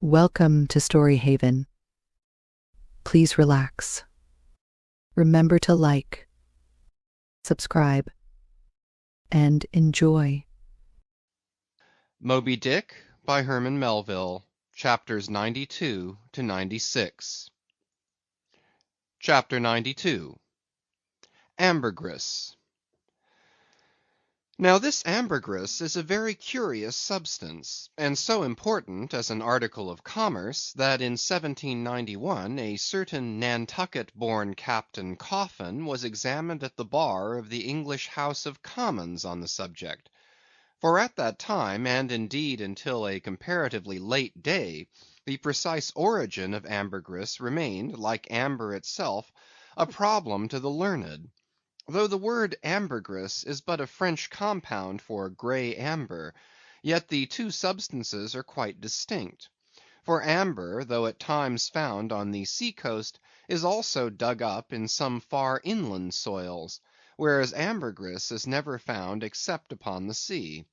Welcome to Story Haven. Please relax. Remember to like, subscribe, and enjoy. Moby Dick by Herman Melville, chapters 92 to 96. Chapter 92. Ambergris. Now this ambergris is a very curious substance, and so important as an article of commerce, that in 1791 a certain Nantucket-born Captain Coffin was examined at the bar of the English House of Commons on the subject. For at that time, and indeed until a comparatively late day, the precise origin of ambergris remained, like amber itself, a problem to the learned. Though the word ambergris is but a French compound for grey amber, yet the two substances are quite distinct. For amber, though at times found on the sea coast, is also dug up in some far inland soils, whereas ambergris is never found except upon the sea.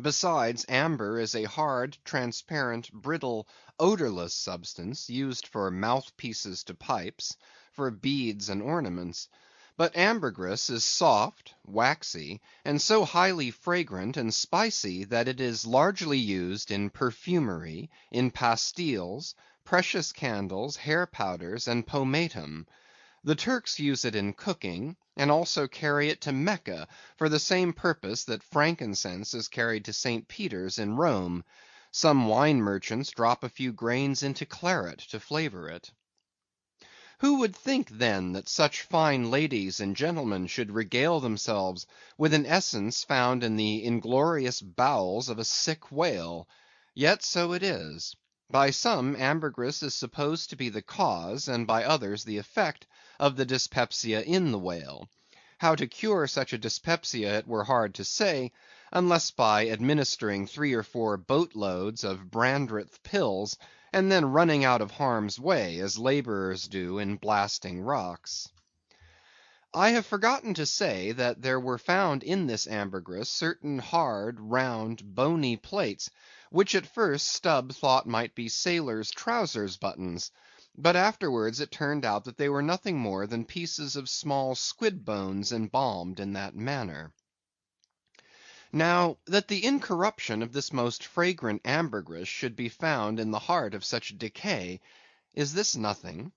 Besides, amber is a hard, transparent, brittle, odorless substance, used for mouthpieces to pipes, for beads and ornaments. But ambergris is soft, waxy, and so highly fragrant and spicy that it is largely used in perfumery, in pastilles, precious candles, hair powders, and pomatum. The Turks use it in cooking, and also carry it to Mecca for the same purpose that frankincense is carried to St. Peter's in Rome. Some wine merchants drop a few grains into claret to flavor it. Who would think then that such fine ladies and gentlemen should regale themselves with an essence found in the inglorious bowels of a sick whale? Yet so it is. By some, ambergris is supposed to be the cause, and by others the effect, of the dyspepsia in the whale. How to cure such a dyspepsia it were hard to say, unless by administering 3 or 4 boat-loads of Brandreth pills, and then running out of harm's way, as laborers do in blasting rocks. I have forgotten to say that there were found in this ambergris certain hard, round, bony plates, which at first Stubb thought might be sailors' trousers buttons, but afterwards it turned out that they were nothing more than pieces of small squid bones embalmed in that manner. Now, that the incorruption of this most fragrant ambergris should be found in the heart of such decay, is this nothing?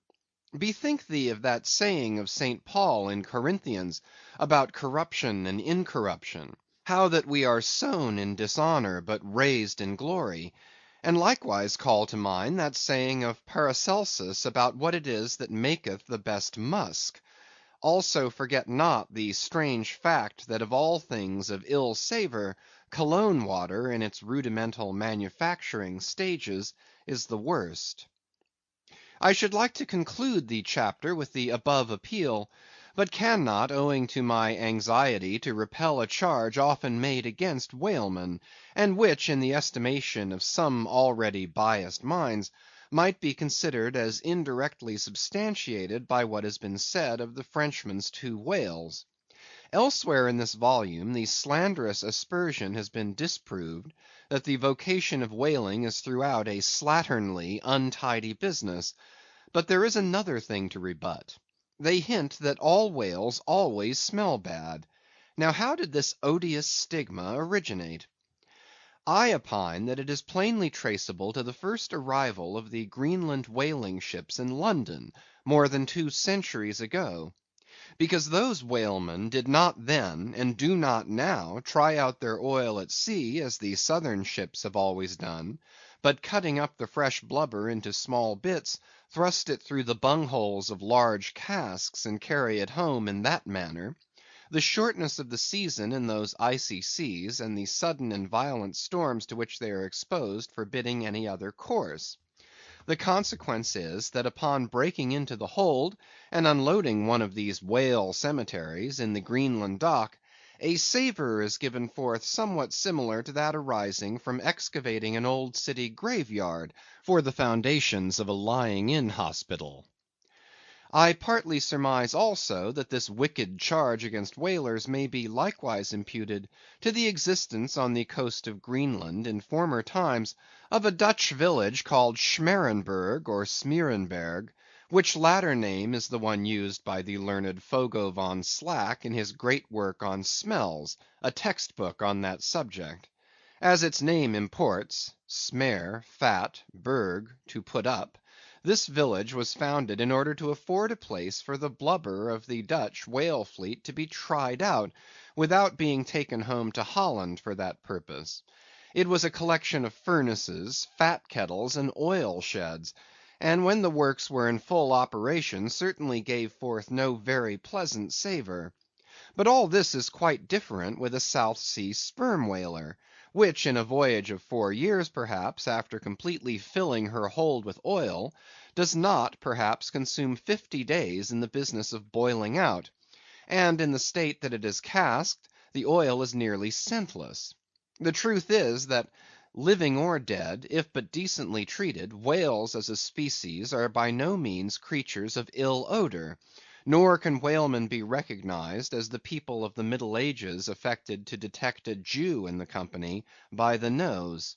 Bethink thee of that saying of St. Paul in Corinthians, about corruption and incorruption, how that we are sown in dishonor, but raised in glory; and likewise call to mind that saying of Paracelsus about what it is that maketh the best musk. Also forget not the strange fact that of all things of ill savor, cologne water in its rudimental manufacturing stages is the worst. I should like to conclude the chapter with the above appeal, but cannot, owing to my anxiety to repel a charge often made against whalemen, and which, in the estimation of some already biased minds, might be considered as indirectly substantiated by what has been said of the Frenchman's 2 whales. Elsewhere in this volume the slanderous aspersion has been disproved, that the vocation of whaling is throughout a slatternly, untidy business. But there is another thing to rebut. They hint that all whales always smell bad. Now how did this odious stigma originate? I opine that it is plainly traceable to the first arrival of the Greenland whaling ships in London, more than 2 centuries ago. Because those whalemen did not then, and do not now, try out their oil at sea as the southern ships have always done, but cutting up the fresh blubber into small bits, thrust it through the bungholes of large casks, and carry it home in that manner. The shortness of the season in those icy seas, and the sudden and violent storms to which they are exposed, forbidding any other course. The consequence is, that upon breaking into the hold, and unloading one of these whale cemeteries in the Greenland dock, a savor is given forth somewhat similar to that arising from excavating an old city graveyard for the foundations of a lying-in hospital. I partly surmise also that this wicked charge against whalers may be likewise imputed to the existence on the coast of Greenland in former times of a Dutch village called Schmerenberg or Smeerenberg, which latter name is the one used by the learned Fogo von Slack in his great work on Smells, a text book on that subject. As its name imports, smere, fat, berg, to put up, this village was founded in order to afford a place for the blubber of the Dutch whale fleet to be tried out, without being taken home to Holland for that purpose. It was a collection of furnaces, fat kettles, and oil sheds, and when the works were in full operation certainly gave forth no very pleasant savor. But all this is quite different with a South Sea sperm whaler, which in a voyage of 4 years perhaps, after completely filling her hold with oil, does not perhaps consume 50 days in the business of boiling out; and in the state that it is casked, the oil is nearly scentless. The truth is, that living or dead, if but decently treated, whales as a species are by no means creatures of ill odor. Nor can whalemen be recognized as the people of the Middle Ages affected to detect a Jew in the company by the nose.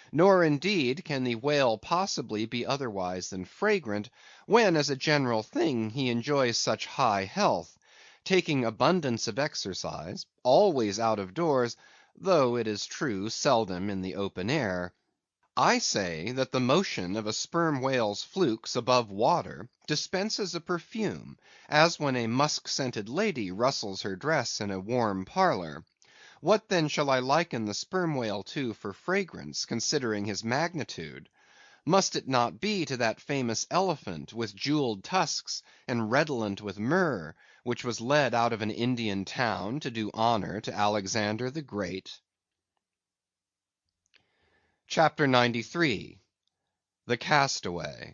Nor indeed can the whale possibly be otherwise than fragrant, when as a general thing he enjoys such high health, taking abundance of exercise, always out of doors, though it is true seldom in the open air. I say that the motion of a sperm whale's flukes above water dispenses a perfume, as when a musk‐scented lady rustles her dress in a warm parlor. What then shall I liken the sperm whale to for fragrance, considering his magnitude? Must it not be to that famous elephant with jewelled tusks and redolent with myrrh, which was led out of an Indian town to do honor to Alexander the Great? CHAPTER 93. The Castaway.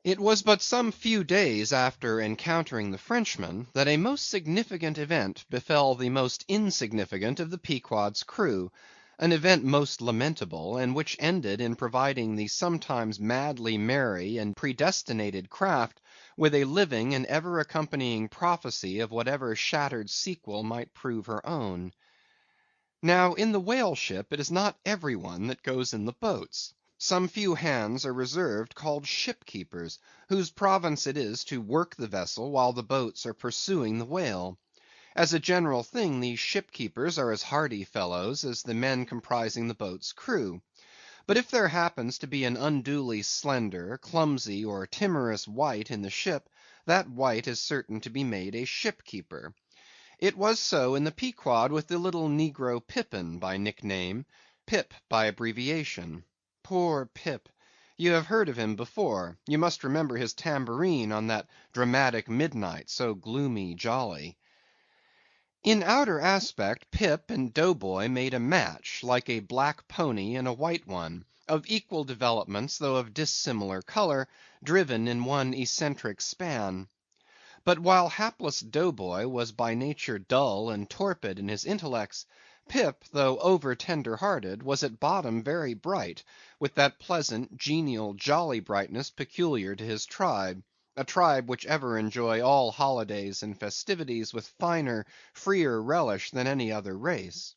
It was but some few days after encountering the Frenchman that a most significant event befell the most insignificant of the Pequod's crew, an event most lamentable, and which ended in providing the sometimes madly merry and predestinated craft with a living and ever accompanying prophecy of whatever shattered sequel might prove her own. Now, in the whale ship it is not every one that goes in the boats. Some few hands are reserved called ship keepers, whose province it is to work the vessel while the boats are pursuing the whale. As a general thing, these ship keepers are as hardy fellows as the men comprising the boat's crew. But if there happens to be an unduly slender, clumsy, or timorous wight in the ship, that wight is certain to be made a ship keeper. It was so in the Pequod with the little negro Pippin by nickname, Pip by abbreviation. Poor Pip! You have heard of him before; you must remember his tambourine on that dramatic midnight, so gloomy jolly. In outer aspect, Pip and Dough Boy made a match, like a black pony and a white one, of equal developments though of dissimilar color, driven in one eccentric span. But while hapless Dough Boy was by nature dull and torpid in his intellects, Pip, though over tender hearted, was at bottom very bright, with that pleasant, genial, jolly brightness peculiar to his tribe; a tribe which ever enjoy all holidays and festivities with finer, freer relish than any other race.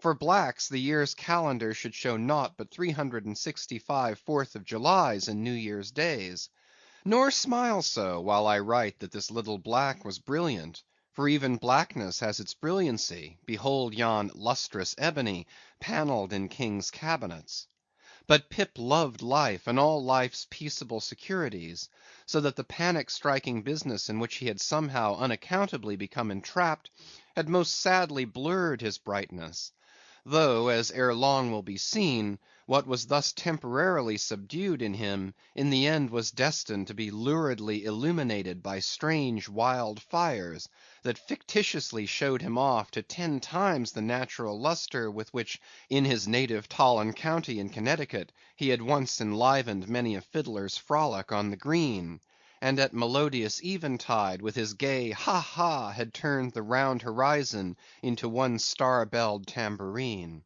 For blacks the year's calendar should show naught but 365 Fourth of Julys and New Year's days. Nor smile so, while I write that this little black was brilliant; for even blackness has its brilliancy; behold yon lustrous ebony, panelled in kings' cabinets. But Pip loved life, and all life's peaceable securities; so that the panic‐striking business in which he had somehow unaccountably become entrapped, had most sadly blurred his brightness; though, as ere long will be seen, what was thus temporarily subdued in him, in the end was destined to be luridly illuminated by strange wild fires, that fictitiously showed him off to 10 times the natural lustre with which in his native Tolland County in Connecticut he had once enlivened many a fiddler's frolic on the green, and at melodious eventide with his gay ha! ha! had turned the round horizon into one star‐belled tambourine.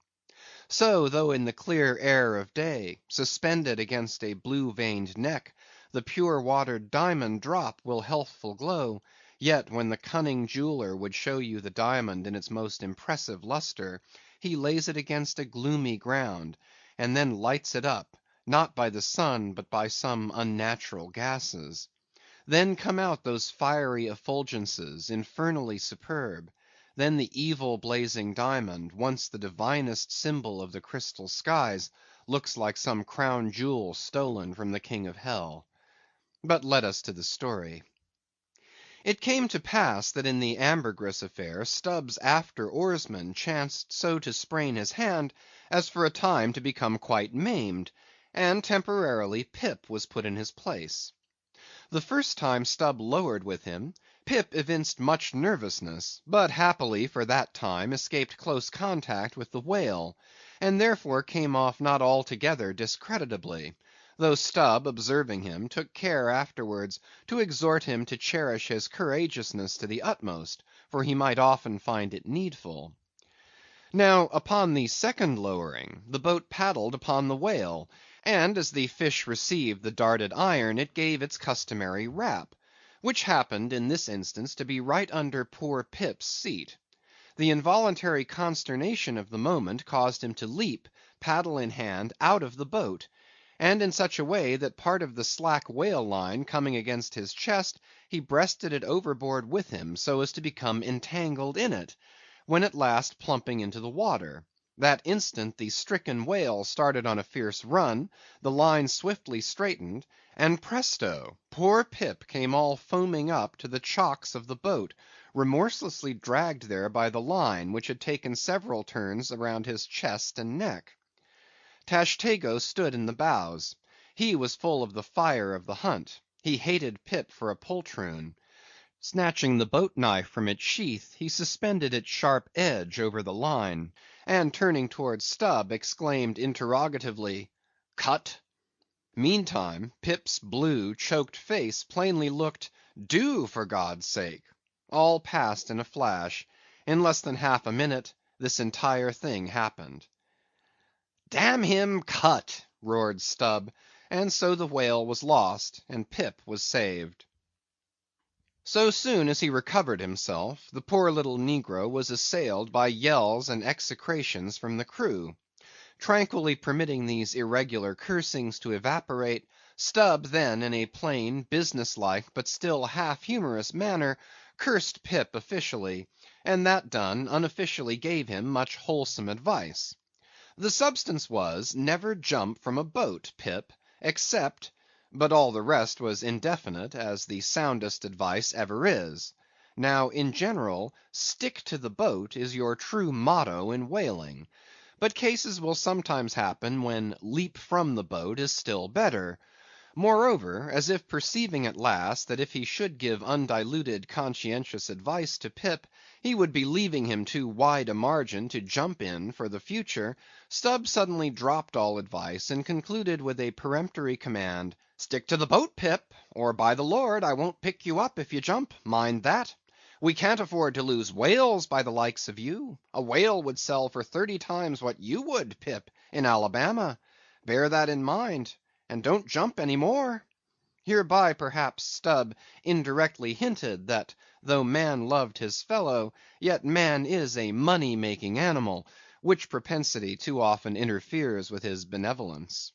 So, though in the clear air of day, suspended against a blue veined neck, the pure-watered diamond drop will healthful glow, yet when the cunning jeweler would show you the diamond in its most impressive lustre, he lays it against a gloomy ground, and then lights it up, not by the sun, but by some unnatural gases. Then come out those fiery effulgences, infernally superb; then the evil blazing diamond, once the divinest symbol of the crystal skies, looks like some crown jewel stolen from the king of hell. But let us to the story. It came to pass that in the ambergris affair Stubb's after oarsman chanced so to sprain his hand as for a time to become quite maimed, and temporarily Pip was put in his place. The first time Stubb lowered with him, Pip evinced much nervousness, but happily for that time escaped close contact with the whale, and therefore came off not altogether discreditably; though Stubb, observing him, took care afterwards to exhort him to cherish his courageousness to the utmost, for he might often find it needful. Now, upon the second lowering, the boat paddled upon the whale, and as the fish received the darted iron, it gave its customary rap, which happened in this instance to be right under poor Pip's seat. The involuntary consternation of the moment caused him to leap, paddle in hand, out of the boat, and in such a way that part of the slack whale line coming against his chest, he breasted it overboard with him, so as to become entangled in it, when at last plumping into the water. That instant the stricken whale started on a fierce run, the line swiftly straightened, and presto! poor Pip came all foaming up to the chocks of the boat, remorselessly dragged there by the line, which had taken several turns around his chest and neck. Tashtego stood in the bows. He was full of the fire of the hunt. He hated Pip for a poltroon. Snatching the boat knife from its sheath, he suspended its sharp edge over the line, and turning towards Stubb, exclaimed interrogatively, "Cut?" Meantime, Pip's blue, choked face plainly looked, "Do, for God's sake!" All passed in a flash. In less than half a minute, this entire thing happened. "Damn him, cut!" roared Stubb, and so the whale was lost, and Pip was saved. So soon as he recovered himself, the poor little negro was assailed by yells and execrations from the crew. Tranquilly permitting these irregular cursings to evaporate, Stubb then in a plain, business-like, but still half humorous manner, cursed Pip officially, and that done, unofficially gave him much wholesome advice. The substance was, never jump from a boat, Pip, except—but all the rest was indefinite, as the soundest advice ever is. Now, in general, stick to the boat is your true motto in whaling; but cases will sometimes happen when leap from the boat is still better. Moreover, as if perceiving at last that if he should give undiluted conscientious advice to Pip, he would be leaving him too wide a margin to jump in for the future, Stubb suddenly dropped all advice, and concluded with a peremptory command, "Stick to the boat, Pip, or by the Lord, I won't pick you up if you jump, mind that. We can't afford to lose whales by the likes of you. A whale would sell for 30 times what you would, Pip, in Alabama. Bear that in mind, and don't jump any more." Hereby perhaps Stubb indirectly hinted that though man loved his fellow, yet man is a money‐making animal, which propensity too often interferes with his benevolence.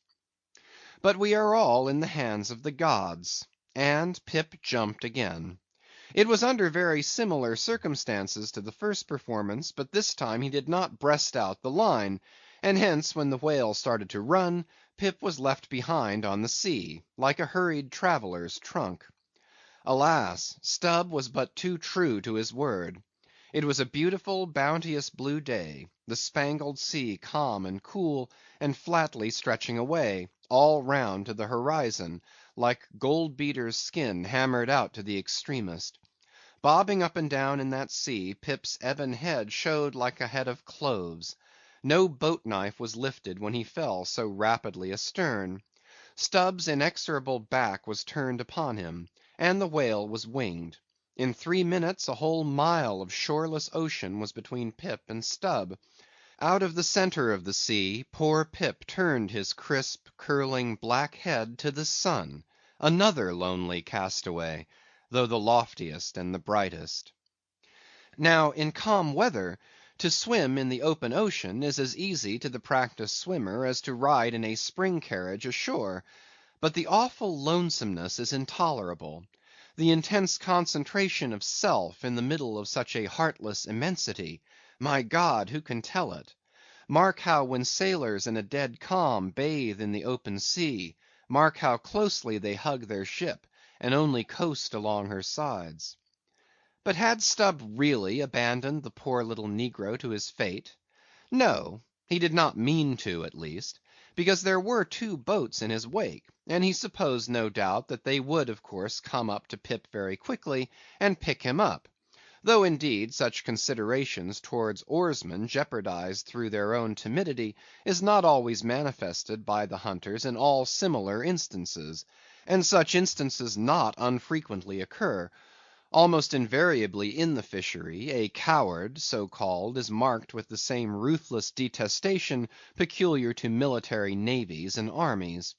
But we are all in the hands of the gods, and Pip jumped again. It was under very similar circumstances to the first performance, but this time he did not breast out the line, and hence when the whale started to run, Pip was left behind on the sea, like a hurried traveller's trunk. Alas! Stubb was but too true to his word. It was a beautiful, bounteous blue day, the spangled sea calm and cool, and flatly stretching away, all round to the horizon, like gold beater's skin hammered out to the extremest. Bobbing up and down in that sea, Pip's ebon head showed like a head of cloves. No boat knife was lifted when he fell so rapidly astern. Stubb's inexorable back was turned upon him, and the whale was winged. In 3 minutes a whole mile of shoreless ocean was between Pip and Stubb. Out of the centre of the sea, poor Pip turned his crisp, curling, black head to the sun, Another lonely castaway, though the loftiest and the brightest. Now, in calm weather, to swim in the open ocean is as easy to the practised swimmer as to ride in a spring carriage ashore; but the awful lonesomeness is intolerable. The intense concentration of self in the middle of such a heartless immensity, my God, who can tell it? Mark how when sailors in a dead calm bathe in the open sea, mark how closely they hug their ship, and only coast along her sides. But had Stubb really abandoned the poor little negro to his fate? No, he did not mean to, at least; because there were two boats in his wake, and he supposed, no doubt, that they would of course come up to Pip very quickly, and pick him up; though, indeed, such considerations towards oarsmen jeopardized through their own timidity is not always manifested by the hunters in all similar instances, and such instances not unfrequently occur. Almost invariably in the fishery, a coward, so called, is marked with the same ruthless detestation peculiar to military navies and armies.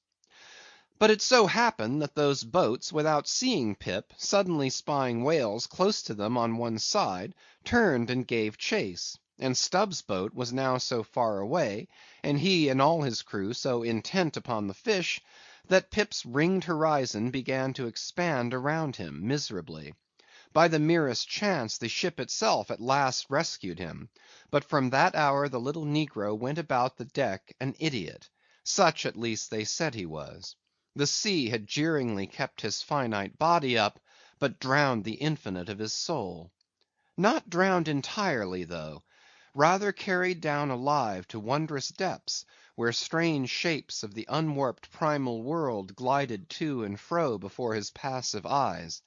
But it so happened that those boats, without seeing Pip, suddenly spying whales close to them on one side, turned and gave chase; and Stubb's boat was now so far away, and he and all his crew so intent upon the fish, that Pip's ringed horizon began to expand around him miserably. By the merest chance the ship itself at last rescued him; but from that hour the little negro went about the deck an idiot; such at least they said he was. The sea had jeeringly kept his finite body up, but drowned the infinite of his soul. Not drowned entirely, though; rather carried down alive to wondrous depths, where strange shapes of the unwarped primal world glided to and fro before his passive eyes;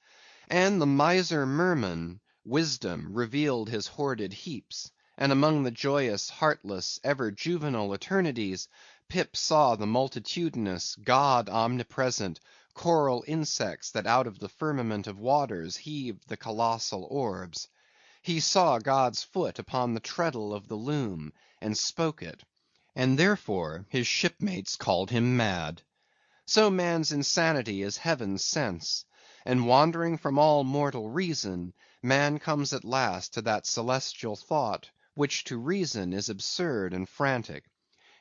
and the miser Merman, Wisdom, revealed his hoarded heaps; and among the joyous, heartless, ever juvenile eternities, Pip saw the multitudinous, God omnipresent, coral insects that out of the firmament of waters heaved the colossal orbs. He saw God's foot upon the treadle of the loom, and spoke it; and therefore his shipmates called him mad. So man's insanity is Heaven's sense; and wandering from all mortal reason, man comes at last to that celestial thought, which to reason is absurd and frantic;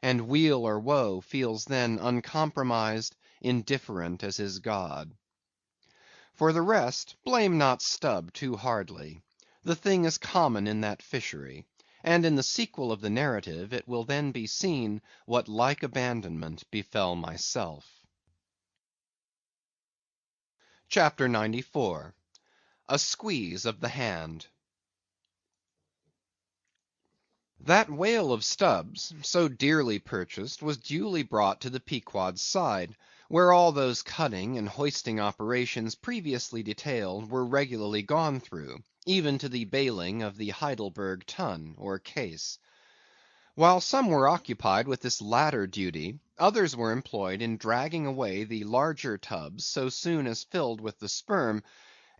and weal or woe feels then uncompromised, indifferent as his God. For the rest, blame not Stubb too hardly. The thing is common in that fishery; and in the sequel of the narrative it will then be seen what like abandonment befell myself. CHAPTER 94. A Squeeze of the Hand. That whale of Stubb's, so dearly purchased, was duly brought to the Pequod's side, where all those cutting and hoisting operations previously detailed were regularly gone through, even to the bailing of the Heidelburg tun, or case. While some were occupied with this latter duty, others were employed in dragging away the larger tubs so soon as filled with the sperm;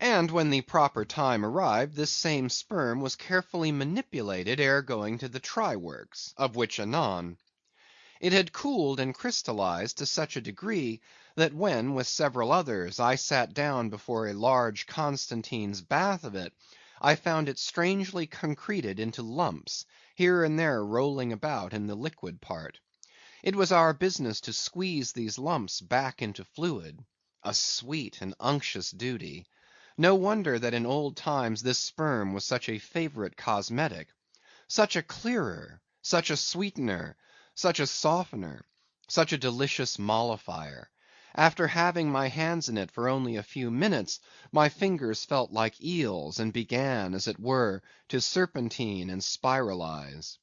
and when the proper time arrived, this same sperm was carefully manipulated ere going to the try works, of which anon. It had cooled and crystallized to such a degree, that when, with several others, I sat down before a large Constantine's bath of it, I found it strangely concreted into lumps, here and there rolling about in the liquid part. It was our business to squeeze these lumps back into fluid. A sweet and unctuous duty. No wonder that in old times this sperm was such a favorite cosmetic. Such a clearer, such a sweetener, such a softener, such a delicious mollifier. After having my hands in it for only a few minutes, my fingers felt like eels, and began, as it were, to serpentine and spiralize.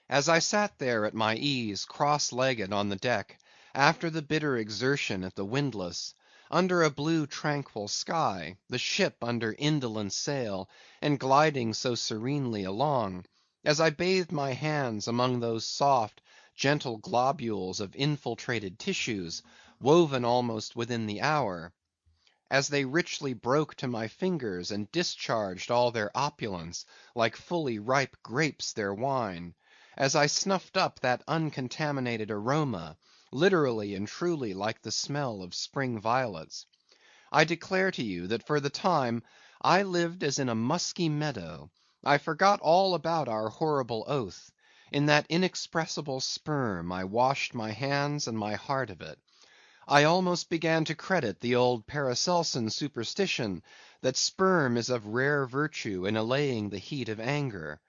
As I sat there at my ease, cross‐legged on the deck, after the bitter exertion at the windlass, under a blue tranquil sky, the ship under indolent sail, and gliding so serenely along; as I bathed my hands among those soft, gentle globules of infiltrated tissues, woven almost within the hour; as they richly broke to my fingers, and discharged all their opulence, like fully ripe grapes their wine; as I snuffed up that uncontaminated aroma, literally and truly like the smell of spring violets. I declare to you that for the time I lived as in a musky meadow. I forgot all about our horrible oath. In that inexpressible sperm I washed my hands and my heart of it. I almost began to credit the old Paracelsian superstition that sperm is of rare virtue in allaying the heat of anger.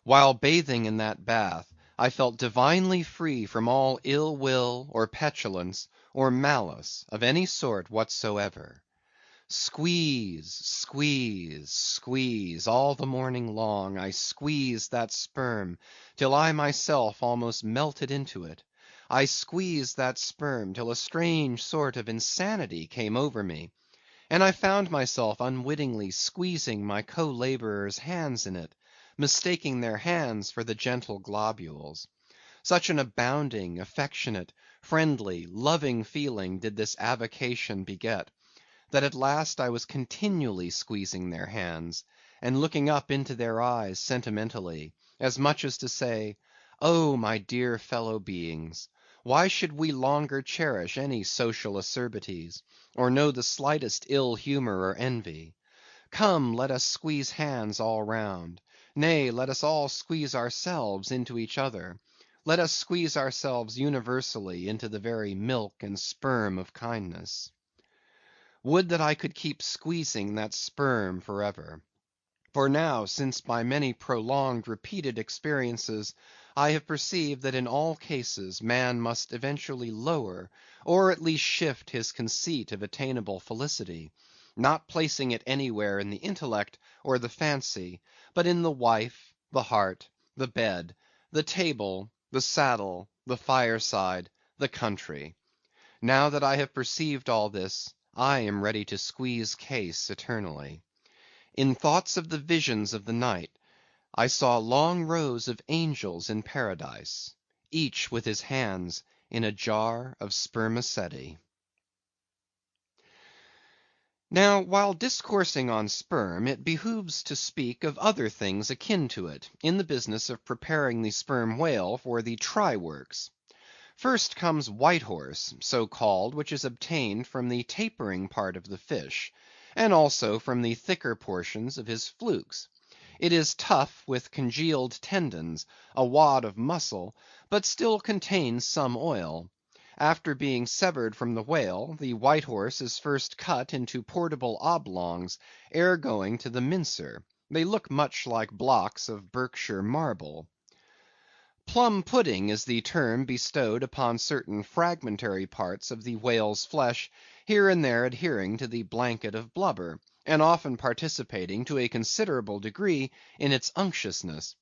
While bathing in that bath, I felt divinely free from all ill will, or petulance, or malice of any sort whatsoever. Squeeze, squeeze, squeeze, all the morning long I squeezed that sperm till I myself almost melted into it. I squeezed that sperm till a strange sort of insanity came over me, and I found myself unwittingly squeezing my co‐laborers' hands in it, mistaking their hands for the gentle globules. Such an abounding, affectionate, friendly, loving feeling did this avocation beget, that at last I was continually squeezing their hands, and looking up into their eyes sentimentally, as much as to say, "Oh, my dear fellow beings, why should we longer cherish any social acerbities, or know the slightest ill humor or envy? Come, let us squeeze hands all round; nay, let us all squeeze ourselves into each other; let us squeeze ourselves universally into the very milk and sperm of kindness." Would that I could keep squeezing that sperm for ever. For now, since by many prolonged, repeated experiences, I have perceived that in all cases man must eventually lower, or at least shift his conceit of attainable felicity, not placing it anywhere in the intellect or the fancy, but in the wife, the heart, the bed, the table, the saddle, the fireside, the country. Now that I have perceived all this, I am ready to squeeze case eternally. In thoughts of the visions of the night, I saw long rows of angels in paradise, each with his hands in a jar of spermaceti. Now, while discoursing on sperm, it behooves to speak of other things akin to it, in the business of preparing the sperm whale for the try works. First comes white horse, so called, which is obtained from the tapering part of the fish, and also from the thicker portions of his flukes. It is tough with congealed tendons, a wad of muscle, but still contains some oil. After being severed from the whale, the white horse is first cut into portable oblongs, ere going to the mincer. They look much like blocks of Berkshire marble. Plum pudding is the term bestowed upon certain fragmentary parts of the whale's flesh, here and there adhering to the blanket of blubber, and often participating to a considerable degree in its unctuousness.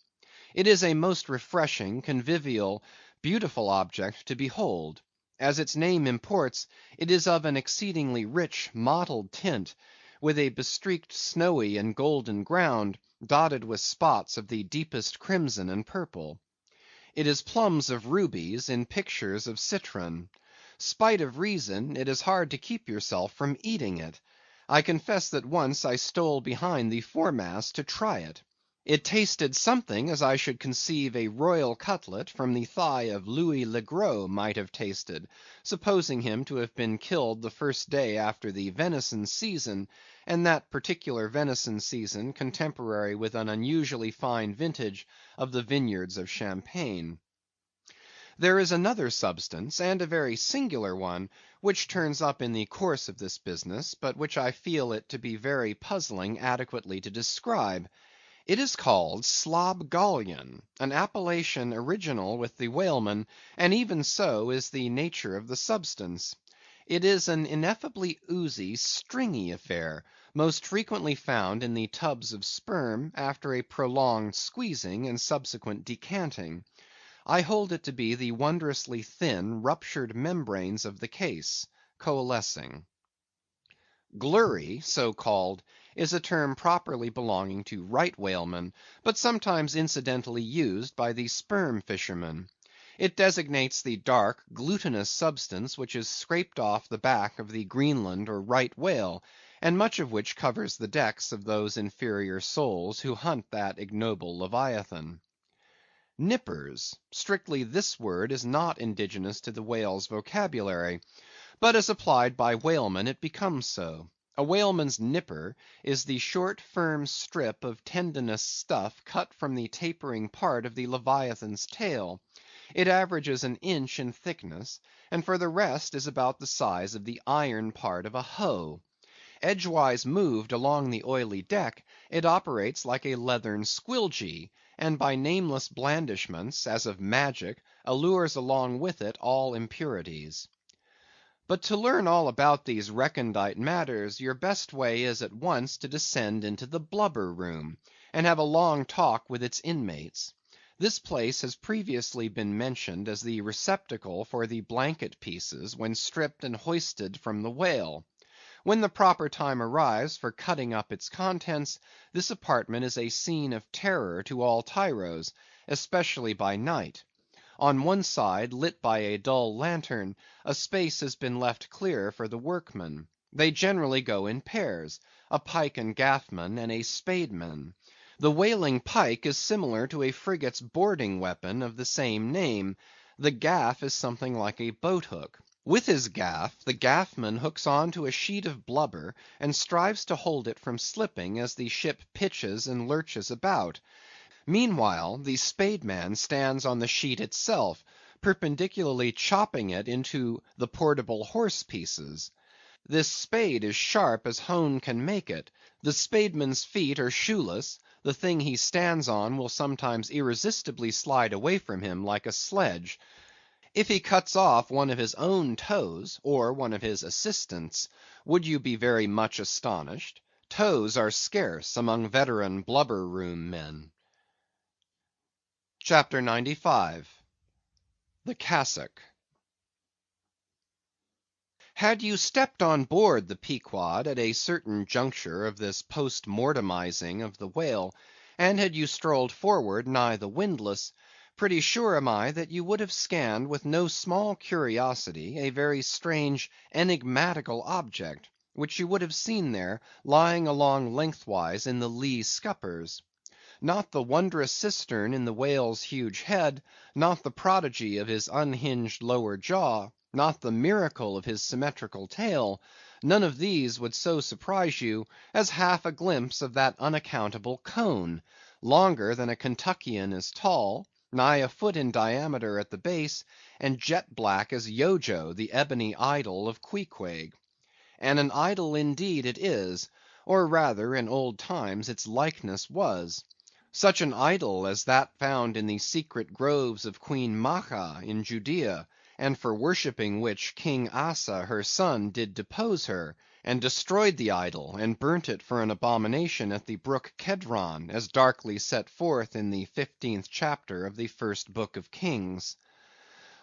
It is a most refreshing, convivial, beautiful object to behold. As its name imports, it is of an exceedingly rich mottled tint, with a bestreaked snowy and golden ground, dotted with spots of the deepest crimson and purple. It is plums of rubies in pictures of citron. Spite of reason, it is hard to keep yourself from eating it. I confess that once I stole behind the foremast to try it. It tasted something as I should conceive a royal cutlet from the thigh of Louis le Gros might have tasted, supposing him to have been killed the first day after the venison season, and that particular venison season contemporary with an unusually fine vintage of the vineyards of Champagne. There is another substance, and a very singular one, which turns up in the course of this business, but which I feel it to be very puzzling adequately to describe. It is called slobgollion, an appellation original with the whalemen, and even so is the nature of the substance. It is an ineffably oozy, stringy affair, most frequently found in the tubs of sperm, after a prolonged squeezing and subsequent decanting. I hold it to be the wondrously thin, ruptured membranes of the case, coalescing. Glurry, so called, is a term properly belonging to right whalemen, but sometimes incidentally used by the sperm fishermen. It designates the dark, glutinous substance which is scraped off the back of the Greenland or right whale, and much of which covers the decks of those inferior souls who hunt that ignoble leviathan. Nippers. Strictly this word is not indigenous to the whale's vocabulary, but as applied by whalemen it becomes so. A whaleman's nipper is the short firm strip of tendinous stuff cut from the tapering part of the leviathan's tail. It averages an inch in thickness, and for the rest is about the size of the iron part of a hoe. Edgewise moved along the oily deck, it operates like a leathern squilgee, and by nameless blandishments, as of magic, allures along with it all impurities. But to learn all about these recondite matters, your best way is at once to descend into the blubber room, and have a long talk with its inmates. This place has previously been mentioned as the receptacle for the blanket pieces when stripped and hoisted from the whale. When the proper time arrives for cutting up its contents, this apartment is a scene of terror to all tyros, especially by night. On one side, lit by a dull lantern, a space has been left clear for the workmen. They generally go in pairs, a pike and gaffman, and a spademan. The whaling pike is similar to a frigate's boarding weapon of the same name. The gaff is something like a boat hook. With his gaff, the gaffman hooks on to a sheet of blubber, and strives to hold it from slipping as the ship pitches and lurches about. Meanwhile, the spademan stands on the sheet itself, perpendicularly chopping it into the portable horse pieces. This spade is sharp as hone can make it. The spademan's feet are shoeless; the thing he stands on will sometimes irresistibly slide away from him like a sledge. If he cuts off one of his own toes, or one of his assistants', would you be very much astonished? Toes are scarce among veteran blubber room men. CHAPTER 95. The Cassock. Had you stepped on board the Pequod at a certain juncture of this post-mortemizing of the whale, and had you strolled forward nigh the windlass, pretty sure am I that you would have scanned with no small curiosity a very strange enigmatical object, which you would have seen there lying along lengthwise in the lee scuppers. Not the wondrous cistern in the whale's huge head, not the prodigy of his unhinged lower jaw, not the miracle of his symmetrical tail, none of these would so surprise you as half a glimpse of that unaccountable cone, longer than a Kentuckian is tall, nigh a foot in diameter at the base, and jet black as Yojo, the ebony idol of Queequeg. And an idol indeed it is, or rather in old times its likeness was. Such an idol as that found in the secret groves of Queen Maachah in Judea, and for worshipping which King Asa her son did depose her, and destroyed the idol, and burnt it for an abomination at the brook Kedron, as darkly set forth in the 15th chapter of the first book of Kings.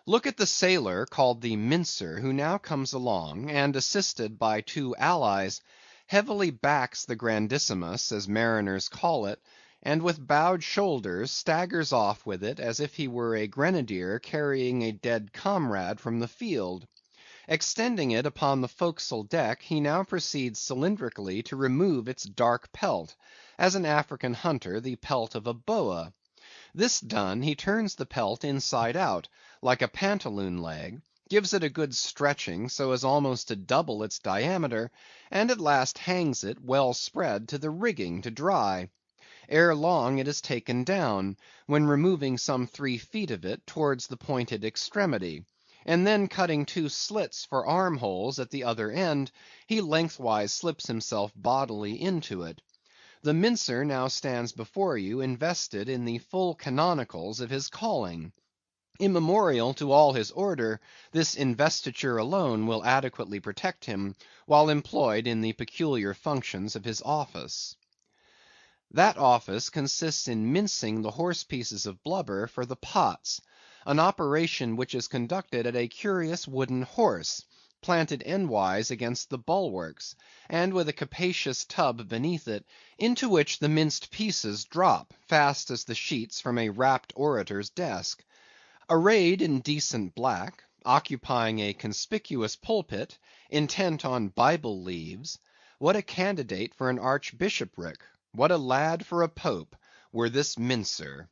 Look at the sailor called the mincer who now comes along, and assisted by two allies, heavily backs the grandissimus, as mariners call it, and with bowed shoulders staggers off with it as if he were a grenadier carrying a dead comrade from the field. Extending it upon the forecastle deck, he now proceeds cylindrically to remove its dark pelt, as an African hunter the pelt of a boa. This done, he turns the pelt inside out, like a pantaloon leg, gives it a good stretching so as almost to double its diameter, and at last hangs it, well spread, to the rigging to dry. Ere long it is taken down, when removing some 3 feet of it towards the pointed extremity, and then cutting 2 slits for arm holes at the other end, he lengthwise slips himself bodily into it. The mincer now stands before you invested in the full canonicals of his calling. Immemorial to all his order, this investiture alone will adequately protect him while employed in the peculiar functions of his office. That office consists in mincing the horse pieces of blubber for the pots, an operation which is conducted at a curious wooden horse, planted endwise against the bulwarks, and with a capacious tub beneath it, into which the minced pieces drop, fast as the sheets from a rapt orator's desk. Arrayed in decent black, occupying a conspicuous pulpit, intent on Bible leaves, what a candidate for an archbishopric, what a lad for a pope, were this mincer!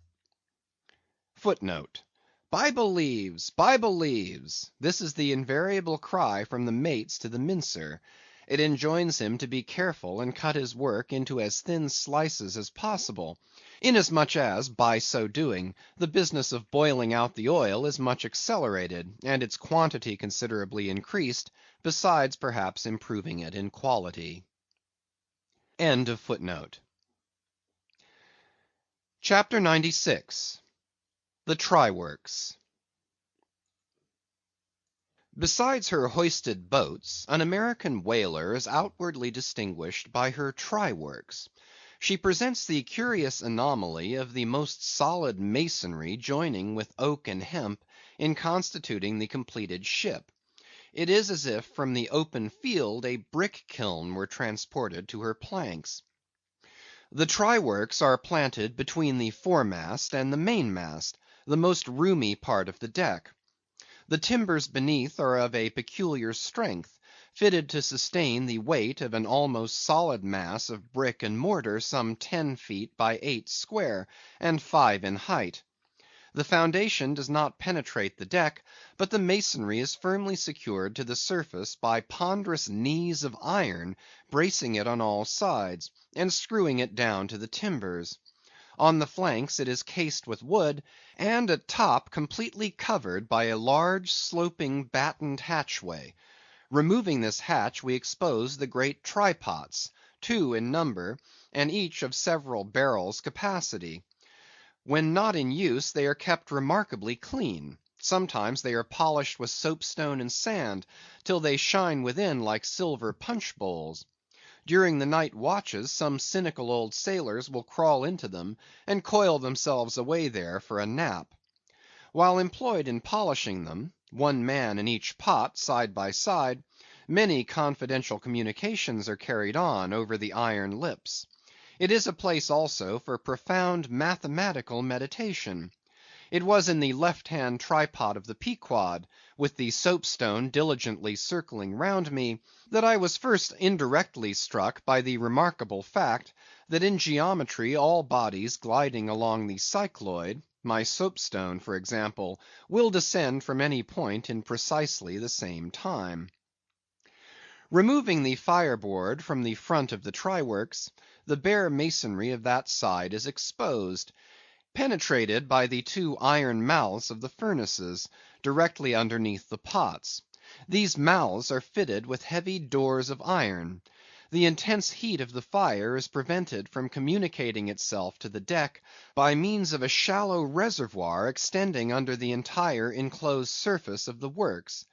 Footnote: Bible leaves! Bible leaves! This is the invariable cry from the mates to the mincer. It enjoins him to be careful and cut his work into as thin slices as possible, inasmuch as, by so doing, the business of boiling out the oil is much accelerated, and its quantity considerably increased, besides perhaps improving it in quality. CHAPTER 96. The Try Works. Besides her hoisted boats, an American whaler is outwardly distinguished by her try works. She presents the curious anomaly of the most solid masonry joining with oak and hemp in constituting the completed ship. It is as if from the open field a brick kiln were transported to her planks. The try works are planted between the foremast and the mainmast, the most roomy part of the deck. The timbers beneath are of a peculiar strength, fitted to sustain the weight of an almost solid mass of brick and mortar some 10 feet by 8 square, and 5 in height. The foundation does not penetrate the deck, but the masonry is firmly secured to the surface by ponderous knees of iron, bracing it on all sides, and screwing it down to the timbers. On the flanks it is cased with wood, and at top completely covered by a large sloping battened hatchway. Removing this hatch, we expose the great try pots, 2 in number, and each of several barrels' capacity. When not in use, they are kept remarkably clean. Sometimes they are polished with soapstone and sand, till they shine within like silver punch bowls. During the night watches, some cynical old sailors will crawl into them, and coil themselves away there for a nap. While employed in polishing them, one man in each pot, side by side, many confidential communications are carried on over the iron lips. It is a place also for profound mathematical meditation. It was in the left-hand trypot of the Pequod, with the soapstone diligently circling round me, that I was first indirectly struck by the remarkable fact, that in geometry all bodies gliding along the cycloid, my soapstone for example, will descend from any point in precisely the same time. Removing the fireboard from the front of the try works, the bare masonry of that side is exposed, penetrated by the 2 iron mouths of the furnaces, directly underneath the pots. These mouths are fitted with heavy doors of iron. The intense heat of the fire is prevented from communicating itself to the deck by means of a shallow reservoir extending under the entire enclosed surface of the works.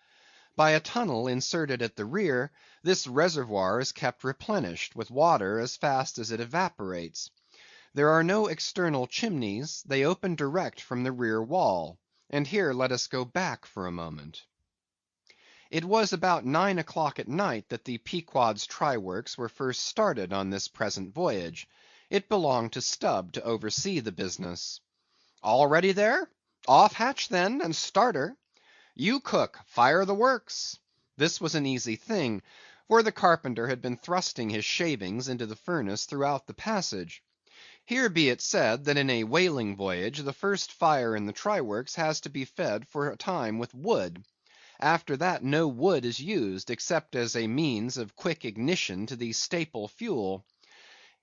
By a tunnel inserted at the rear, this reservoir is kept replenished with water as fast as it evaporates. There are no external chimneys, they open direct from the rear wall. And here let us go back for a moment. It was about 9 o'clock at night that the Pequod's try works were first started on this present voyage. It belonged to Stubb to oversee the business. All ready there? Off hatch then, and start her. You cook, fire the works. This was an easy thing, for the carpenter had been thrusting his shavings into the furnace throughout the passage. Here be it said, that in a whaling voyage the first fire in the try works has to be fed for a time with wood. After that no wood is used, except as a means of quick ignition to the staple fuel.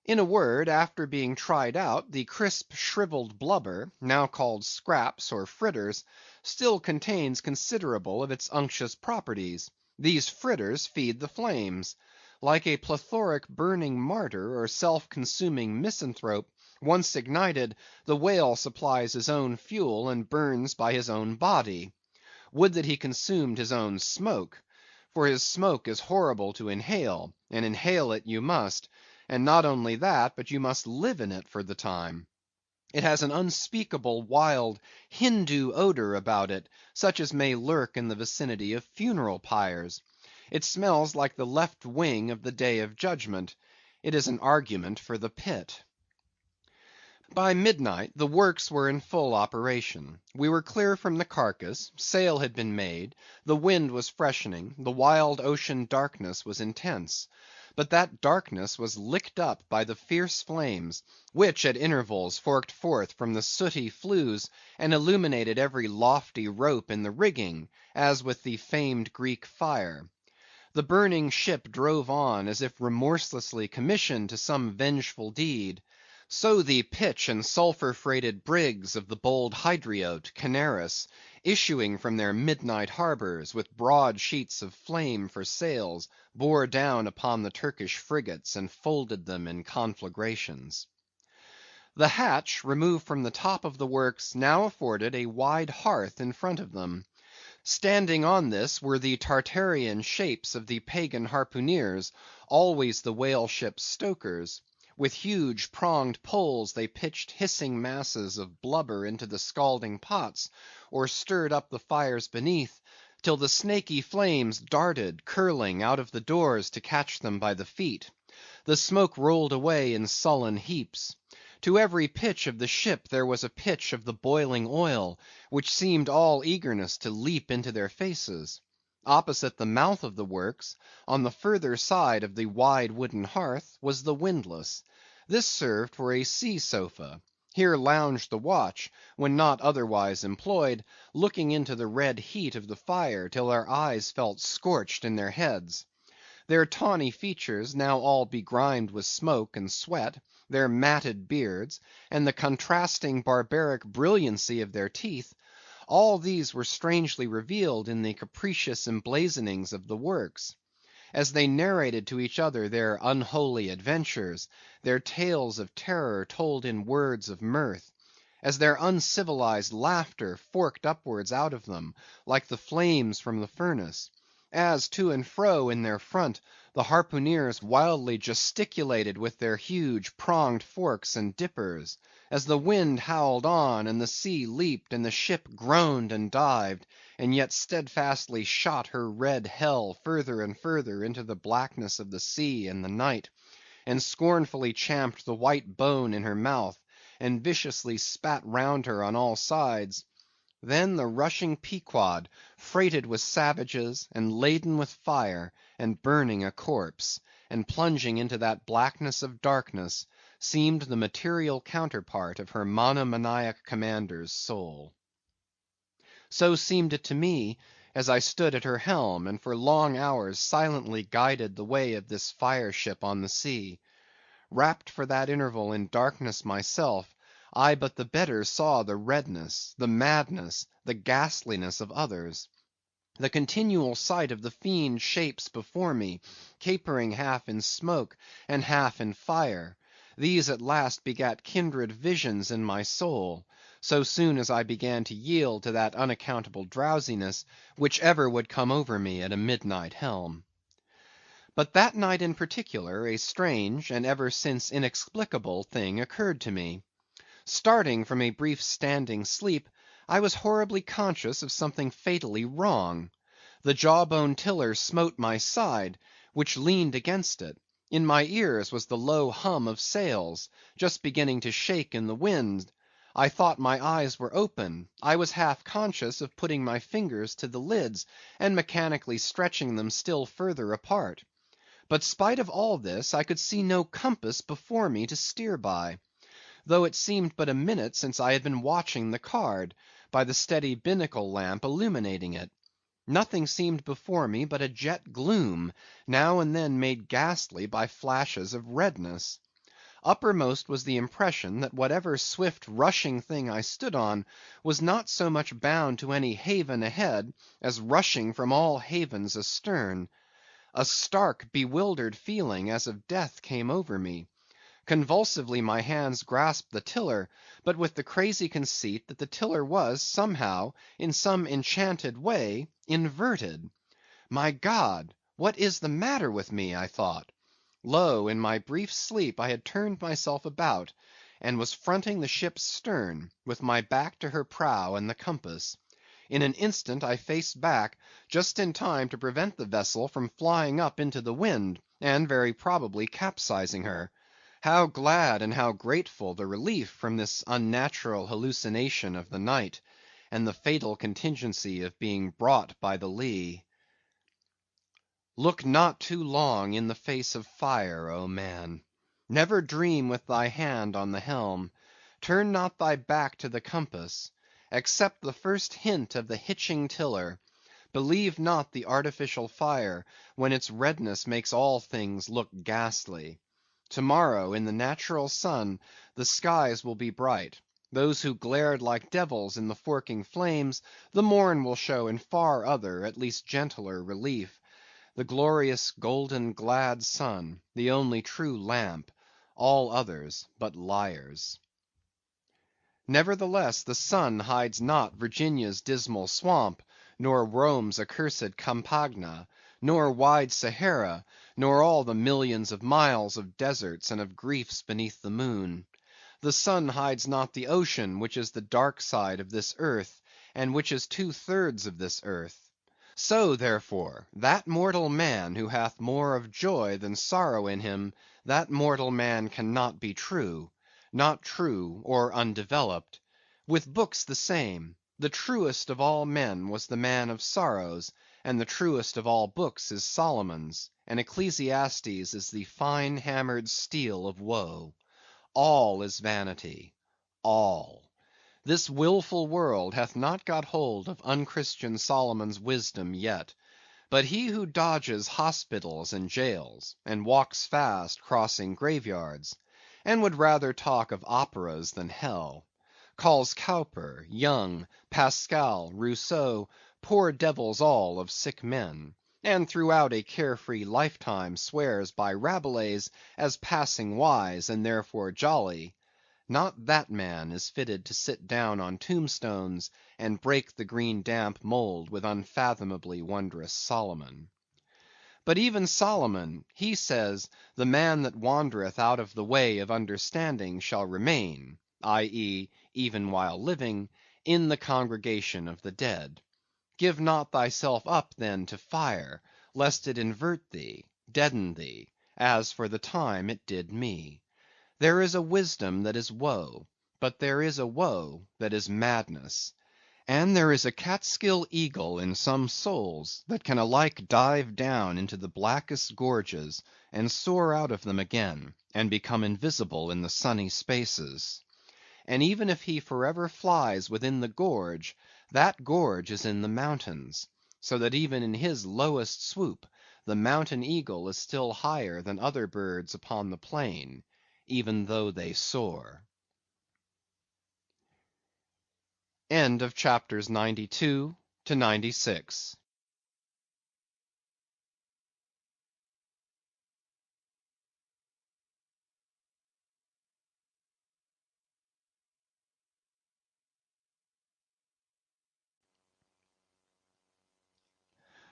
In a word, after being tried out, the crisp shrivelled blubber, now called scraps or fritters, still contains considerable of its unctuous properties. These fritters feed the flames. Like a plethoric burning martyr or self-consuming misanthrope, once ignited, the whale supplies his own fuel and burns by his own body. Would that he consumed his own smoke! For his smoke is horrible to inhale, and inhale it you must; and not only that, but you must live in it for the time. It has an unspeakable, wild, Hindoo odor about it, such as may lurk in the vicinity of funeral pyres. It smells like the left wing of the Day of Judgment. It is an argument for the pit. By midnight the works were in full operation. We were clear from the carcass, sail had been made, the wind was freshening, the wild ocean darkness was intense. but that darkness was licked up by the fierce flames, which at intervals forked forth from the sooty flues, and illuminated every lofty rope in the rigging, as with the famed Greek fire. The burning ship drove on, as if remorselessly commissioned to some vengeful deed. So the pitch and sulphur freighted brigs of the bold Hydriote, Canaris, issuing from their midnight harbors, with broad sheets of flame for sails, bore down upon the Turkish frigates, and folded them in conflagrations. The hatch, removed from the top of the works, now afforded a wide hearth in front of them. Standing on this were the Tartarian shapes of the pagan harpooneers, always the whale ship's stokers. With huge pronged poles they pitched hissing masses of blubber into the scalding pots, or stirred up the fires beneath, till the snaky flames darted, curling, out of the doors to catch them by the feet. The smoke rolled away in sullen heaps. To every pitch of the ship there was a pitch of the boiling oil, which seemed all eagerness to leap into their faces. Opposite the mouth of the works, on the further side of the wide wooden hearth, was the windlass. This served for a sea sofa. Here lounged the watch, when not otherwise employed, looking into the red heat of the fire till their eyes felt scorched in their heads. Their tawny features, now all begrimed with smoke and sweat, their matted beards, and the contrasting barbaric brilliancy of their teeth, all these were strangely revealed in the capricious emblazonings of the works. As they narrated to each other their unholy adventures, their tales of terror told in words of mirth; as their uncivilized laughter forked upwards out of them, like the flames from the furnace; as to and fro in their front the harpooneers wildly gesticulated with their huge pronged forks and dippers; as the wind howled on, and the sea leaped, and the ship groaned and dived, and yet steadfastly shot her red hell further and further into the blackness of the sea and the night, and scornfully champed the white bone in her mouth, and viciously spat round her on all sides. Then the rushing Pequod, freighted with savages, and laden with fire, and burning a corpse, and plunging into that blackness of darkness, seemed the material counterpart of her monomaniac commander's soul. So seemed it to me, as I stood at her helm, and for long hours silently guided the way of this fire ship on the sea. Wrapped for that interval in darkness myself, I but the better saw the redness, the madness, the ghastliness of others. The continual sight of the fiend shapes before me, capering half in smoke and half in fire; these at last begat kindred visions in my soul, so soon as I began to yield to that unaccountable drowsiness, which ever would come over me at a midnight helm. But that night in particular, a strange, and ever since inexplicable, thing occurred to me. Starting from a brief standing sleep, I was horribly conscious of something fatally wrong. The jawbone tiller smote my side, which leaned against it; in my ears was the low hum of sails, just beginning to shake in the wind. I thought my eyes were open; I was half conscious of putting my fingers to the lids, and mechanically stretching them still further apart. But spite of all this, I could see no compass before me to steer by; though it seemed but a minute since I had been watching the card, by the steady binnacle lamp illuminating it. Nothing seemed before me but a jet gloom, now and then made ghastly by flashes of redness. Uppermost was the impression that whatever swift rushing thing I stood on, was not so much bound to any haven ahead, as rushing from all havens astern. A stark, bewildered feeling as of death came over me. Convulsively my hands grasped the tiller, but with the crazy conceit that the tiller was, somehow, in some enchanted way, inverted. My God, what is the matter with me? I thought. Lo, in my brief sleep I had turned myself about, and was fronting the ship's stern, with my back to her prow and the compass. In an instant I faced back, just in time to prevent the vessel from flying up into the wind, and very probably capsizing her. How glad and how grateful the relief from this unnatural hallucination of the night, and the fatal contingency of being brought by the lee. Look not too long in the face of fire, O man! Never dream with thy hand on the helm; turn not thy back to the compass; accept the first hint of the hitching tiller; believe not the artificial fire, when its redness makes all things look ghastly. To morrow, in the natural sun, the skies will be bright; those who glared like devils in the forking flames, the morn will show in far other, at least gentler relief. The glorious golden glad sun, the only true lamp; all others but liars. Nevertheless, the sun hides not Virginia's dismal swamp, nor Rome's accursed Campagna, nor wide Sahara, nor all the millions of miles of deserts and of griefs beneath the moon. The sun hides not the ocean, which is the dark side of this earth, and which is 2/3 of this earth. So, therefore, that mortal man who hath more of joy than sorrow in him, that mortal man cannot be true; not true or undeveloped. With books the same; the truest of all men was the man of sorrows, and the truest of all books is Solomon's, and Ecclesiastes is the fine hammered steel of woe. All is vanity, all. This wilful world hath not got hold of unchristian Solomon's wisdom yet. But he who dodges hospitals and jails, and walks fast crossing graveyards, and would rather talk of operas than hell; calls Cowper, Young, Pascal, Rousseau, poor devils all of sick men; and throughout a carefree lifetime swears by Rabelais as passing wise, and therefore jolly; not that man is fitted to sit down on tombstones, and break the green damp mould with unfathomably wondrous Solomon. But even Solomon, he says, the man that wandereth out of the way of understanding shall remain, i.e., even while living, in the congregation of the dead. Give not thyself up then to fire, lest it invert thee, deaden thee, as for the time it did me. There is a wisdom that is woe, but there is a woe that is madness. And there is a Catskill eagle in some souls that can alike dive down into the blackest gorges, and soar out of them again, and become invisible in the sunny spaces. And even if he forever flies within the gorge, that gorge is in the mountains; so that even in his lowest swoop, the mountain eagle is still higher than other birds upon the plain, even though they soar. End of chapters 92 to 96.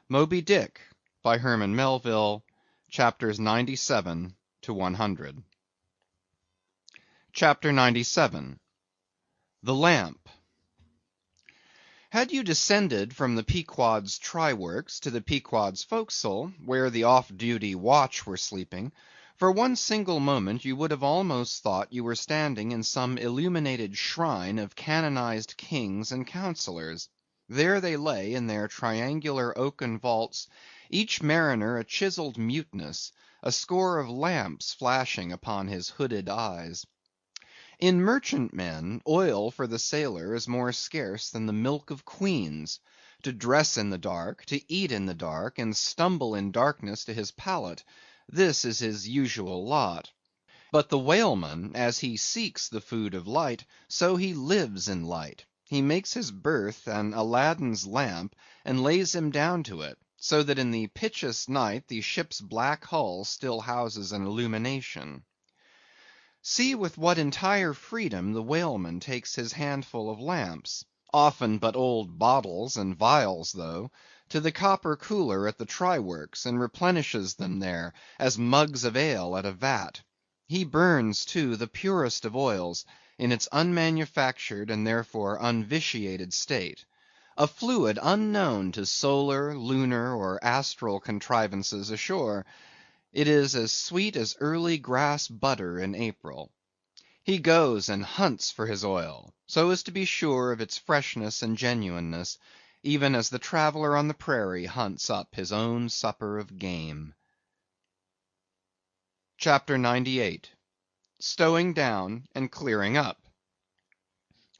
Moby Dick, by Herman Melville, chapters 97 to 100. CHAPTER 97. The Lamp. Had you descended from the Pequod's try works to the Pequod's forecastle, where the off duty watch were sleeping, for one single moment you would have almost thought you were standing in some illuminated shrine of canonized kings and counsellors. There they lay in their triangular oaken vaults, each mariner a chiselled muteness, a score of lamps flashing upon his hooded eyes. In merchantmen, oil for the sailor is more scarce than the milk of queens. To dress in the dark, to eat in the dark, and stumble in darkness to his pallet, this is his usual lot. But the whaleman, as he seeks the food of light, so he lives in light. He makes his berth an Aladdin's lamp, and lays him down to it, so that in the pitchiest night the ship's black hull still houses an illumination. See with what entire freedom the whaleman takes his handful of lamps, often but old bottles and vials though, to the copper cooler at the try works, and replenishes them there, as mugs of ale at a vat. He burns, too, the purest of oils, in its unmanufactured and therefore unvitiated state; a fluid unknown to solar, lunar, or astral contrivances ashore. It is as sweet as early grass butter in April. He goes and hunts for his oil, so as to be sure of its freshness and genuineness, even as the traveller on the prairie hunts up his own supper of game. CHAPTER 98. Stowing down and clearing up.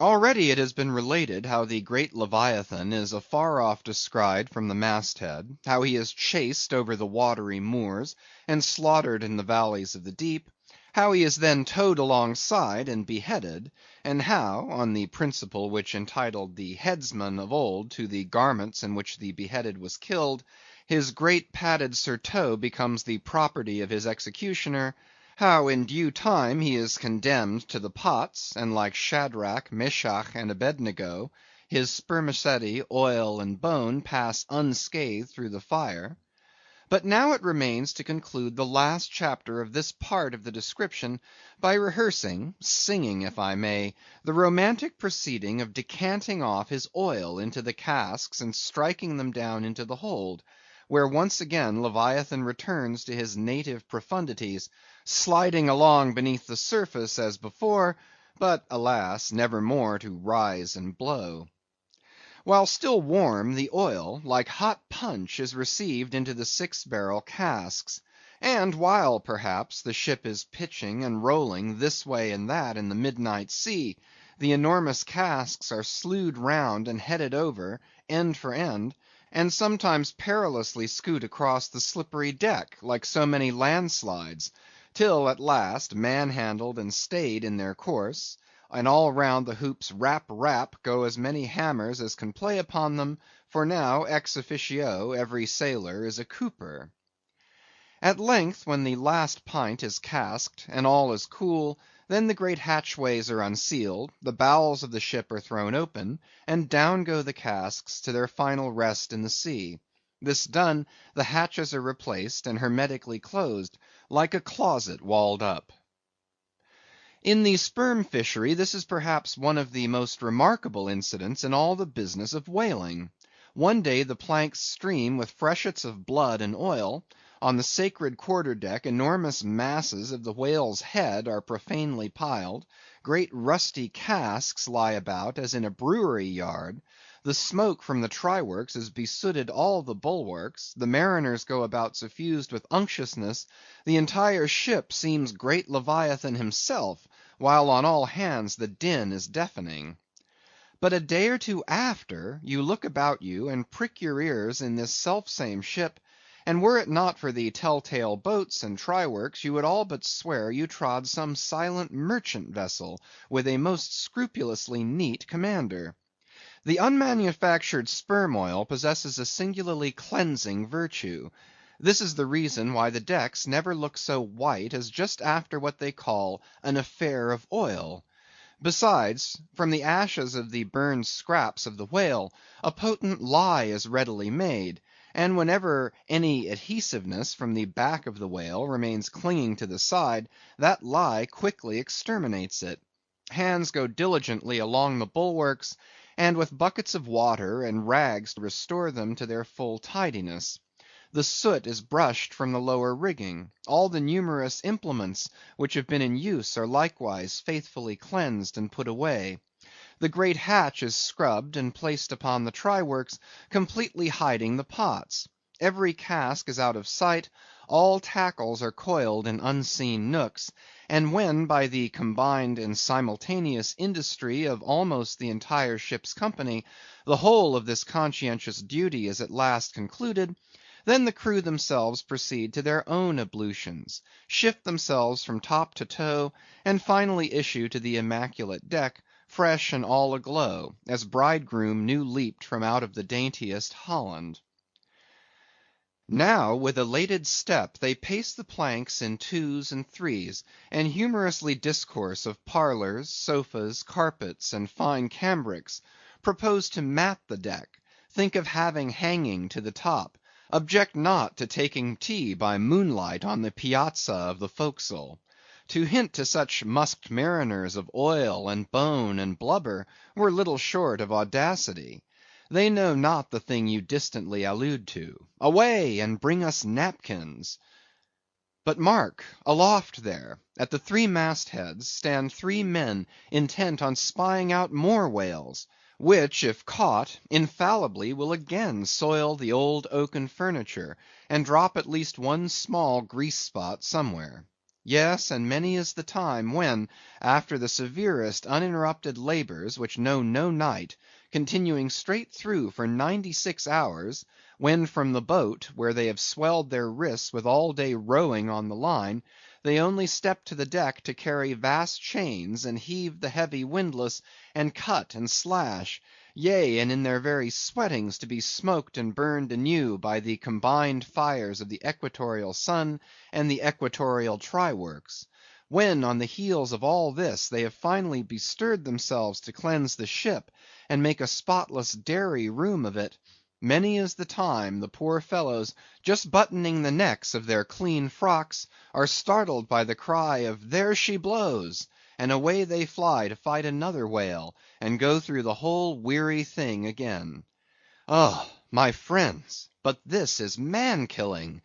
Already it has been related how the great Leviathan is afar off descried from the masthead, how he is chased over the watery moors, and slaughtered in the valleys of the deep, how he is then towed alongside and beheaded, and how, on the principle which entitled the headsman of old to the garments in which the beheaded was killed, his great padded surtout becomes the property of his executioner; how in due time he is condemned to the pots, and like Shadrach, Meshach, and Abednego, his spermaceti, oil, and bone pass unscathed through the fire. But now it remains to conclude the last chapter of this part of the description by rehearsing, singing if I may, the romantic proceeding of decanting off his oil into the casks and striking them down into the hold, where once again Leviathan returns to his native profundities, sliding along beneath the surface as before, but alas, never more to rise and blow. While still warm, the oil, like hot punch, is received into the 6-barrel casks; and while, perhaps, the ship is pitching and rolling this way and that in the midnight sea, the enormous casks are slewed round and headed over, end for end, and sometimes perilously scoot across the slippery deck, like so many landslides, till at last, man–handled and stayed in their course, and all round the hoops rap rap go as many hammers as can play upon them, for now ex officio every sailor is a cooper. At length, when the last pint is casked, and all is cool, then the great hatchways are unsealed, the bowels of the ship are thrown open, and down go the casks to their final rest in the sea. This done, the hatches are replaced and hermetically closed, like a closet walled up. In the sperm fishery this is perhaps one of the most remarkable incidents in all the business of whaling. One day the planks stream with freshets of blood and oil; on the sacred quarter deck enormous masses of the whale's head are profanely piled; great rusty casks lie about as in a brewery yard; the smoke from the try works has besooted all the bulwarks; the mariners go about suffused with unctuousness; the entire ship seems great Leviathan himself, while on all hands the din is deafening. But a day or two after, you look about you and prick your ears in this selfsame ship, and were it not for the tell–tale boats and try works, you would all but swear you trod some silent merchant vessel with a most scrupulously neat commander. The unmanufactured sperm oil possesses a singularly cleansing virtue. This is the reason why the decks never look so white as just after what they call an affair of oil. Besides, from the ashes of the burned scraps of the whale, a potent lye is readily made; and whenever any adhesiveness from the back of the whale remains clinging to the side, that lye quickly exterminates it. Hands go diligently along the bulwarks, and with buckets of water and rags restore them to their full tidiness. The soot is brushed from the lower rigging; all the numerous implements which have been in use are likewise faithfully cleansed and put away. The great hatch is scrubbed and placed upon the try works, completely hiding the pots. Every cask is out of sight; all tackles are coiled in unseen nooks; and when by the combined and simultaneous industry of almost the entire ship's company, the whole of this conscientious duty is at last concluded, then the crew themselves proceed to their own ablutions, shift themselves from top to toe, and finally issue to the immaculate deck, fresh and all aglow, as bridegroom new leaped from out of the daintiest Holland. Now with elated step they pace the planks in twos and threes, and humorously discourse of parlors, sofas, carpets, and fine cambrics; propose to mat the deck; think of having hanging to the top; object not to taking tea by moonlight on the piazza of the forecastle. To hint to such musked mariners of oil and bone and blubber were little short of audacity. They know not the thing you distantly allude to. Away, and bring us napkins! But mark, aloft there, at the three mast heads, stand three men intent on spying out more whales, which, if caught, infallibly will again soil the old oaken furniture, and drop at least one small grease spot somewhere. Yes, and many is the time when, after the severest uninterrupted labors which know no night, continuing straight through for 96 hours, when from the boat, where they have swelled their wrists with all day rowing on the line, they only step to the deck to carry vast chains, and heave the heavy windlass, and cut and slash; yea, and in their very sweatings to be smoked and burned anew by the combined fires of the equatorial sun and the equatorial try-works; when, on the heels of all this, they have finally bestirred themselves to cleanse the ship, and make a spotless dairy room of it; many is the time the poor fellows, just buttoning the necks of their clean frocks, are startled by the cry of "There she blows!" and away they fly to fight another whale, and go through the whole weary thing again. Oh, my friends, but this is man killing!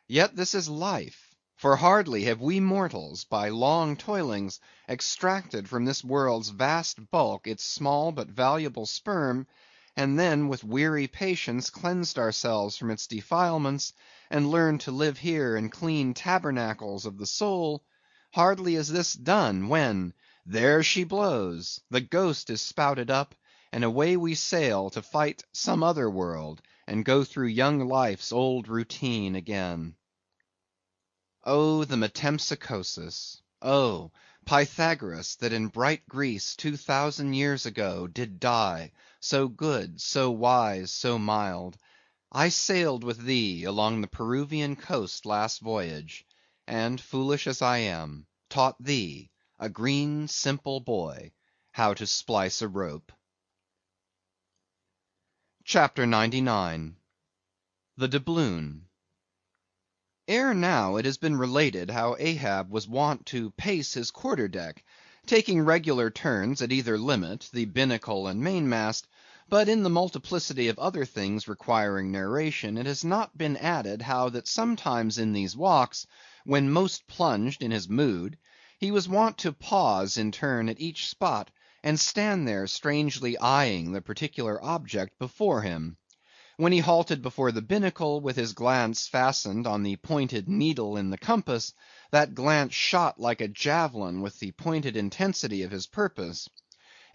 Yet this is life; for hardly have we mortals, by long toilings, extracted from this world's vast bulk its small but valuable sperm, and then with weary patience cleansed ourselves from its defilements, and learned to live here in clean tabernacles of the soul; hardly is this done, when, there she blows! the ghost is spouted up, and away we sail to fight some other world, and go through young life's old routine again. Oh, the metempsychosis! Oh, Pythagoras, that in bright Greece 2000 years ago did die, so good, so wise, so mild! I sailed with thee along the Peruvian coast last voyage, and, foolish as I am, taught thee, a green simple boy, how to splice a rope. CHAPTER 99. The Doubloon. Ere now it has been related how Ahab was wont to pace his quarter deck, taking regular turns at either limit, the binnacle and mainmast; but in the multiplicity of other things requiring narration, it has not been added how that sometimes in these walks, when most plunged in his mood, he was wont to pause in turn at each spot, and stand there strangely eyeing the particular object before him. When he halted before the binnacle, with his glance fastened on the pointed needle in the compass, that glance shot like a javelin with the pointed intensity of his purpose;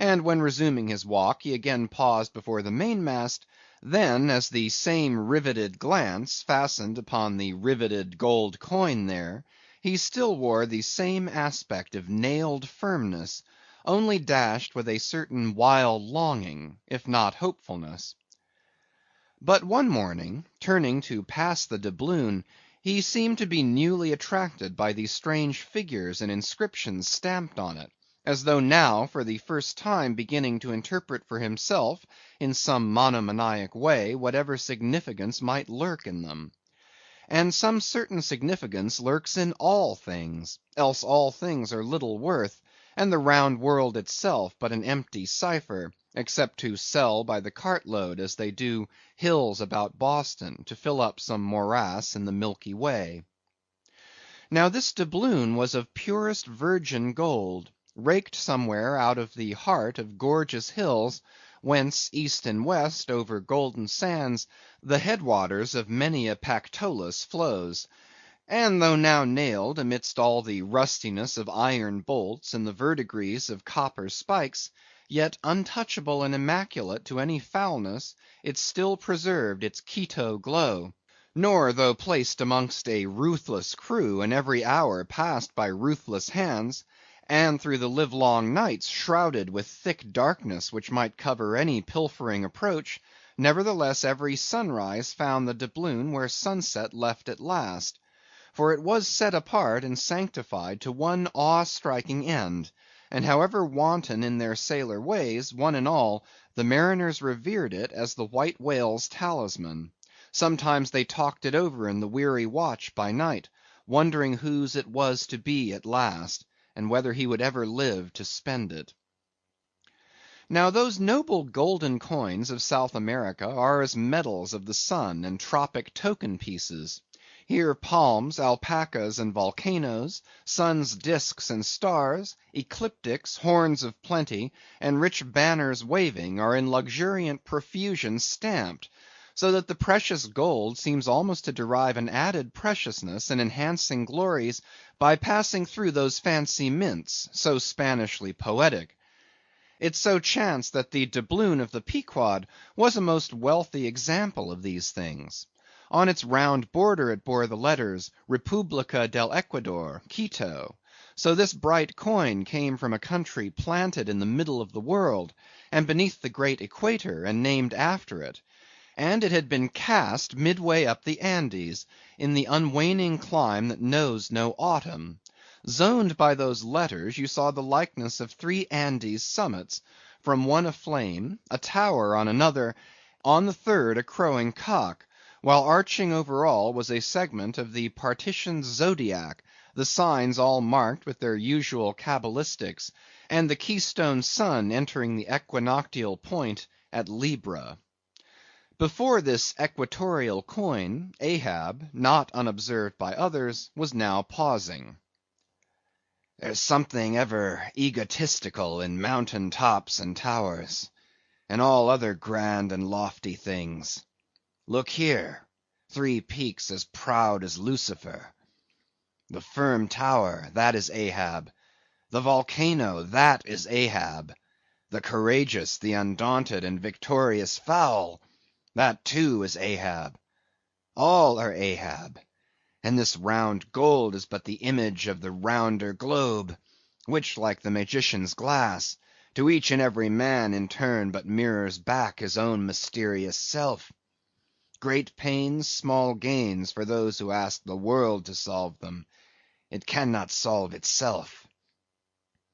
and when resuming his walk, he again paused before the mainmast, then, as the same riveted glance fastened upon the riveted gold coin there, he still wore the same aspect of nailed firmness, only dashed with a certain wild longing, if not hopefulness. But one morning, turning to pass the doubloon, he seemed to be newly attracted by the strange figures and inscriptions stamped on it, as though now for the first time beginning to interpret for himself, in some monomaniac way, whatever significance might lurk in them. And some certain significance lurks in all things, else all things are little worth, and the round world itself but an empty cipher, except to sell by the cartload, as they do hills about Boston, to fill up some morass in the Milky Way. Now this doubloon was of purest virgin gold, raked somewhere out of the heart of gorgeous hills, whence, east and west, over golden sands, the head waters of many a Pactolus flows; and though now nailed amidst all the rustiness of iron bolts and the verdigris of copper spikes, yet untouchable and immaculate to any foulness, it still preserved its Quito glow; nor, though placed amongst a ruthless crew, and every hour passed by ruthless hands, and through the livelong nights shrouded with thick darkness which might cover any pilfering approach, nevertheless every sunrise found the doubloon where sunset left it last; for it was set apart and sanctified to one awe-striking end; and however wanton in their sailor ways, one and all, the mariners revered it as the white whale's talisman. Sometimes they talked it over in the weary watch by night, wondering whose it was to be at last, and whether he would ever live to spend it. Now those noble golden coins of South America are as medals of the sun and tropic token pieces. Here palms, alpacas, and volcanoes, sun's disks and stars, ecliptics, horns of plenty, and rich banners waving, are in luxuriant profusion stamped, so that the precious gold seems almost to derive an added preciousness and enhancing glories by passing through those fancy mints, so Spanishly poetic. It so chanced that the doubloon of the Pequod was a most wealthy example of these things. On its round border it bore the letters Republica del Ecuador, Quito. So this bright coin came from a country planted in the middle of the world, and beneath the great equator, and named after it. And it had been cast midway up the Andes, in the unwaning clime that knows no autumn. Zoned by those letters, you saw the likeness of 3 Andes summits, from one aflame, a tower on another, on the third a crowing cock, while arching over all was a segment of the partitioned zodiac, the signs all marked with their usual cabalistics, and the keystone sun entering the equinoctial point at Libra. Before this equatorial coin, Ahab, not unobserved by others, was now pausing. There's something ever egotistical in mountain tops and towers, and all other grand and lofty things. Look here, 3 peaks as proud as Lucifer. The firm tower, that is Ahab. The volcano, that is Ahab. The courageous, the undaunted, and victorious fowl, that too is Ahab. All are Ahab. And this round gold is but the image of the rounder globe, which, like the magician's glass, to each and every man in turn but mirrors back his own mysterious self. Great pains, small gains for those who ask the world to solve them. It cannot solve itself.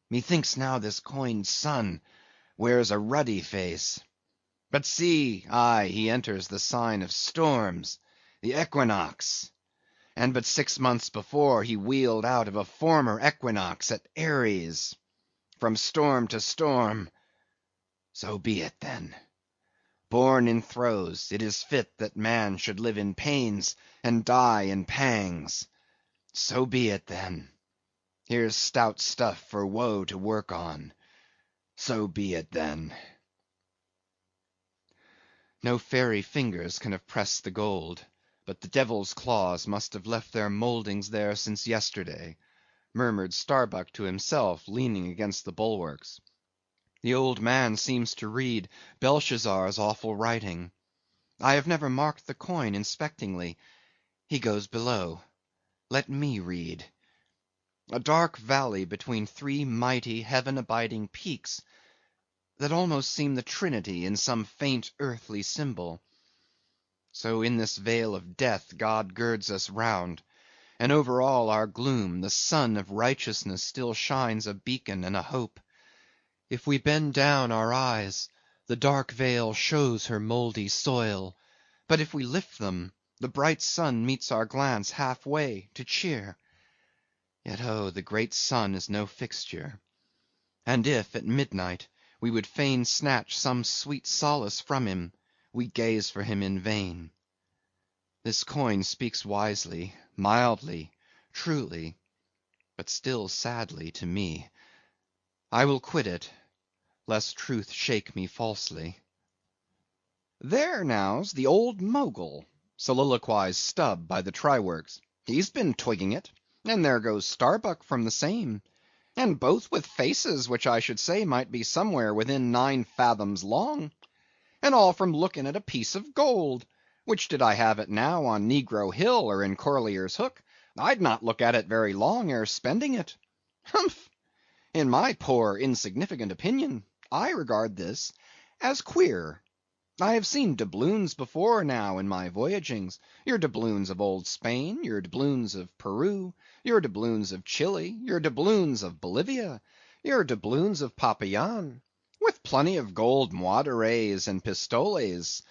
Methinks now this coined sun wears a ruddy face. But see, aye, he enters the sign of storms, the equinox. And but 6 months before he wheeled out of a former equinox at Aries. From storm to storm. So be it then. Born in throes, it is fit that man should live in pains and die in pangs. So be it then. Here's stout stuff for woe to work on. So be it then. No fairy fingers can have pressed the gold, but the devil's claws must have left their mouldings there since yesterday, murmured Starbuck to himself, leaning against the bulwarks. The old man seems to read Belshazzar's awful writing. I have never marked the coin inspectingly. He goes below. Let me read. A dark valley between 3 mighty, heaven-abiding peaks, that almost seem the Trinity in some faint earthly symbol. So in this vale of death God girds us round, and over all our gloom the sun of righteousness still shines a beacon and a hope. If we bend down our eyes, the dark veil shows her mouldy soil, but if we lift them, the bright sun meets our glance half-way to cheer. Yet oh, the great sun is no fixture. And if, at midnight, we would fain snatch some sweet solace from him, we gaze for him in vain. This coin speaks wisely, mildly, truly, but still sadly to me. I will quit it, lest truth shake me falsely. There now's the old Mogul, soliloquized Stubb by the try works. He's been twigging it, and there goes Starbuck from the same, and both with faces which I should say might be somewhere within 9 fathoms long, and all from looking at a piece of gold, which did I have it now on Negro Hill or in Corlier's Hook, I'd not look at it very long ere spending it. Humph! In my poor insignificant opinion, I regard this as queer. I have seen doubloons before now in my voyagings, your doubloons of old Spain, your doubloons of Peru, your doubloons of Chile, your doubloons of Bolivia, your doubloons of Popayan, with plenty of gold moidores and pistoles,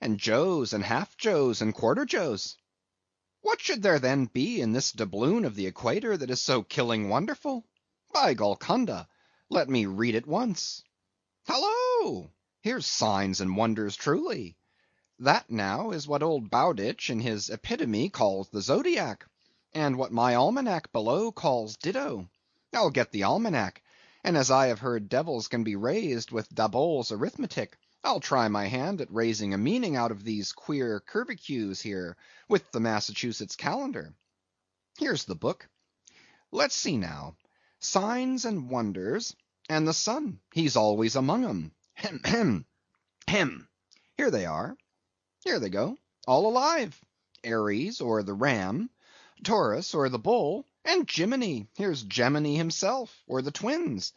and joes and half-joes and quarter-joes. What should there then be in this doubloon of the equator that is so killing wonderful? By Golconda, let me read it once. Hallo! Here's signs and wonders truly. That, now, is what old Bowditch in his epitome calls the zodiac, and what my almanac below calls ditto. I'll get the almanac, and as I have heard devils can be raised with Daboll's arithmetic, I'll try my hand at raising a meaning out of these queer curvicues here with the Massachusetts calendar. Here's the book. Let's see now. Signs and wonders, and the sun, he's always among 'em. Hem, hem, hem. Here they are. Here they go, all alive. Aries, or the ram, Taurus, or the bull, and Jiminy, here's Gemini himself, or the twins.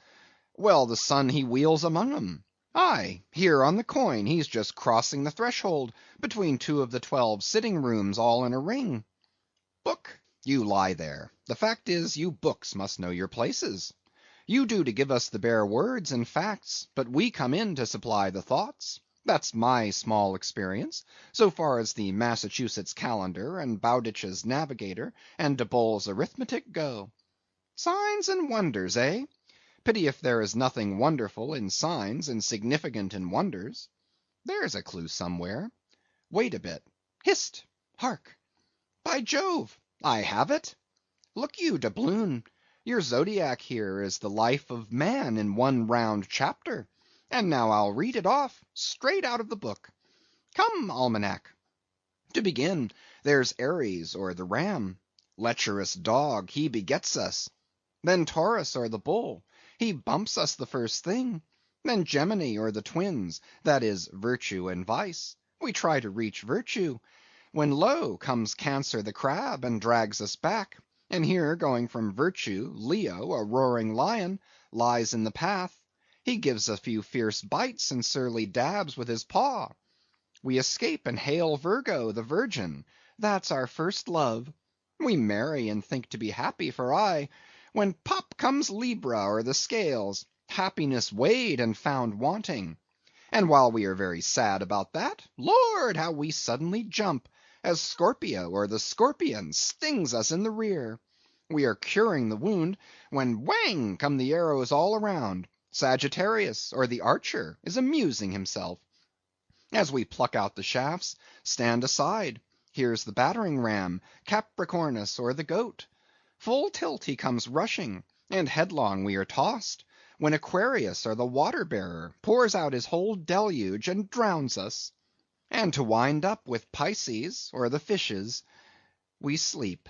Well, the sun he wheels among 'em. Aye, here on the coin he's just crossing the threshold between two of the 12 sitting rooms all in a ring. Book, you lie there. The fact is, you books must know your places. You do to give us the bare words and facts, but we come in to supply the thoughts. That's my small experience, so far as the Massachusetts calendar, and Bowditch's navigator, and Daboll's arithmetic go. Signs and wonders, eh? Pity if there is nothing wonderful in signs and significant in wonders. There's a clue somewhere. Wait a bit. Hist! Hark! By Jove! I have it! Look you, doubloon, your zodiac here is the life of man in one round chapter, and now I'll read it off, straight out of the book. Come, almanac. To begin, there's Aries, or the ram. Lecherous dog, he begets us. Then Taurus, or the bull, he bumps us the first thing. Then Gemini, or the twins, that is virtue and vice. We try to reach virtue, when lo, comes Cancer the crab, and drags us back. And here, going from virtue, Leo, a roaring lion, lies in the path. He gives a few fierce bites and surly dabs with his paw. We escape and hail Virgo, the virgin. That's our first love. We marry and think to be happy, for aye, when pop comes Libra, or the scales, happiness weighed and found wanting. And while we are very sad about that, Lord, how we suddenly jump, as Scorpio, or the scorpion, stings us in the rear. We are curing the wound, when whang come the arrows all around. Sagittarius, or the archer, is amusing himself. As we pluck out the shafts, stand aside. Here's the battering ram, Capricornus, or the goat. Full tilt he comes rushing, and headlong we are tossed, when Aquarius, or the water bearer, pours out his whole deluge and drowns us. And to wind up with Pisces, or the fishes, we sleep.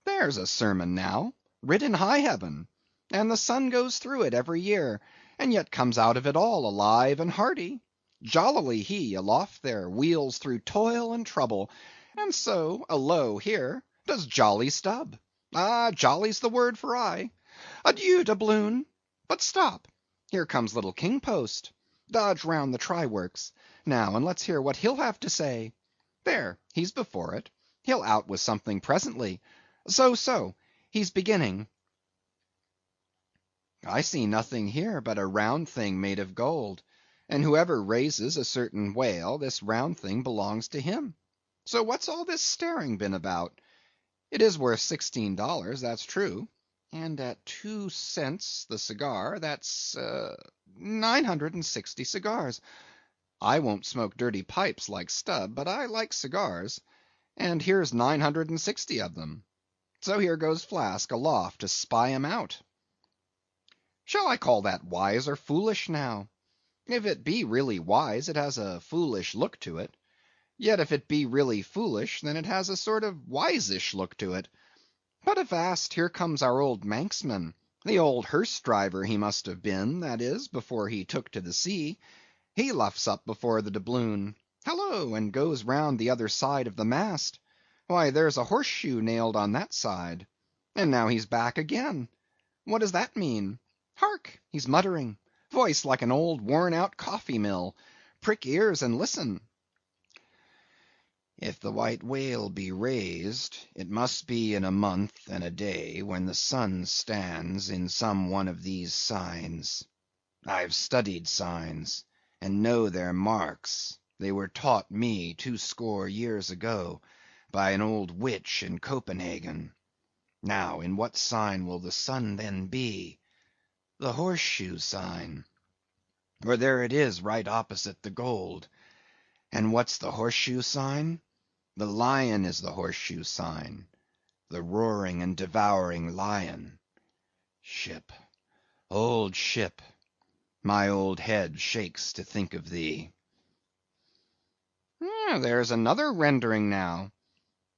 There's a sermon now, writ in high heaven, and the sun goes through it every year, and yet comes out of it all alive and hearty. Jollily he, aloft there, wheels through toil and trouble, and so, alow here, does jolly Stubb. Ah, jolly's the word for aye. Adieu, doubloon. But stop, here comes little King Post. Dodge round the try-works, now, and let's hear what he'll have to say. There, he's before it. He'll out with something presently. So, he's beginning. I see nothing here but a round thing made of gold, and whoever raises a certain whale, this round thing belongs to him. So what's all this staring been about? It is worth $16, that's true, and at 2 cents the cigar, that's 960 cigars. I won't smoke dirty pipes like Stubb, but I like cigars, and here's 960 of them. So here goes Flask aloft to spy 'em out. Shall I call that wise or foolish now? If it be really wise, it has a foolish look to it. Yet if it be really foolish, then it has a sort of wisish look to it. But avast, here comes our old Manxman, the old hearse driver he must have been, that is, before he took to the sea. He luffs up before the doubloon. Hallo, and goes round the other side of the mast. Why, there's a horseshoe nailed on that side. And now he's back again. What does that mean? Hark! He's muttering, voice like an old worn-out coffee-mill. Prick ears and listen. If the white whale be raised, it must be in a month and a day when the sun stands in some one of these signs. I've studied signs, and know their marks. They were taught me 20 years ago by an old witch in Copenhagen. Now, in what sign will the sun then be? The horseshoe sign. For there it is right opposite the gold. And what's the horseshoe sign? The lion is the horseshoe sign. The roaring and devouring lion. Ship, old ship, my old head shakes to think of thee. There's another rendering now.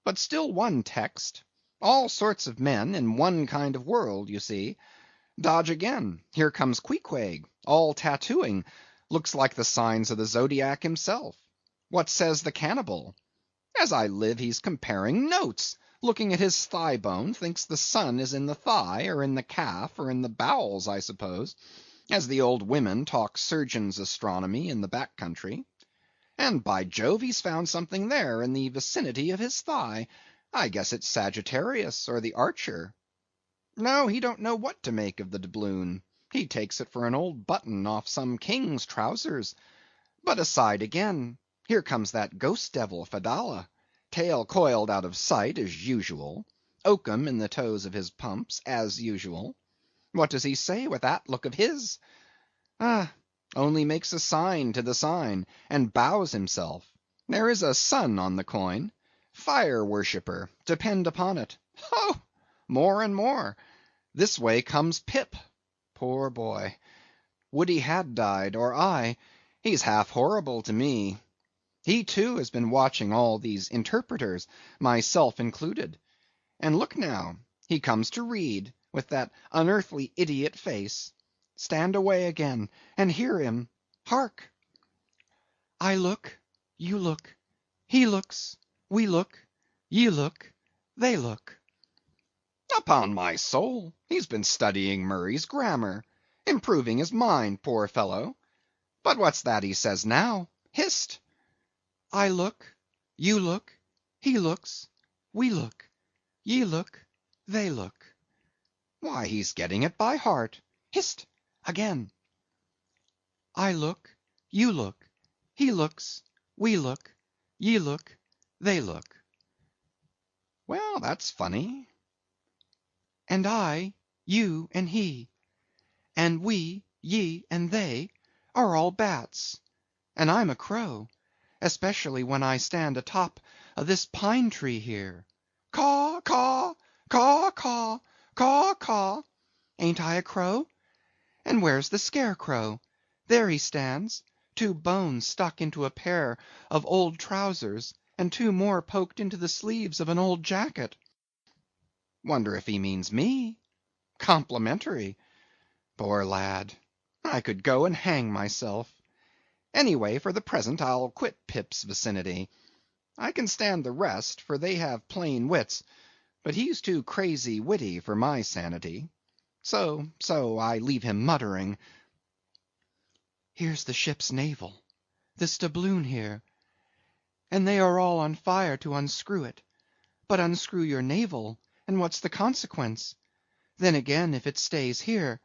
But still one text. All sorts of men in one kind of world, you see. Dodge again. Here comes Queequeg, all tattooing. Looks like the signs of the Zodiac himself. What says the cannibal? As I live, he's comparing notes. Looking at his thigh bone, thinks the sun is in the thigh, or in the calf, or in the bowels, I suppose, as the old women talk surgeon's astronomy in the back country. And by Jove, he's found something there in the vicinity of his thigh. I guess it's Sagittarius, or the Archer. No, he don't know what to make of the doubloon. He takes it for an old button off some king's trousers. But aside again, here comes that ghost devil Fedallah, tail coiled out of sight as usual, oakum in the toes of his pumps as usual. What does he say with that look of his? Only makes a sign to the sign, and bows himself. There is a sun on the coin. Fire worshipper, depend upon it. Ho! More and more. This way comes Pip. Poor boy. Would he had died, or I. He's half horrible to me. He too has been watching all these interpreters, myself included. And look now, he comes to read, with that unearthly idiot face. Stand away again, and hear him. Hark! I look, you look, he looks, we look, ye look, they look. Upon my soul, he's been studying Murray's grammar, improving his mind, poor fellow. But what's that he says now? Hist! I look, you look, he looks, we look, ye look, they look. Why, he's getting it by heart. Hist! Again. I look, you look, he looks, we look, ye look, they look. Well, that's funny. And I, you, and he, and we, ye, and they, are all bats, and I'm a crow, especially when I stand atop of this pine tree here. Caw, caw, caw, caw, caw, caw. Ain't I a crow? And where's the scarecrow? There he stands, 2 bones stuck into a pair of old trousers, and 2 more poked into the sleeves of an old jacket. Wonder if he means me? Complimentary. Poor lad, I could go and hang myself. Anyway, for the present I'll quit Pip's vicinity. I can stand the rest, for they have plain wits, but he's too crazy witty for my sanity. So I leave him muttering. Here's the ship's navel, this doubloon here, and they are all on fire to unscrew it. But unscrew your navel, and what's the consequence? Then again, if it stays here,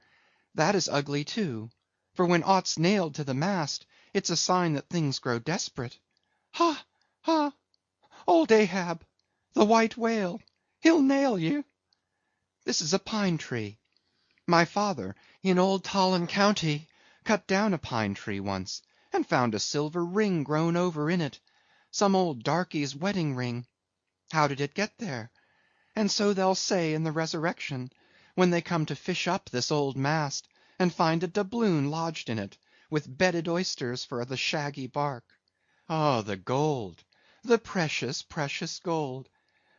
that is ugly too, for when aught's nailed to the mast, it's a sign that things grow desperate. Ha! ha! Old Ahab, the white whale, he'll nail you. This is a pine tree. My father, in old Tolland County, cut down a pine tree once, and found a silver ring grown over in it, some old darkey's wedding ring. How did it get there? And so they'll say in the resurrection, when they come to fish up this old mast, and find a doubloon lodged in it, with bedded oysters for the shaggy bark. Oh, the gold, the precious, precious gold!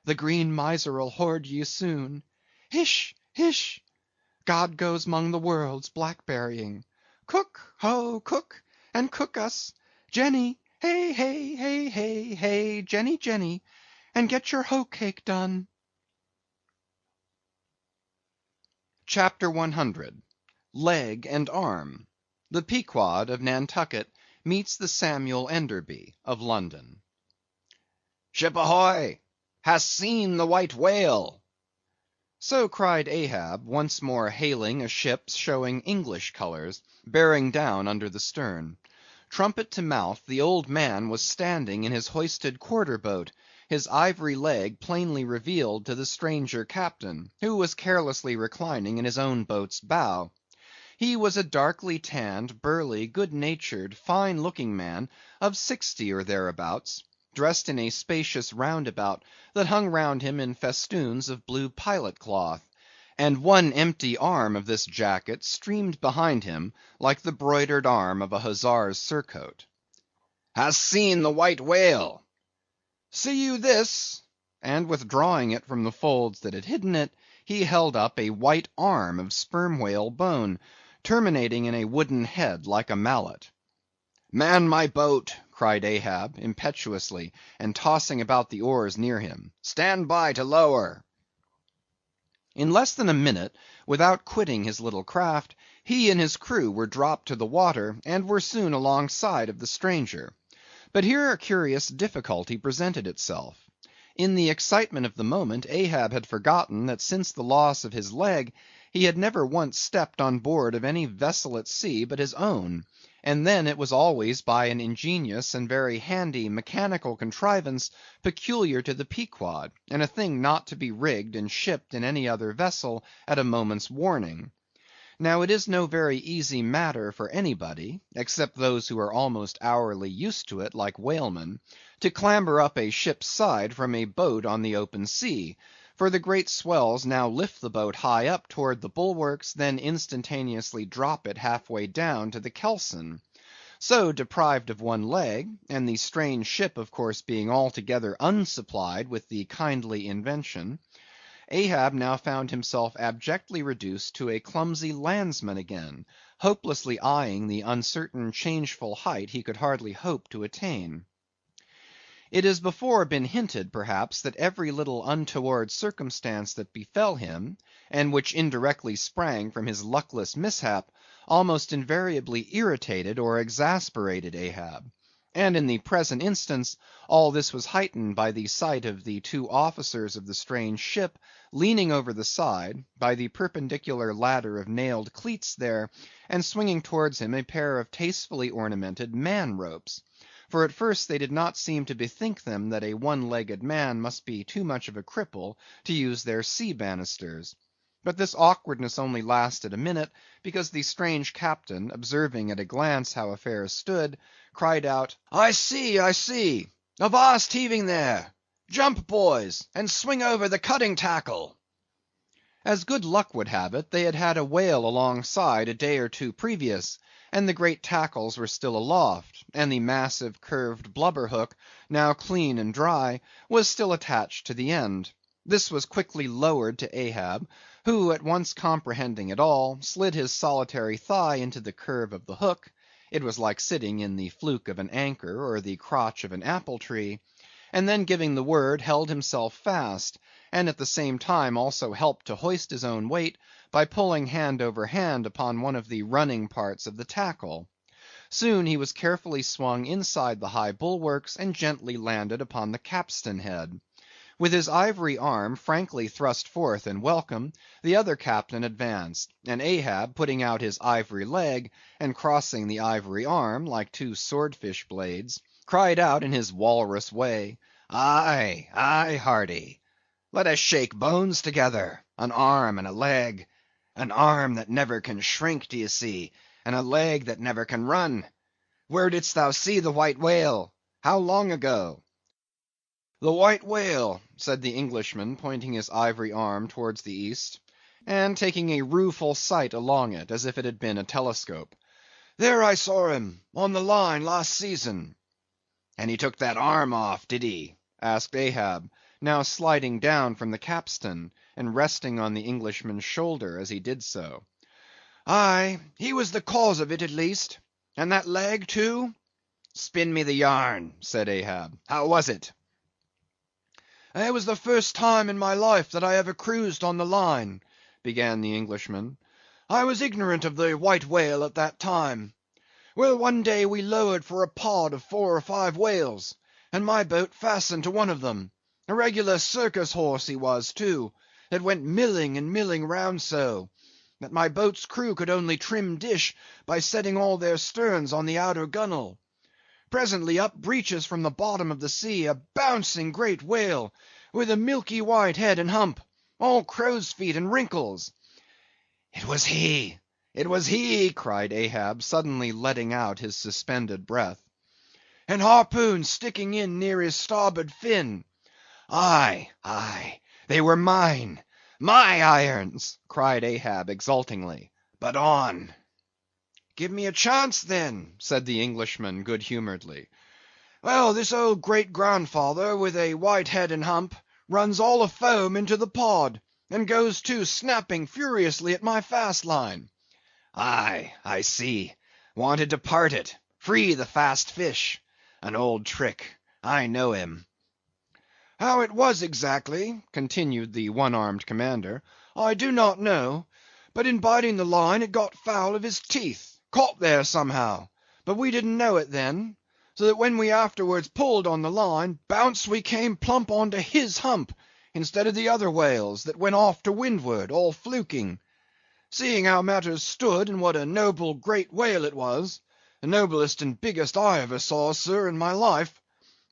The green miser'll hoard ye soon. Hish, hish! God goes 'mong the worlds blackberrying. Cook, ho, cook, and cook us. Jenny, hey, hey, hey, hey, hey, Jenny, Jenny, and get your hoe cake done. Chapter 100. Leg and Arm. The Pequod of Nantucket meets the Samuel Enderby of London. Ship ahoy! Hast seen the white whale? So cried Ahab, once more hailing a ship showing English colors, bearing down under the stern. Trumpet to mouth, the old man was standing in his hoisted quarter-boat, his ivory leg plainly revealed to the stranger captain, who was carelessly reclining in his own boat's bow. He was a darkly tanned, burly, good-natured, fine-looking man of 60 or thereabouts, dressed in a spacious roundabout that hung round him in festoons of blue pilot cloth, and one empty arm of this jacket streamed behind him like the broidered arm of a hussar's surcoat. "Hast seen the white whale?" "See you this?" And withdrawing it from the folds that had hidden it, he held up a white arm of sperm whale bone, terminating in a wooden head like a mallet. "Man my boat!" cried Ahab, impetuously, and tossing about the oars near him. "Stand by to lower!" In less than a minute, without quitting his little craft, he and his crew were dropped to the water, and were soon alongside of the stranger. But here a curious difficulty presented itself. In the excitement of the moment, Ahab had forgotten that since the loss of his leg, he had never once stepped on board of any vessel at sea but his own, and then it was always by an ingenious and very handy mechanical contrivance peculiar to the Pequod, and a thing not to be rigged and shipped in any other vessel at a moment's warning. Now it is no very easy matter for anybody, except those who are almost hourly used to it like whalemen, to clamber up a ship's side from a boat on the open sea, for the great swells now lift the boat high up toward the bulwarks, then instantaneously drop it halfway down to the kelson. So deprived of one leg, and the strange ship of course being altogether unsupplied with the kindly invention, Ahab now found himself abjectly reduced to a clumsy landsman again, hopelessly eyeing the uncertain changeful height he could hardly hope to attain. It has before been hinted, perhaps, that every little untoward circumstance that befell him, and which indirectly sprang from his luckless mishap, almost invariably irritated or exasperated Ahab. And in the present instance, all this was heightened by the sight of the two officers of the strange ship leaning over the side, by the perpendicular ladder of nailed cleats there, and swinging towards him a pair of tastefully ornamented man-ropes. For at first they did not seem to bethink them that a one-legged man must be too much of a cripple to use their sea banisters. But this awkwardness only lasted a minute, because the strange captain, observing at a glance how affairs stood, cried out, "I see, I see! Avast heaving there! Jump, boys, and swing over the cutting tackle!" As good luck would have it, they had had a whale alongside a day or two previous, and the great tackles were still aloft, and the massive curved blubber hook, now clean and dry, was still attached to the end. This was quickly lowered to Ahab, who, at once comprehending it all, slid his solitary thigh into the curve of the hook (it was like sitting in the fluke of an anchor, or the crotch of an apple tree), and then giving the word, held himself fast, and at the same time also helped to hoist his own weight by pulling hand over hand upon one of the running parts of the tackle. Soon he was carefully swung inside the high bulwarks, and gently landed upon the capstan head. With his ivory arm frankly thrust forth in welcome, the other captain advanced, and Ahab putting out his ivory leg, and crossing the ivory arm like two swordfish blades, cried out in his walrus way, "Aye, aye, hearty! Let us shake bones together, an arm and a leg. An arm that never can shrink, d'ye see, and a leg that never can run. Where didst thou see the white whale? How long ago?" "The white whale," said the Englishman, pointing his ivory arm towards the east, and taking a rueful sight along it, as if it had been a telescope. "There I saw him, on the line last season." "And he took that arm off, did he?" asked Ahab, now sliding down from the capstan, and resting on the Englishman's shoulder as he did so. "Aye, he was the cause of it at least. And that leg too?" "Spin me the yarn," said Ahab. "How was it?" "It was the first time in my life that I ever cruised on the line," began the Englishman. "I was ignorant of the white whale at that time. Well, one day we lowered for a pod of 4 or 5 whales, and my boat fastened to one of them. A regular circus horse he was too, that went milling and milling round so, that my boat's crew could only trim dish by setting all their sterns on the outer gunwale. Presently up breaches from the bottom of the sea a bouncing great whale, with a milky white head and hump, all crow's feet and wrinkles. 'It was he! it was he, cried Ahab, suddenly letting out his suspended breath. And harpoon sticking in near his starboard fin. Aye, aye, they were mine, my irons, cried Ahab exultingly. But on. Give me a chance then, said the Englishman good-humouredly. Well, this old great-grandfather with a white head and hump runs all afoam into the pod, and goes to snapping furiously at my fast line. Aye, I see. Wanted to part it, free the fast fish. An old trick. I know him. How it was exactly, continued the one-armed commander, I do not know, but in biting the line it got foul of his teeth, caught there somehow, but we didn't know it then, so that when we afterwards pulled on the line, bounce we came plump onto his hump, instead of the other whales that went off to windward, all fluking. Seeing how matters stood, and what a noble great whale it was, the noblest and biggest I ever saw, sir, in my life,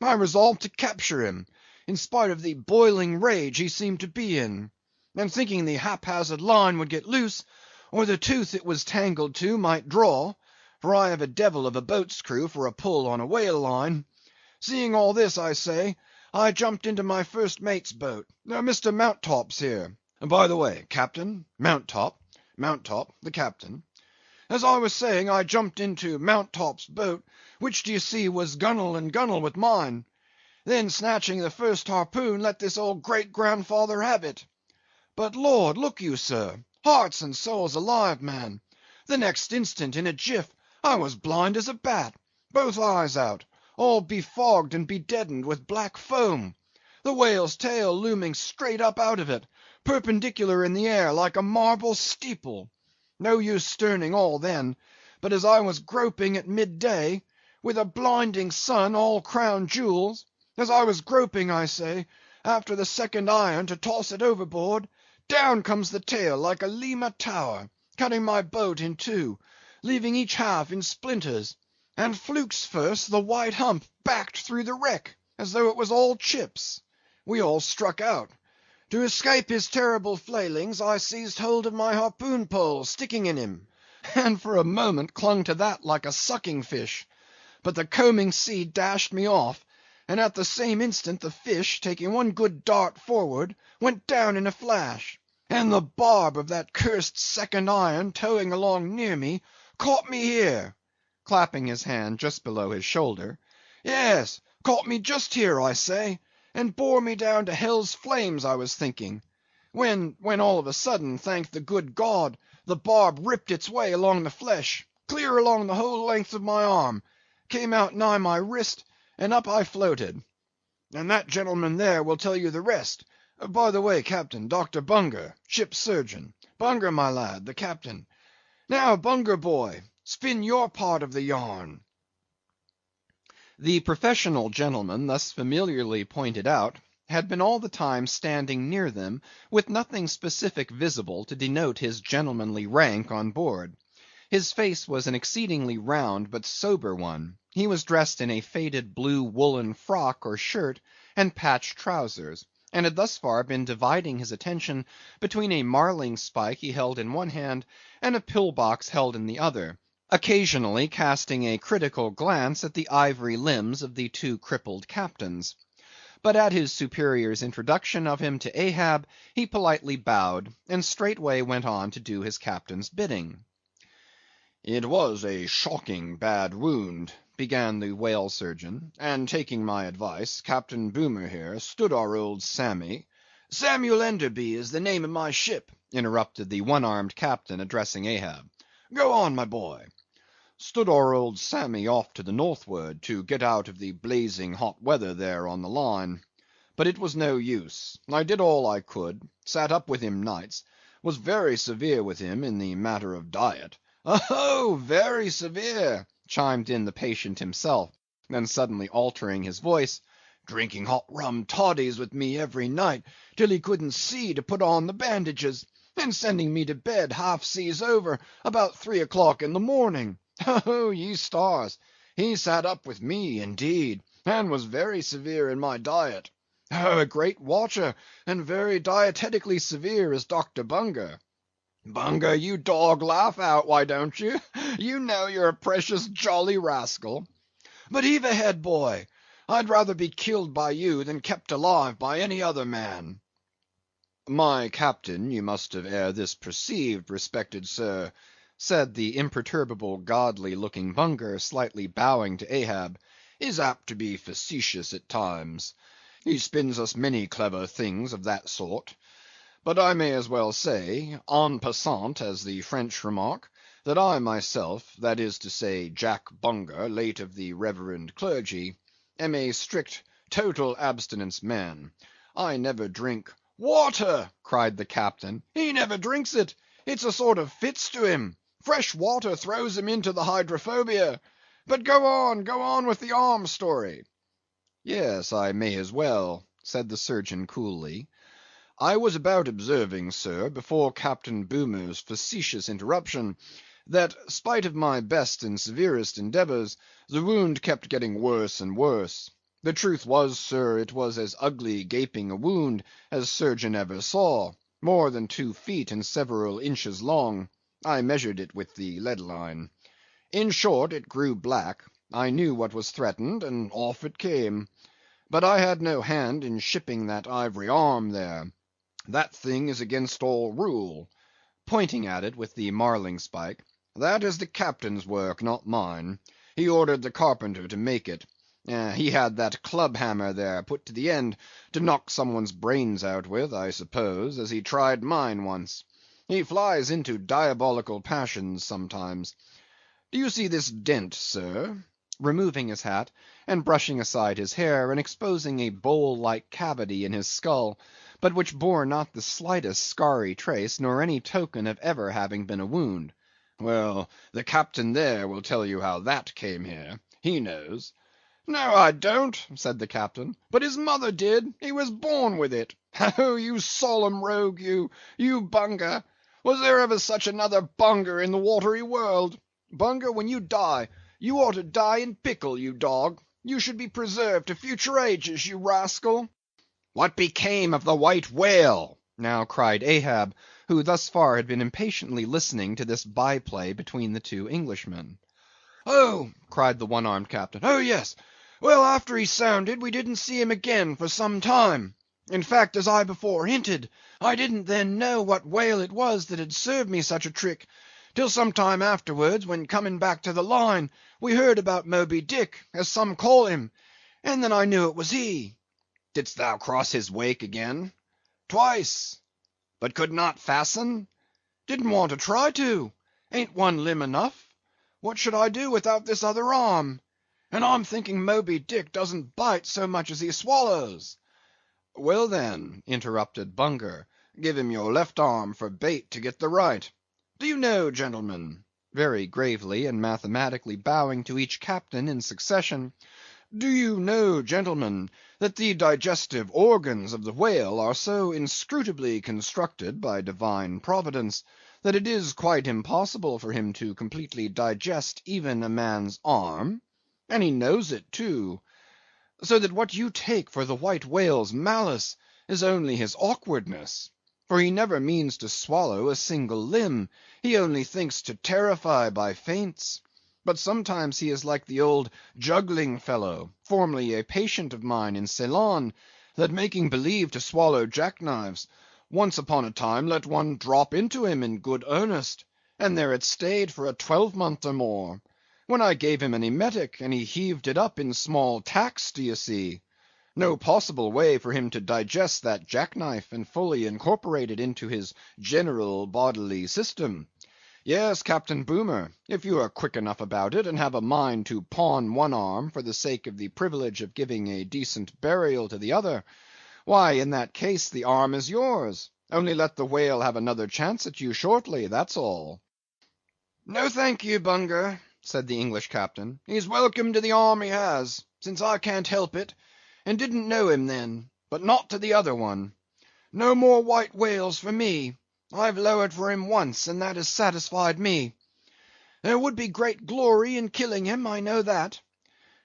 I resolved to capture him, in spite of the boiling rage he seemed to be in, and thinking the haphazard line would get loose, or the tooth it was tangled to might draw, for I have a devil of a boat's crew for a pull on a whale line. Seeing all this, I say, I jumped into my first mate's boat, Mr. Mounttop's here. By the way, Captain, Mounttop, the captain. As I was saying, I jumped into Mounttop's boat, which d'ye see was gunwale and gunwale with mine. Then snatching the first harpoon, let this old great-grandfather have it. But Lord, look you, sir, hearts and souls alive, man, the next instant, in a jiff, I was blind as a bat, both eyes out, all befogged and bedeadened with black foam, the whale's tail looming straight up out of it, perpendicular in the air like a marble steeple. No use sterning all then, but as I was groping at midday, with a blinding sun all crown jewels, as I was groping, I say, after the second iron to toss it overboard, down comes the tail like a Lima tower, cutting my boat in two, leaving each half in splinters, and flukes first the white hump backed through the wreck, as though it was all chips. We all struck out. To escape his terrible flailings, I seized hold of my harpoon pole sticking in him, and for a moment clung to that like a sucking fish, but the combing sea dashed me off, and at the same instant the fish, taking one good dart forward, went down in a flash, and the barb of that cursed second iron towing along near me caught me here, clapping his hand just below his shoulder. Yes, caught me just here, I say, and bore me down to hell's flames, I was thinking, when all of a sudden, thank the good God, the barb ripped its way along the flesh, clear along the whole length of my arm, came out nigh my wrist, and up I floated. And that gentleman there will tell you the rest. By the way, Captain, Dr. Bunger, ship's surgeon. Bunger, my lad, the captain. Now, Bunger, boy, spin your part of the yarn. The professional gentleman thus familiarly pointed out had been all the time standing near them, with nothing specific visible to denote his gentlemanly rank on board. His face was an exceedingly round but sober one. He was dressed in a faded blue woolen frock or shirt, and patched trousers, and had thus far been dividing his attention between a marling spike he held in one hand, and a pill-box held in the other, occasionally casting a critical glance at the ivory limbs of the two crippled captains. But at his superior's introduction of him to Ahab, he politely bowed, and straightway went on to do his captain's bidding. "It was a shocking bad wound," began the whale surgeon, "and taking my advice, Captain Boomer here stood our old Sammy—" "Samuel Enderby is the name of my ship," interrupted the one-armed captain, addressing Ahab. "Go on, my boy." "Stood our old Sammy off to the northward, to get out of the blazing hot weather there on the line. But it was no use. I did all I could, sat up with him nights, was very severe with him in the matter of diet." "Oh, very severe," chimed in the patient himself, then suddenly altering his voice, "drinking hot rum toddies with me every night, till he couldn't see to put on the bandages, and sending me to bed half seas over, about 3 o'clock in the morning. Oh, ye stars! He sat up with me, indeed, and was very severe in my diet. Oh, a great watcher, and very dietetically severe is Dr. Bunger. Bunger, you dog, laugh out, why don't you? You know you're a precious jolly rascal. But heave ahead, boy. I'd rather be killed by you than kept alive by any other man. My captain, you must have ere this perceived, respected sir, said the imperturbable, godly-looking Bunger, slightly bowing to Ahab, is apt to be facetious at times. He spins us many clever things of that sort. But I may as well say, en passant, as the French remark, that I myself, that is to say, Jack Bunger, late of the reverend clergy, am a strict, total abstinence man. I never drink. Water! cried the captain. He never drinks it. It's a sort of fits to him. Fresh water throws him into the hydrophobia. But go on with the arm story. Yes, I may as well, said the surgeon coolly. I was about observing, sir, before Captain Boomer's facetious interruption, that, spite of my best and severest endeavours, the wound kept getting worse and worse. The truth was, sir, it was as ugly gaping a wound as surgeon ever saw, more than 2 feet and several inches long. I measured it with the lead line. In short, it grew black. I knew what was threatened, and off it came. But I had no hand in shipping that ivory arm there. That thing is against all rule, pointing at it with the marling spike. That is the captain's work, not mine. He ordered the carpenter to make it. He had that club hammer there put to the end to knock someone's brains out with, I suppose, as he tried mine once. He flies into diabolical passions sometimes. Do you see this dent, sir? Removing his hat, and brushing aside his hair, and exposing a bowl-like cavity in his skull, but which bore not the slightest scarry trace, nor any token of ever having been a wound. Well, the captain there will tell you how that came here. He knows. No, I don't, said the captain, but his mother did. He was born with it. Oh, you solemn rogue, you Bunger. Was there ever such another Bunger in the watery world? Bunger, when you die, you ought to die in pickle, you dog. You should be preserved to future ages, you rascal. What became of the white whale? Now cried Ahab, who thus far had been impatiently listening to this by-play between the 2 Englishmen. Oh, cried the one-armed captain. Oh, yes. Well, after he sounded, we didn't see him again for some time. In fact, as I before hinted, I didn't then know what whale it was that had served me such a trick, till some time afterwards, when coming back to the line, we heard about Moby Dick, as some call him, and then I knew it was he. Didst thou cross his wake again? Twice. But could not fasten? Didn't want to try to. Ain't one limb enough? What should I do without this other arm? And I'm thinking Moby Dick doesn't bite so much as he swallows. Well then, interrupted Bunger, give him your left arm for bait to get the right. Do you know, gentlemen, very gravely and mathematically bowing to each captain in succession, do you know, gentlemen, that the digestive organs of the whale are so inscrutably constructed by divine providence, that it is quite impossible for him to completely digest even a man's arm? And he knows it too. So that what you take for the white whale's malice is only his awkwardness. For he never means to swallow a single limb, he only thinks to terrify by feints. But sometimes he is like the old juggling fellow, formerly a patient of mine in Ceylon, that making believe to swallow jackknives, once upon a time let one drop into him in good earnest, and there it stayed for a 12-month or more, when I gave him an emetic, and he heaved it up in small tacks, d'ye see. No possible way for him to digest that jackknife and fully incorporate it into his general bodily system. Yes, Captain Boomer, if you are quick enough about it, and have a mind to pawn one arm for the sake of the privilege of giving a decent burial to the other, why, in that case, the arm is yours. Only let the whale have another chance at you shortly, that's all. No thank you, Bunger, said the English captain. He's welcome to the arm he has, since I can't help it, and didn't know him then, but not to the other one. No more white whales for me. I've lowered for him once, and that has satisfied me. There would be great glory in killing him, I know that,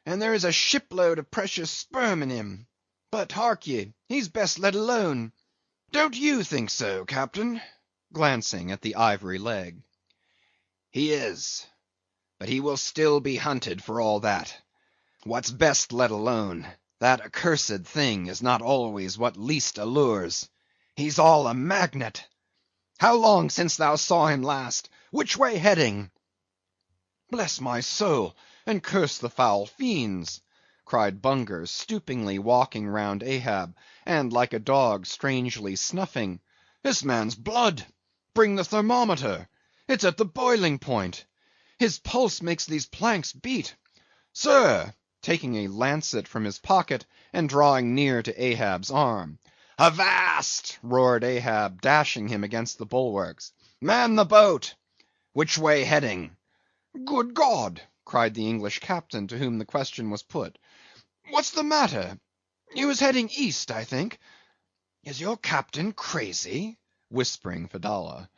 and there is a shipload of precious sperm in him. But hark ye, he's best let alone. Don't you think so, captain? glancing at the ivory leg. He is, but he will still be hunted for all that. What's best let alone, that accursed thing is not always what least allures. He's all a magnet. How long since thou saw him last? Which way heading? Bless my soul, and curse the foul fiends! cried Bunger, stoopingly walking round Ahab, and like a dog strangely snuffing. This man's blood! Bring the thermometer! It's at the boiling point! His pulse makes these planks beat! Sir! taking a lancet from his pocket, and drawing near to Ahab's arm. Avast! roared Ahab, dashing him against the bulwarks. Man the boat! Which way heading? Good God! cried the English captain, to whom the question was put. What's the matter? He was heading east, I think. Is your captain crazy? whispering Fedallah.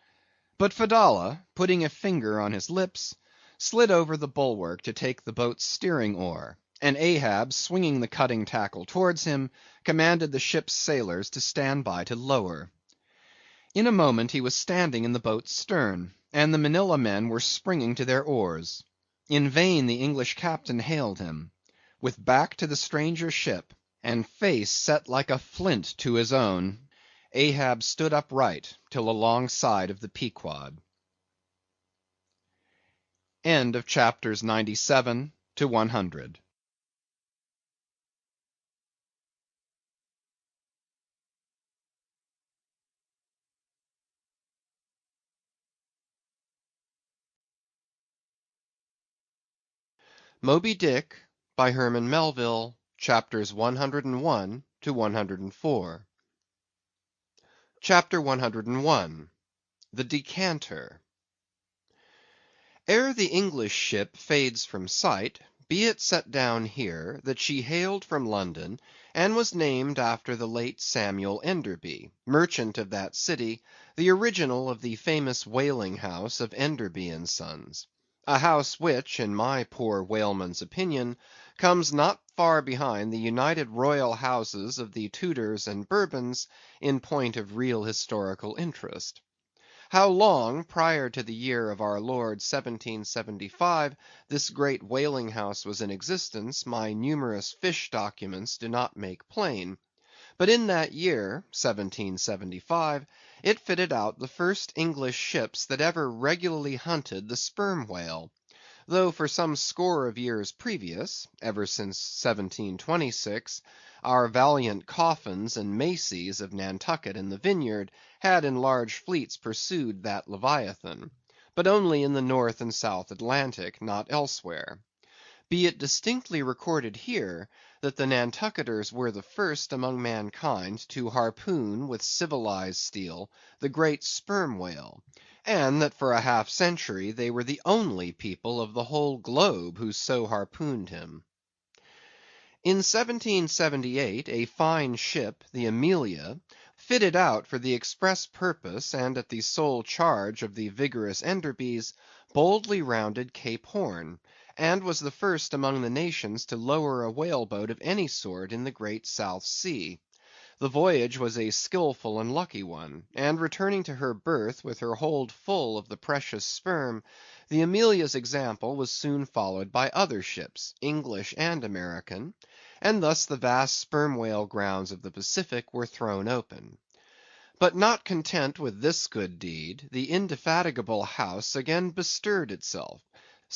But Fedallah, putting a finger on his lips, slid over the bulwark to take the boat's steering oar, and Ahab, swinging the cutting tackle towards him, commanded the ship's sailors to stand by to lower. In a moment he was standing in the boat's stern, and the Manilla men were springing to their oars. In vain the English captain hailed him. With back to the stranger ship, and face set like a flint to his own, Ahab stood upright till alongside of the Pequod. End of chapters 97 to 100. Moby Dick, by Herman Melville, chapters 101 to 104. Chapter 101. The Decanter. Ere the English ship fades from sight, be it set down here, that she hailed from London, and was named after the late Samuel Enderby, merchant of that city, the original of the famous whaling house of Enderby and Sons. A house which, in my poor whaleman's opinion, comes not far behind the united royal houses of the Tudors and Bourbons in point of real historical interest. How long prior to the year of our Lord 1775 this great whaling house was in existence, my numerous fish documents do not make plain. But in that year, 1775, it fitted out the first English ships that ever regularly hunted the sperm whale; though for some score of years previous, ever since 1726, our valiant Coffins and Maceys of Nantucket and the Vineyard had in large fleets pursued that leviathan; but only in the North and South Atlantic, not elsewhere. Be it distinctly recorded here, that the Nantucketers were the first among mankind to harpoon with civilized steel the great sperm whale, and that for a half century they were the only people of the whole globe who so harpooned him. In 1778 a fine ship, the Amelia, fitted out for the express purpose and at the sole charge of the vigorous Enderbys, boldly rounded Cape Horn, and was the first among the nations to lower a whale boat of any sort in the great South Sea. The voyage was a skilful and lucky one, and returning to her berth with her hold full of the precious sperm, the Amelia's example was soon followed by other ships, English and American, and thus the vast sperm whale grounds of the Pacific were thrown open. But not content with this good deed, the indefatigable house again bestirred itself.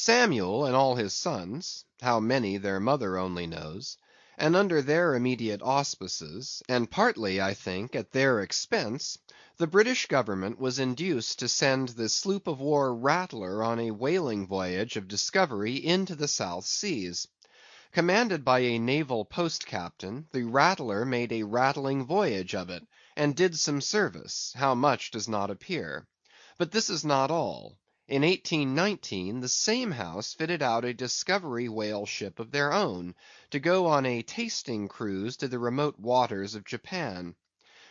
Samuel and all his sons (how many their mother only knows), and under their immediate auspices, and partly, I think, at their expense, the British government was induced to send the sloop of war Rattler on a whaling voyage of discovery into the South Seas. Commanded by a naval post captain, the Rattler made a rattling voyage of it, and did some service; how much does not appear. But this is not all. In 1819 the same house fitted out a discovery whale ship of their own, to go on a tasting cruise to the remote waters of Japan.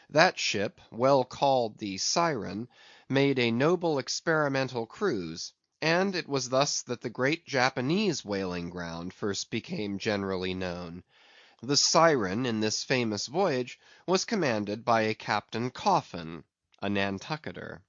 That ship, well called the Siren, made a noble experimental cruise, and it was thus that the great Japanese whaling ground first became generally known. The Siren in this famous voyage was commanded by a Captain Coffin, a Nantucketer.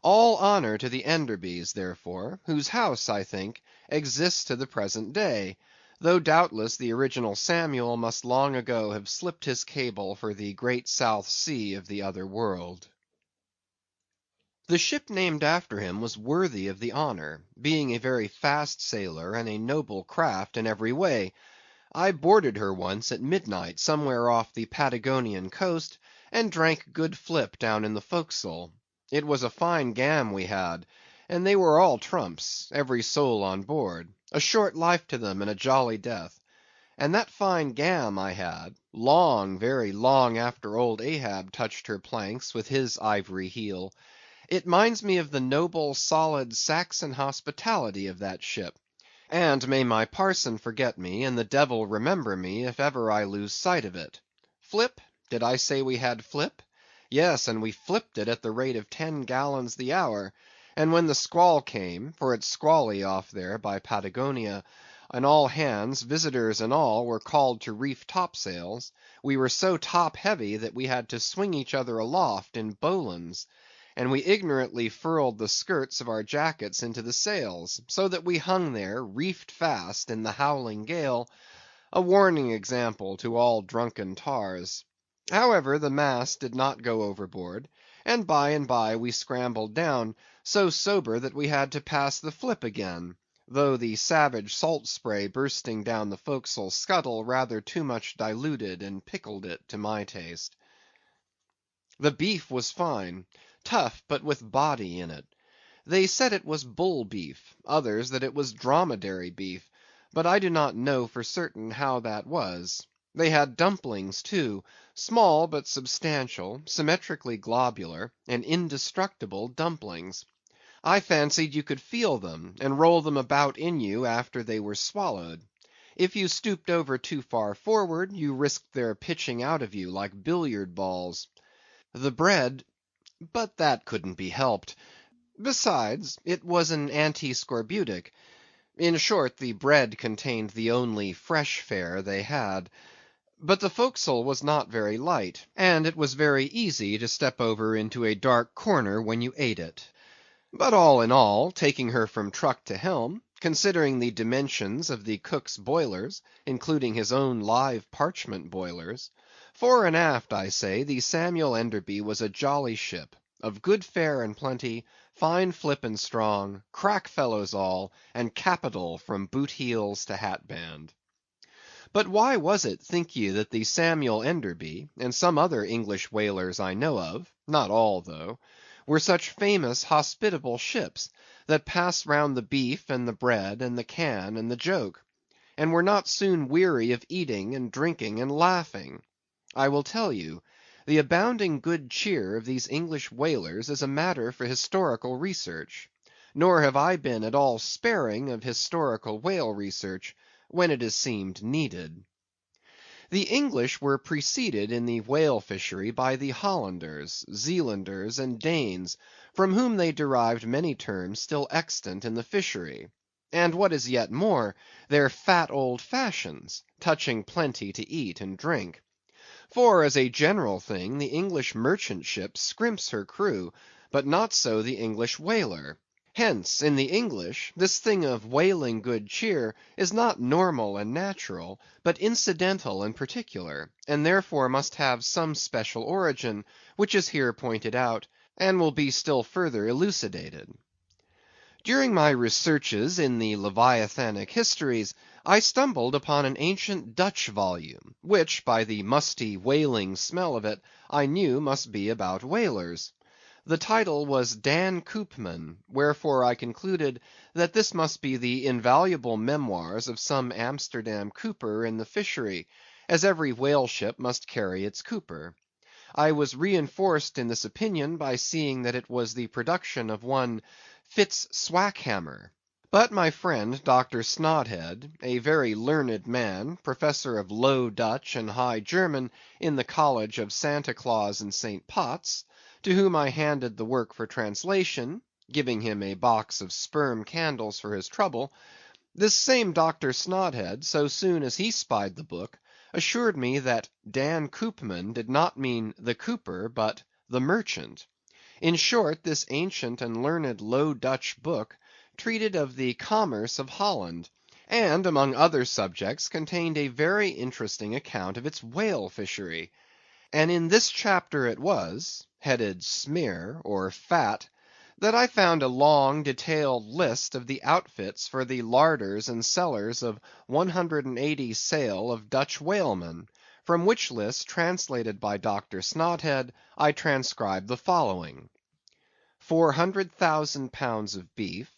All honor to the Enderbys, therefore, whose house, I think, exists to the present day, though doubtless the original Samuel must long ago have slipped his cable for the great South Sea of the other world. The ship named after him was worthy of the honor, being a very fast sailer and a noble craft in every way. I boarded her once at midnight somewhere off the Patagonian coast, and drank good flip down in the forecastle. It was a fine gam we had, and they were all trumps, every soul on board; a short life to them and a jolly death. And that fine gam I had, long, very long after old Ahab touched her planks with his ivory heel. It minds me of the noble, solid Saxon hospitality of that ship. And may my parson forget me, and the devil remember me, if ever I lose sight of it. Flip? Did I say we had flip? Yes, and we flipped it at the rate of 10 gallons the hour; and when the squall came, for it's squally off there by Patagonia, and all hands, visitors and all, were called to reef topsails, we were so top heavy that we had to swing each other aloft in bowlines; and we ignorantly furled the skirts of our jackets into the sails, so that we hung there, reefed fast, in the howling gale, a warning example to all drunken tars. However, the mast did not go overboard, and by we scrambled down, so sober that we had to pass the flip again, though the savage salt spray bursting down the forecastle scuttle rather too much diluted and pickled it to my taste. The beef was fine; tough, but with body in it. They said it was bull beef; others that it was dromedary beef; but I do not know for certain how that was. They had dumplings too; small but substantial, symmetrically globular, and indestructible dumplings. I fancied you could feel them, and roll them about in you after they were swallowed. If you stooped over too far forward, you risked their pitching out of you like billiard balls. The bread—but that couldn't be helped. Besides, it was an anti—scorbutic. In short, the bread contained the only fresh fare they had. But the forecastle was not very light, and it was very easy to step over into a dark corner when you ate it. But all in all, taking her from truck to helm, considering the dimensions of the cook's boilers, including his own live parchment boilers, fore and aft, I say, the Samuel Enderby was a jolly ship, of good fare and plenty, fine flip and strong, crack fellows all, and capital from boot heels to hat band. But why was it, think ye, that the Samuel Enderby, and some other English whalers I know of, not all though, were such famous hospitable ships, that passed round the beef and the bread and the can and the joke, and were not soon weary of eating and drinking and laughing? I will tell you. The abounding good cheer of these English whalers is a matter for historical research; nor have I been at all sparing of historical whale research when it has seemed needed. The English were preceded in the whale fishery by the Hollanders, Zealanders, and Danes, from whom they derived many terms still extant in the fishery; and what is yet more, their fat old fashions, touching plenty to eat and drink. For, as a general thing, the English merchant ship scrimps her crew, but not so the English whaler. Hence, in the English, this thing of whaling good cheer is not normal and natural, but incidental and particular, and therefore must have some special origin, which is here pointed out, and will be still further elucidated. During my researches in the Leviathanic histories, I stumbled upon an ancient Dutch volume, which, by the musty whaling smell of it, I knew must be about whalers. The title was Dan Koopman, wherefore I concluded that this must be the invaluable memoirs of some Amsterdam cooper in the fishery, as every whale ship must carry its cooper. I was reinforced in this opinion by seeing that it was the production of one Fitz Swackhammer. But my friend Dr. Snodhead, a very learned man, professor of Low Dutch and High German in the College of Santa Claus and St. Potts, to whom I handed the work for translation, giving him a box of sperm candles for his trouble, this same Dr. Snodhead, so soon as he spied the book, assured me that Dan Koopman did not mean the cooper, but the merchant. In short, this ancient and learned Low Dutch book treated of the commerce of Holland, and among other subjects contained a very interesting account of its whale fishery; and in this chapter it was, headed Smeer, or Fat, that I found a long detailed list of the outfits for the larders and cellars of 180 sail of Dutch whalemen, from which list, translated by Dr. Snodhead, I transcribe the following: 400,000 pounds of beef,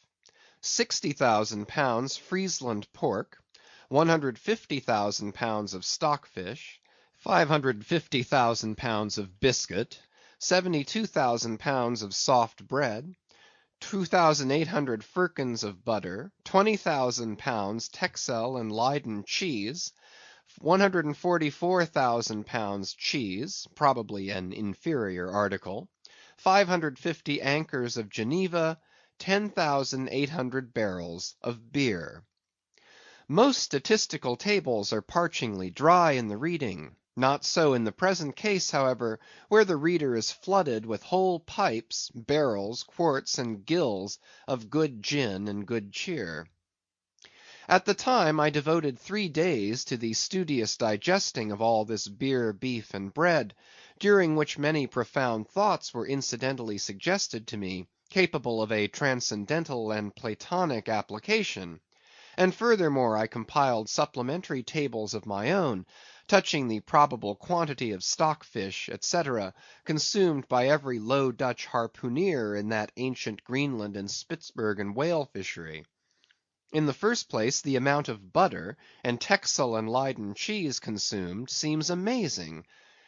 60,000 pounds Friesland pork, 150,000 pounds of stockfish, 550,000 pounds of biscuit, 72,000 pounds of soft bread, 2,800 firkins of butter, 20,000 pounds Texel and Leyden cheese, 144,000 pounds cheese, probably an inferior article, 550 anchors of Geneva, 10,800 barrels of beer. Most statistical tables are parchingly dry in the reading. Not so in the present case, however, where the reader is flooded with whole pipes, barrels, quarts, and gills of good gin and good cheer. At the time I devoted 3 days to the studious digesting of all this beer, beef, and bread, during which many profound thoughts were incidentally suggested to me, capable of a transcendental and Platonic application; and furthermore I compiled supplementary tables of my own, touching the probable quantity of stockfish, etc., consumed by every Low Dutch harpooneer in that ancient Greenland and Spitzbergen whale fishery. In the first place, the amount of butter and Texel and Leyden cheese consumed seems amazing.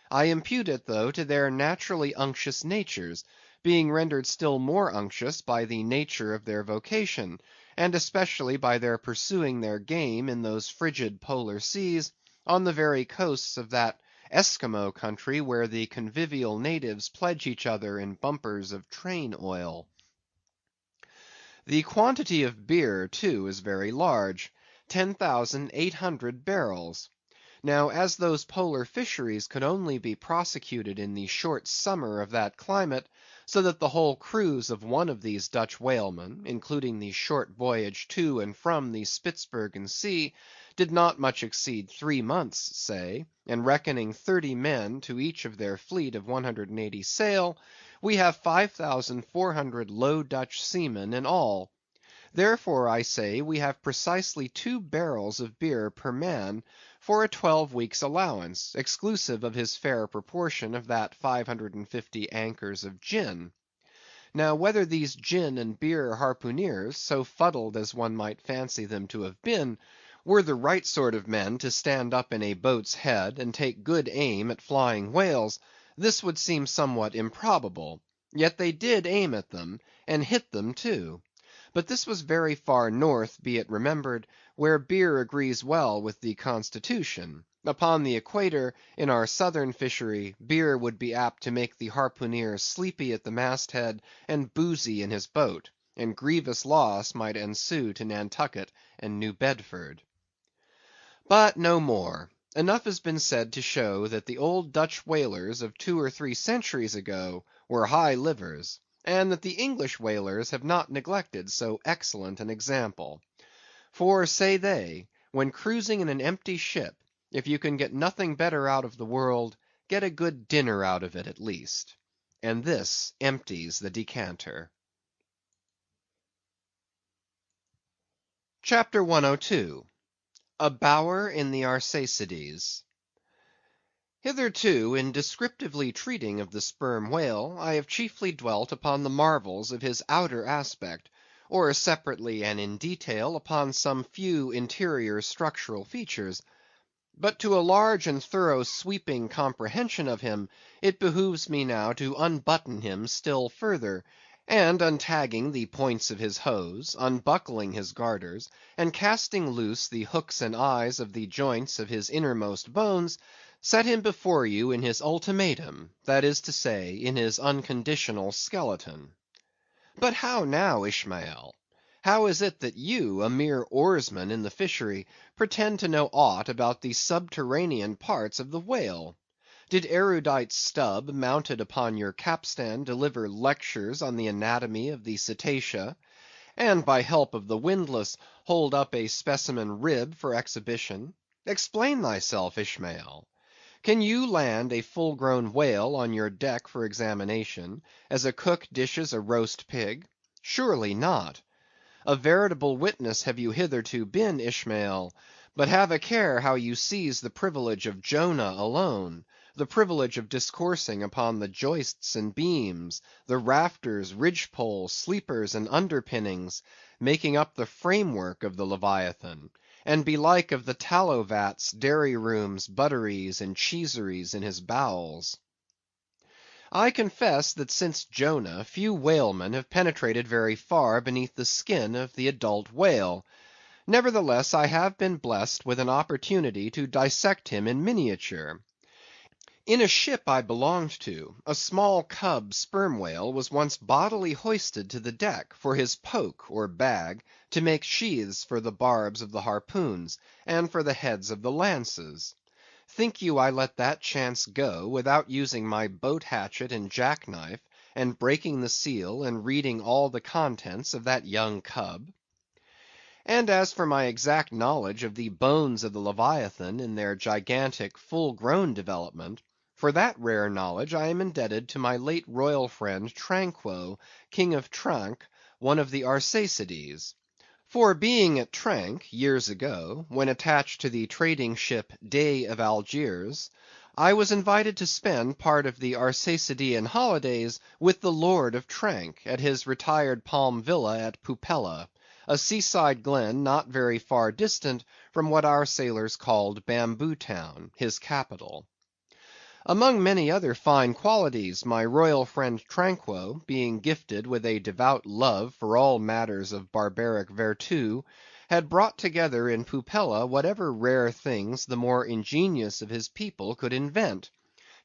I impute it, though, to their naturally unctuous natures, being rendered still more unctuous by the nature of their vocation, and especially by their pursuing their game in those frigid polar seas, on the very coasts of that Esquimaux country where the convivial natives pledge each other in bumpers of train oil. The quantity of beer, too, is very large, 10,800 barrels. Now, as those polar fisheries could only be prosecuted in the short summer of that climate, so that the whole cruise of one of these Dutch whalemen, including the short voyage to and from the Spitzbergen Sea, did not much exceed 3 months, say, and reckoning 30 men to each of their fleet of 180 sail, we have 5,400 Low Dutch seamen in all. Therefore, I say, we have precisely 2 barrels of beer per man for a 12 weeks' allowance, exclusive of his fair proportion of that 550 anchors of gin. Now, whether these gin and beer harpooneers, so fuddled as one might fancy them to have been, were the right sort of men to stand up in a boat's head and take good aim at flying whales, this would seem somewhat improbable; yet they did aim at them, and hit them too. But this was very far north, be it remembered, where beer agrees well with the constitution; upon the equator, in our southern fishery, beer would be apt to make the harpooneer sleepy at the masthead and boozy in his boat, and grievous loss might ensue to Nantucket and New Bedford. But no more. Enough has been said to show that the old Dutch whalers of 2 or 3 centuries ago were high livers, and that the English whalers have not neglected so excellent an example. For, say they, when cruising in an empty ship, if you can get nothing better out of the world, get a good dinner out of it at least. And this empties the decanter. Chapter 102. A Bower in the Arsacides. Hitherto, in descriptively treating of the sperm whale, I have chiefly dwelt upon the marvels of his outer aspect, or separately and in detail upon some few interior structural features. But to a large and thorough sweeping comprehension of him, it behooves me now to unbutton him still further, and untagging the points of his hose, unbuckling his garters, and casting loose the hooks and eyes of the joints of his innermost bones, set him before you in his ultimatum, that is to say, in his unconditional skeleton. But how now, Ishmael? How is it that you, a mere oarsman in the fishery, pretend to know aught about the subterranean parts of the whale? Did erudite Stubb, mounted upon your capstan, deliver lectures on the anatomy of the cetacea, and by help of the windlass hold up a specimen rib for exhibition? Explain thyself, Ishmael. Can you land a full-grown whale on your deck for examination, as a cook dishes a roast pig? Surely not. A veritable witness have you hitherto been, Ishmael, but have a care how you seize the privilege of Jonah alone, the privilege of discoursing upon the joists and beams, the rafters, ridgepoles, sleepers, and underpinnings, making up the framework of the Leviathan, and belike of the tallow vats, dairy rooms, butteries, and cheeseries in his bowels. I confess that since Jonah, few whalemen have penetrated very far beneath the skin of the adult whale. Nevertheless, I have been blessed with an opportunity to dissect him in miniature. In a ship I belonged to, a small cub sperm whale was once bodily hoisted to the deck, for his poke or bag, to make sheaths for the barbs of the harpoons, and for the heads of the lances. Think you I let that chance go, without using my boat hatchet and jackknife, and breaking the seal, and reading all the contents of that young cub? And as for my exact knowledge of the bones of the Leviathan in their gigantic, full-grown development, for that rare knowledge I am indebted to my late royal friend Tranquo, King of Tranque, one of the Arsacides. For being at Tranque, years ago, when attached to the trading ship Dey of Algiers, I was invited to spend part of the Arsacidean holidays with the Lord of Tranque, at his retired palm villa at Pupella, a seaside glen not very far distant from what our sailors called Bamboo Town, his capital. Among many other fine qualities, my royal friend Tranquo, being gifted with a devout love for all matters of barbaric vertu, had brought together in Pupella whatever rare things the more ingenious of his people could invent;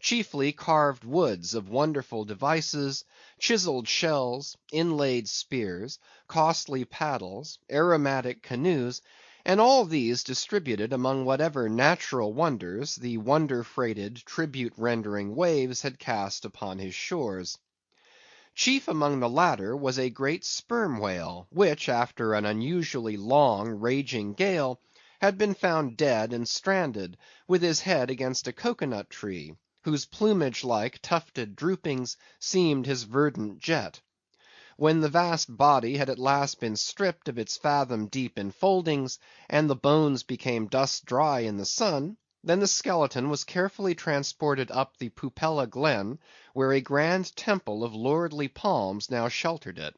chiefly carved woods of wonderful devices, chiseled shells, inlaid spears, costly paddles, aromatic canoes, and all these distributed among whatever natural wonders the wonder-freighted, tribute-rendering waves had cast upon his shores. Chief among the latter was a great sperm whale, which, after an unusually long, raging gale, had been found dead and stranded, with his head against a cocoa-nut tree, whose plumage-like, tufted droopings seemed his verdant jet. When the vast body had at last been stripped of its fathom-deep enfoldings, and the bones became dust-dry in the sun, then the skeleton was carefully transported up the Pupella glen, where a grand temple of lordly palms now sheltered it.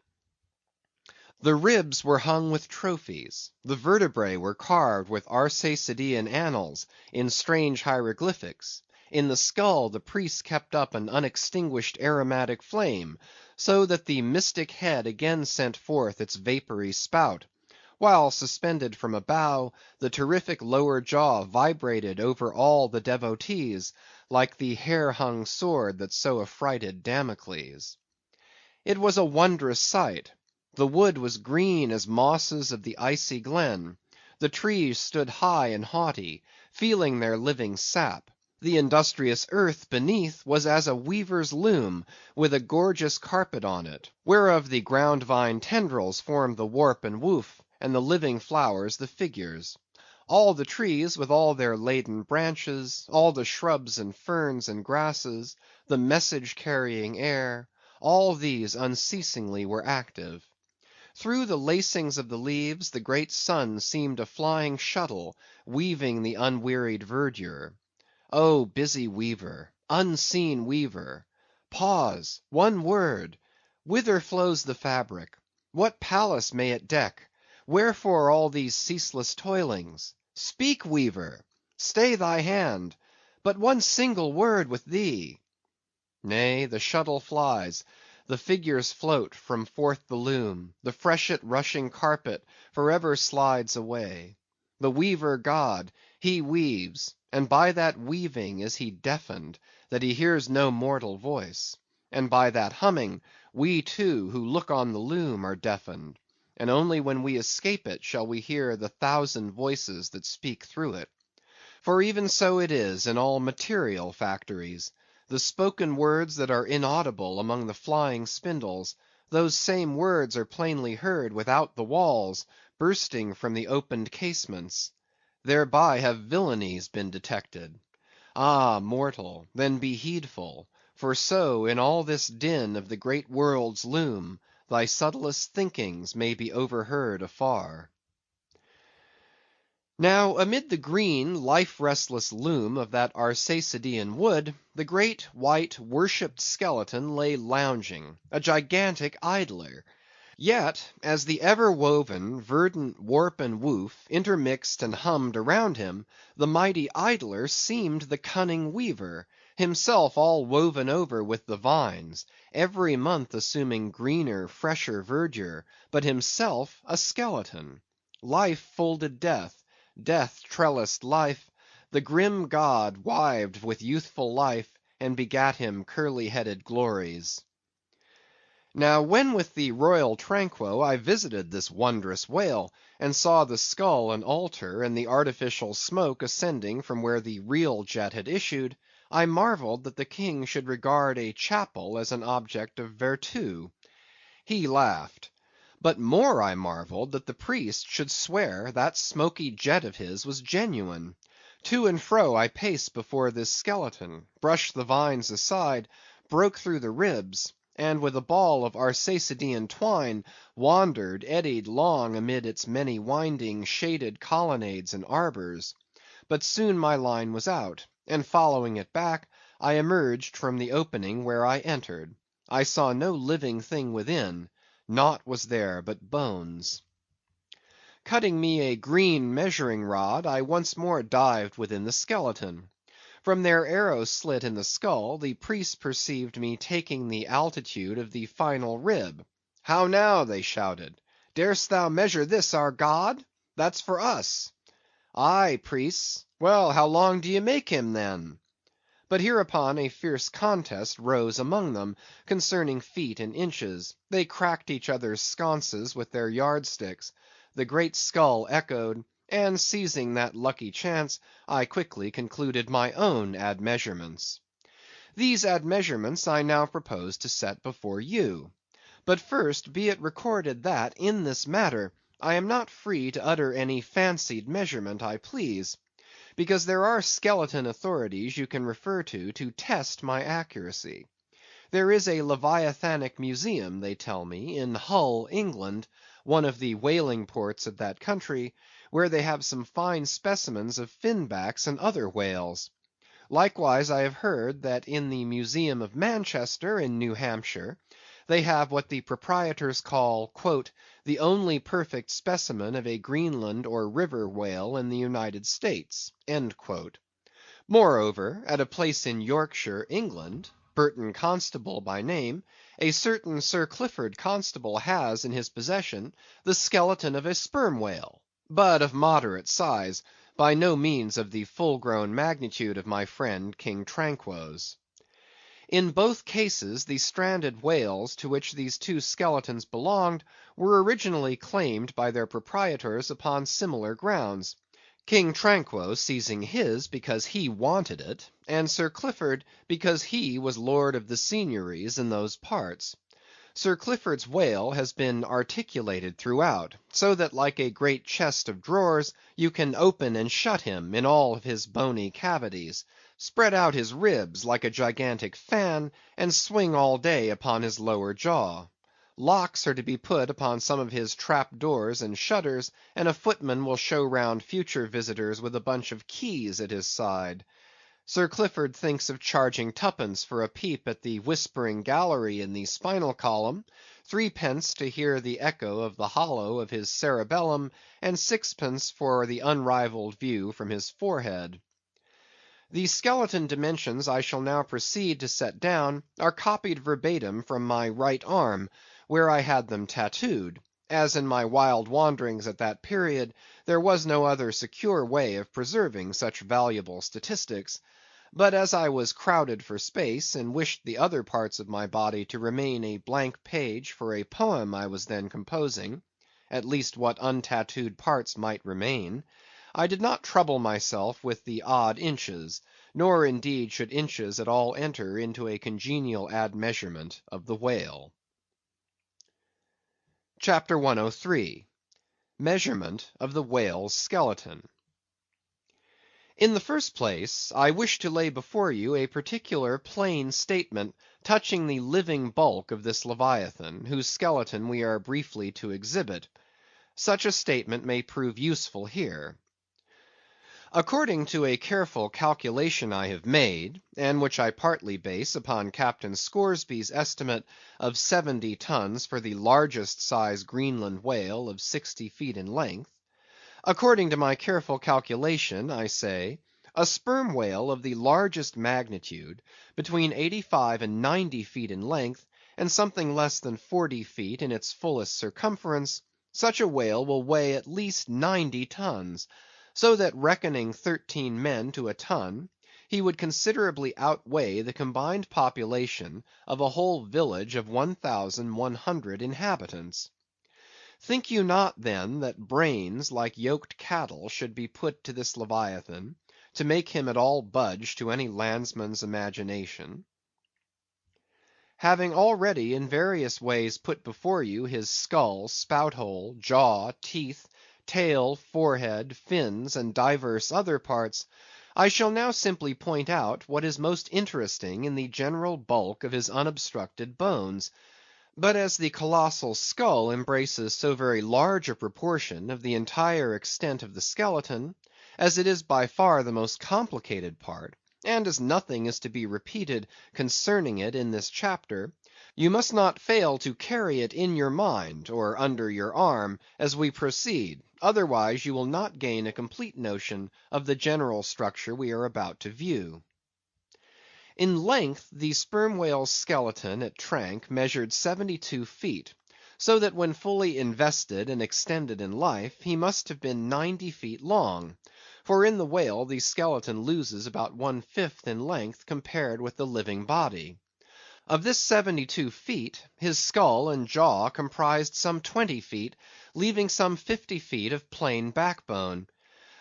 The ribs were hung with trophies; the vertebrae were carved with Arsacidean annals in strange hieroglyphics; in the skull the priests kept up an unextinguished aromatic flame, so that the mystic head again sent forth its vapory spout; while suspended from a bough, the terrific lower jaw vibrated over all the devotees, like the hair-hung sword that so affrighted Damocles. It was a wondrous sight. The wood was green as mosses of the icy glen; the trees stood high and haughty, feeling their living sap; the industrious earth beneath was as a weaver's loom, with a gorgeous carpet on it, whereof the ground-vine tendrils formed the warp and woof, and the living flowers the figures. All the trees with all their laden branches, all the shrubs and ferns and grasses, the message-carrying air, all these unceasingly were active. Through the lacings of the leaves the great sun seemed a flying shuttle, weaving the unwearied verdure. Oh, busy weaver, unseen weaver! Pause! One word! Whither flows the fabric? What palace may it deck? Wherefore all these ceaseless toilings? Speak, weaver! Stay thy hand! But one single word with thee! Nay, the shuttle flies, the figures float from forth the loom, the freshet rushing carpet for ever slides away. The weaver god, he weaves, and by that weaving is he deafened, that he hears no mortal voice; and by that humming, we too, who look on the loom, are deafened, and only when we escape it shall we hear the thousand voices that speak through it. For even so it is in all material factories. The spoken words that are inaudible among the flying spindles, those same words are plainly heard without the walls, bursting from the opened casements. Thereby have villainies been detected. Ah, mortal, then be heedful, for so in all this din of the great world's loom, thy subtlest thinkings may be overheard afar. Now, amid the green, life-restless loom of that Arsacidean wood, the great, white, worshipped skeleton lay lounging, a gigantic idler. Yet, as the ever-woven, verdant warp and woof intermixed and hummed around him, the mighty idler seemed the cunning weaver, himself all woven over with the vines, every month assuming greener, fresher verdure, but himself a skeleton. Life folded death, death trellised life, the grim god wived with youthful life, and begat him curly-headed glories. Now when with the royal Tranquo I visited this wondrous whale, and saw the skull an altar, and the artificial smoke ascending from where the real jet had issued, I marvelled that the king should regard a chapel as an object of vertu. He laughed. But more I marvelled that the priest should swear that smoky jet of his was genuine. To and fro I paced before this skeleton, brushed the vines aside, broke through the ribs, and with a ball of Arsacidean twine, wandered, eddied long amid its many winding, shaded colonnades and arbors. But soon my line was out, and following it back, I emerged from the opening where I entered. I saw no living thing within; naught was there but bones. Cutting me a green measuring rod, I once more dived within the skeleton. From their arrow slit in the skull, the priests perceived me taking the altitude of the final rib. "How now?" they shouted. "Darest thou measure this our god? That's for us." "Aye, priests. Well, how long do ye make him, then?" But hereupon a fierce contest rose among them, concerning feet and inches. They cracked each other's sconces with their yardsticks. The great skull echoed, and seizing that lucky chance, I quickly concluded my own admeasurements. These admeasurements I now propose to set before you. But first be it recorded that, in this matter, I am not free to utter any fancied measurement I please, because there are skeleton authorities you can refer to test my accuracy. There is a Leviathanic museum, they tell me, in Hull, England, one of the whaling ports of that country, where they have some fine specimens of finbacks and other whales. Likewise I have heard that in the Museum of Manchester, in New Hampshire, they have what the proprietors call "the only perfect specimen of a Greenland or river whale in the United States." Moreover, at a place in Yorkshire, England, Burton Constable by name, a certain Sir Clifford Constable has in his possession the skeleton of a sperm whale, but of moderate size, by no means of the full-grown magnitude of my friend King Tranquo's. In both cases the stranded whales to which these two skeletons belonged were originally claimed by their proprietors upon similar grounds. King Tranquo seizing his because he wanted it, and Sir Clifford because he was lord of the seigneuries in those parts. Sir Clifford's whale has been articulated throughout, so that like a great chest of drawers you can open and shut him in all of his bony cavities, spread out his ribs like a gigantic fan, and swing all day upon his lower jaw. Locks are to be put upon some of his trap doors and shutters, and a footman will show round future visitors with a bunch of keys at his side. Sir Clifford thinks of charging twopence for a peep at the whispering gallery in the spinal column, 3d. to hear the echo of the hollow of his cerebellum, and 6d. for the unrivalled view from his forehead. The skeleton dimensions I shall now proceed to set down are copied verbatim from my right arm, where I had them tattooed, as in my wild wanderings at that period there was no other secure way of preserving such valuable statistics. But as I was crowded for space, and wished the other parts of my body to remain a blank page for a poem I was then composing, at least what untattooed parts might remain, I did not trouble myself with the odd inches, nor indeed should inches at all enter into a congenial admeasurement of the whale. CHAPTER 103. Measurement of the Whale's Skeleton. In the first place, I wish to lay before you a particular plain statement touching the living bulk of this Leviathan, whose skeleton we are briefly to exhibit. Such a statement may prove useful here. According to a careful calculation I have made, and which I partly base upon Captain Scoresby's estimate of 70 tons for the largest size Greenland whale of 60 feet in length, according to my careful calculation, I say, a sperm whale of the largest magnitude, between 85 and 90 feet in length, and something less than 40 feet in its fullest circumference, such a whale will weigh at least 90 tons, so that reckoning 13 men to a ton, he would considerably outweigh the combined population of a whole village of 1,100 inhabitants. Think you not, then, that brains like yoked cattle should be put to this Leviathan, to make him at all budge to any landsman's imagination? Having already in various ways put before you his skull, spout hole, jaw, teeth, tail, forehead, fins, and divers other parts, I shall now simply point out what is most interesting in the general bulk of his unobstructed bones. But as the colossal skull embraces so very large a proportion of the entire extent of the skeleton, as it is by far the most complicated part, and as nothing is to be repeated concerning it in this chapter, you must not fail to carry it in your mind, or under your arm, as we proceed, otherwise you will not gain a complete notion of the general structure we are about to view. In length, the sperm whale's skeleton at Tranque measured 72 feet, so that when fully invested and extended in life, he must have been 90 feet long; for in the whale the skeleton loses about 1/5 in length compared with the living body. Of this 72 feet, his skull and jaw comprised some 20 feet, leaving some 50 feet of plain backbone.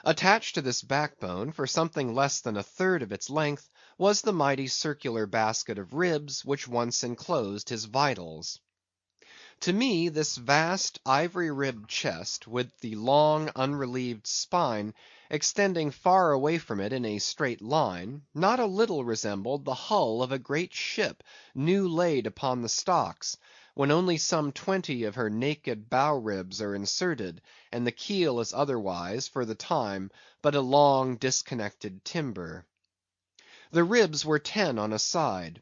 Attached to this backbone, for something less than 1/3 of its length, was the mighty circular basket of ribs which once enclosed his vitals. To me this vast ivory-ribbed chest, with the long unrelieved spine extending far away from it in a straight line, not a little resembled the hull of a great ship new laid upon the stocks, when only some 20 of her naked bow ribs are inserted, and the keel is otherwise, for the time, but a long disconnected timber. The ribs were 10 on a side.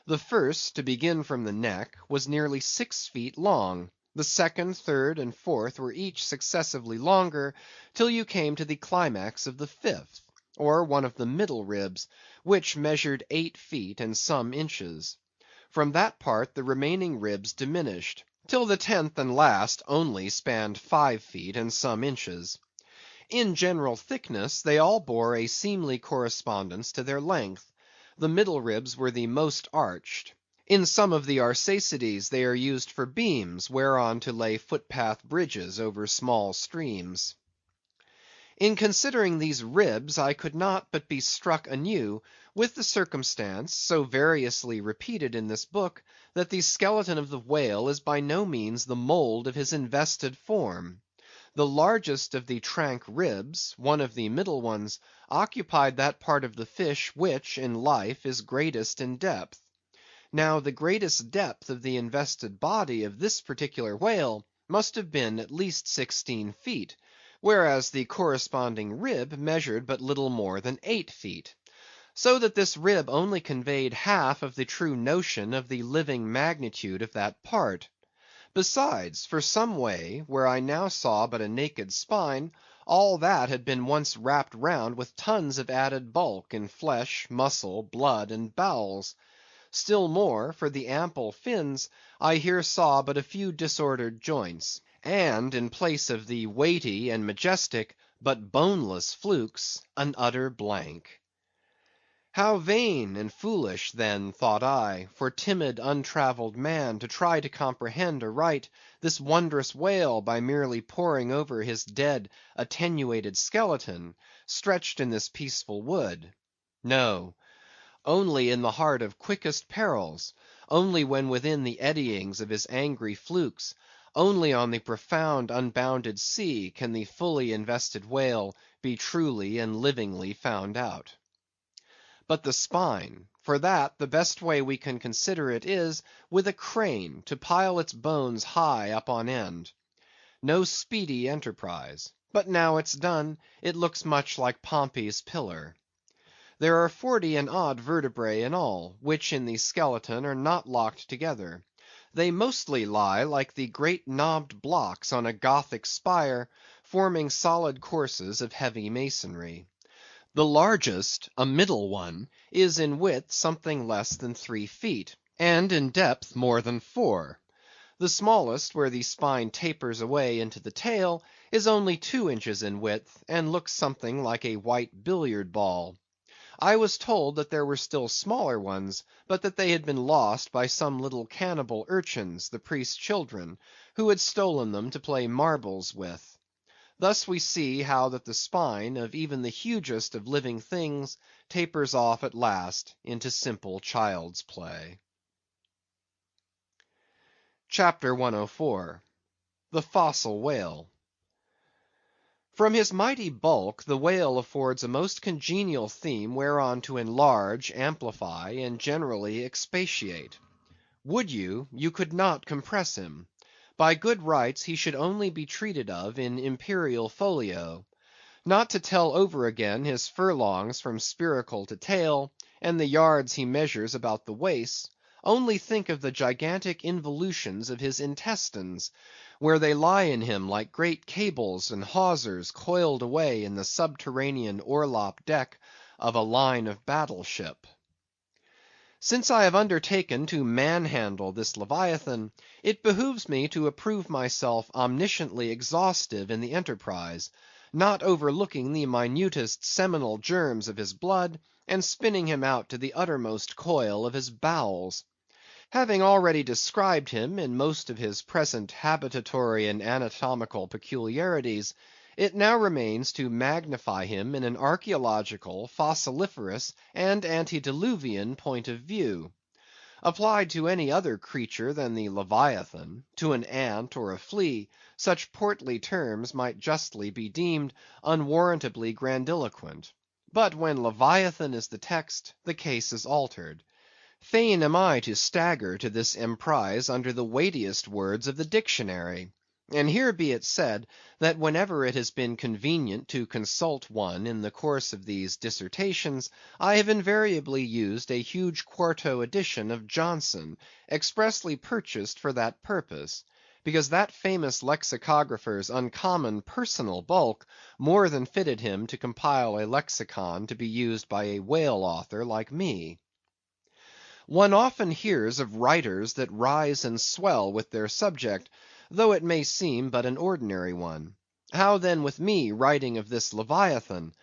The first, to begin from the neck, was nearly 6 feet long; the second, third, and fourth were each successively longer, till you came to the climax of the fifth, or one of the middle ribs, which measured 8 feet and some inches. From that part the remaining ribs diminished, till the 10th and last only spanned 5 feet and some inches. In general thickness they all bore a seemly correspondence to their length. The middle ribs were the most arched. In some of the Arsacides they are used for beams, whereon to lay footpath bridges over small streams. In considering these ribs, I could not but be struck anew with the circumstance, so variously repeated in this book, that the skeleton of the whale is by no means the mould of his invested form. The largest of the Tranque ribs, one of the middle ones, occupied that part of the fish which, in life, is greatest in depth. Now the greatest depth of the invested body of this particular whale must have been at least 16 feet, whereas the corresponding rib measured but little more than 8 feet; so that this rib only conveyed half of the true notion of the living magnitude of that part. Besides, for some way, where I now saw but a naked spine, all that had been once wrapped round with tons of added bulk in flesh, muscle, blood, and bowels. Still more, for the ample fins, I here saw but a few disordered joints, and in place of the weighty and majestic, but boneless flukes, an utter blank. How vain and foolish, then, thought I, for timid untravelled man to try to comprehend aright this wondrous whale by merely poring over his dead attenuated skeleton, stretched in this peaceful wood. No, only in the heart of quickest perils, only when within the eddyings of his angry flukes, only on the profound unbounded sea, can the fully invested whale be truly and livingly found out. But the spine, for that the best way we can consider it is, with a crane to pile its bones high up on end. No speedy enterprise; but now it's done, it looks much like Pompey's Pillar. There are 40 and odd vertebrae in all, which in the skeleton are not locked together. They mostly lie like the great knobbed blocks on a Gothic spire, forming solid courses of heavy masonry. The largest, a middle one, is in width something less than 3 feet, and in depth more than 4. The smallest, where the spine tapers away into the tail, is only 2 inches in width, and looks something like a white billiard ball. I was told that there were still smaller ones, but that they had been lost by some little cannibal urchins, the priest's children, who had stolen them to play marbles with. Thus we see how that the spine of even the hugest of living things tapers off at last into simple child's play. CHAPTER 104. The Fossil Whale. From his mighty bulk the whale affords a most congenial theme whereon to enlarge, amplify, and generally expatiate. Would you, you could not compress him. By good rights he should only be treated of in imperial folio. Not to tell over again his furlongs from spiracle to tail, and the yards he measures about the waist, only think of the gigantic involutions of his intestines, where they lie in him like great cables and hawsers coiled away in the subterranean orlop deck of a line of battle ship. Since I have undertaken to manhandle this Leviathan, it behooves me to approve myself omnisciently exhaustive in the enterprise, not overlooking the minutest seminal germs of his blood, and spinning him out to the uttermost coil of his bowels. Having already described him in most of his present habitatory and anatomical peculiarities, it now remains to magnify him in an archaeological, fossiliferous, and antediluvian point of view. Applied to any other creature than the Leviathan, to an ant or a flea, such portly terms might justly be deemed unwarrantably grandiloquent. But when Leviathan is the text, the case is altered. Fain am I to stagger to this emprise under the weightiest words of the dictionary. And here be it said, that whenever it has been convenient to consult one in the course of these dissertations, I have invariably used a huge quarto edition of Johnson, expressly purchased for that purpose, because that famous lexicographer's uncommon personal bulk more than fitted him to compile a lexicon to be used by a whale author like me. One often hears of writers that rise and swell with their subject, though it may seem but an ordinary one. How then with me writing of this Leviathan?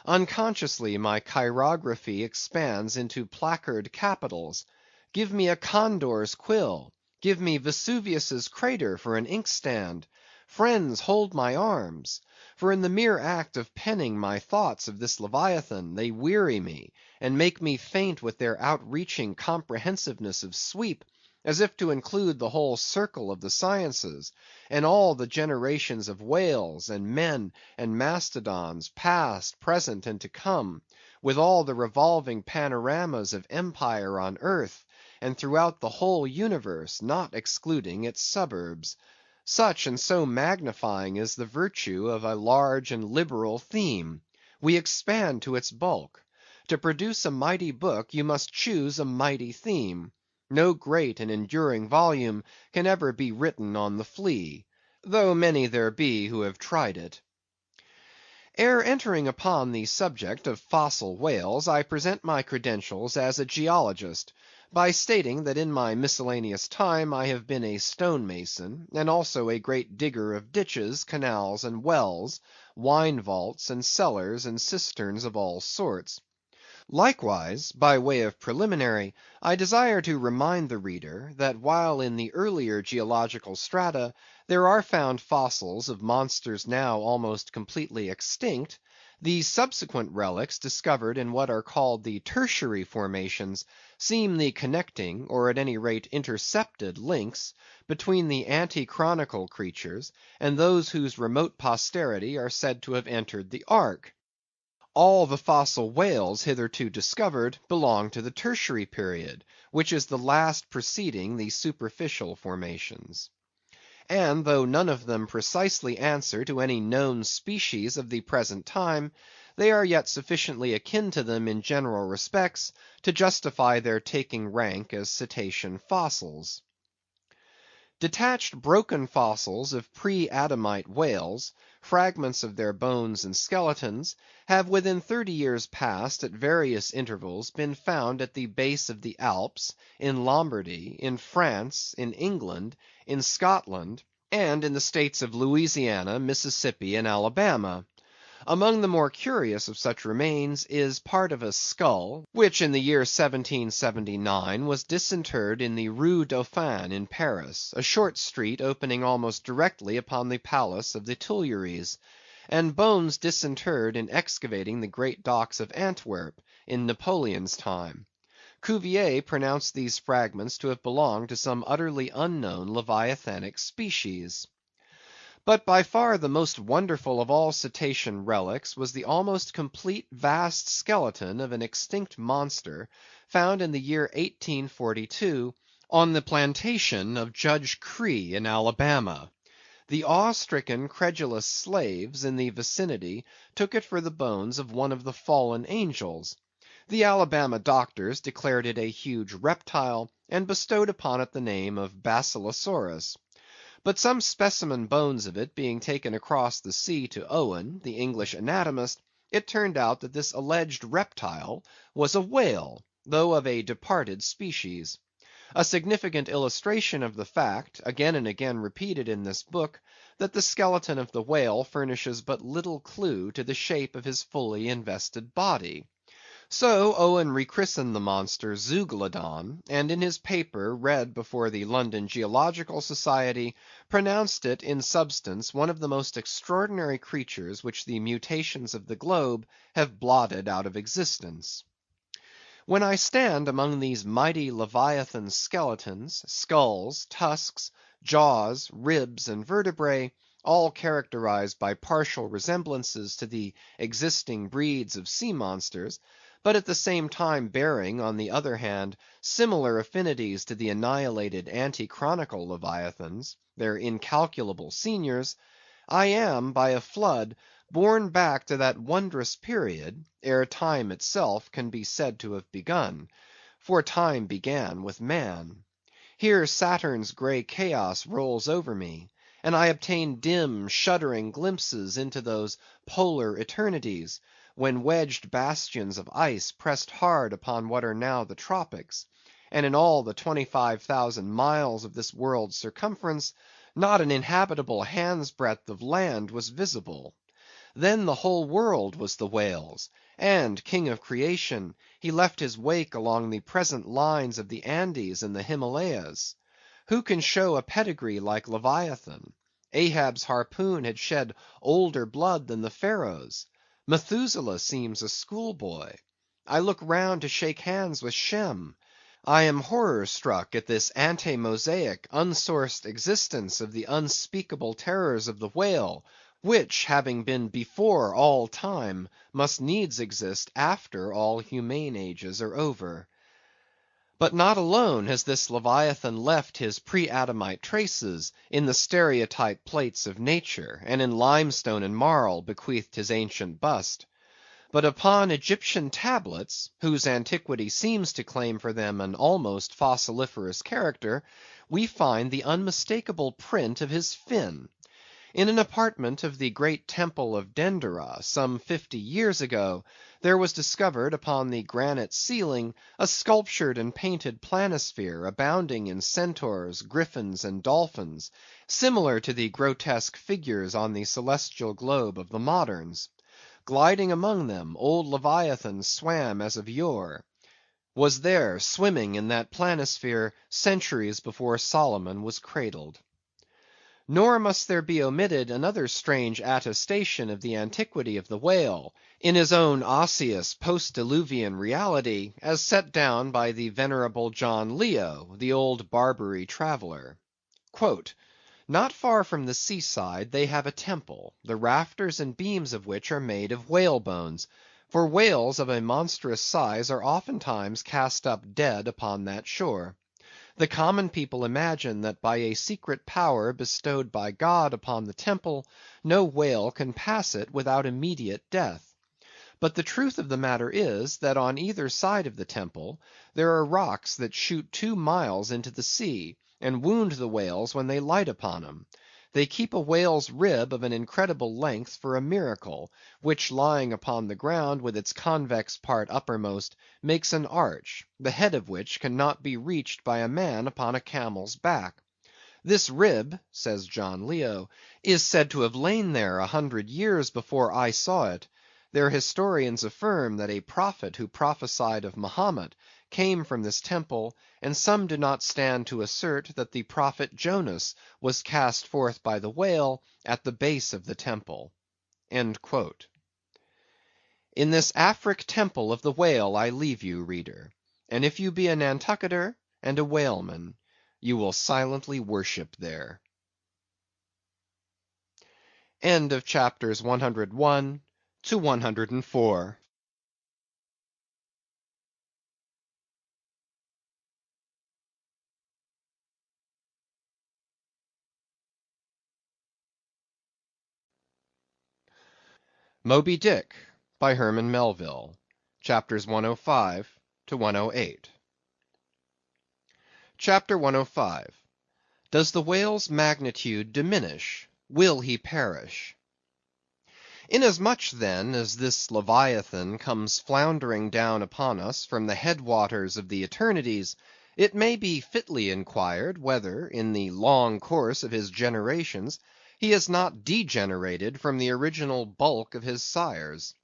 Unconsciously my chirography expands into placard capitals. Give me a condor's quill; give me Vesuvius's crater for an inkstand. Friends, hold my arms. For in the mere act of penning my thoughts of this Leviathan, they weary me, and make me faint with their outreaching comprehensiveness of sweep, as if to include the whole circle of the sciences, and all the generations of whales, and men, and mastodons, past, present, and to come, with all the revolving panoramas of empire on earth, and throughout the whole universe, not excluding its suburbs. Such and so magnifying is the virtue of a large and liberal theme. We expand to its bulk. To produce a mighty book, you must choose a mighty theme. No great and enduring volume can ever be written on the flea, though many there be who have tried it. Ere entering upon the subject of fossil whales, I present my credentials as a geologist, by stating that in my miscellaneous time I have been a stone mason, and also a great digger of ditches, canals, and wells, wine vaults, and cellars, and cisterns of all sorts. Likewise, by way of preliminary, I desire to remind the reader, that while in the earlier geological strata there are found fossils of monsters now almost completely extinct, the subsequent relics discovered in what are called the tertiary formations seem the connecting, or at any rate intercepted links, between the ante-chronicle creatures and those whose remote posterity are said to have entered the ark. All the fossil whales hitherto discovered belong to the tertiary period, which is the last preceding the superficial formations. And though none of them precisely answer to any known species of the present time, they are yet sufficiently akin to them in general respects to justify their taking rank as cetacean fossils. Detached broken fossils of pre-Adamite whales, fragments of their bones and skeletons, have within 30 years past at various intervals been found at the base of the Alps, in Lombardy, in France, in England, in Scotland, and in the states of Louisiana, Mississippi, and Alabama. Among the more curious of such remains is part of a skull, which in the year 1779 was disinterred in the Rue Dauphine in Paris, a short street opening almost directly upon the palace of the Tuileries, and bones disinterred in excavating the great docks of Antwerp in Napoleon's time. Cuvier pronounced these fragments to have belonged to some utterly unknown leviathanic species. But by far the most wonderful of all cetacean relics was the almost complete vast skeleton of an extinct monster, found in the year 1842 on the plantation of Judge Creagh in Alabama. The awe-stricken, credulous slaves in the vicinity took it for the bones of one of the fallen angels. The Alabama doctors declared it a huge reptile, and bestowed upon it the name of Basilosaurus. But some specimen bones of it being taken across the sea to Owen, the English anatomist, it turned out that this alleged reptile was a whale, though of a departed species. A significant illustration of the fact, again and again repeated in this book, that the skeleton of the whale furnishes but little clue to the shape of his fully invested body. So Owen rechristened the monster Zeuglodon, and in his paper read before the London Geological Society, pronounced it in substance one of the most extraordinary creatures which the mutations of the globe have blotted out of existence. When I stand among these mighty leviathan skeletons, skulls, tusks, jaws, ribs, and vertebrae, all characterized by partial resemblances to the existing breeds of sea monsters, but at the same time bearing, on the other hand, similar affinities to the annihilated ante-chronicle leviathans, their incalculable seniors, I am, by a flood, borne back to that wondrous period, ere time itself can be said to have begun; for time began with man. Here Saturn's grey chaos rolls over me, and I obtain dim, shuddering glimpses into those polar eternities, when wedged bastions of ice pressed hard upon what are now the tropics, and in all the 25,000 miles of this world's circumference, not an inhabitable hand's breadth of land was visible. Then the whole world was the whale's, and, king of creation, he left his wake along the present lines of the Andes and the Himalayas. Who can show a pedigree like Leviathan? Ahab's harpoon had shed older blood than the Pharaoh's. Methuselah seems a schoolboy. I look round to shake hands with Shem. I am horror struck at this ante-Mosaic, unsourced existence of the unspeakable terrors of the whale, which, having been before all time, must needs exist after all humane ages are over. But not alone has this Leviathan left his pre-Adamite traces in the stereotype plates of nature, and in limestone and marl bequeathed his ancient bust; but upon Egyptian tablets, whose antiquity seems to claim for them an almost fossiliferous character, we find the unmistakable print of his fin. In an apartment of the great temple of Dendera, some 50 years ago, there was discovered upon the granite ceiling a sculptured and painted planisphere abounding in centaurs, griffins, and dolphins, similar to the grotesque figures on the celestial globe of the moderns. Gliding among them, old Leviathan swam as of yore; was there, swimming in that planisphere, centuries before Solomon was cradled. Nor must there be omitted another strange attestation of the antiquity of the whale, in his own osseous post-diluvian reality, as set down by the venerable John Leo, the old Barbary traveller. "Not far from the sea side they have a temple, the rafters and beams of which are made of whale bones; for whales of a monstrous size are oftentimes cast up dead upon that shore. The common people imagine that by a secret power bestowed by God upon the temple, no whale can pass it without immediate death. But the truth of the matter is, that on either side of the temple there are rocks that shoot 2 miles into the sea, and wound the whales when they light upon 'em. They keep a whale's rib of an incredible length for a miracle, which lying upon the ground with its convex part uppermost, makes an arch, the head of which cannot be reached by a man upon a camel's back. This rib, says John Leo, is said to have lain there 100 years before I saw it. Their historians affirm that a prophet who prophesied of Mahomet came from this temple, and some do not stand to assert that the prophet Jonas was cast forth by the whale at the base of the temple." In this Afric temple of the whale I leave you, reader; and if you be a Nantucketer and a whaleman, you will silently worship there. End of chapters 101 to 104. Moby Dick, by Herman Melville. Chapters 105 to 108. CHAPTER 105. Does the Whale's Magnitude Diminish? Will he perish? Inasmuch then as this Leviathan comes floundering down upon us from the head waters of the eternities, it may be fitly inquired whether, in the long course of his generations, he has not degenerated from the original bulk of his sires.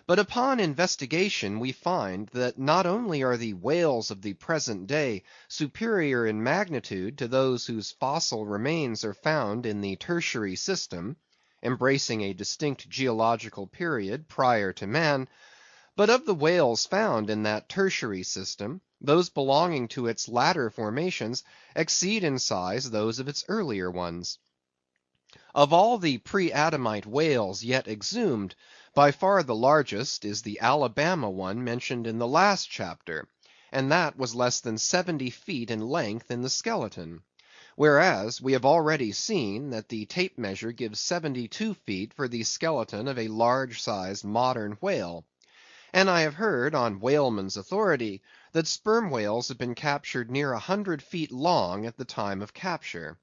But upon investigation we find that not only are the whales of the present day superior in magnitude to those whose fossil remains are found in the tertiary system, embracing a distinct geological period prior to man, but of the whales found in that tertiary system, those belonging to its latter formations exceed in size those of its earlier ones. Of all the pre-Adamite whales yet exhumed, by far the largest is the Alabama one mentioned in the last chapter, and that was less than 70 feet in length in the skeleton; whereas we have already seen that the tape measure gives 72 feet for the skeleton of a large-sized modern whale. And I have heard, on whalemen's authority, that sperm whales have been captured near 100 feet long at the time of capture.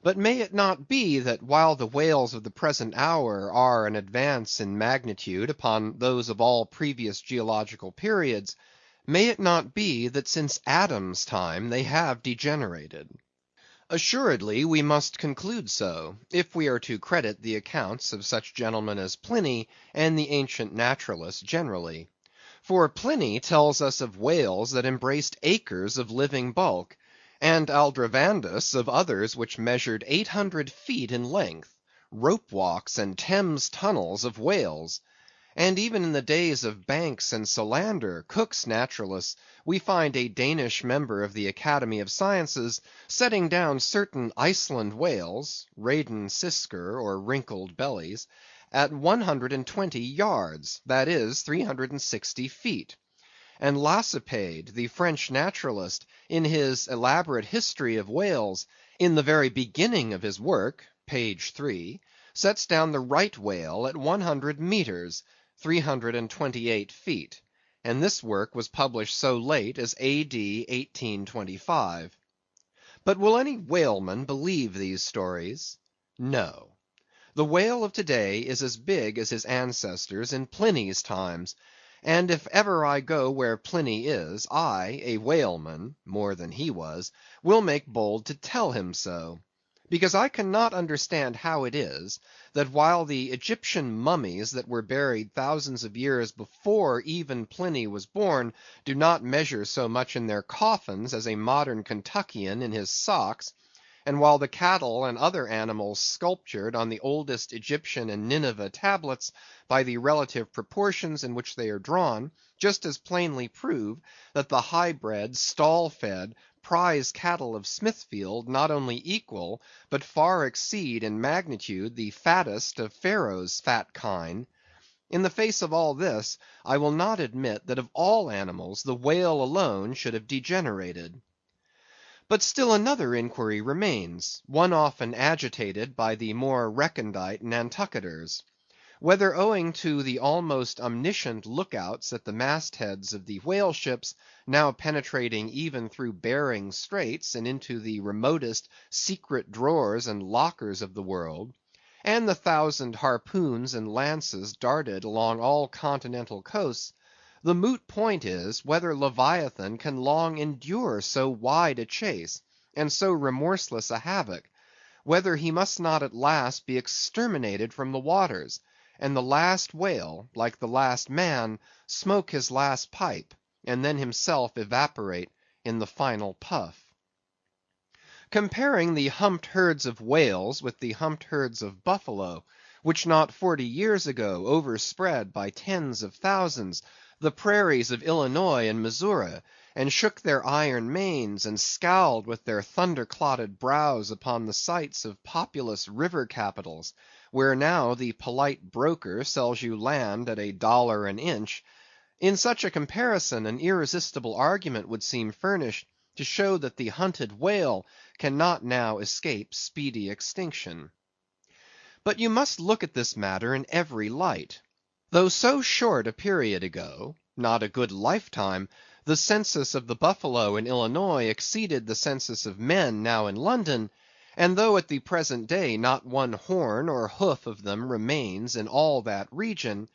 But may it not be that while the whales of the present hour are an advance in magnitude upon those of all previous geological periods, may it not be that since Adam's time they have degenerated? Assuredly we must conclude so, if we are to credit the accounts of such gentlemen as Pliny and the ancient naturalists generally. For Pliny tells us of whales that embraced acres of living bulk, and Aldrovandus of others which measured 800 feet in length; rope walks and Thames tunnels of whales. And even in the days of Banks and Solander, Cook's naturalists, we find a Danish member of the Academy of Sciences setting down certain Iceland whales (Raden sisker, or wrinkled bellies) at 120 yards, that is, 360 feet. And Lacepede, the French naturalist, in his elaborate history of whales, in the very beginning of his work (page 3), sets down the right whale at 100 meters, 328 feet; and this work was published so late as A.D. 1825. But will any whaleman believe these stories? No. The whale of today is as big as his ancestors in Pliny's times; and if ever I go where Pliny is, I, a whaleman (more than he was), will make bold to tell him so. because I cannot understand how it is, that while the Egyptian mummies that were buried thousands of years before even Pliny was born, do not measure so much in their coffins as a modern Kentuckian in his socks, and while the cattle and other animals sculptured on the oldest Egyptian and Nineveh tablets, by the relative proportions in which they are drawn, just as plainly prove that the high-bred, stall-fed, prize cattle of Smithfield not only equal, but far exceed in magnitude the fattest of Pharaoh's fat kine. In the face of all this, I will not admit that of all animals the whale alone should have degenerated. But still another inquiry remains, one often agitated by the more recondite Nantucketers. Whether owing to the almost omniscient lookouts at the mastheads of the whale ships, now penetrating even through Behring Straits and into the remotest secret drawers and lockers of the world, and the thousand harpoons and lances darted along all continental coasts, the moot point is, whether Leviathan can long endure so wide a chase, and so remorseless a havoc; whether he must not at last be exterminated from the waters, and the last whale, like the last man, smoke his last pipe, and then himself evaporate in the final puff. Comparing the humped herds of whales with the humped herds of buffalo, which not 40 years ago overspread by tens of thousands the prairies of Illinois and Missouri, and shook their iron manes, and scowled with their thunder-clotted brows upon the sites of populous river capitals, where now the polite broker sells you land at $1 an inch; in such a comparison an irresistible argument would seem furnished to show that the hunted whale cannot now escape speedy extinction. But you must look at this matter in every light. Though so short a period ago, not a good lifetime, the census of the buffalo in Illinois exceeded the census of men now in London, and though at the present day not one horn or hoof of them remains in all that region,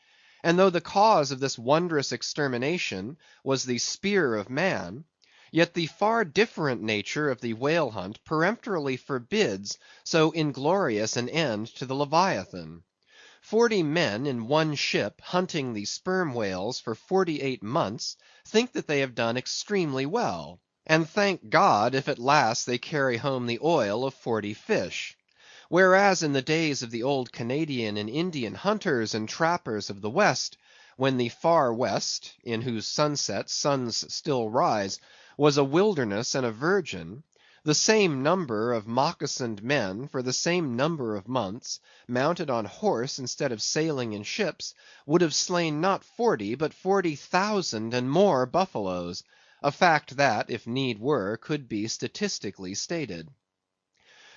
and though the cause of this wondrous extermination was the spear of man, yet the far different nature of the whale hunt peremptorily forbids so inglorious an end to the Leviathan. 40 men in one ship hunting the sperm whales for 48 months think that they have done extremely well, and thank God if at last they carry home the oil of 40 fish; whereas in the days of the old Canadian and Indian hunters and trappers of the West, when the far West, in whose sunsets suns still rise, was a wilderness and a virgin, the same number of moccasined men for the same number of months, mounted on horse instead of sailing in ships, would have slain not 40 but 40,000 and more buffaloes; a fact that, if need were, could be statistically stated.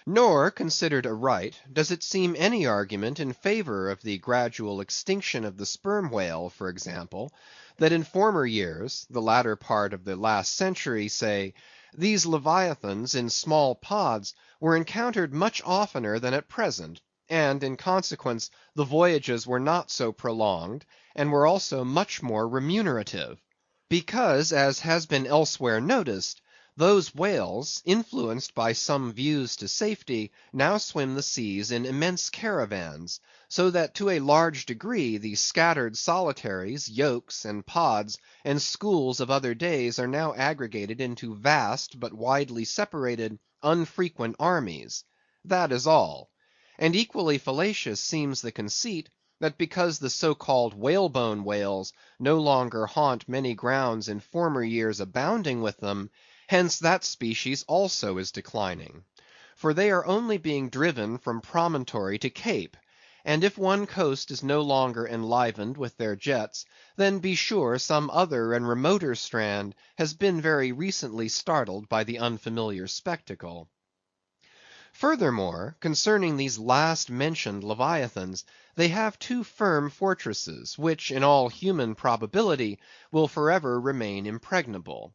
Nor, considered aright, does it seem any argument in favor of the gradual extinction of the sperm whale, for example, that in former years, the latter part of the last century, say, these leviathans in small pods were encountered much oftener than at present, and in consequence the voyages were not so prolonged, and were also much more remunerative; because, as has been elsewhere noticed, those whales, influenced by some views to safety, now swim the seas in immense caravans, so that to a large degree the scattered solitaries, yolks, and pods, and schools of other days are now aggregated into vast, but widely separated, unfrequent armies. That is all. And equally fallacious seems the conceit, that because the so‐called whalebone whales no longer haunt many grounds in former years abounding with them, hence that species also is declining. For they are only being driven from promontory to cape; and if one coast is no longer enlivened with their jets, then be sure some other and remoter strand has been very recently startled by the unfamiliar spectacle. Furthermore, concerning these last mentioned leviathans, they have 2 firm fortresses, which in all human probability will forever remain impregnable.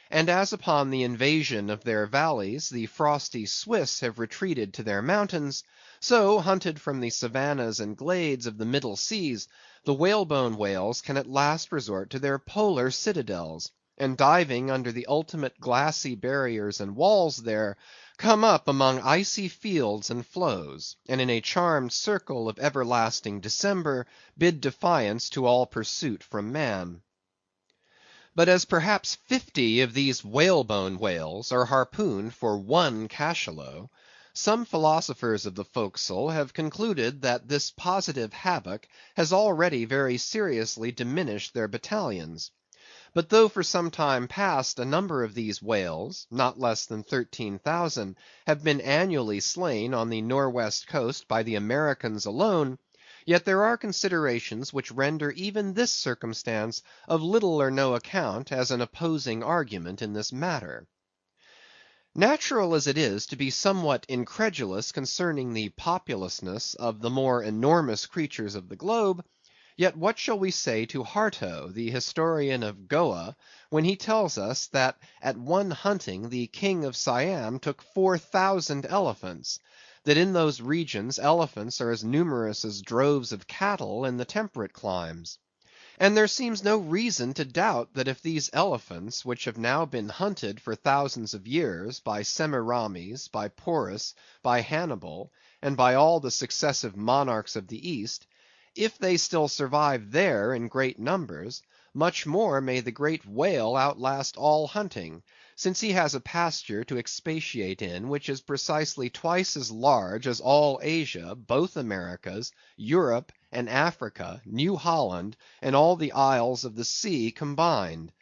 And as upon the invasion of their valleys the frosty Swiss have retreated to their mountains, so, hunted from the savannas and glades of the middle seas, the whalebone whales can at last resort to their polar citadels, and diving under the ultimate glassy barriers and walls there, come up among icy fields and floes, and in a charmed circle of everlasting December bid defiance to all pursuit from man. But as perhaps 50 of these whalebone whales are harpooned for one cachalot, some philosophers of the forecastle have concluded that this positive havoc has already very seriously diminished their battalions. But though for some time past a number of these whales, not less than 13,000, have been annually slain on the Norwest coast by the Americans alone, yet there are considerations which render even this circumstance of little or no account as an opposing argument in this matter. Natural as it is to be somewhat incredulous concerning the populousness of the more enormous creatures of the globe, yet what shall we say to Harto, the historian of Goa, when he tells us that at one hunting the king of Siam took 4,000 elephants, that in those regions elephants are as numerous as droves of cattle in the temperate climes. And there seems no reason to doubt that if these elephants, which have now been hunted for thousands of years by Semiramis, by Porus, by Hannibal, and by all the successive monarchs of the East, if they still survive there in great numbers, much more may the great whale outlast all hunting, since he has a pasture to expatiate in which is precisely twice as large as all Asia, both Americas, Europe, and Africa, New Holland, and all the isles of the sea combined.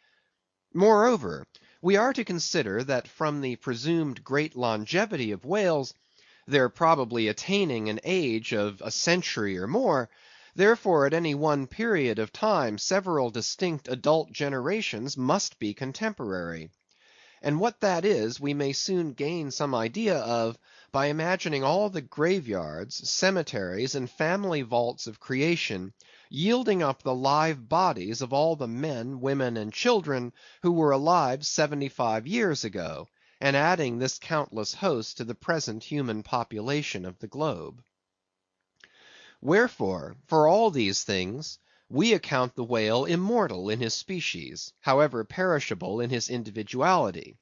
Moreover, we are to consider that from the presumed great longevity of whales, their probably attaining an age of a century or more, therefore at any one period of time several distinct adult generations must be contemporary. And what that is, we may soon gain some idea of by imagining all the graveyards, cemeteries, and family vaults of creation yielding up the live bodies of all the men, women, and children who were alive 75 years ago, and adding this countless host to the present human population of the globe. Wherefore, for all these things, we account the whale immortal in his species, however perishable in his individuality.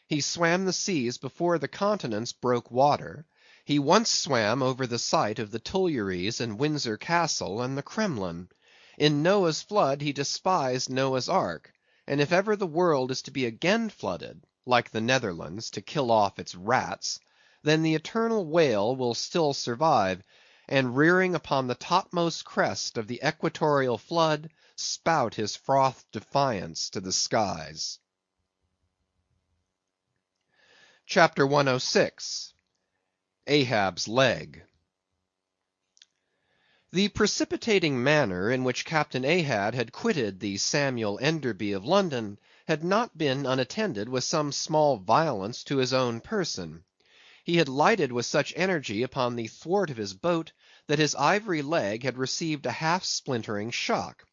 He swam the seas before the continents broke water. He once swam over the site of the Tuileries and Windsor Castle and the Kremlin. In Noah's flood he despised Noah's ark, and if ever the world is to be again flooded, like the Netherlands, to kill off its rats, then the eternal whale will still survive, and rearing upon the topmost crest of the equatorial flood, spout his frothed defiance to the skies. Chapter 106. Ahab's Leg. The precipitating manner in which Captain Ahab had quitted the Samuel Enderby of London had not been unattended with some small violence to his own person. He had lighted with such energy upon the thwart of his boat, that his ivory leg had received a half splintering shock;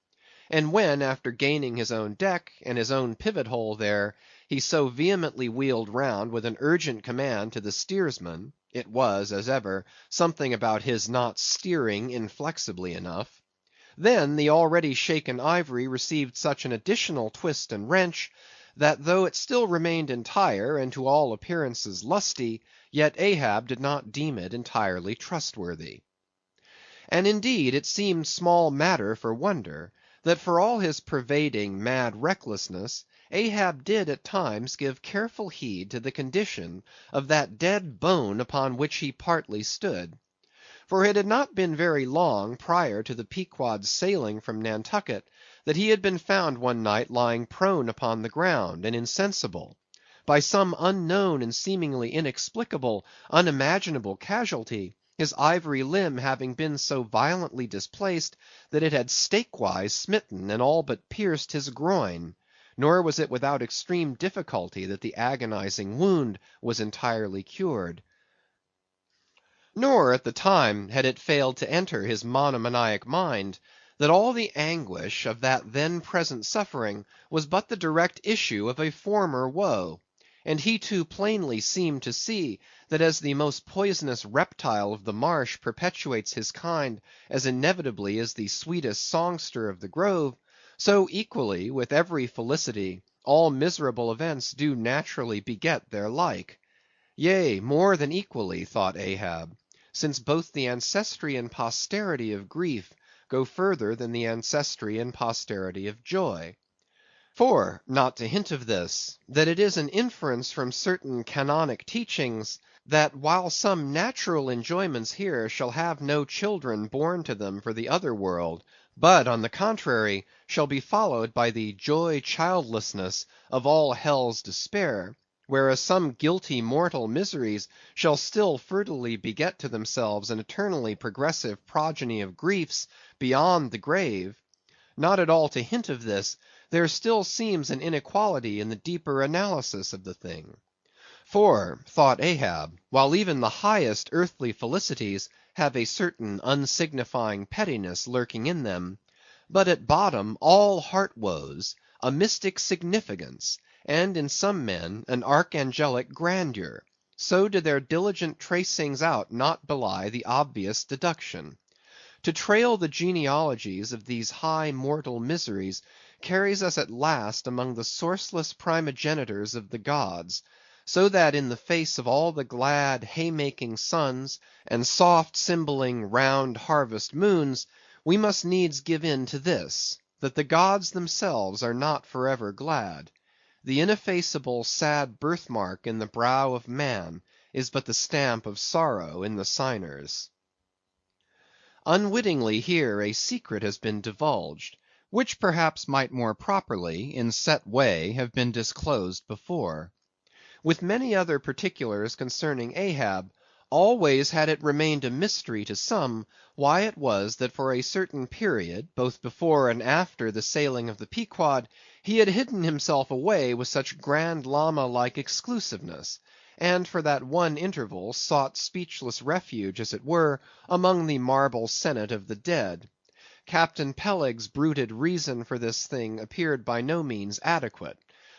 and when, after gaining his own deck, and his own pivot hole there, he so vehemently wheeled round with an urgent command to the steersman, it was, as ever, something about his not steering inflexibly enough; then the already shaken ivory received such an additional twist and wrench, that though it still remained entire and to all appearances lusty, yet Ahab did not deem it entirely trustworthy. And indeed it seemed small matter for wonder, that for all his pervading mad recklessness, Ahab did at times give careful heed to the condition of that dead bone upon which he partly stood. For it had not been very long prior to the Pequod's sailing from Nantucket, that he had been found one night lying prone upon the ground, and insensible, by some unknown and seemingly inexplicable, unimaginable casualty, his ivory limb having been so violently displaced that it had stakewise smitten and all but pierced his groin; nor was it without extreme difficulty that the agonizing wound was entirely cured. Nor at the time had it failed to enter his monomaniac mind, that all the anguish of that then present suffering was but the direct issue of a former woe; and he too plainly seemed to see, that as the most poisonous reptile of the marsh perpetuates his kind as inevitably as the sweetest songster of the grove, so equally, with every felicity, all miserable events do naturally beget their like. Yea, more than equally, thought Ahab, since both the ancestry and posterity of grief go further than the ancestry and posterity of joy. For, not to hint of this, that it is an inference from certain canonic teachings, that while some natural enjoyments here shall have no children born to them for the other world, but, on the contrary, shall be followed by the joy childlessness of all hell's despair, whereas some guilty mortal miseries shall still fertilely beget to themselves an eternally progressive progeny of griefs beyond the grave; not at all to hint of this, there still seems an inequality in the deeper analysis of the thing. For, thought Ahab, while even the highest earthly felicities have a certain unsignifying pettiness lurking in them, but at bottom all heart woes, a mystic significance, and in some men an archangelic grandeur, so do their diligent tracings out not belie the obvious deduction. To trail the genealogies of these high mortal miseries carries us at last among the sourceless primogenitors of the gods, so that in the face of all the glad haymaking suns, and soft cymballing round harvest moons, we must needs give in to this, that the gods themselves are not for ever glad. The ineffaceable sad birthmark in the brow of man is but the stamp of sorrow in the signers. Unwittingly here a secret has been divulged, which perhaps might more properly, in set way, have been disclosed before. With many other particulars concerning Ahab, always had it remained a mystery to some why it was that for a certain period, both before and after the sailing of the Pequod, he had hidden himself away with such Grand Lama-like exclusiveness, and for that one interval sought speechless refuge, as it were, among the marble senate of the dead. Captain Peleg's bruited reason for this thing appeared by no means adequate;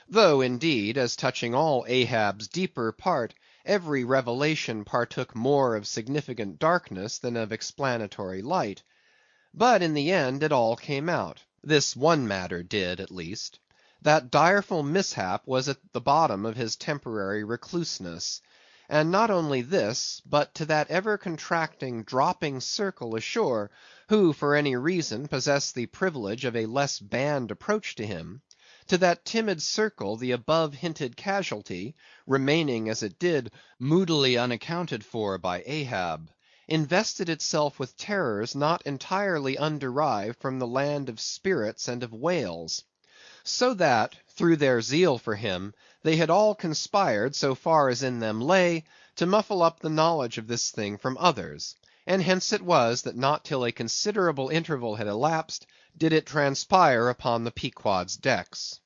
though, indeed, as touching all Ahab's deeper part, every revelation partook more of significant darkness than of explanatory light. But in the end it all came out; this one matter did, at least. That direful mishap was at the bottom of his temporary recluseness; and not only this, but to that ever contracting, dropping circle ashore, who for any reason possessed the privilege of a less banned approach to him; to that timid circle the above hinted casualty, remaining as it did moodily unaccounted for by Ahab, invested itself with terrors not entirely underived from the land of spirits and of whales. So that, through their zeal for him, they had all conspired, so far as in them lay, to muffle up the knowledge of this thing from others; and hence it was that not till a considerable interval had elapsed, did it transpire upon the Pequod's decks.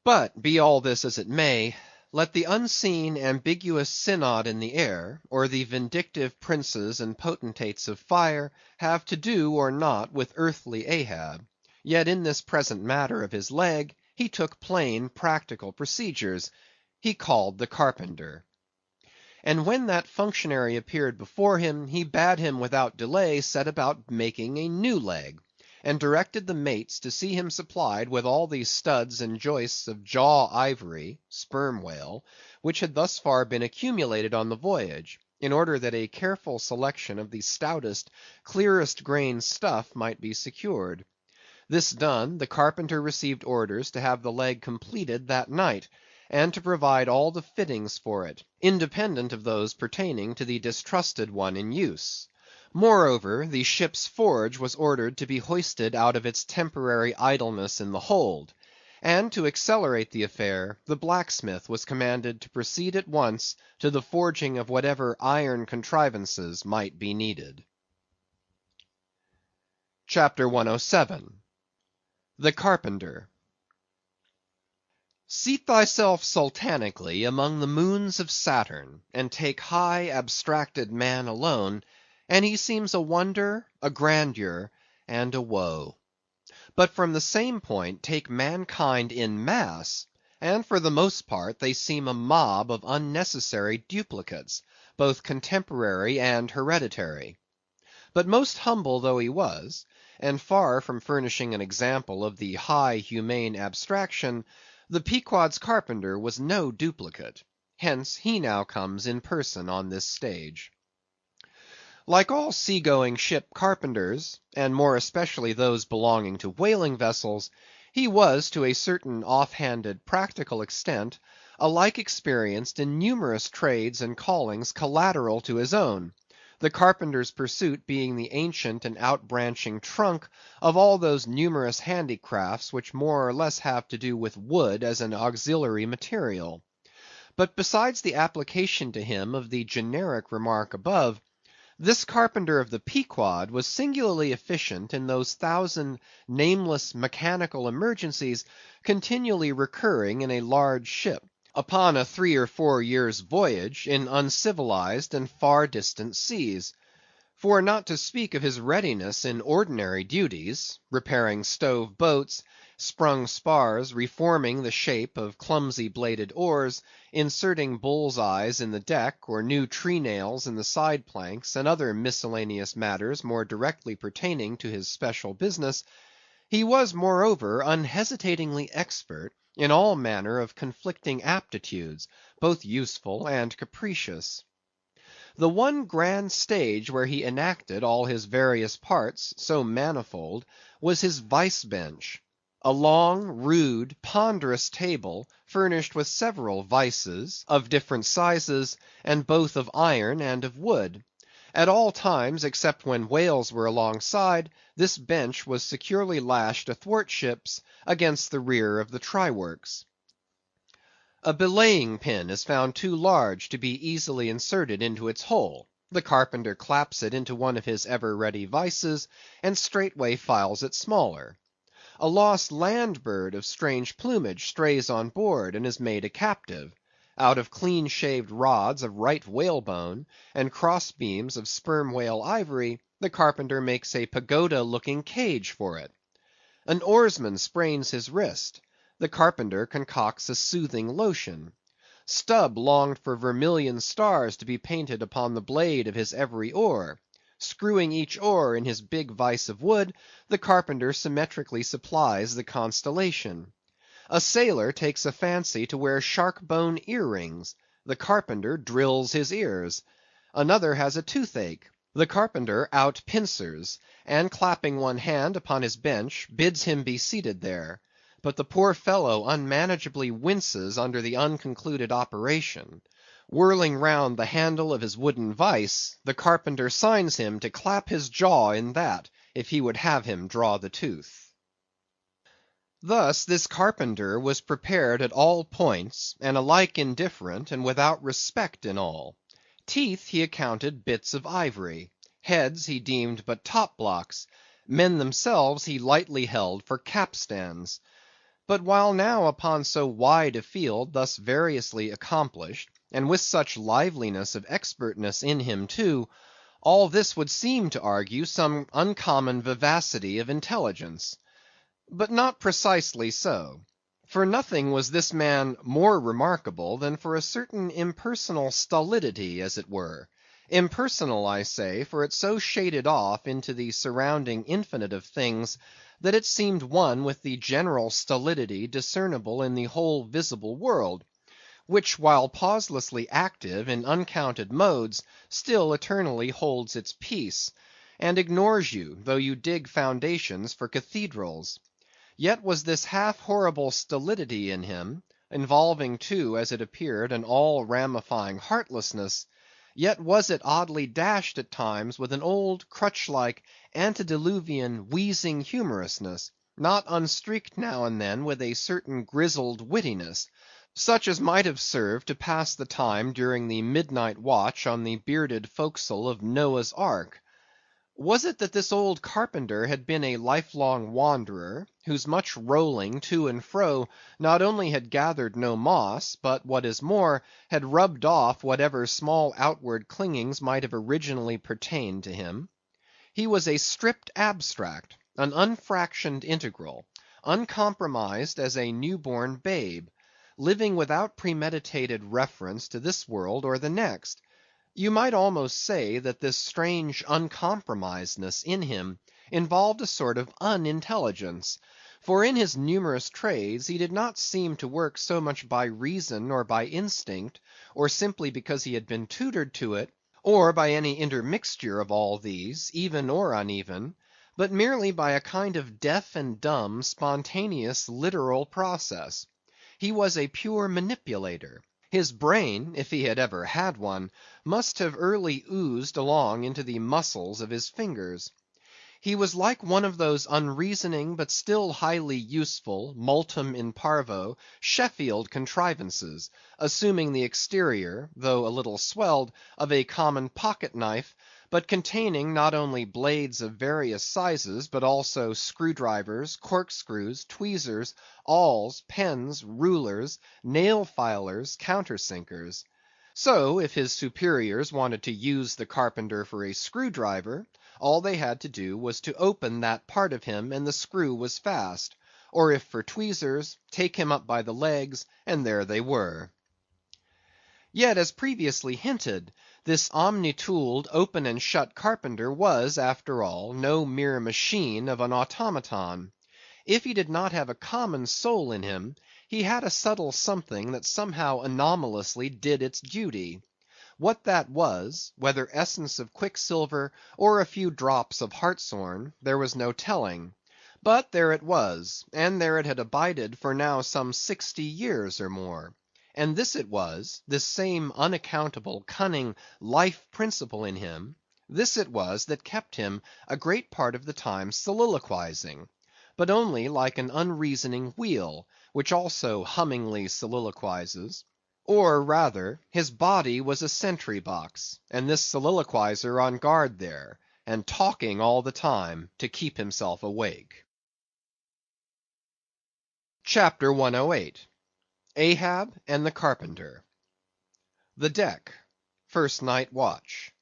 But be all this as it may, let the unseen ambiguous synod in the air, or the vindictive princes and potentates of fire, have to do or not with earthly Ahab, yet in this present matter of his leg, he took plain practical procedures. He called the carpenter. And when that functionary appeared before him, he bade him without delay set about making a new leg, and directed the mates to see him supplied with all the studs and joists of jaw ivory (sperm whale) which had thus far been accumulated on the voyage, in order that a careful selection of the stoutest, clearest grained stuff might be secured. This done, the carpenter received orders to have the leg completed that night, and to provide all the fittings for it, independent of those pertaining to the distrusted one in use. Moreover, the ship's forge was ordered to be hoisted out of its temporary idleness in the hold; and to accelerate the affair, the blacksmith was commanded to proceed at once to the forging of whatever iron contrivances might be needed. CHAPTER 107. The Carpenter. Seat thyself sultanically among the moons of Saturn, and take high abstracted man alone, and he seems a wonder, a grandeur, and a woe. But from the same point take mankind in mass, and for the most part they seem a mob of unnecessary duplicates, both contemporary and hereditary. But most humble though he was, and far from furnishing an example of the high humane abstraction, the Pequod's carpenter was no duplicate. Hence he now comes in person on this stage. Like all sea-going ship carpenters, and more especially those belonging to whaling vessels, he was to a certain off-handed practical extent alike experienced in numerous trades and callings collateral to his own, the carpenter's pursuit being the ancient and outbranching trunk of all those numerous handicrafts which more or less have to do with wood as an auxiliary material. But besides the application to him of the generic remark above, this carpenter of the Pequod was singularly efficient in those thousand nameless mechanical emergencies continually recurring in a large ship, upon a 3 or 4 years' voyage, in uncivilized and far distant seas. For not to speak of his readiness in ordinary duties, repairing stove boats, sprung spars, reforming the shape of clumsy bladed oars, inserting bull's eyes in the deck, or new tree nails in the side planks, and other miscellaneous matters more directly pertaining to his special business, he was moreover unhesitatingly expert in all manner of conflicting aptitudes, both useful and capricious. The one grand stage where he enacted all his various parts, so manifold, was his vice bench; a long, rude, ponderous table, furnished with several vices, of different sizes, and both of iron and of wood. At all times, except when whales were alongside, this bench was securely lashed athwartships against the rear of the try works. A belaying pin is found too large to be easily inserted into its hole; the carpenter claps it into one of his ever ready vices, and straightway files it smaller. A lost land bird of strange plumage strays on board, and is made a captive. Out of clean shaved rods of right whalebone, and cross beams of sperm whale ivory, the carpenter makes a pagoda looking cage for it. An oarsman sprains his wrist; the carpenter concocts a soothing lotion. Stubb longed for vermilion stars to be painted upon the blade of his every oar. Screwing each oar in his big vice of wood, the carpenter symmetrically supplies the constellation. A sailor takes a fancy to wear shark bone ear rings; the carpenter drills his ears. Another has a toothache; the carpenter out pincers, and clapping one hand upon his bench, bids him be seated there. But the poor fellow unmanageably winces under the unconcluded operation. Whirling round the handle of his wooden vice, the carpenter signs him to clap his jaw in that, if he would have him draw the tooth. Thus this carpenter was prepared at all points, and alike indifferent and without respect in all. Teeth he accounted bits of ivory; heads he deemed but top blocks; men themselves he lightly held for capstans. But while now upon so wide a field thus variously accomplished, and with such liveliness of expertness in him too, all this would seem to argue some uncommon vivacity of intelligence. But not precisely so; for nothing was this man more remarkable than for a certain impersonal stolidity, as it were. Impersonal, I say, for it so shaded off into the surrounding infinite of things, that it seemed one with the general stolidity discernible in the whole visible world, which while pauselessly active in uncounted modes, still eternally holds its peace, and ignores you, though you dig foundations for cathedrals. Yet was this half horrible stolidity in him, involving too, as it appeared, an all ramifying heartlessness, yet was it oddly dashed at times with an old, crutch-like, antediluvian, wheezing humorousness, not unstreaked now and then with a certain grizzled wittiness, such as might have served to pass the time during the midnight watch on the bearded forecastle of Noah's Ark. Was it that this old carpenter had been a lifelong wanderer, whose much rolling to and fro not only had gathered no moss, but what is more, had rubbed off whatever small outward clingings might have originally pertained to him? He was a stripped abstract, an unfractioned integral, uncompromised as a new-born babe, living without premeditated reference to this world or the next. You might almost say that this strange uncompromisedness in him involved a sort of unintelligence, For in his numerous trades he did not seem to work so much by reason or by instinct, or simply because he had been tutored to it, or by any intermixture of all these, even or uneven, but merely by a kind of deaf and dumb, spontaneous, literal process. He was a pure manipulator. His brain, if he had ever had one, must have early oozed along into the muscles of his fingers. He was like one of those unreasoning but still highly useful, multum in parvo, Sheffield contrivances, assuming the exterior, though a little swelled, of a common pocket knife, but containing not only blades of various sizes, but also screwdrivers, corkscrews, tweezers, awls, pens, rulers, nail filers, countersinkers. So, if his superiors wanted to use the carpenter for a screwdriver, all they had to do was to open that part of him and the screw was fast; or if for tweezers, take him up by the legs, and there they were. Yet, as previously hinted, this omni-tooled, open and shut carpenter was, after all, no mere machine of an automaton. If he did not have a common soul in him, he had a subtle something that somehow anomalously did its duty. What that was, whether essence of quicksilver or a few drops of hartshorn, there was no telling; but there it was, and there it had abided for now some 60 years or more. And this it was, this same unaccountable, cunning, life principle in him, this it was that kept him a great part of the time soliloquizing, but only like an unreasoning wheel, which also hummingly soliloquizes. Or rather, his body was a sentry box, and this soliloquizer on guard there, and talking all the time to keep himself awake. CHAPTER 108. Ahab and the Carpenter. The deck. First night watch.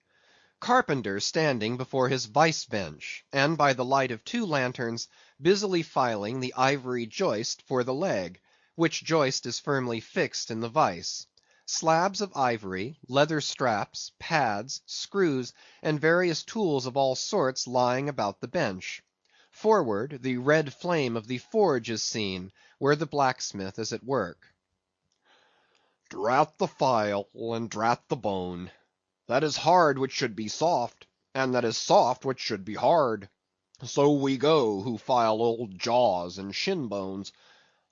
Carpenter standing before his vice bench, and by the light of 2 lanterns, busily filing the ivory joist for the leg, which joist is firmly fixed in the vice. Slabs of ivory, leather straps, pads, screws, and various tools of all sorts lying about the bench. Forward, the red flame of the forge is seen, where the blacksmith is at work. Drat the file, and drat the bone. That is hard which should be soft, and that is soft which should be hard. So we go, who file old jaws and shin bones.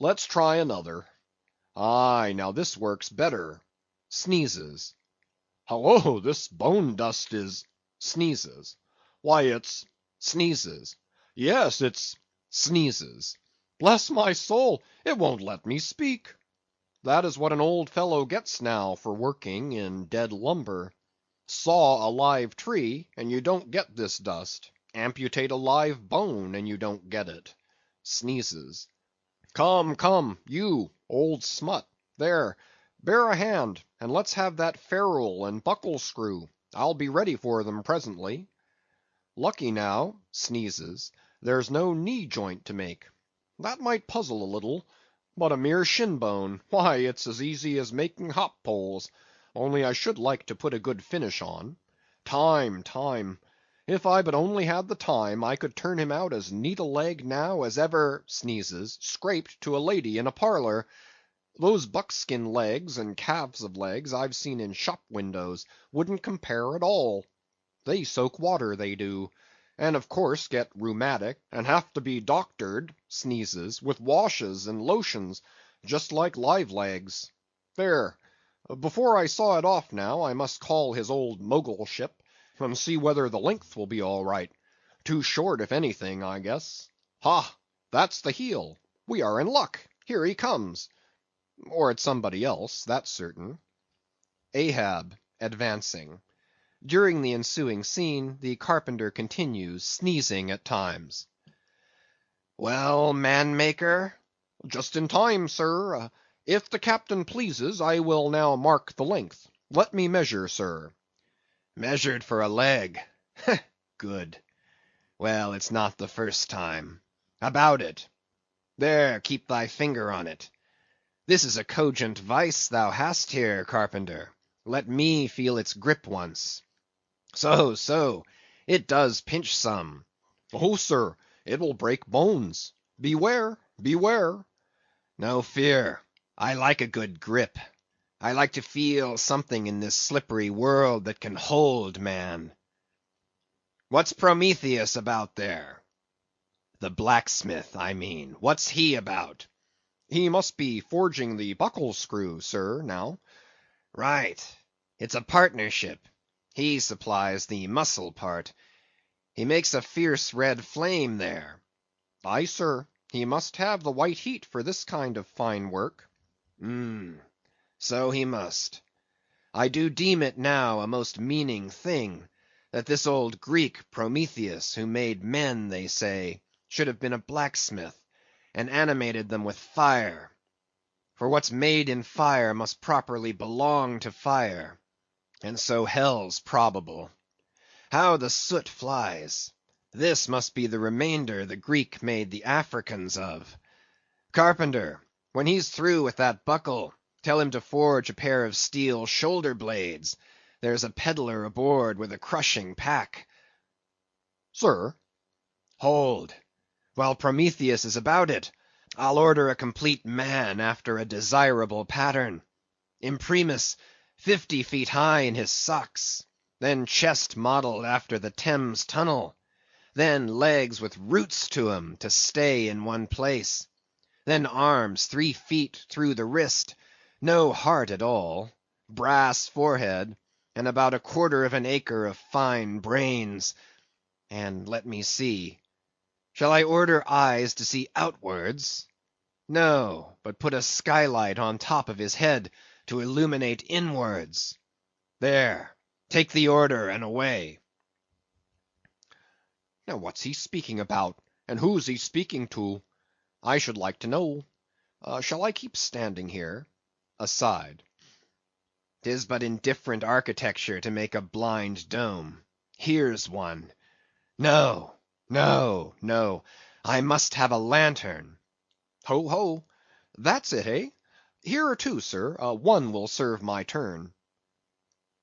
Let's try another. Aye, now this works better. Sneezes. Hallo, this bone dust is... Sneezes. Why, it's... Sneezes. Yes, it's... Sneezes. Bless my soul, it won't let me speak. That is what an old fellow gets now for working in dead lumber. Saw a live tree, and you don't get this dust. Amputate a live bone, and you don't get it. Sneezes. Come, come, you, old smut, there, bear a hand, and let's have that ferrule and buckle screw. I'll be ready for them presently. Lucky now, sneezes, there's no knee joint to make. That might puzzle a little. But a mere shin bone, why, it's as easy as making hop poles, only I should like to put a good finish on. Time, time. If I but only had the time, I could turn him out as neat a leg now as ever, sneezes, scraped to a lady in a parlor. Those buckskin legs and calves of legs I've seen in shop windows wouldn't compare at all. They soak water, they do, and of course get rheumatic, and have to be doctored, sneezes, with washes and lotions, just like live legs. There, before I saw it off now, I must call his old Mogulship, and see whether the length will be all right. Too short, if anything, I guess. Ha! That's the heel. We are in luck. Here he comes. Or it's somebody else, that's certain. Ahab advancing. During the ensuing scene, the carpenter continues, sneezing at times. Well, man-maker? Just in time, sir. If the captain pleases, I will now mark the length. Let me measure, sir. Measured for a leg. Good. Well, it's not the first time. About it. There, keep thy finger on it. This is a cogent vice thou hast here, carpenter. Let me feel its grip once. So, so, it does pinch some. Oh, sir, it will break bones. Beware, beware. No fear, I like a good grip. I like to feel something in this slippery world that can hold man. What's Prometheus about there? The blacksmith, I mean. What's he about? He must be forging the buckle screw, sir, now. Right. It's a partnership. He supplies the muscle part. He makes a fierce red flame there. Aye, sir. He must have the white heat for this kind of fine work. So he must. I do deem it now a most meaning thing, that this old Greek Prometheus, who made men, they say, should have been a blacksmith, and animated them with fire. For what's made in fire must properly belong to fire, and so hell's probable. How the soot flies! This must be the remainder the Greek made the Africans of. Carpenter, when he's through with that buckle, tell him to forge a pair of steel shoulder blades. There's a peddler aboard with a crushing pack. Sir. Hold. While Prometheus is about it, I'll order a complete man after a desirable pattern. Imprimis, 50 feet high in his socks. Then chest modeled after the Thames Tunnel. Then legs with roots to 'em to stay in one place. Then arms 3 feet through the wrist, no heart at all, brass forehead, and about 1/4 of an acre of fine brains. And let me see. Shall I order eyes to see outwards? No, but put a skylight on top of his head to illuminate inwards. There, take the order and away. Now what's he speaking about, and who's he speaking to? I should like to know. Shall I keep standing here? Aside. 'Tis but indifferent architecture to make a blind dome. Here's one. No, no, no. I must have a lantern. Ho, ho. That's it, eh? Here are two, sir. One will serve my turn.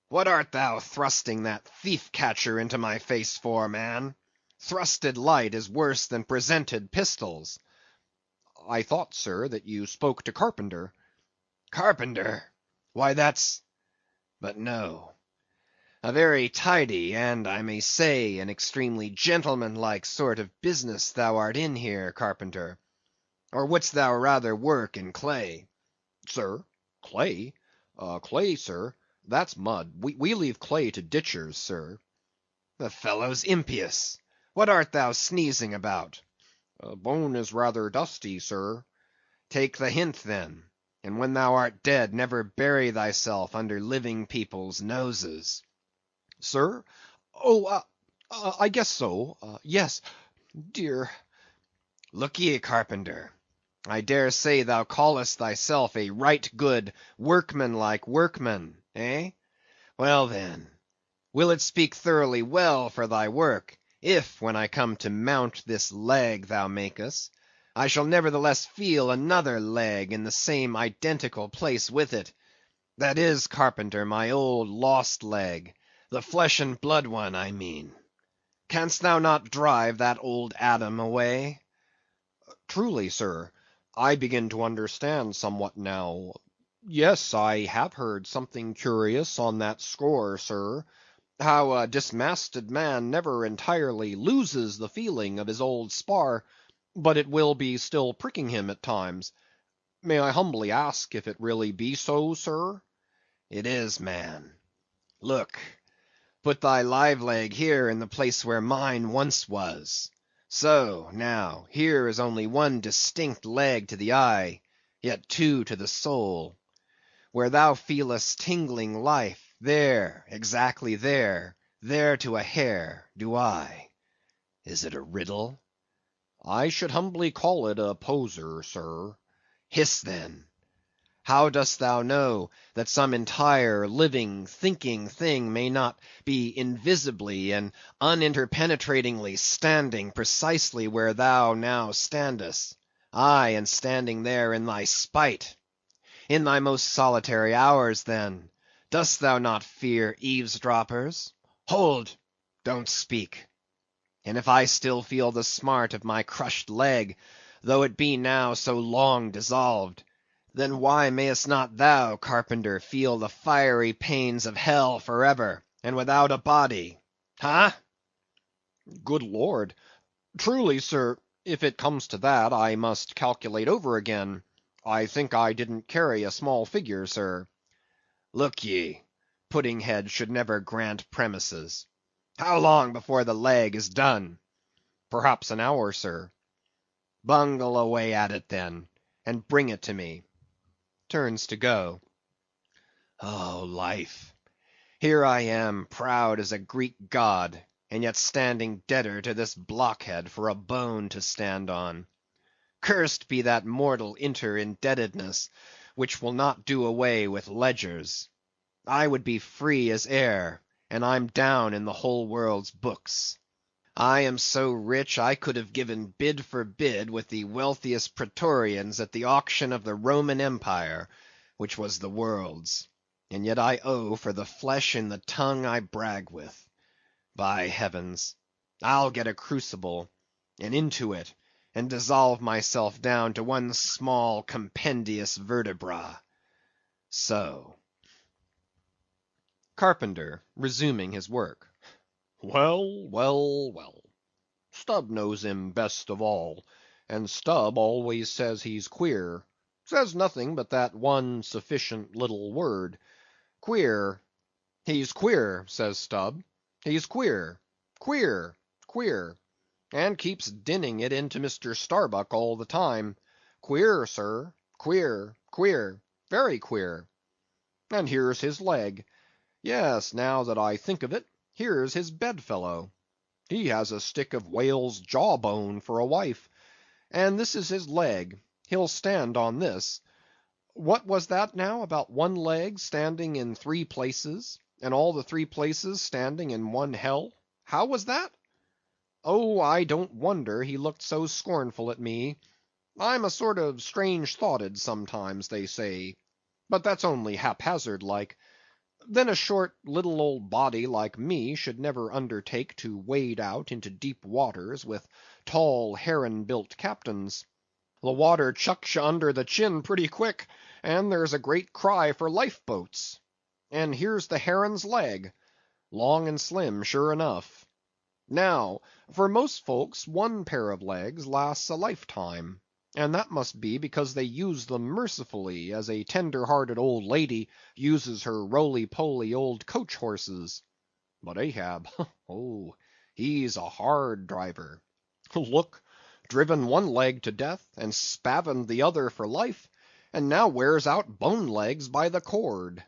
What art thou thrusting that thief-catcher into my face for, man? Thrusted light is worse than presented pistols. I thought, sir, that you spoke to Carpenter. Carpenter? Why, but no. A very tidy, and I may say, an extremely gentlemanlike sort of business thou art in here, Carpenter. Or wouldst thou rather work in clay? Sir, clay? Clay, sir, that's mud. We leave clay to ditchers, sir. The fellow's impious. What art thou sneezing about? Bone is rather dusty, sir. Take the hint, then, and when thou art dead, never bury thyself under living people's noses. Sir? Oh, I guess so. Yes, dear. Look ye, Carpenter, I dare say thou callest thyself a right good workmanlike workman, eh? Well then, will it speak thoroughly well for thy work, if when I come to mount this leg thou makest, I shall nevertheless feel another leg in the same identical place with it? That is, Carpenter, my old lost leg, the flesh and blood one, I mean. Canst thou not drive that old Adam away? Truly, sir, I begin to understand somewhat now. Yes, I have heard something curious on that score, sir. How a dismasted man never entirely loses the feeling of his old spar, but it will be still pricking him at times. May I humbly ask if it really be so, sir? It is, man. Look, put thy live leg here in the place where mine once was. So, now, here is only one distinct leg to the eye, yet two to the soul. Where thou feelest tingling life, there, exactly there, there to a hair, do I. Is it a riddle? I should humbly call it a poser, sir. Hiss, then. How dost thou know that some entire, living, thinking thing may not be invisibly and uninterpenetratingly standing precisely where thou now standest? Aye, and standing there in thy spite. In thy most solitary hours, then, dost thou not fear eavesdroppers? Hold! Don't speak. And if I still feel the smart of my crushed leg, though it be now so long dissolved. Then why mayest not thou, carpenter, feel the fiery pains of hell for ever, and without a body? Ha? Good Lord! Truly, sir, if it comes to that, I must calculate over again. I think I didn't carry a small figure, sir. Look ye, Puddinghead should never grant premises. How long before the leg is done? Perhaps an hour, sir. Bungle away at it then, and bring it to me. Turns to go. Oh, life! Here I am, proud as a Greek god, and yet standing debtor to this blockhead for a bone to stand on. Cursed be that mortal inter-indebtedness, which will not do away with ledgers. I would be free as air, and I'm down in the whole world's books. I am so rich I could have given bid for bid with the wealthiest Praetorians at the auction of the Roman Empire, which was the world's, and yet I owe for the flesh in the tongue I brag with. By heavens, I'll get a crucible, and into it, and dissolve myself down to one small compendious vertebra. So. Carpenter, resuming his work. Well, well, well. Stubb knows him best of all, and Stubb always says he's queer. Says nothing but that one sufficient little word. Queer. He's queer, says Stubb. He's queer, queer, queer, and keeps dinning it into Mr. Starbuck all the time. Queer, sir, queer, queer, very queer. And here's his leg. Yes, now that I think of it, here's his bedfellow. He has a stick of whale's jawbone for a wife, and this is his leg. He'll stand on this. What was that now about one leg standing in 3 places, and all the 3 places standing in one hell? How was that? Oh, I don't wonder he looked so scornful at me. I'm a sort of strange-thoughted sometimes, they say, but that's only haphazard like. Then a short, little old body like me should never undertake to wade out into deep waters with tall, heron-built captains. The water chucks you under the chin pretty quick, and there's a great cry for life-boats. And here's the heron's leg, long and slim, sure enough. Now, for most folks, one pair of legs lasts a lifetime, and that must be because they use them mercifully, as a tender-hearted old lady uses her roly-poly old coach-horses. But Ahab, oh, he's a hard driver. Look, driven one leg to death, and spavined the other for life, and now wears out bone legs by the cord.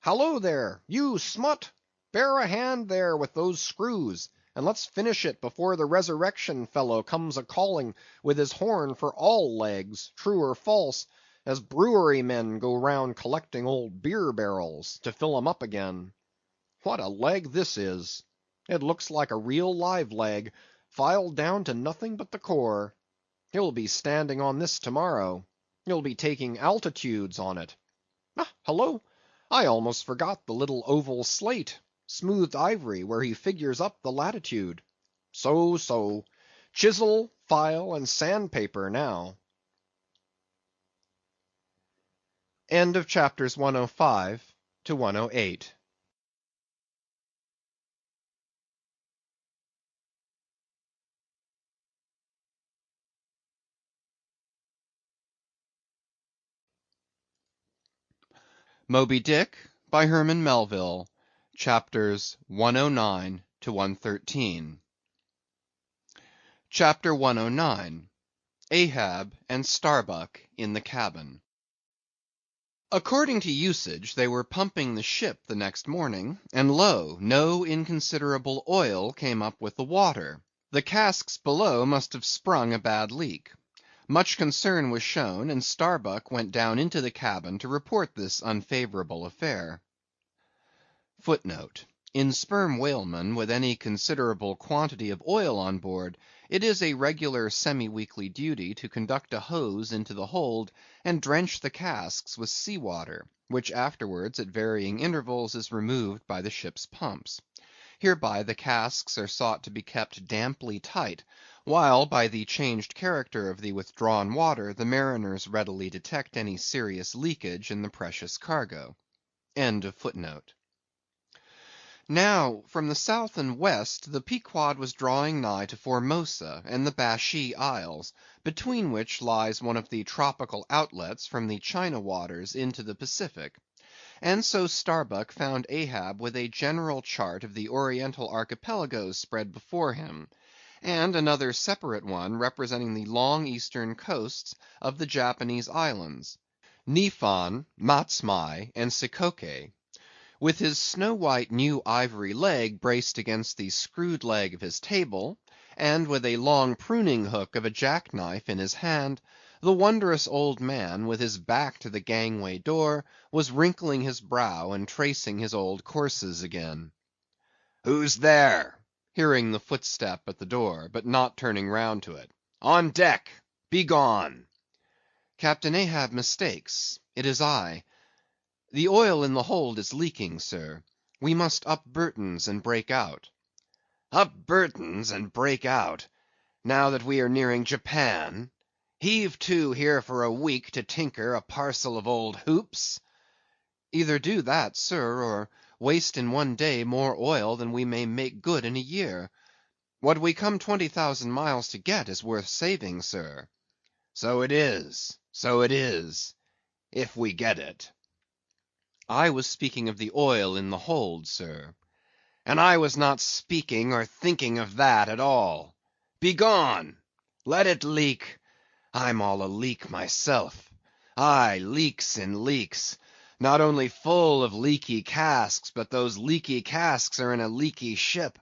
Hallo there, you smut! Bear a hand there with those screws, and let's finish it before the resurrection fellow comes a-calling with his horn for all legs, true or false, as brewery men go round collecting old beer barrels, to fill 'em up again. What a leg this is! It looks like a real live leg, filed down to nothing but the core. He'll be standing on this to-morrow. He'll be taking altitudes on it. Hallo! I almost forgot the little oval slate, smoothed ivory, where he figures up the latitude. So, so. Chisel, file, and sandpaper now. End of chapters 105 to 108. Moby Dick by Herman Melville, chapters 109 to 113. Chapter 109. Ahab and Starbuck in the cabin. According to usage, they were pumping the ship the next morning, and lo, no inconsiderable oil came up with the water. The casks below must have sprung a bad leak. Much concern was shown, and Starbuck went down into the cabin to report this unfavorable affair. Footnote: in sperm whalemen with any considerable quantity of oil on board, it is a regular semi-weekly duty to conduct a hose into the hold and drench the casks with sea water, which afterwards at varying intervals is removed by the ship's pumps. Hereby the casks are sought to be kept damply tight, while by the changed character of the withdrawn water, the mariners readily detect any serious leakage in the precious cargo. End of footnote. Now, from the south and west, the Pequod was drawing nigh to Formosa and the Bashee Isles, between which lies one of the tropical outlets from the China waters into the Pacific. And so Starbuck found Ahab with a general chart of the Oriental archipelagos spread before him, and another separate one representing the long eastern coasts of the Japanese islands, Niphon, Matsmai, and Sikoke. With his snow-white new ivory leg braced against the screwed leg of his table, and with a long pruning hook of a jackknife in his hand, the wondrous old man, with his back to the gangway door, was wrinkling his brow and tracing his old courses again. "Who's there?" Hearing the footstep at the door, but not turning round to it. "On deck! Begone!" Captain Ahab mistakes. It is I. The oil in the hold is leaking, sir. We must up Burton's and break out. Up Burton's and break out? Now that we are nearing Japan? Heave to here for a week to tinker a parcel of old hoops? Either do that, sir, or waste in one day more oil than we may make good in a year. What we come 20,000 miles to get is worth saving, sir. So it is, if we get it. I was speaking of the oil in the hold, sir. And I was not speaking or thinking of that at all. Begone! Let it leak. I'm all a leak myself. Aye, leaks in leaks. Not only full of leaky casks, but those leaky casks are in a leaky ship.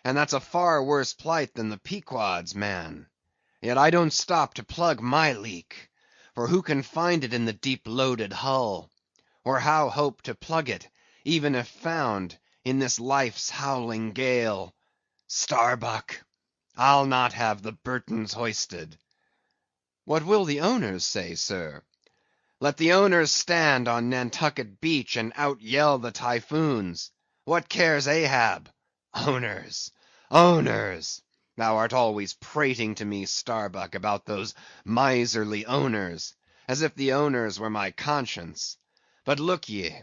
And that's a far worse plight than the Pequod's, man. Yet I don't stop to plug my leak, for who can find it in the deep-loaded hull? Or how hope to plug it, even if found, in this life's howling gale? Starbuck, I'll not have the Burtons hoisted. What will the owners say, sir? Let the owners stand on Nantucket beach and out-yell the typhoons. What cares Ahab? Owners, owners! Thou art always prating to me, Starbuck, about those miserly owners, as if the owners were my conscience. But look ye,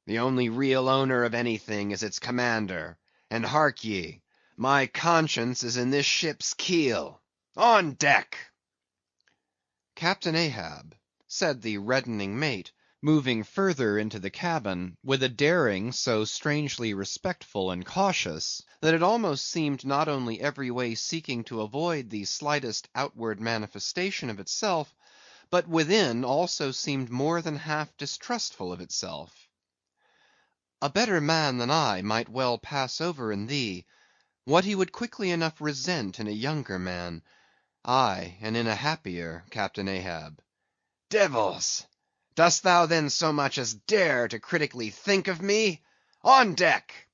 the only real owner of anything is its commander, and hark ye, my conscience is in this ship's keel. On deck!" "Captain Ahab," said the reddening mate, moving further into the cabin, with a daring so strangely respectful and cautious, that it almost seemed not only every way seeking to avoid the slightest outward manifestation of itself, but within also seemed more than half distrustful of itself. "A better man than I might well pass over in thee, what he would quickly enough resent in a younger man; aye, and in a happier, Captain Ahab." "Devils! Dost thou then so much as dare to critically think of me? On deck!"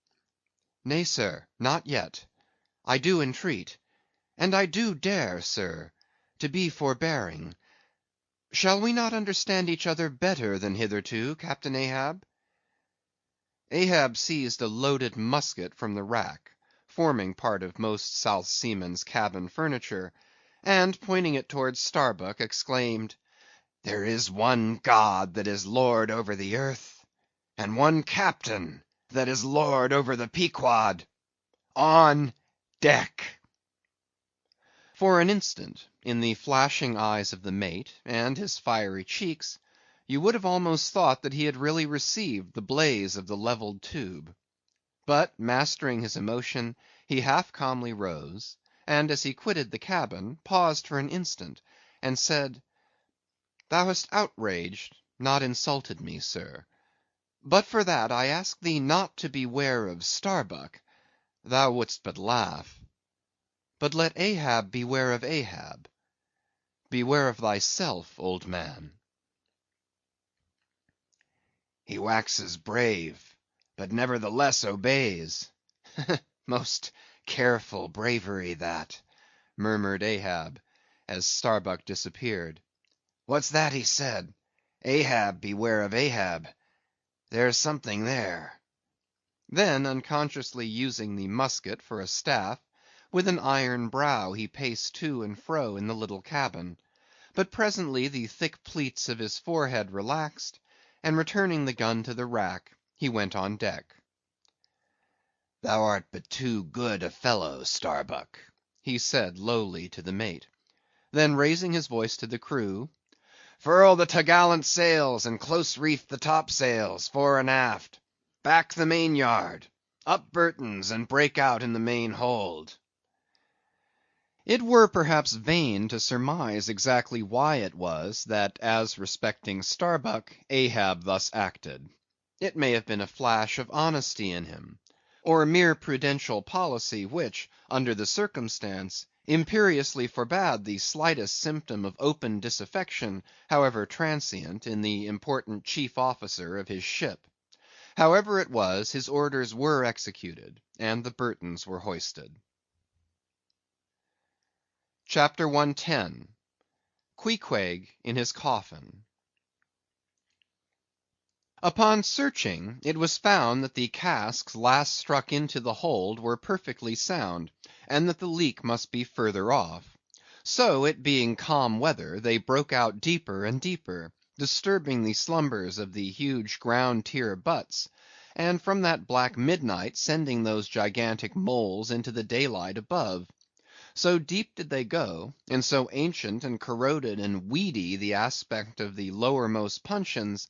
"Nay, sir, not yet. I do entreat, and I do dare, sir, to be forbearing. Shall we not understand each other better than hitherto, Captain Ahab?" Ahab seized a loaded musket from the rack, forming part of most South Seamen's cabin furniture, and pointing it towards Starbuck, exclaimed, "There is one God that is Lord over the earth, and one Captain that is Lord over the Pequod. On deck!" For an instant, in the flashing eyes of the mate, and his fiery cheeks, you would have almost thought that he had really received the blaze of the levelled tube. But mastering his emotion, he half calmly rose, and as he quitted the cabin, paused for an instant, and said, "Thou hast outraged, not insulted me, sir. But for that, I ask thee not to beware of Starbuck; thou wouldst but laugh. But let Ahab beware of Ahab. Beware of thyself, old man." "He waxes brave, but nevertheless obeys. Most careful bravery that," murmured Ahab, as Starbuck disappeared. "What's that he said? Ahab beware of Ahab. There's something there." Then, unconsciously using the musket for a staff, with an iron brow he paced to and fro in the little cabin; but presently the thick pleats of his forehead relaxed, and returning the gun to the rack, he went on deck. "Thou art but too good a fellow, Starbuck," he said lowly to the mate. Then raising his voice to the crew, "Furl the t'gallant sails, and close reef the topsails, fore and aft. Back the main yard. Up Burtons, and break out in the main hold." It were perhaps vain to surmise exactly why it was, that as respecting Starbuck, Ahab thus acted. It may have been a flash of honesty in him, or mere prudential policy, which, under the circumstance, imperiously forbade the slightest symptom of open disaffection, however transient, in the important chief officer of his ship. However it was, his orders were executed, and the Burtons were hoisted. CHAPTER 110. Queequeg in his Coffin. Upon searching, it was found that the casks last struck into the hold were perfectly sound, and that the leak must be further off. So, it being calm weather, they broke out deeper and deeper, disturbing the slumbers of the huge ground tier butts, and from that black midnight sending those gigantic moles into the daylight above. So deep did they go, and so ancient and corroded and weedy the aspect of the lowermost puncheons,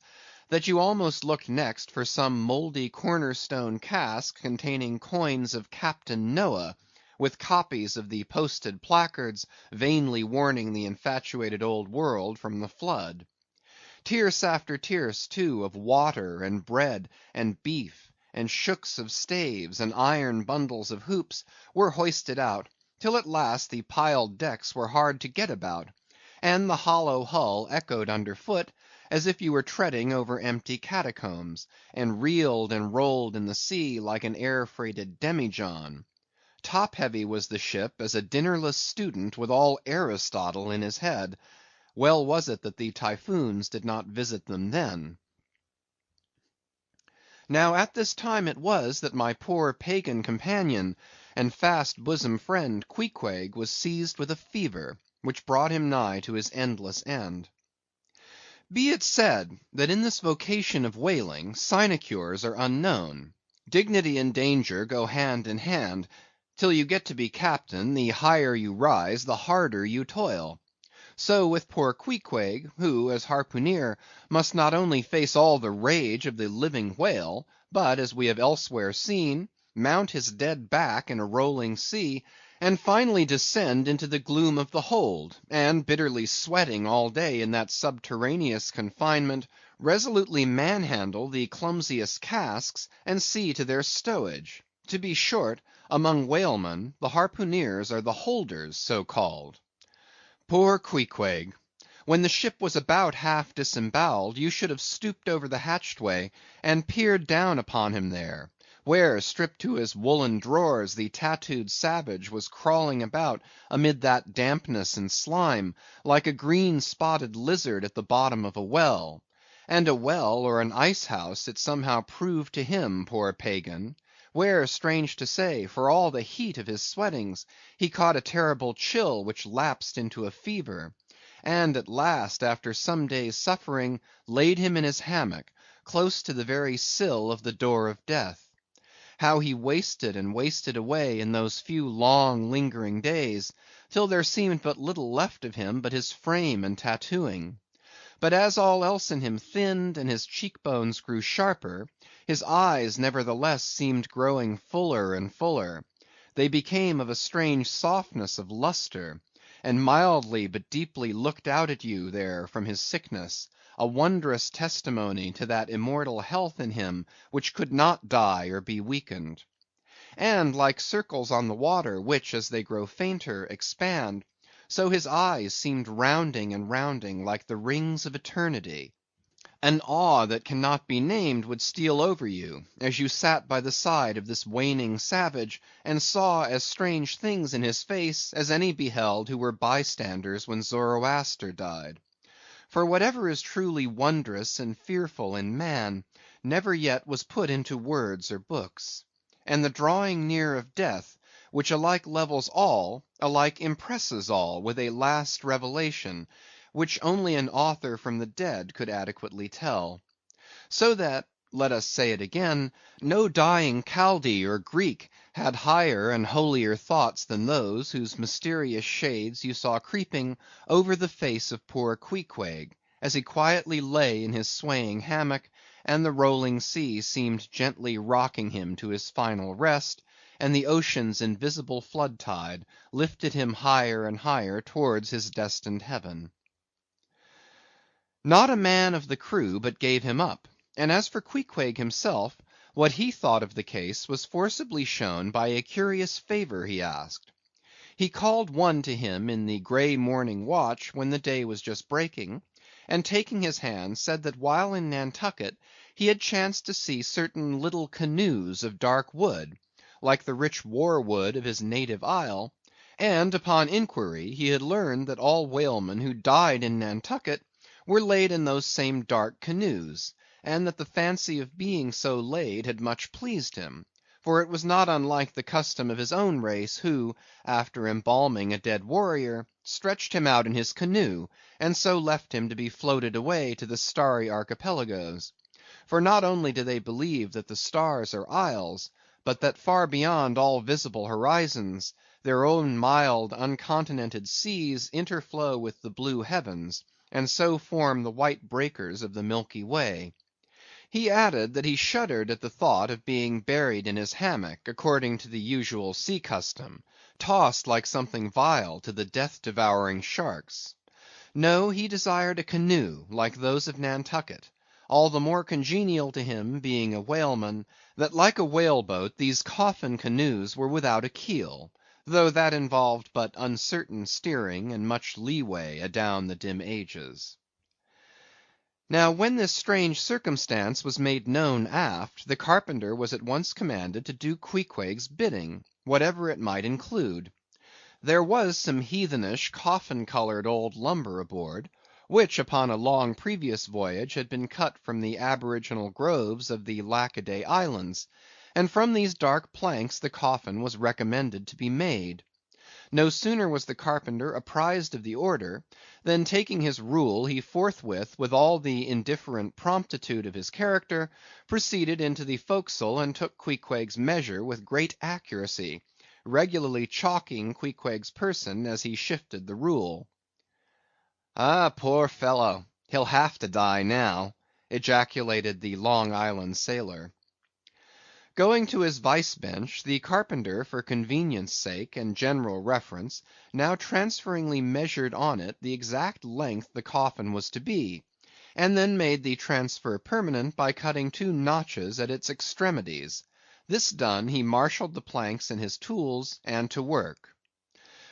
that you almost looked next for some mouldy corner-stone cask containing coins of Captain Noah, with copies of the posted placards vainly warning the infatuated old world from the flood. Tierce after tierce, too, of water, and bread, and beef, and shooks of staves, and iron bundles of hoops, were hoisted out, till at last the piled decks were hard to get about, and the hollow hull echoed under foot, as if you were treading over empty catacombs, and reeled and rolled in the sea like an air-freighted demijohn. Top-heavy was the ship as a dinnerless student with all Aristotle in his head. Well was it that the typhoons did not visit them then. Now at this time it was that my poor pagan companion and fast bosom friend Queequeg was seized with a fever, which brought him nigh to his endless end. Be it said, that in this vocation of whaling, sinecures are unknown. Dignity and danger go hand in hand. Till you get to be captain, the higher you rise, the harder you toil. So with poor Queequeg, who, as harpooneer, must not only face all the rage of the living whale, but, as we have elsewhere seen, mount his dead back in a rolling sea, and finally descend into the gloom of the hold, and bitterly sweating all day in that subterraneous confinement, resolutely manhandle the clumsiest casks, and see to their stowage. To be short, among whalemen, the harpooneers are the holders, so called. Poor Queequeg! When the ship was about half disemboweled, you should have stooped over the hatchway, and peered down upon him there, where, stripped to his woolen drawers, the tattooed savage was crawling about amid that dampness and slime, like a green spotted lizard at the bottom of a well. And a well or an ice-house it somehow proved to him, poor pagan, where, strange to say, for all the heat of his sweatings, he caught a terrible chill which lapsed into a fever, and at last, after some days' suffering, laid him in his hammock, close to the very sill of the door of death. How he wasted and wasted away in those few long lingering days, till there seemed but little left of him but his frame and tattooing. But as all else in him thinned, and his cheekbones grew sharper, his eyes nevertheless seemed growing fuller and fuller. They became of a strange softness of lustre, and mildly but deeply looked out at you there from his sickness, a wondrous testimony to that immortal health in him which could not die or be weakened. And like circles on the water, which, as they grow fainter, expand, so his eyes seemed rounding and rounding like the rings of eternity. An awe that cannot be named would steal over you, as you sat by the side of this waning savage, and saw as strange things in his face as any beheld who were bystanders when Zoroaster died. For whatever is truly wondrous and fearful in man, never yet was put into words or books. And the drawing near of death, which alike levels all, alike impresses all with a last revelation, which only an author from the dead could adequately tell. So that, let us say it again, no dying Chaldee or Greek had higher and holier thoughts than those whose mysterious shades you saw creeping over the face of poor Queequeg, as he quietly lay in his swaying hammock, and the rolling sea seemed gently rocking him to his final rest, and the ocean's invisible flood tide lifted him higher and higher towards his destined heaven. Not a man of the crew but gave him up; and as for Queequeg himself, what he thought of the case was forcibly shown by a curious favour he asked. He called one to him in the grey morning watch when the day was just breaking, and taking his hand, said that while in Nantucket he had chanced to see certain little canoes of dark wood, like the rich war wood of his native isle, and upon inquiry he had learned that all whalemen who died in Nantucket were laid in those same dark canoes, and that the fancy of being so laid had much pleased him, for it was not unlike the custom of his own race, who, after embalming a dead warrior, stretched him out in his canoe, and so left him to be floated away to the starry archipelagoes. For not only do they believe that the stars are isles, but that far beyond all visible horizons, their own mild uncontinented seas interflow with the blue heavens, and so form the white breakers of the Milky Way. He added that he shuddered at the thought of being buried in his hammock, according to the usual sea custom, tossed like something vile to the death‐devouring sharks. No, he desired a canoe like those of Nantucket, all the more congenial to him, being a whaleman, that like a whale‐boat these coffin canoes were without a keel, though that involved but uncertain steering and much leeway adown the dim ages. Now when this strange circumstance was made known aft, the carpenter was at once commanded to do Queequeg's bidding, whatever it might include. There was some heathenish, coffin‐coloured old lumber aboard, which upon a long previous voyage had been cut from the aboriginal groves of the Lackaday Islands, and from these dark planks the coffin was recommended to be made. No sooner was the carpenter apprised of the order, than taking his rule he forthwith, with all the indifferent promptitude of his character, proceeded into the forecastle and took Queequeg's measure with great accuracy, regularly chalking Queequeg's person as he shifted the rule. "Ah, poor fellow! he'll have to die now," ejaculated the Long Island sailor. Going to his vice bench, the carpenter, for convenience sake and general reference, now transferringly measured on it the exact length the coffin was to be, and then made the transfer permanent by cutting 2 notches at its extremities. This done, he marshalled the planks and his tools, and to work.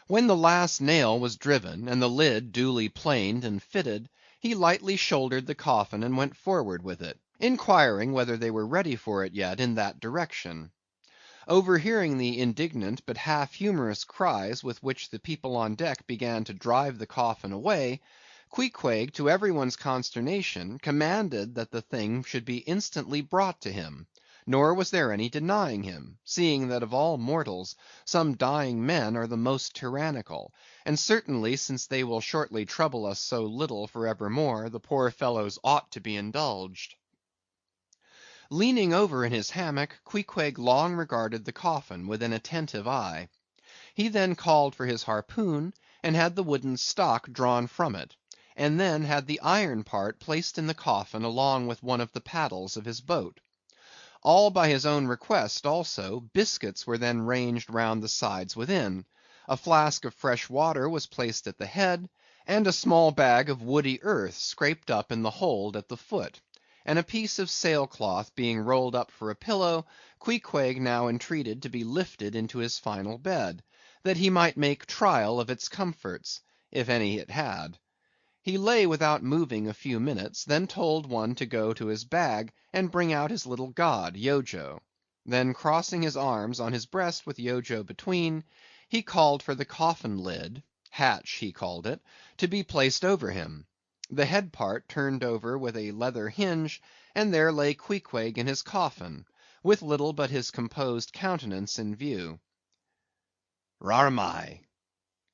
When the last nail was driven, and the lid duly planed and fitted, he lightly shouldered the coffin and went forward with it, inquiring whether they were ready for it yet in that direction. Overhearing the indignant but half humorous cries with which the people on deck began to drive the coffin away, Queequeg, to every one's consternation, commanded that the thing should be instantly brought to him; nor was there any denying him, seeing that of all mortals, some dying men are the most tyrannical, and certainly since they will shortly trouble us so little for evermore, the poor fellows ought to be indulged. Leaning over in his hammock, Queequeg long regarded the coffin with an attentive eye. He then called for his harpoon, and had the wooden stock drawn from it, and then had the iron part placed in the coffin along with one of the paddles of his boat. All by his own request also, biscuits were then ranged round the sides within, a flask of fresh water was placed at the head, and a small bag of woody earth scraped up in the hold at the foot; and a piece of sail‐cloth being rolled up for a pillow, Queequeg now entreated to be lifted into his final bed, that he might make trial of its comforts, if any it had. He lay without moving a few minutes, then told one to go to his bag and bring out his little god, Yojo. Then crossing his arms on his breast with Yojo between, he called for the coffin lid (hatch he called it) to be placed over him. The head part turned over with a leather hinge, and there lay Queequeg in his coffin, with little but his composed countenance in view. Rarmai!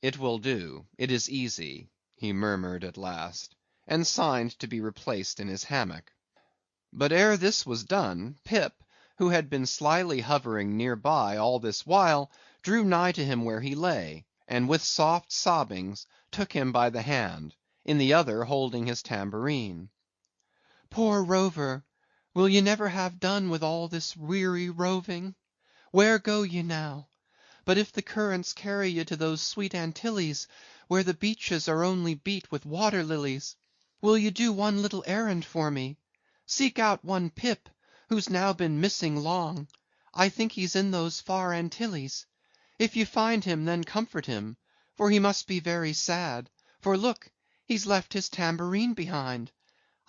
"It will do; it is easy," he murmured at last, and signed to be replaced in his hammock. But ere this was done, Pip, who had been slyly hovering near by all this while, drew nigh to him where he lay, and with soft sobbings took him by the hand, in the other holding his tambourine. "Poor rover, will ye never have done with all this weary roving? Where go ye now? But if the currents carry ye to those sweet Antilles, where the beaches are only beat with water lilies, will ye do one little errand for me? Seek out one Pip, who's now been missing long. I think he's in those far Antilles. If ye find him, then comfort him, for he must be very sad, for look, he's left his tambourine behind.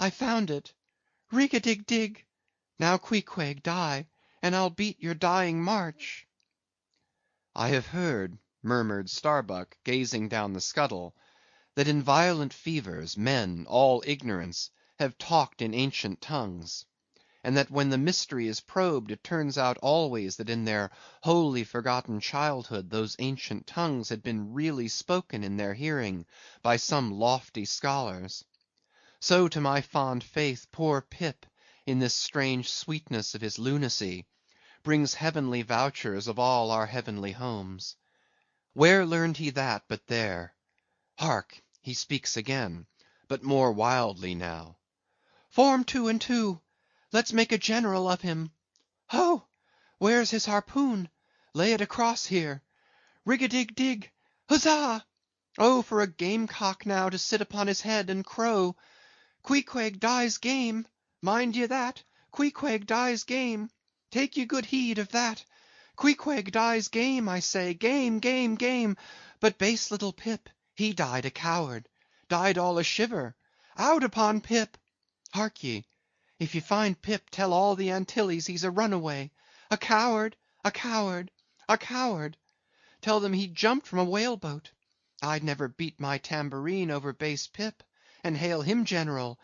I found it. Rig-a-dig-dig! Now, Queequeg, die, and I'll beat your dying march." "I have heard," murmured Starbuck, gazing down the scuttle, "that in violent fevers men, all ignorance, have talked in ancient tongues; and that when the mystery is probed, it turns out always that in their wholly forgotten childhood those ancient tongues had been really spoken in their hearing by some lofty scholars. So to my fond faith, poor Pip, in this strange sweetness of his lunacy, brings heavenly vouchers of all our heavenly homes. Where learned he that but there? Hark, he speaks again, but more wildly now. Form 2 and 2, let's make a general of him. Ho! where's his harpoon? Lay it across here. Rig-a-dig-dig! Huzza! Oh, for a gamecock now to sit upon his head and crow. Queequeg dies game, mind ye that, Queequeg dies game. Take ye good heed of that. Queequeg dies game, I say, game, game, game. But base little Pip, he died a coward, died all a shiver. Out upon Pip! Hark ye, if ye find Pip, tell all the Antilles he's a runaway, a coward, a coward, a coward. Tell them he jumped from a whale boat. I'd never beat my tambourine over base Pip, and hail him general,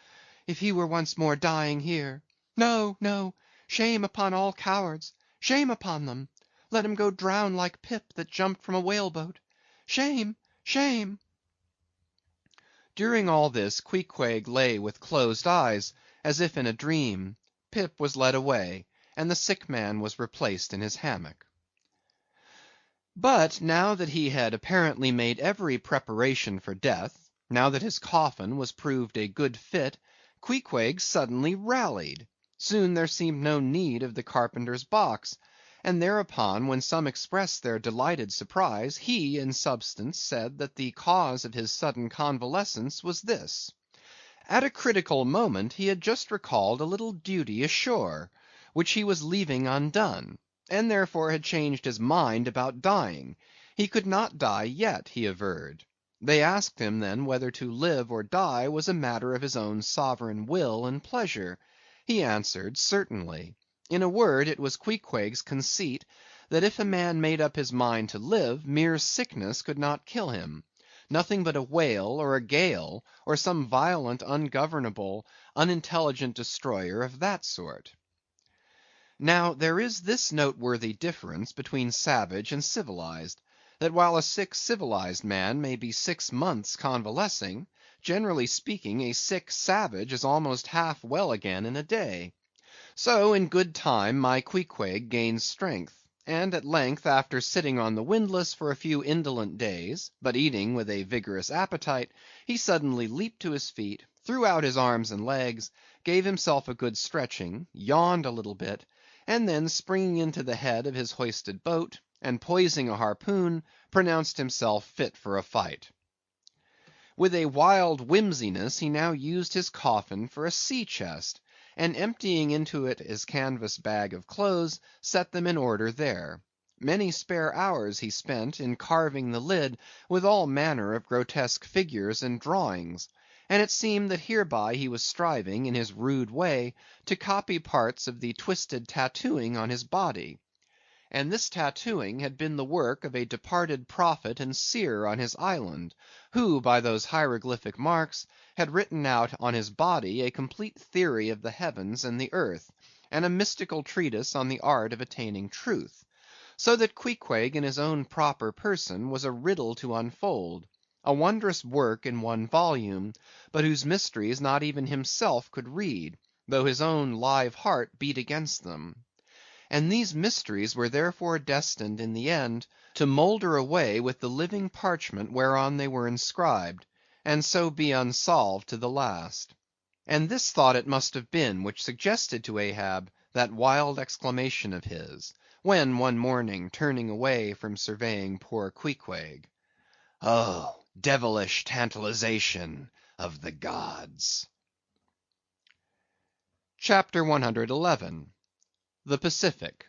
if he were once more dying here. No, no, shame upon all cowards, shame upon them. Let him go drown like Pip that jumped from a whale boat. Shame, shame." During all this, Queequeg lay with closed eyes, as if in a dream. Pip was led away, and the sick man was replaced in his hammock. But now that he had apparently made every preparation for death, now that his coffin was proved a good fit, Queequeg suddenly rallied. Soon there seemed no need of the carpenter's box; and thereupon, when some expressed their delighted surprise, he, in substance, said that the cause of his sudden convalescence was this: at a critical moment he had just recalled a little duty ashore, which he was leaving undone, and therefore had changed his mind about dying. He could not die yet, he averred. They asked him then whether to live or die was a matter of his own sovereign will and pleasure. He answered, certainly. In a word, it was Queequeg's conceit, that if a man made up his mind to live, mere sickness could not kill him. Nothing but a whale, or a gale, or some violent, ungovernable, unintelligent destroyer of that sort. Now, there is this noteworthy difference between savage and civilized, that while a sick civilized man may be 6 months convalescing, generally speaking, a sick savage is almost half well again in a day. So in good time my Queequeg gained strength, and at length, after sitting on the windlass for a few indolent days, but eating with a vigorous appetite, he suddenly leaped to his feet, threw out his arms and legs, gave himself a good stretching, yawned a little bit, and then springing into the head of his hoisted boat, and poising a harpoon, pronounced himself fit for a fight. With a wild whimsiness he now used his coffin for a sea chest, and emptying into it his canvas bag of clothes, set them in order there. Many spare hours he spent in carving the lid with all manner of grotesque figures and drawings, and it seemed that hereby he was striving, in his rude way, to copy parts of the twisted tattooing on his body. and this tattooing had been the work of a departed prophet and seer on his island, who by those hieroglyphic marks had written out on his body a complete theory of the heavens and the earth, and a mystical treatise on the art of attaining truth; so that Queequeg in his own proper person was a riddle to unfold, a wondrous work in one volume, but whose mysteries not even himself could read, though his own live heart beat against them. And these mysteries were therefore destined in the end to moulder away with the living parchment whereon they were inscribed, and so be unsolved to the last. And this thought it must have been which suggested to Ahab that wild exclamation of his, when one morning turning away from surveying poor Queequeg, Oh, devilish tantalization of the gods! CHAPTER 111. The Pacific.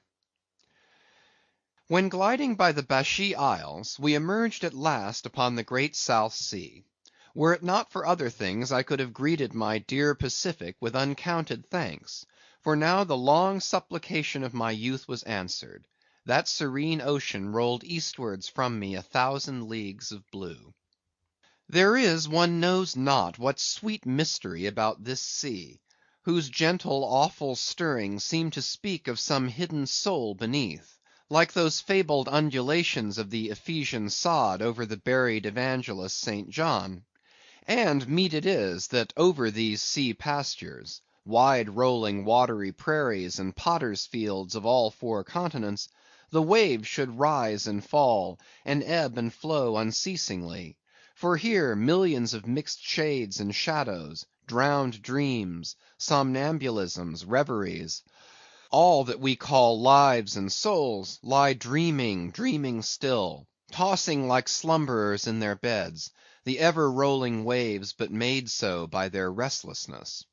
When gliding by the Bashee Isles, we emerged at last upon the great South Sea. Were it not for other things, I could have greeted my dear Pacific with uncounted thanks; for now the long supplication of my youth was answered; that serene ocean rolled eastwards from me 1,000 leagues of blue. There is, one knows not what sweet mystery about this sea, whose gentle, awful stirrings seem to speak of some hidden soul beneath, like those fabled undulations of the Ephesian sod over the buried evangelist St. John. And meet it is, that over these sea pastures, wide rolling watery prairies and potters' fields of all 4 continents, the waves should rise and fall, and ebb and flow unceasingly; for here millions of mixed shades and shadows, drowned dreams, somnambulisms, reveries, all that we call lives and souls, lie dreaming, dreaming still, tossing like slumberers in their beds, the ever rolling waves but made so by their restlessness.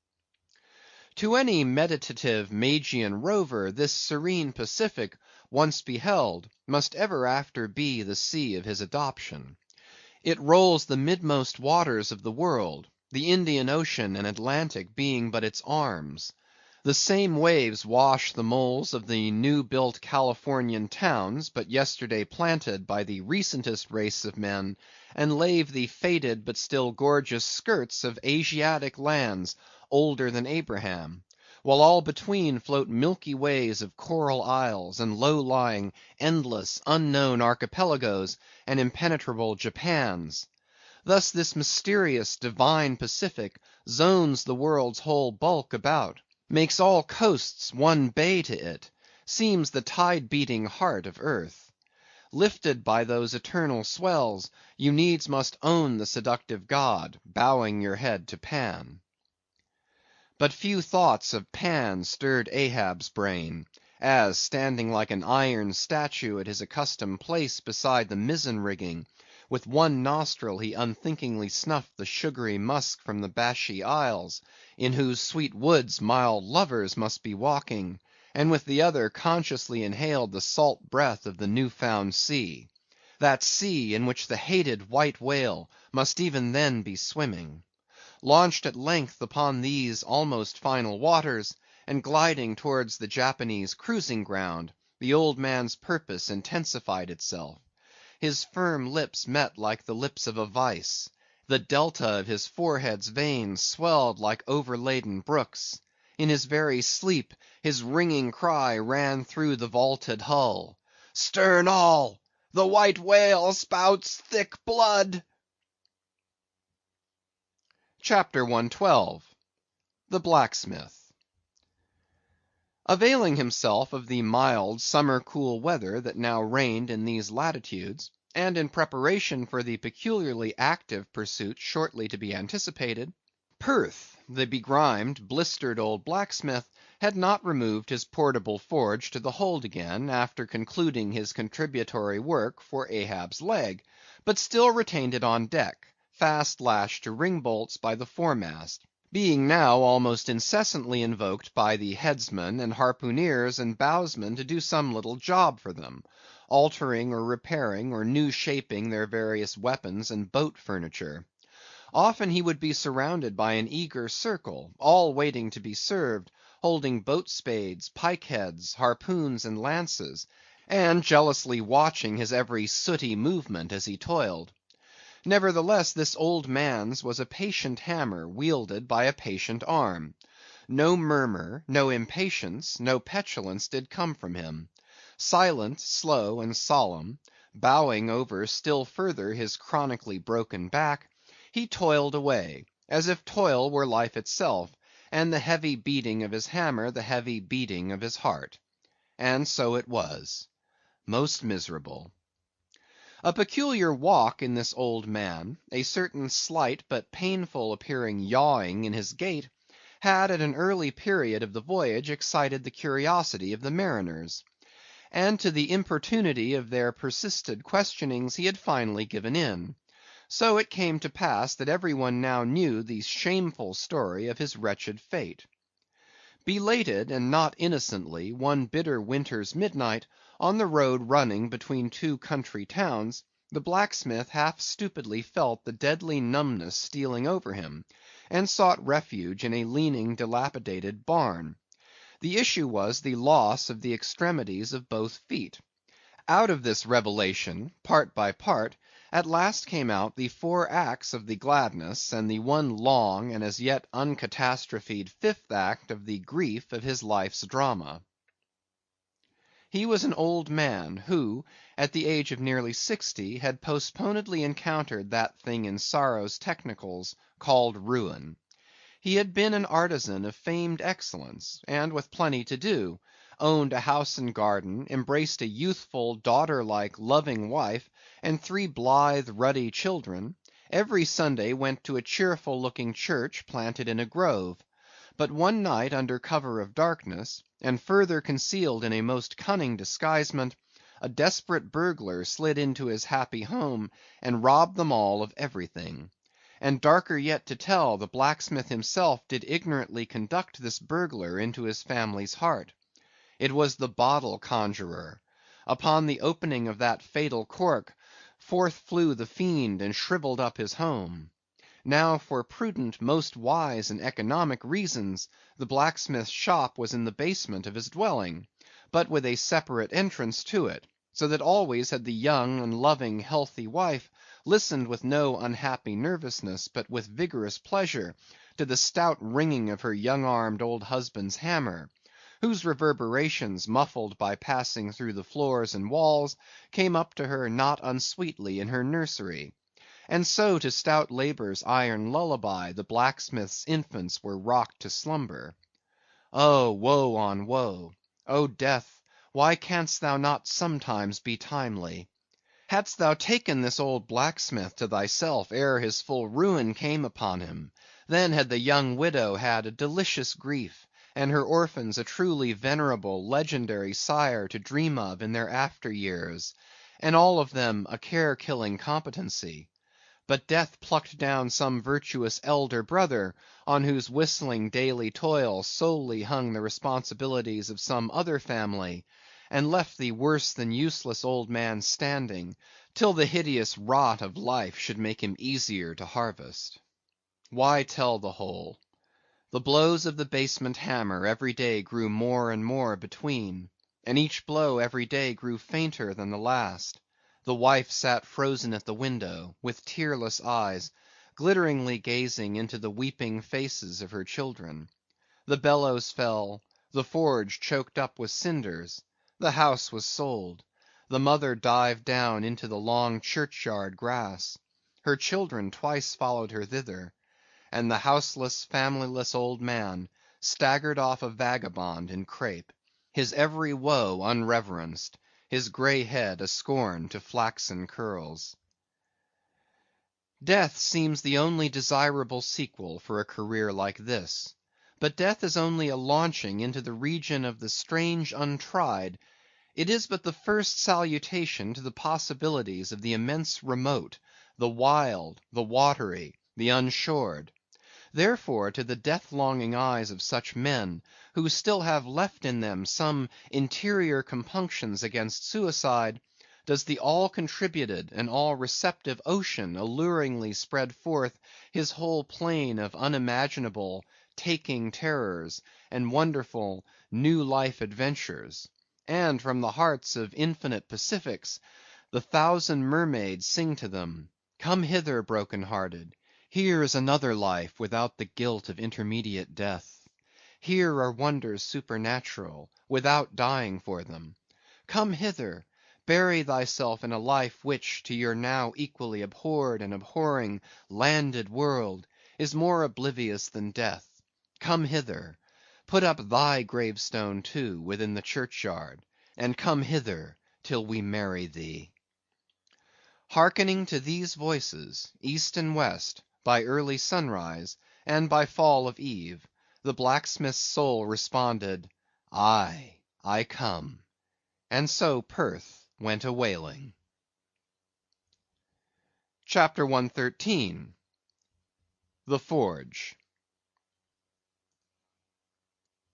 To any meditative Magian rover, this serene Pacific, once beheld, must ever after be the sea of his adoption. It rolls the midmost waters of the world, the Indian Ocean and Atlantic being but its arms. The same waves wash the moles of the new built Californian towns, but yesterday planted by the recentest race of men, and lave the faded but still gorgeous skirts of Asiatic lands older than Abraham; while all between float milky ways of coral isles, and low-lying, endless, unknown archipelagos, and impenetrable Japans. Thus this mysterious, divine Pacific zones the world's whole bulk about, makes all coasts one bay to it, seems the tide-beating heart of earth. Lifted by those eternal swells, you needs must own the seductive god, bowing your head to Pan. But few thoughts of Pan stirred Ahab's brain, as, standing like an iron statue at his accustomed place beside the mizzen rigging, with one nostril he unthinkingly snuffed the sugary musk from the Bashee Isles, in whose sweet woods mild lovers must be walking, and with the other consciously inhaled the salt breath of the new-found sea; that sea in which the hated white whale must even then be swimming. Launched at length upon these almost final waters, and gliding towards the Japanese cruising ground, the old man's purpose intensified itself. His firm lips met like the lips of a vice; the delta of his forehead's veins swelled like overladen brooks; in his very sleep his ringing cry ran through the vaulted hull, "Stern all! The white whale spouts thick blood!" CHAPTER 112. The Blacksmith. Availing himself of the mild summer cool weather that now reigned in these latitudes, and in preparation for the peculiarly active pursuit shortly to be anticipated, Perth, the begrimed, blistered old blacksmith, had not removed his portable forge to the hold again, after concluding his contributory work for Ahab's leg, but still retained it on deck, fast lashed to ring bolts by the foremast, being now almost incessantly invoked by the headsmen and harpooneers and bowsmen to do some little job for them, altering or repairing or new shaping their various weapons and boat furniture. Often he would be surrounded by an eager circle, all waiting to be served, holding boat spades, pike heads, harpoons, and lances, and jealously watching his every sooty movement as he toiled. Nevertheless, this old man's was a patient hammer wielded by a patient arm. No murmur, no impatience, no petulance did come from him. Silent, slow, and solemn, bowing over still further his chronically broken back, he toiled away, as if toil were life itself, and the heavy beating of his hammer the heavy beating of his heart. And so it was. Most miserable. A peculiar walk in this old man, a certain slight but painful appearing yawing in his gait, had at an early period of the voyage excited the curiosity of the mariners; and to the importunity of their persisted questionings he had finally given in. So it came to pass that every one now knew the shameful story of his wretched fate. Belated, and not innocently, one bitter winter's midnight, on the road running between two country towns, the blacksmith half stupidly felt the deadly numbness stealing over him, and sought refuge in a leaning, dilapidated barn. The issue was the loss of the extremities of both feet. Out of this revelation, part by part, at last came out the 4 acts of the gladness, and the one long and as yet uncatastrophed 5th act of the grief of his life's drama. He was an old man, who, at the age of nearly 60, had postponedly encountered that thing in sorrow's technicals called ruin. He had been an artisan of famed excellence, and with plenty to do; owned a house and garden, embraced a youthful, daughter‐like, loving wife, and 3 blithe, ruddy children; every Sunday went to a cheerful looking church planted in a grove. But one night under cover of darkness, and further concealed in a most cunning disguisement, a desperate burglar slid into his happy home, and robbed them all of everything. And darker yet to tell, the blacksmith himself did ignorantly conduct this burglar into his family's heart. It was the bottle conjurer. Upon the opening of that fatal cork, forth flew the fiend and shrivelled up his home. Now for prudent, most wise, and economic reasons, the blacksmith's shop was in the basement of his dwelling, but with a separate entrance to it, so that always had the young and loving healthy wife listened with no unhappy nervousness, but with vigorous pleasure, to the stout ringing of her young-armed old husband's hammer, whose reverberations, muffled by passing through the floors and walls, came up to her not unsweetly in her nursery. And so to stout labor's iron lullaby the blacksmith's infants were rocked to slumber. Oh, woe on woe! Oh, death, why canst thou not sometimes be timely? Hadst thou taken this old blacksmith to thyself ere his full ruin came upon him, then had the young widow had a delicious grief, and her orphans a truly venerable, legendary sire to dream of in their after years, and all of them a care-killing competency. But death plucked down some virtuous elder brother, on whose whistling daily toil solely hung the responsibilities of some other family, and left the worse than useless old man standing, till the hideous rot of life should make him easier to harvest. Why tell the whole? The blows of the basement hammer every day grew more and more between, and each blow every day grew fainter than the last. The wife sat frozen at the window, with tearless eyes, glitteringly gazing into the weeping faces of her children. The bellows fell, the forge choked up with cinders, the house was sold, the mother dived down into the long churchyard grass, her children twice followed her thither, and the houseless, familyless old man staggered off a vagabond in crape, his every woe unreverenced, his grey head a scorn to flaxen curls. Death seems the only desirable sequel for a career like this. But death is only a launching into the region of the strange untried. It is but the first salutation to the possibilities of the immense remote, the wild, the watery, the unshored. Therefore, to the death‐longing eyes of such men, who still have left in them some interior compunctions against suicide, does the all‐contributed and all‐receptive ocean alluringly spread forth his whole plain of unimaginable, taking terrors, and wonderful new life adventures. and from the hearts of infinite Pacifics, the thousand mermaids sing to them, Come hither, broken-hearted, here is another life without the guilt of intermediate death. Here are wonders supernatural, without dying for them. Come hither, bury thyself in a life which, to your now equally abhorred and abhorring landed world, is more oblivious than death. Come hither, put up thy gravestone too within the churchyard, and come hither till we marry thee. Hearkening to these voices, east and west, by early sunrise, and by fall of eve, the blacksmith's soul responded, Aye, I come. And so Perth went a-whaling. CHAPTER 113. The Forge.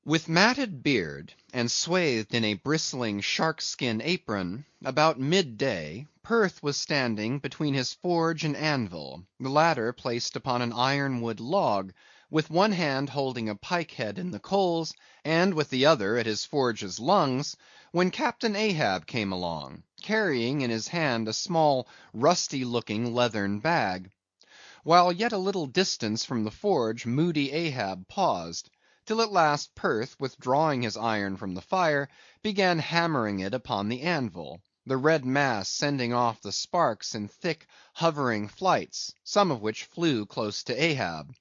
With matted beard, and swathed in a bristling shark-skin apron, about mid-day, Perth was standing between his forge and anvil, the latter placed upon an ironwood log, with one hand holding a pike-head in the coals, and with the other at his forge's lungs, when Captain Ahab came along, carrying in his hand a small rusty-looking leathern bag. While yet a little distance from the forge, moody Ahab paused, till at last Perth, withdrawing his iron from the fire, began hammering it upon the anvil, the red mass sending off the sparks in thick hovering flights, some of which flew close to Ahab.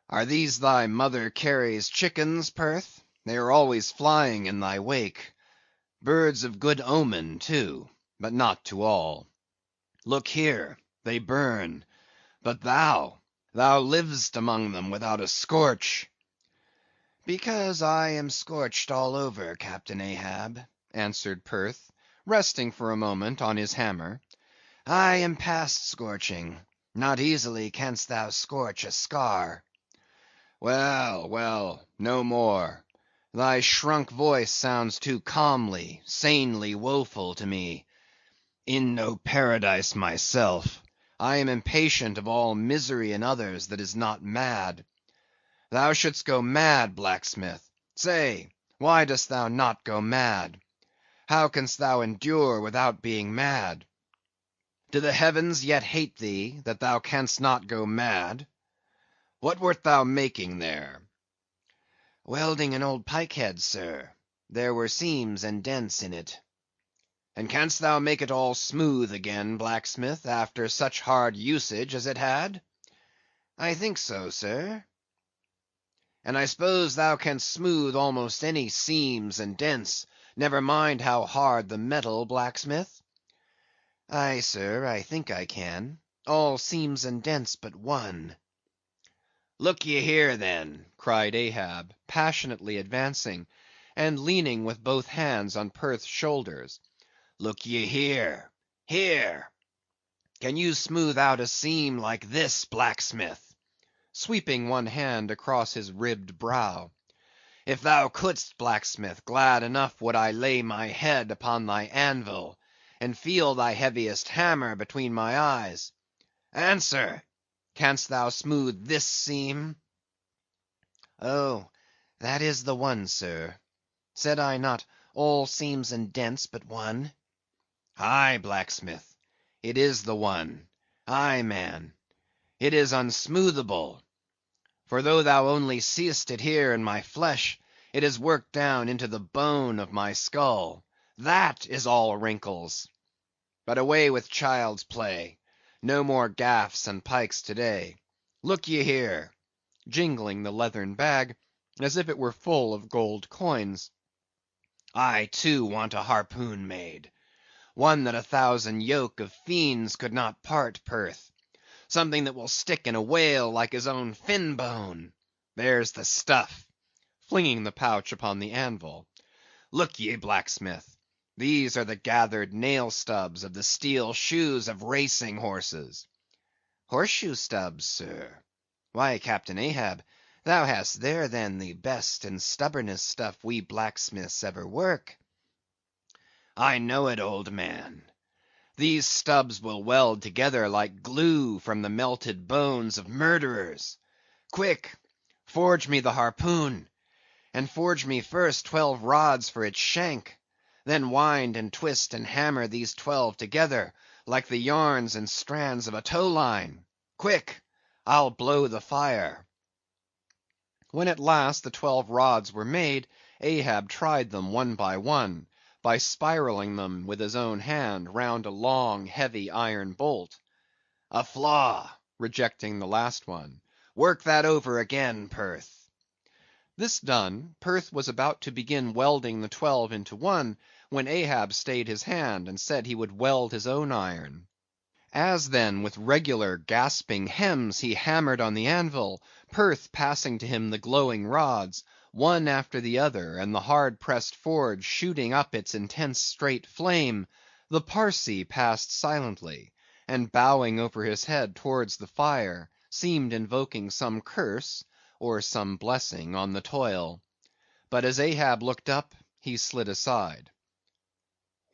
Are these thy mother Carey's chickens, Perth? They are always flying in thy wake. Birds of good omen, too, but not to all. Look here, they burn, but thou livest among them without a scorch. Because I am scorched all over, Captain Ahab, answered Perth, resting for a moment on his hammer. I am past scorching. Not easily canst thou scorch a scar. Well, well, no more. Thy shrunk voice sounds too calmly, sanely woeful to me. In no paradise myself, I am impatient of all misery in others that is not mad. Thou shouldst go mad, blacksmith. Say, why dost thou not go mad? How canst thou endure without being mad? Do the heavens yet hate thee, that thou canst not go mad? What wert thou making there? Welding an old pike-head, sir. There were seams and dents in it. And canst thou make it all smooth again, blacksmith, after such hard usage as it had? I think so, sir. And I suppose thou canst smooth almost any seams and dents, never mind how hard the metal, blacksmith? Aye, sir, I think I can. All seams and dents but one. Look ye here, then, cried Ahab, passionately advancing, and leaning with both hands on Perth's shoulders. Look ye here, here. Can you smooth out a seam like this, blacksmith? Sweeping one hand across his ribbed brow. If thou couldst, blacksmith, glad enough would I lay my head upon thy anvil, and feel thy heaviest hammer between my eyes. Answer, canst thou smooth this seam? Oh, that is the one, sir. Said I not all seams and dents but one? Aye, blacksmith, it is the one. Aye, man, it is unsmoothable. For though thou only seest it here in my flesh, it is worked down into the bone of my skull. That is all wrinkles. But away with child's play. No more gaffs and pikes to-day. Look ye here, jingling the leathern bag, as if it were full of gold coins. I, too, want a harpoon made. One that 1,000 yoke of fiends could not part, Perth. Something that will stick in a whale like his own fin bone. There's the stuff, flinging the pouch upon the anvil. Look ye, blacksmith, these are the gathered nail stubs of the steel shoes of racing horses. Horseshoe stubs, sir? Why, Captain Ahab, thou hast there then the best and stubbornest stuff we blacksmiths ever work. I know it, old man. These stubs will weld together like glue from the melted bones of murderers. Quick, forge me the harpoon, and forge me first 12 rods for its shank. Then wind and twist and hammer these 12 together, like the yarns and strands of a tow line. Quick! I'll blow the fire. When at last the 12 rods were made, Ahab tried them one, by spiraling them with his own hand round a long, heavy iron bolt. A flaw, rejecting the last one. Work that over again, Perth. This done, Perth was about to begin welding the 12 into one, when Ahab stayed his hand, and said he would weld his own iron. As then with regular gasping hems he hammered on the anvil, Perth passing to him the glowing rods, one after the other, and the hard-pressed forge shooting up its intense straight flame, the Parsee passed silently, and bowing over his head towards the fire, seemed invoking some curse or some blessing on the toil. But as Ahab looked up, he slid aside.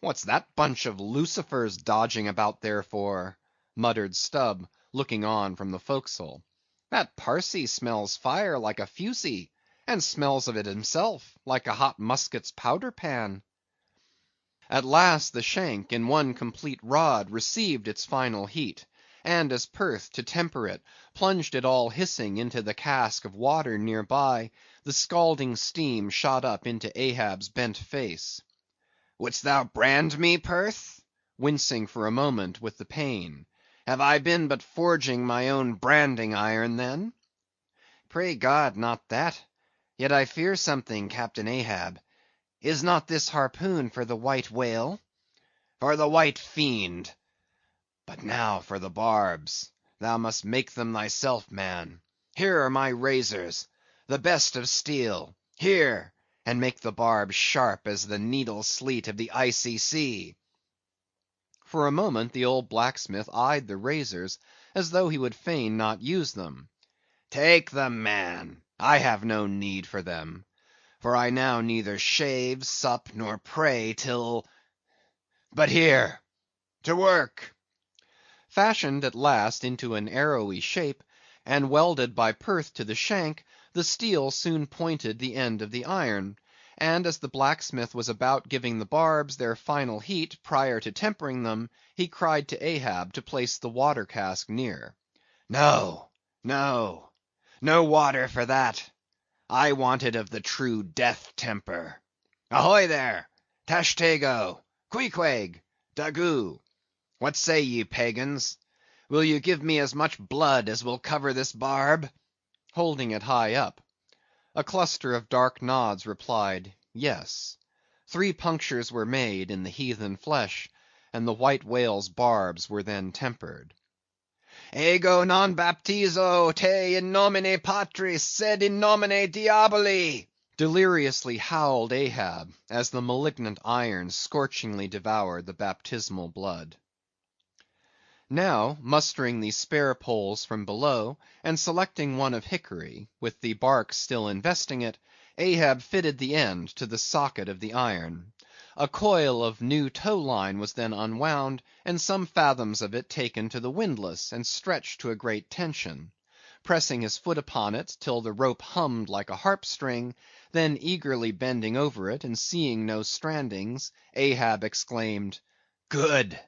"What's that bunch of lucifers dodging about there for?" muttered Stubb, looking on from the forecastle. "That Parsee smells fire like a fusee, and smells of it himself like a hot musket's powder pan." At last the shank, in one complete rod, received its final heat, and as Perth, to temper it, plunged it all hissing into the cask of water near by, the scalding steam shot up into Ahab's bent face. "Wouldst thou brand me, Perth?" wincing for a moment with the pain. "Have I been but forging my own branding iron, then?" "Pray God, not that. Yet I fear something, Captain Ahab. Is not this harpoon for the white whale?" "For the white fiend. But now for the barbs. Thou must make them thyself, man. Here are my razors, the best of steel. Here, and make the barbs sharp as the needle sleet of the icy sea." For a moment the old blacksmith eyed the razors, as though he would fain not use them. "Take them, man. I have no need for them. For I now neither shave, sup, nor pray till—but here! To work!" Fashioned at last into an arrowy shape, and welded by Perth to the shank, the steel soon pointed the end of the iron; and as the blacksmith was about giving the barbs their final heat prior to tempering them, he cried to Ahab to place the water cask near. "No, no, no water for that. I want it of the true death temper. Ahoy there! Tashtego, Queequeg, Daggoo! What say ye, pagans? Will you give me as much blood as will cover this barb?" holding it high up. A cluster of dark nods replied, yes. 3 punctures were made in the heathen flesh, and the white whale's barbs were then tempered. "Ego non baptizo te in nomine Patris, sed in nomine Diaboli!" deliriously howled Ahab, as the malignant iron scorchingly devoured the baptismal blood. Now, mustering the spare poles from below, and selecting one of hickory, with the bark still investing it, Ahab fitted the end to the socket of the iron. A coil of new tow line was then unwound, and some fathoms of it taken to the windlass, and stretched to a great tension. Pressing his foot upon it till the rope hummed like a harp string, then eagerly bending over it, and seeing no strandings, Ahab exclaimed, "Good!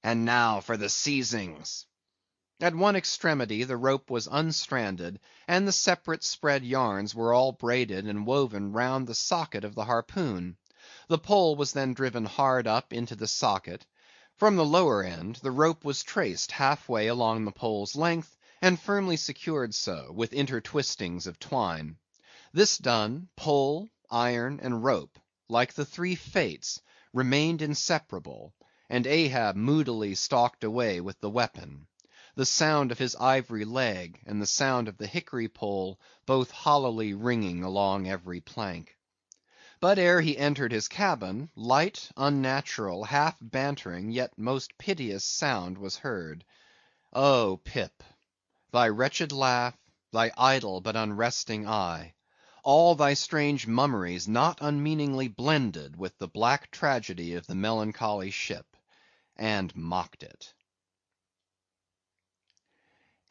And now for the seizings." At one extremity the rope was unstranded, and the separate spread yarns were all braided and woven round the socket of the harpoon. The pole was then driven hard up into the socket. From the lower end, the rope was traced half way along the pole's length, and firmly secured so, with intertwistings of twine. This done, pole, iron, and rope, like the 3 Fates, remained inseparable, and Ahab moodily stalked away with the weapon. The sound of his ivory leg, and the sound of the hickory pole, both hollowly ringing along every plank. But ere he entered his cabin, light, unnatural, half bantering, yet most piteous sound was heard. Oh, Pip! thy wretched laugh, thy idle but unresting eye, all thy strange mummeries not unmeaningly blended with the black tragedy of the melancholy ship, and mocked it.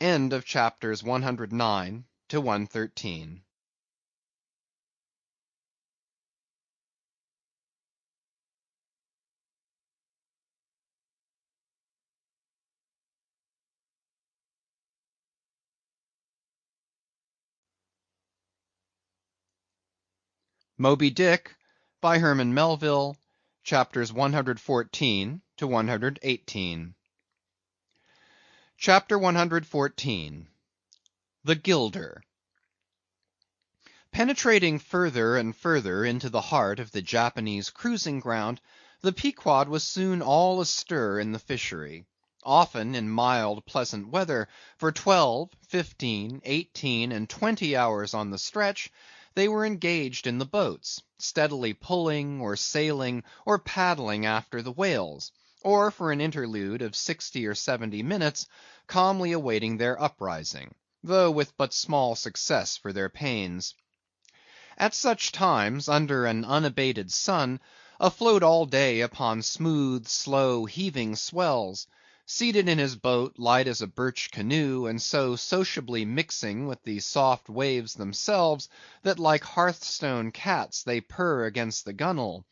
End of chapters 109 to 113. Moby Dick, by Herman Melville, chapters 114 to 118. Chapter 114. The Gilder. Penetrating further and further into the heart of the Japanese cruising ground, the Pequod was soon all astir in the fishery. Often in mild, pleasant weather, for 12, 15, 18, and 20 hours on the stretch, they were engaged in the boats, steadily pulling, or sailing, or paddling after the whales, or for an interlude of 60 or 70 minutes, calmly awaiting their uprising, though with but small success for their pains. At such times, under an unabated sun, afloat all day upon smooth, slow, heaving swells, seated in his boat light as a birch canoe, and so sociably mixing with the soft waves themselves, that like hearthstone cats they purr against the gunwale,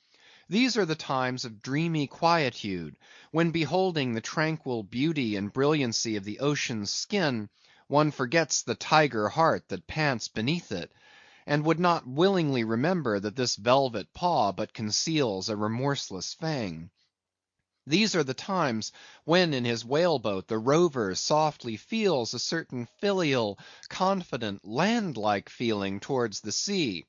these are the times of dreamy quietude, when beholding the tranquil beauty and brilliancy of the ocean's skin, one forgets the tiger heart that pants beneath it, and would not willingly remember that this velvet paw but conceals a remorseless fang. These are the times when in his whale boat the rover softly feels a certain filial, confident, land-like feeling towards the sea,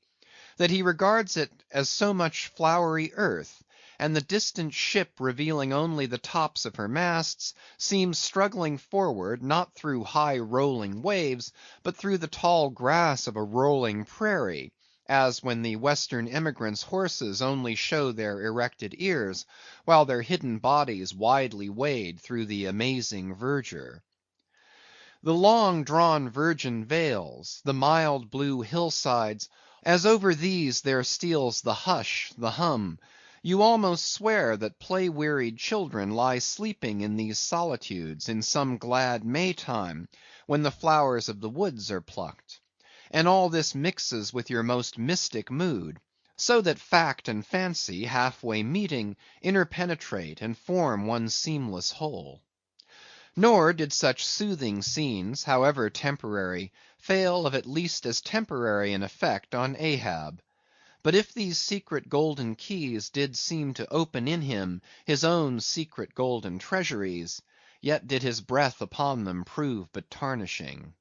that he regards it as so much flowery earth, and the distant ship revealing only the tops of her masts, seems struggling forward, not through high rolling waves, but through the tall grass of a rolling prairie, as when the Western emigrants' horses only show their erected ears, while their hidden bodies widely wade through the amazing verdure. The long drawn virgin vales, the mild blue hillsides, as over these there steals the hush, the hum, you almost swear that play-wearied children lie sleeping in these solitudes in some glad May time, when the flowers of the woods are plucked. And all this mixes with your most mystic mood, so that fact and fancy, half-way meeting, interpenetrate and form one seamless whole. Nor did such soothing scenes, however temporary, fail of at least as temporary an effect on Ahab. But if these secret golden keys did seem to open in him his own secret golden treasuries, yet did his breath upon them prove but tarnishing.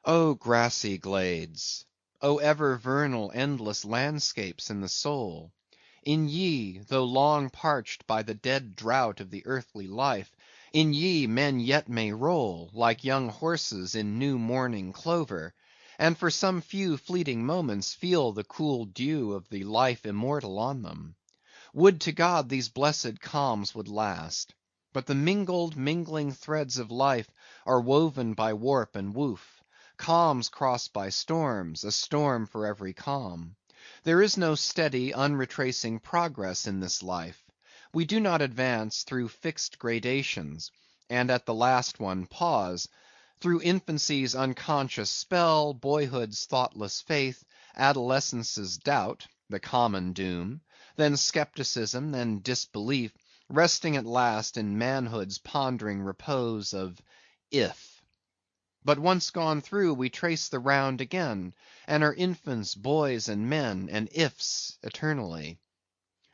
O grassy glades! O ever vernal endless landscapes in the soul! In ye, though long parched by the dead drought of the earthly life, in ye men yet may roll, like young horses in new morning clover, and for some few fleeting moments feel the cool dew of the life immortal on them. Would to God these blessed calms would last! But the mingling threads of life are woven by warp and woof; calms crossed by storms, a storm for every calm. There is no steady, unretracing progress in this life. We do not advance through fixed gradations, and at the last one pause. Through infancy's unconscious spell, boyhood's thoughtless faith, adolescence's doubt, the common doom, then skepticism, then disbelief, resting at last in manhood's pondering repose of if. But once gone through, we trace the round again, and are infants, boys, and men, and ifs eternally.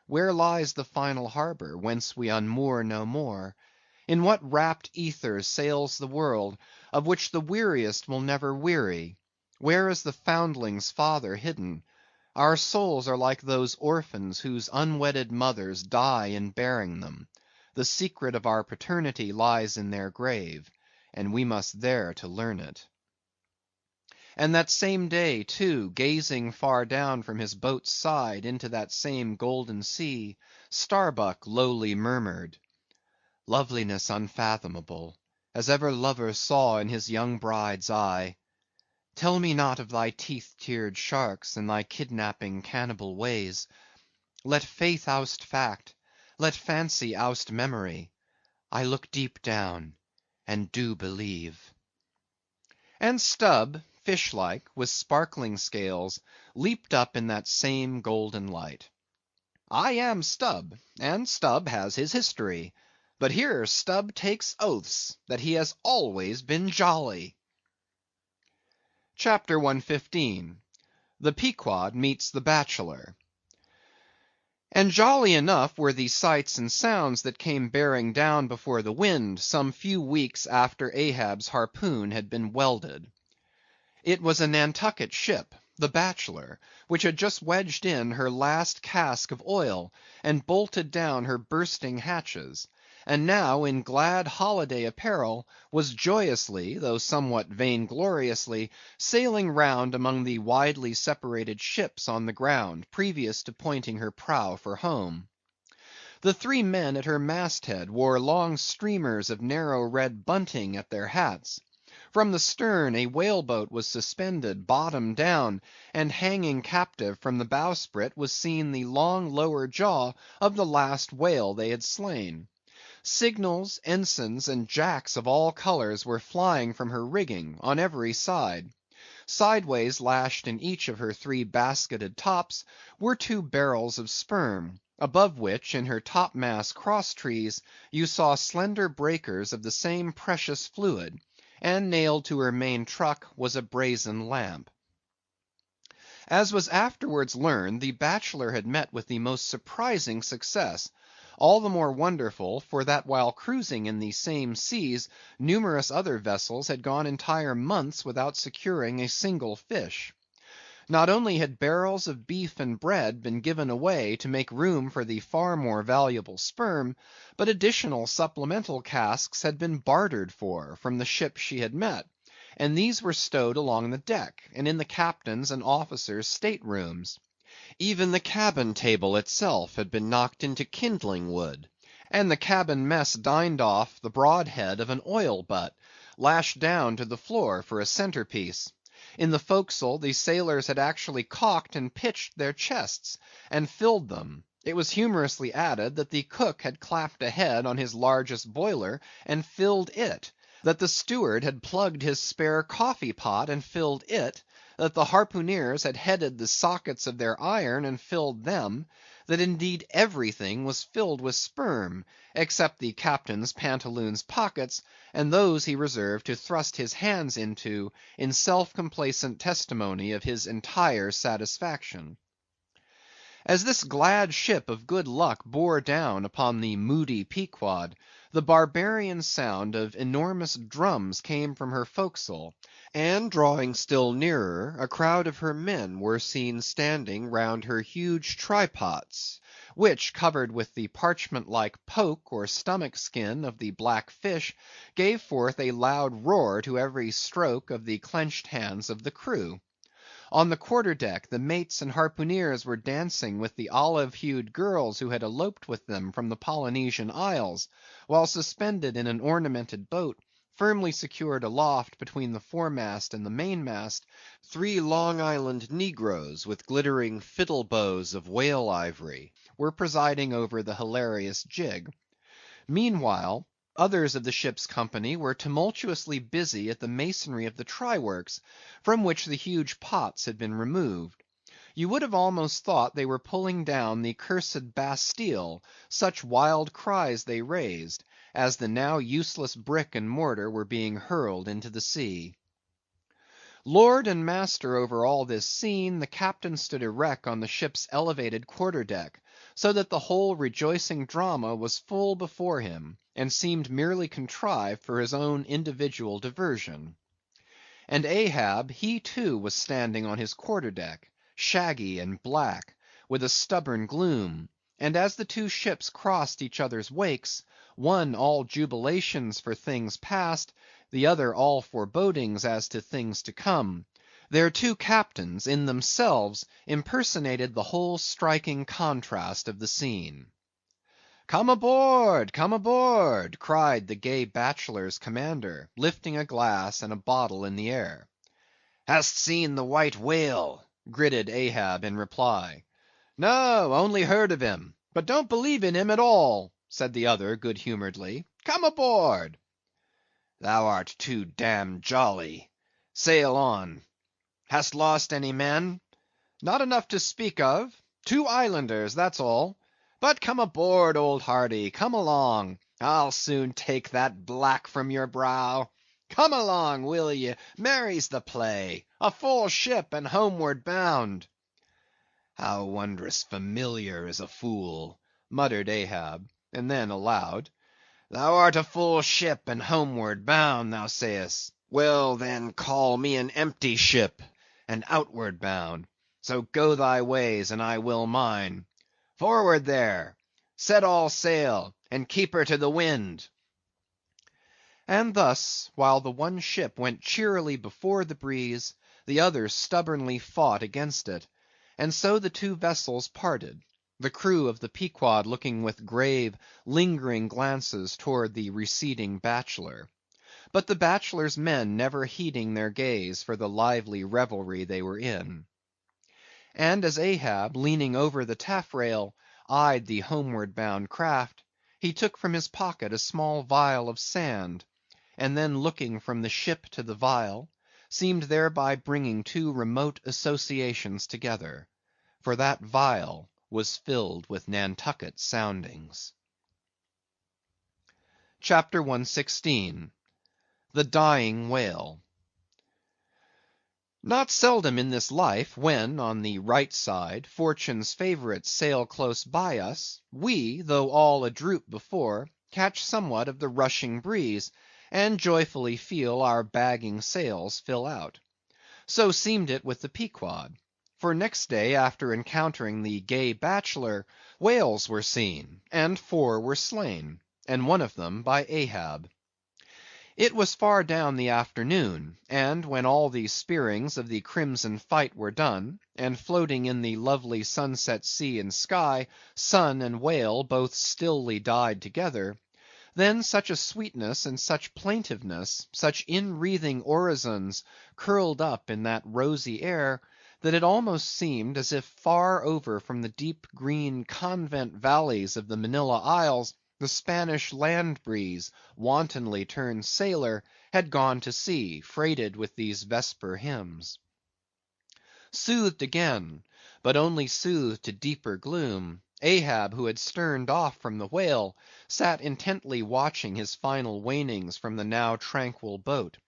Where lies the final harbor, whence we unmoor no more? In what rapt ether sails the world, of which the weariest will never weary? Where is the foundling's father hidden? Our souls are like those orphans whose unwedded mothers die in bearing them. The secret of our paternity lies in their grave, and we must there to learn it. And that same day, too, gazing far down from his boat's side into that same golden sea, Starbuck lowly murmured, "Loveliness unfathomable, as ever lover saw in his young bride's eye. Tell me not of thy teeth-tiered sharks, and thy kidnapping cannibal ways. Let faith oust fact, let fancy oust memory. I look deep down, and do believe." And Stubb, fish-like, with sparkling scales, leaped up in that same golden light. I am Stubb, and Stubb has his history. But here Stubb takes oaths that he has always been jolly. Chapter 115. The Pequod Meets the Bachelor. And jolly enough were the sights and sounds that came bearing down before the wind some few weeks after Ahab's harpoon had been welded. It was a Nantucket ship, the Bachelor, which had just wedged in her last cask of oil, and bolted down her bursting hatches, and now in glad holiday apparel was joyously, though somewhat vaingloriously, sailing round among the widely separated ships on the ground, previous to pointing her prow for home. The three men at her masthead wore long streamers of narrow red bunting at their hats. From the stern a whaleboat was suspended, bottom down, and hanging captive from the bowsprit was seen the long lower jaw of the last whale they had slain. Signals, ensigns, and jacks of all colors were flying from her rigging, on every side. Sideways lashed in each of her three basketed tops were two barrels of sperm, above which, in her topmast cross trees, you saw slender breakers of the same precious fluid, and nailed to her main truck was a brazen lamp. As was afterwards learned, the Bachelor had met with the most surprising success, all the more wonderful, for that while cruising in the same seas, numerous other vessels had gone entire months without securing a single fish. Not only had barrels of beef and bread been given away to make room for the far more valuable sperm, but additional supplemental casks had been bartered for from the ships she had met, and these were stowed along the deck, and in the captain's and officers' state rooms. Even the cabin table itself had been knocked into kindling wood, and the cabin mess dined off the broad head of an oil butt, lashed down to the floor for a centerpiece. In the forecastle the sailors had actually caulked and pitched their chests, and filled them. It was humorously added that the cook had clapped a head on his largest boiler and filled it, that the steward had plugged his spare coffee pot and filled it, that the harpooneers had headed the sockets of their iron and filled them, that indeed everything was filled with sperm, except the captain's pantaloons pockets, and those he reserved to thrust his hands into in self-complacent testimony of his entire satisfaction. As this glad ship of good luck bore down upon the moody Pequod, the barbarian sound of enormous drums came from her forecastle, and drawing still nearer, a crowd of her men were seen standing round her huge trypots, which, covered with the parchment-like poke or stomach skin of the black fish, gave forth a loud roar to every stroke of the clenched hands of the crew. On the quarter-deck the mates and harpooneers were dancing with the olive-hued girls who had eloped with them from the Polynesian Isles, while suspended in an ornamented boat, firmly secured aloft between the foremast and the mainmast, three Long Island negroes with glittering fiddle bows of whale ivory were presiding over the hilarious jig. Meanwhile, others of the ship's company were tumultuously busy at the masonry of the try-works, from which the huge pots had been removed. You would have almost thought they were pulling down the cursed Bastille, such wild cries they raised, as the now useless brick and mortar were being hurled into the sea. Lord and master over all this scene, the captain stood erect on the ship's elevated quarter-deck, so that the whole rejoicing drama was full before him, and seemed merely contrived for his own individual diversion. And Ahab, he too was standing on his quarter-deck, shaggy and black, with a stubborn gloom, and as the two ships crossed each other's wakes, one all jubilations for things past, the other all forebodings as to things to come, their two captains in themselves impersonated the whole striking contrast of the scene. "Come aboard! Come aboard!" cried the gay Bachelor's commander, lifting a glass and a bottle in the air. "Hast seen the white whale?" gritted Ahab in reply. "No, only heard of him; but don't believe in him at all," said the other good-humoredly. "Come aboard." "Thou art too damned jolly. Sail on. Hast lost any men?" "Not enough to speak of. 2 islanders, that's all. But come aboard, old hearty, come along. I'll soon take that black from your brow. Come along, will ye? Merry's the play. A full ship and homeward bound. How wondrous familiar is a fool, muttered Ahab, and then aloud, Thou art a full ship and homeward bound, thou sayest. Well, then, call me an empty ship and outward bound. So go thy ways, and I will mine. Forward there! Set all sail, and keep her to the wind. And thus, while the one ship went cheerily before the breeze, the other stubbornly fought against it; and so the two vessels parted, the crew of the Pequod looking with grave, lingering glances toward the receding Bachelor; but the Bachelor's men never heeding their gaze for the lively revelry they were in. And as Ahab, leaning over the taffrail, eyed the homeward bound craft, he took from his pocket a small vial of sand, and then looking from the ship to the vial, seemed thereby bringing two remote associations together; for that vial was filled with Nantucket soundings. CHAPTER 116. The Dying Whale. Not seldom in this life, when, on the right side, Fortune's favourites sail close by us, we, though all adroop before, catch somewhat of the rushing breeze, and joyfully feel our bagging sails fill out. So seemed it with the Pequod; for next day after encountering the gay Bachelor, whales were seen, and 4 were slain, and one of them by Ahab. It was far down the afternoon, and when all the spearings of the crimson fight were done, and floating in the lovely sunset sea and sky, sun and whale both stilly died together, then such a sweetness and such plaintiveness, such inwreathing orisons, curled up in that rosy air, that it almost seemed as if far over from the deep green convent valleys of the Manilla Isles, the Spanish land breeze, wantonly turned sailor, had gone to sea, freighted with these vesper hymns. Soothed again, but only soothed to deeper gloom, Ahab, who had sterned off from the whale, sat intently watching his final wanings from the now tranquil boat.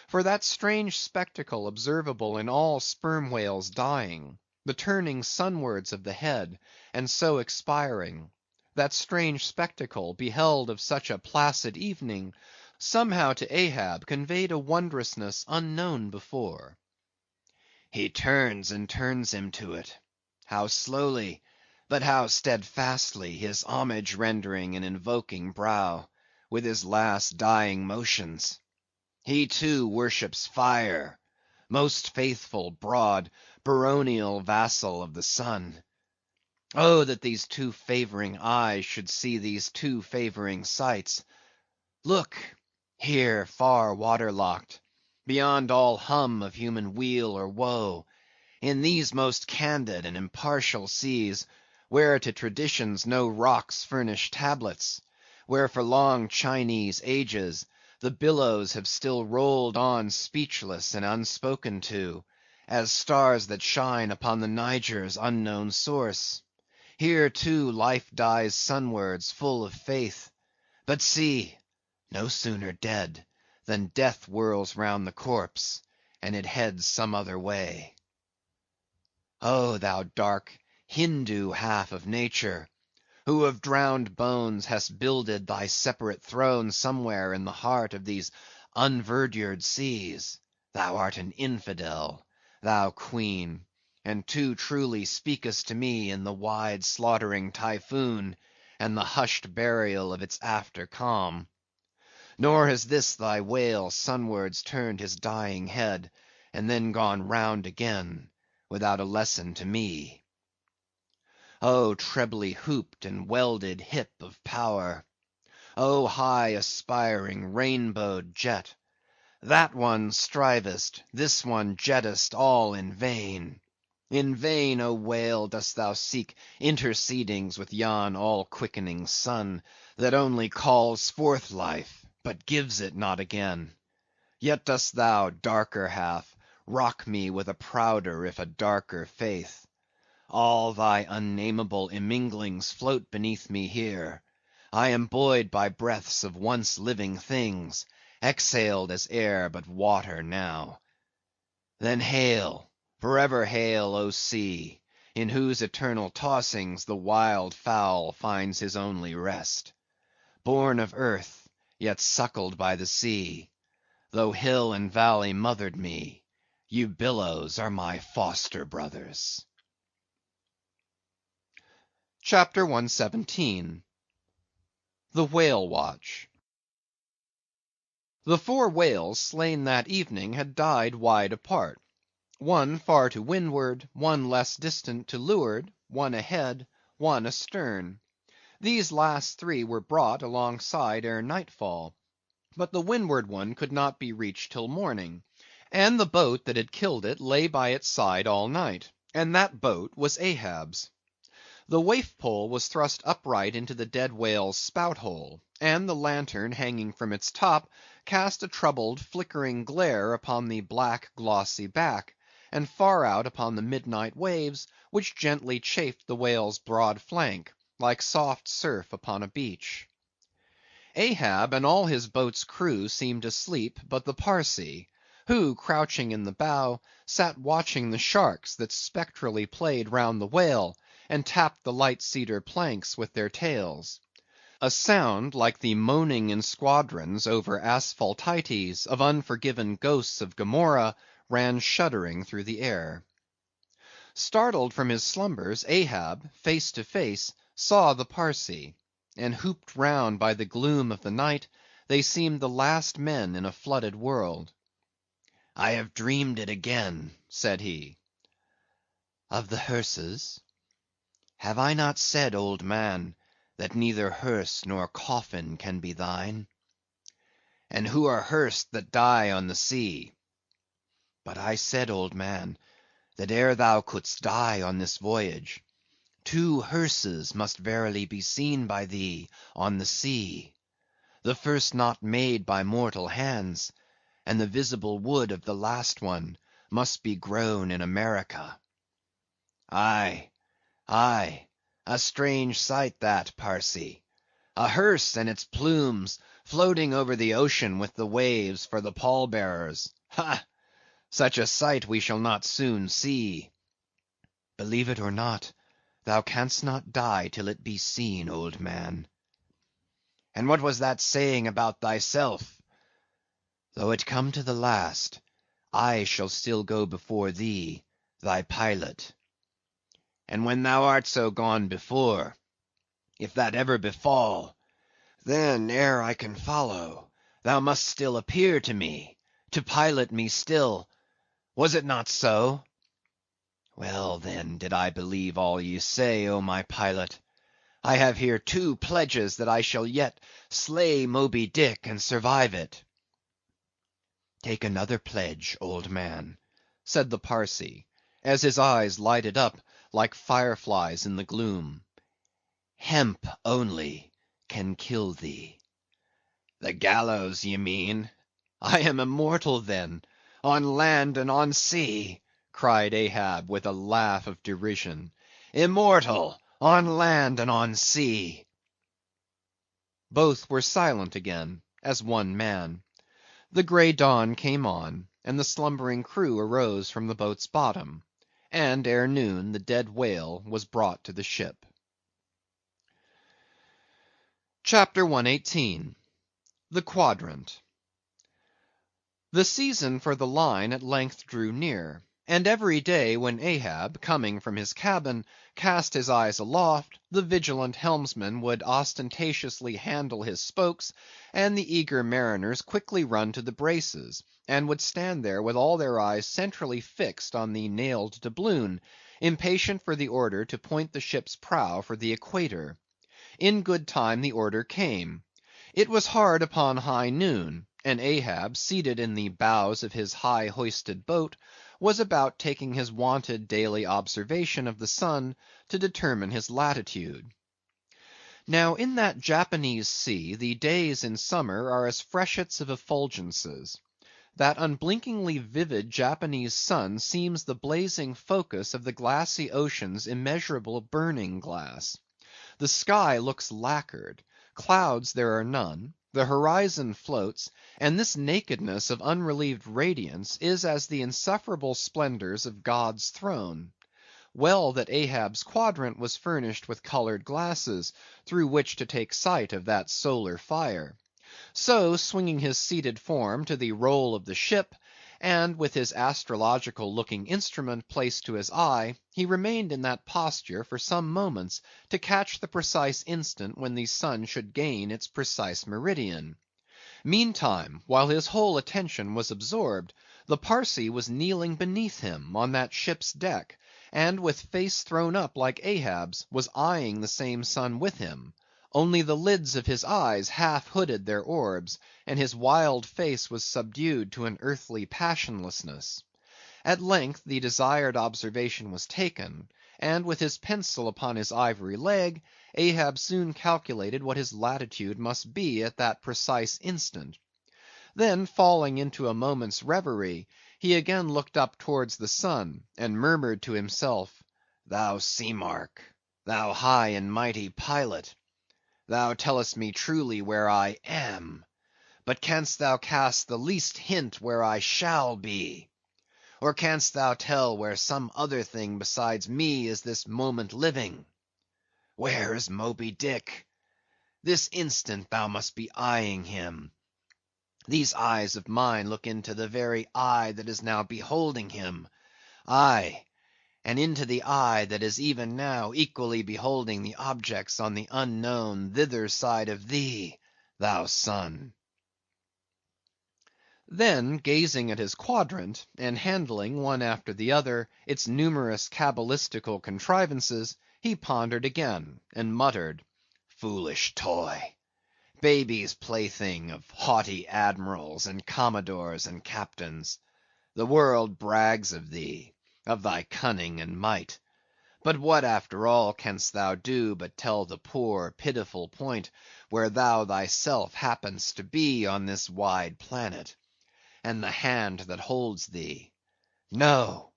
For that strange spectacle observable in all sperm whales dying, the turning sunwards of the head, and so expiring; that strange spectacle, beheld of such a placid evening, somehow to Ahab conveyed a wondrousness unknown before. He turns and turns him to it. How slowly, but how steadfastly, his homage rendering and invoking brow, with his last dying motions. He too worships fire, most faithful, broad, baronial vassal of the sun. Oh, that these two favoring eyes should see these two favoring sights! Look, here far waterlocked, beyond all hum of human weal or woe, in these most candid and impartial seas, where to traditions no rocks furnish tablets, where for long Chinese ages the billows have still rolled on speechless and unspoken to, as stars that shine upon the Niger's unknown source. Here, too, life dies sunwards, full of faith. But see! no sooner dead, than death whirls round the corpse, and it heads some other way. Oh, thou dark Hindoo half of nature, who of drowned bones hast builded thy separate throne somewhere in the heart of these unverdured seas, thou art an infidel, thou queen, and too truly speakest to me in the wide slaughtering Typhoon, and the hushed burial of its after calm. Nor has this thy whale sunwards turned his dying head, and then gone round again, without a lesson to me. Oh, trebly hooped and welded hip of power! Oh, high aspiring, rainbowed jet! That one strivest, this one jettest, all in vain. In vain, O whale, dost thou seek intercedings with yon all quickening sun, that only calls forth life, but gives it not again. Yet dost thou, darker half, rock me with a prouder if a darker faith. All thy unnameable imminglings float beneath me here. I am buoyed by breaths of once living things, exhaled as air but water now. Then hail, forever hail, O sea, in whose eternal tossings the wild fowl finds his only rest. Born of earth, yet suckled by the sea, though hill and valley mothered me, you billows are my foster brothers. Chapter 117. The Whale Watch. The 4 whales slain that evening had died wide apart; one far to windward, one less distant to leeward, one ahead, one astern. These last 3 were brought alongside ere nightfall, but the windward one could not be reached till morning, and the boat that had killed it lay by its side all night, and that boat was Ahab's. The waif pole was thrust upright into the dead whale's spout hole, and the lantern hanging from its top cast a troubled flickering glare upon the black glossy back, and far out upon the midnight waves, which gently chafed the whale's broad flank, like soft surf upon a beach. Ahab and all his boat's crew seemed asleep but the Parsee, who, crouching in the bow, sat watching the sharks that spectrally played round the whale, and tapped the light cedar planks with their tails. A sound like the moaning in squadrons over asphaltites of unforgiven ghosts of Gomorrah ran shuddering through the air. Startled from his slumbers, Ahab, face to face, saw the Parsee, and hooped round by the gloom of the night, they seemed the last men in a flooded world. I have dreamed it again, said he. Of the hearses? Have I not said, old man, that neither hearse nor coffin can be thine? And who are hearsed that die on the sea? But I said, old man, that ere thou couldst die on this voyage, 2 hearses must verily be seen by thee on the sea; the first not made by mortal hands, and the visible wood of the last one must be grown in America. Aye, aye, a strange sight that, Parsee; a hearse and its plumes floating over the ocean with the waves for the pallbearers. Ha! Such a sight we shall not soon see. Believe it or not, thou canst not die till it be seen, old man. And what was that saying about thyself? Though it come to the last, I shall still go before thee, thy pilot. And when thou art so gone before, if that ever befall, then ere I can follow, thou must still appear to me, to pilot me still. Was it not so? Well, then, did I believe all ye say, O my pilot. I have here 2 pledges that I shall yet slay Moby Dick and survive it. Take another pledge, old man, said the Parsee, as his eyes lighted up like fireflies in the gloom. Hemp only can kill thee. The gallows, ye mean? I am immortal, then, on land and on sea, cried Ahab with a laugh of derision. Immortal on land and on sea. Both were silent again, as one man. The grey dawn came on, and the slumbering crew arose from the boat's bottom, and ere noon the dead whale was brought to the ship. Chapter 118. The Quadrant. The season for the line at length drew near, and every day when Ahab, coming from his cabin, cast his eyes aloft, the vigilant helmsman would ostentatiously handle his spokes, and the eager mariners quickly run to the braces, and would stand there with all their eyes centrally fixed on the nailed doubloon, impatient for the order to point the ship's prow for the equator. In good time the order came. It was hard upon high noon, and Ahab, seated in the bows of his high-hoisted boat, was about taking his wonted daily observation of the sun to determine his latitude. Now in that Japanese sea the days in summer are as freshets of effulgences. That unblinkingly vivid Japanese sun seems the blazing focus of the glassy ocean's immeasurable burning glass. The sky looks lacquered; clouds there are none; The horizon floats, and this nakedness of unrelieved radiance is as the insufferable splendors of God's throne. Well that Ahab's quadrant was furnished with colored glasses, through which to take sight of that solar fire. So, swinging his seated form to the roll of the ship, and with his astrological looking instrument placed to his eye, he remained in that posture for some moments, to catch the precise instant when the sun should gain its precise meridian. Meantime, while his whole attention was absorbed, the Parsee was kneeling beneath him on that ship's deck, and with face thrown up like Ahab's, was eyeing the same sun with him; only the lids of his eyes half hooded their orbs, and his wild face was subdued to an earthly passionlessness. At length the desired observation was taken, and with his pencil upon his ivory leg, Ahab soon calculated what his latitude must be at that precise instant. Then falling into a moment's reverie, he again looked up towards the sun, and murmured to himself, "Thou sea mark, thou high and mighty pilot, thou tellest me truly where I am; but canst thou cast the least hint where I shall be? Or canst thou tell where some other thing besides me is this moment living? Where is Moby Dick? This instant thou must be eyeing him. These eyes of mine look into the very eye that is now beholding him; aye, and into the eye that is even now equally beholding the objects on the unknown thither side of thee, thou sun." Then gazing at his quadrant, and handling one after the other its numerous cabalistical contrivances, he pondered again, and muttered, "Foolish toy! baby's plaything of haughty admirals, and commodores, and captains. The world brags of thee, of thy cunning and might. But what after all canst thou do but tell the poor pitiful point where thou thyself happenest to be on this wide planet, and the hand that holds thee? No,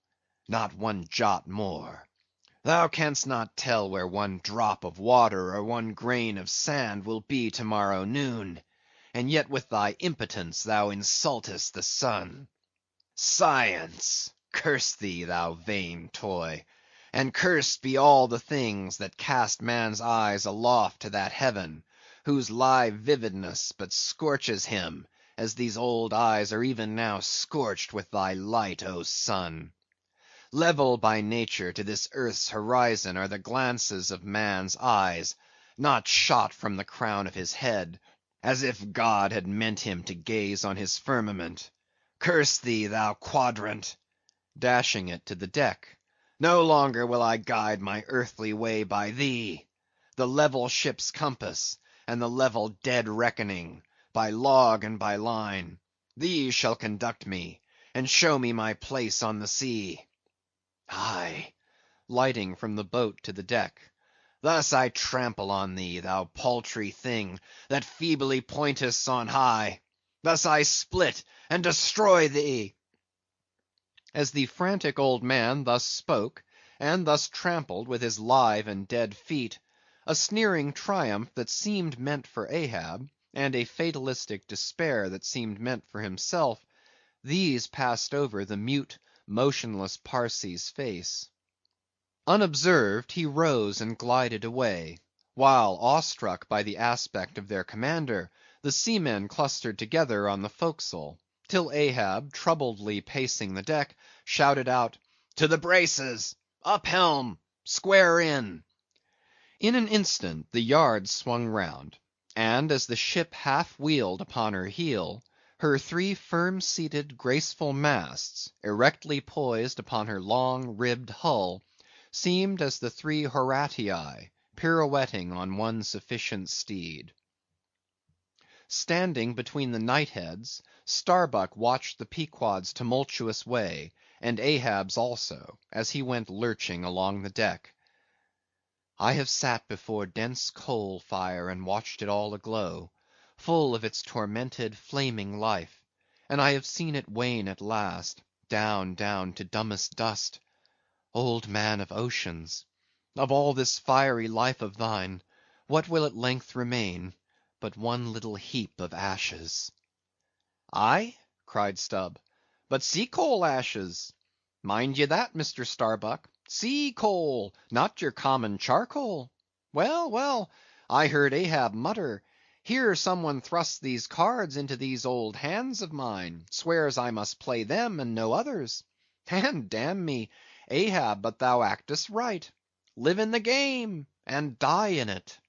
not one jot more. Thou canst not tell where one drop of water or one grain of sand will be to‐morrow noon, and yet with thy impotence thou insultest the sun. Science! Curse thee, thou vain toy, and cursed be all the things that cast man's eyes aloft to that heaven, whose live vividness but scorches him, as these old eyes are even now scorched with thy light, O sun! Level by nature to this earth's horizon are the glances of man's eyes, not shot from the crown of his head, as if God had meant him to gaze on his firmament. Curse thee, thou quadrant!" dashing it to the deck. "No longer will I guide my earthly way by thee. The level ship's compass, and the level dead reckoning, by log and by line, these shall conduct me, and show me my place on the sea. Aye," lighting from the boat to the deck, "thus I trample on thee, thou paltry thing, that feebly pointest on high; thus I split and destroy thee." As the frantic old man thus spoke, and thus trampled with his live and dead feet, a sneering triumph that seemed meant for Ahab, and a fatalistic despair that seemed meant for himself, these passed over the mute, motionless Parsee's face. Unobserved, he rose and glided away, while, awestruck by the aspect of their commander, the seamen clustered together on the forecastle, till Ahab, troubledly pacing the deck, shouted out, "To the braces! Up helm! Square in!" In an instant the yards swung round, and as the ship half wheeled upon her heel, her three firm-seated, graceful masts, erectly poised upon her long, ribbed hull, seemed as the three Horatii pirouetting on one sufficient steed. Standing between the knightheads, Starbuck watched the Pequod's tumultuous way, and Ahab's also, as he went lurching along the deck. "I have sat before dense coal fire and watched it all aglow, full of its tormented, flaming life, and I have seen it wane at last, down, down to dumbest dust. Old man of oceans! of all this fiery life of thine, what will at length remain but one little heap of ashes. "Aye," cried Stubb, "but sea coal ashes. Mind ye that, Mr. Starbuck, sea coal, not your common charcoal. Well, well, I heard Ahab mutter, here some one thrusts these cards into these old hands of mine, swears I must play them and no others. And damn me, Ahab, but thou actest right. Live in the game, and die in it."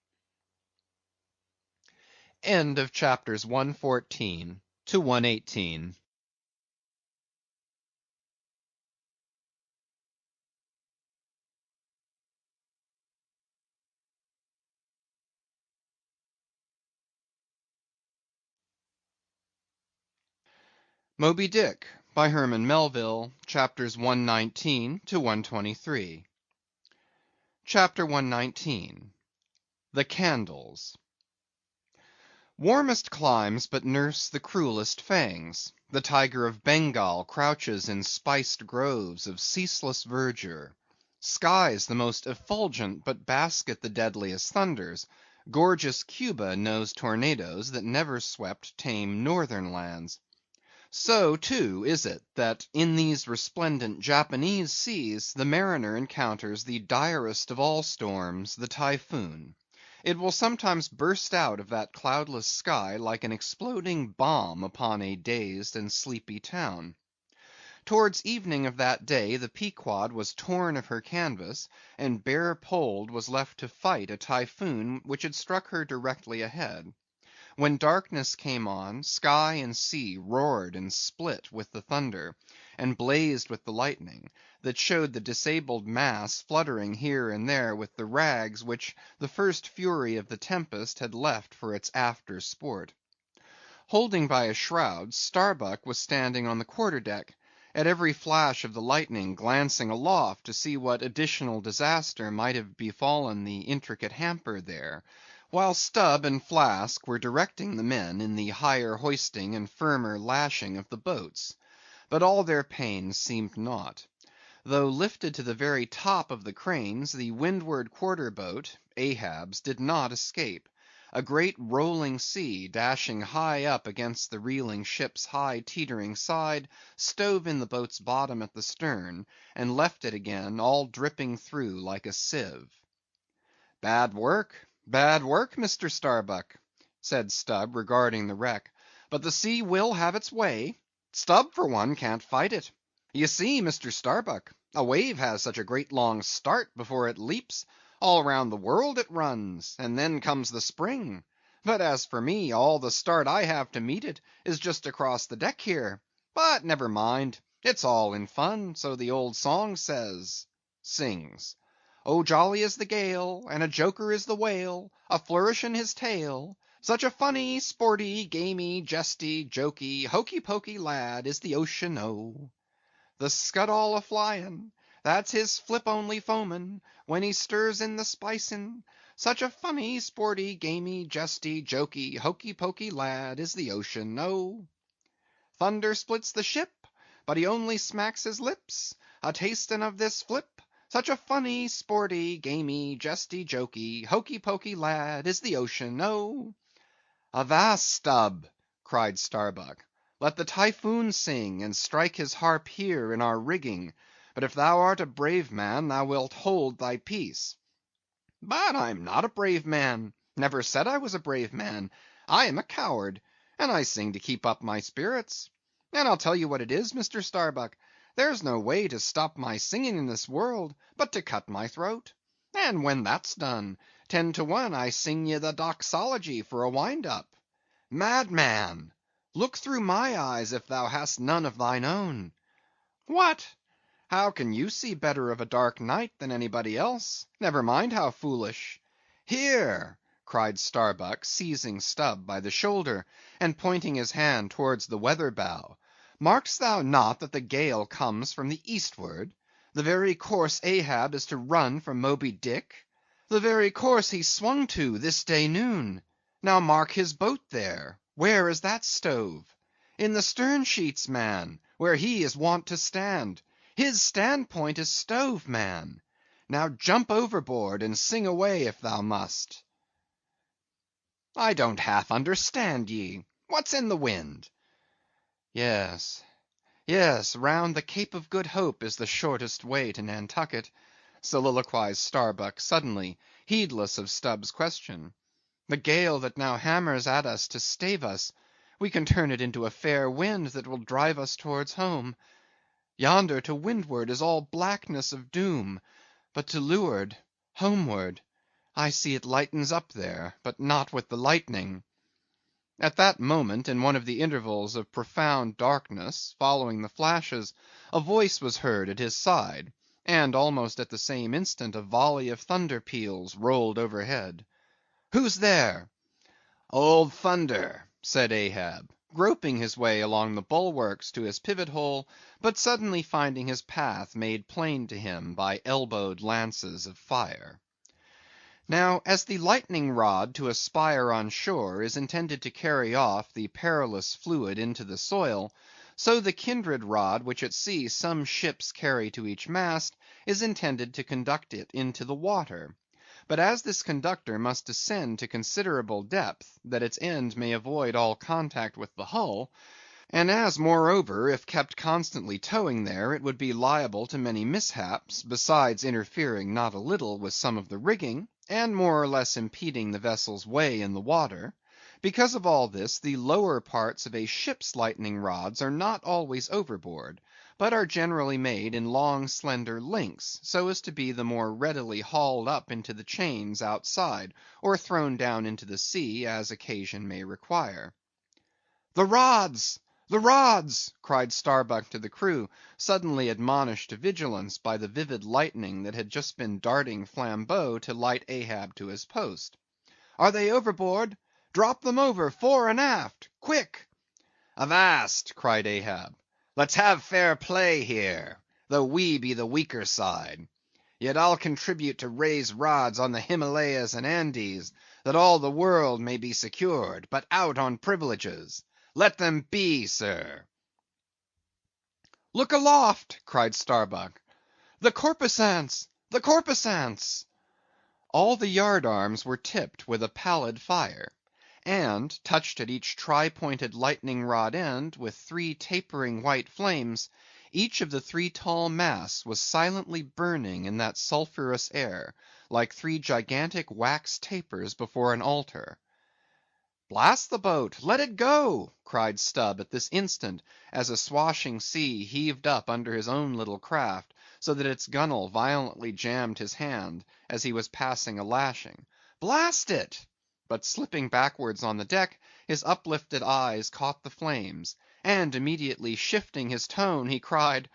End of chapters 114 to 118. Moby Dick, by Herman Melville, chapters 119 to 123. Chapter 119. The Candles. Warmest climes but nurse the cruelest fangs. The tiger of Bengal crouches in spiced groves of ceaseless verdure. Skies the most effulgent but basket the deadliest thunders. Gorgeous Cuba knows tornadoes that never swept tame northern lands. So, too, is it, that in these resplendent Japanese seas, the mariner encounters the direst of all storms, the Typhoon. It will sometimes burst out of that cloudless sky like an exploding bomb upon a dazed and sleepy town. Towards evening of that day the Pequod was torn of her canvas, and bare poled was left to fight a Typhoon which had struck her directly ahead. When darkness came on, sky and sea roared and split with the thunder, and blazed with the lightning, that showed the disabled masts fluttering here and there with the rags which the first fury of the tempest had left for its after sport. Holding by a shroud, Starbuck was standing on the quarter deck, at every flash of the lightning glancing aloft to see what additional disaster might have befallen the intricate hamper there, while Stubb and Flask were directing the men in the higher hoisting and firmer lashing of the boats. But all their pains seemed naught. Though lifted to the very top of the cranes, the windward quarter boat, Ahab's, did not escape. A great rolling sea, dashing high up against the reeling ship's high teetering side, stove in the boat's bottom at the stern, and left it again all dripping through like a sieve. "Bad work, Mr. Starbuck," said Stubb, regarding the wreck, "but the sea will have its way. Stubb, for one, can't fight it. You see, Mr. Starbuck, a wave has such a great long start before it leaps; all round the world it runs, and then comes the spring. But as for me, all the start I have to meet it is just across the deck here. But never mind, it's all in fun, so the old song says," sings. "Oh, jolly is the gale, and a joker is the whale, a flourishing his tail. Such a funny, sporty, gamey, jesty, jokey, hokey pokey lad is the ocean, oh! The scud all a-flying, that's his flip only foamin', when he stirs in the spicing. Such a funny, sporty, gamey, jesty, jokey, hokey pokey lad is the ocean, oh! Thunder splits the ship, but he only smacks his lips, a-tasting of this flip. Such a funny, sporty, gamey, jesty, jokey, hokey pokey lad is the ocean, oh!" "Avast, Stubb!" cried Starbuck. "Let the Typhoon sing, and strike his harp here in our rigging. But if thou art a brave man, thou wilt hold thy peace." "But I'm not a brave man; never said I was a brave man. I am a coward, and I sing to keep up my spirits. And I'll tell you what it is, Mr. Starbuck, there's no way to stop my singing in this world but to cut my throat. And when that's done, 10 to 1 I sing ye the doxology for a wind up. Madman! Look through my eyes if thou hast none of thine own. What? How can you see better of a dark night than anybody else? Never mind how foolish. Here!" cried Starbuck, seizing Stubb by the shoulder, and pointing his hand towards the weather bow. "Mark'st thou not that the gale comes from the eastward? The very course Ahab is to run from Moby Dick? The very course he swung to this day noon. Now mark his boat there; where is that stove? In the stern sheets, man, where he is wont to stand. His standpoint is stove, man. Now jump overboard, and sing away if thou must." I don't half understand ye. What's in the wind? Yes, yes, round the Cape of Good Hope is the shortest way to Nantucket, soliloquized Starbuck suddenly, heedless of Stubb's question. The gale that now hammers at us to stave us, we can turn it into a fair wind that will drive us towards home. Yonder to windward is all blackness of doom, but to leeward, homeward, I see it lightens up there, but not with the lightning. At that moment, in one of the intervals of profound darkness, following the flashes, a voice was heard at his side, and almost at the same instant a volley of thunder peals rolled overhead. "Who's there?" Old Thunder, said Ahab, groping his way along the bulwarks to his pivot hole, but suddenly finding his path made plain to him by elbowed lances of fire. Now, as the lightning rod to a spire on shore is intended to carry off the perilous fluid into the soil, so the kindred rod which at sea some ships carry to each mast is intended to conduct it into the water. But as this conductor must descend to considerable depth, that its end may avoid all contact with the hull, and as, moreover, if kept constantly towing there, it would be liable to many mishaps, besides interfering not a little with some of the rigging, and more or less impeding the vessel's way in the water; because of all this, the lower parts of a ship's lightning rods are not always overboard, but are generally made in long slender links, so as to be the more readily hauled up into the chains outside, or thrown down into the sea as occasion may require. "The rods! the rods!" cried Starbuck to the crew, suddenly admonished to vigilance by the vivid lightning that had just been darting flambeaux to light Ahab to his post. "Are they overboard? Drop them over, fore and aft! Quick!" "Avast!" cried Ahab. "Let's have fair play here, though we be the weaker side. Yet I'll contribute to raise rods on the Himalayas and Andes, that all the world may be secured, but out on privileges. Let them be, sir." "Look aloft!" cried Starbuck. "The corpusants! the corpusants!" All the yard arms were tipped with a pallid fire, and, touched at each tri-pointed lightning rod end with three tapering white flames, each of the three tall masts was silently burning in that sulphurous air, like three gigantic wax tapers before an altar. "Blast the boat! let it go!" cried Stubb at this instant, as a swashing sea heaved up under his own little craft, so that its gunwale violently jammed his hand, as he was passing a lashing. "Blast it!" But slipping backwards on the deck, his uplifted eyes caught the flames, and immediately shifting his tone, he cried,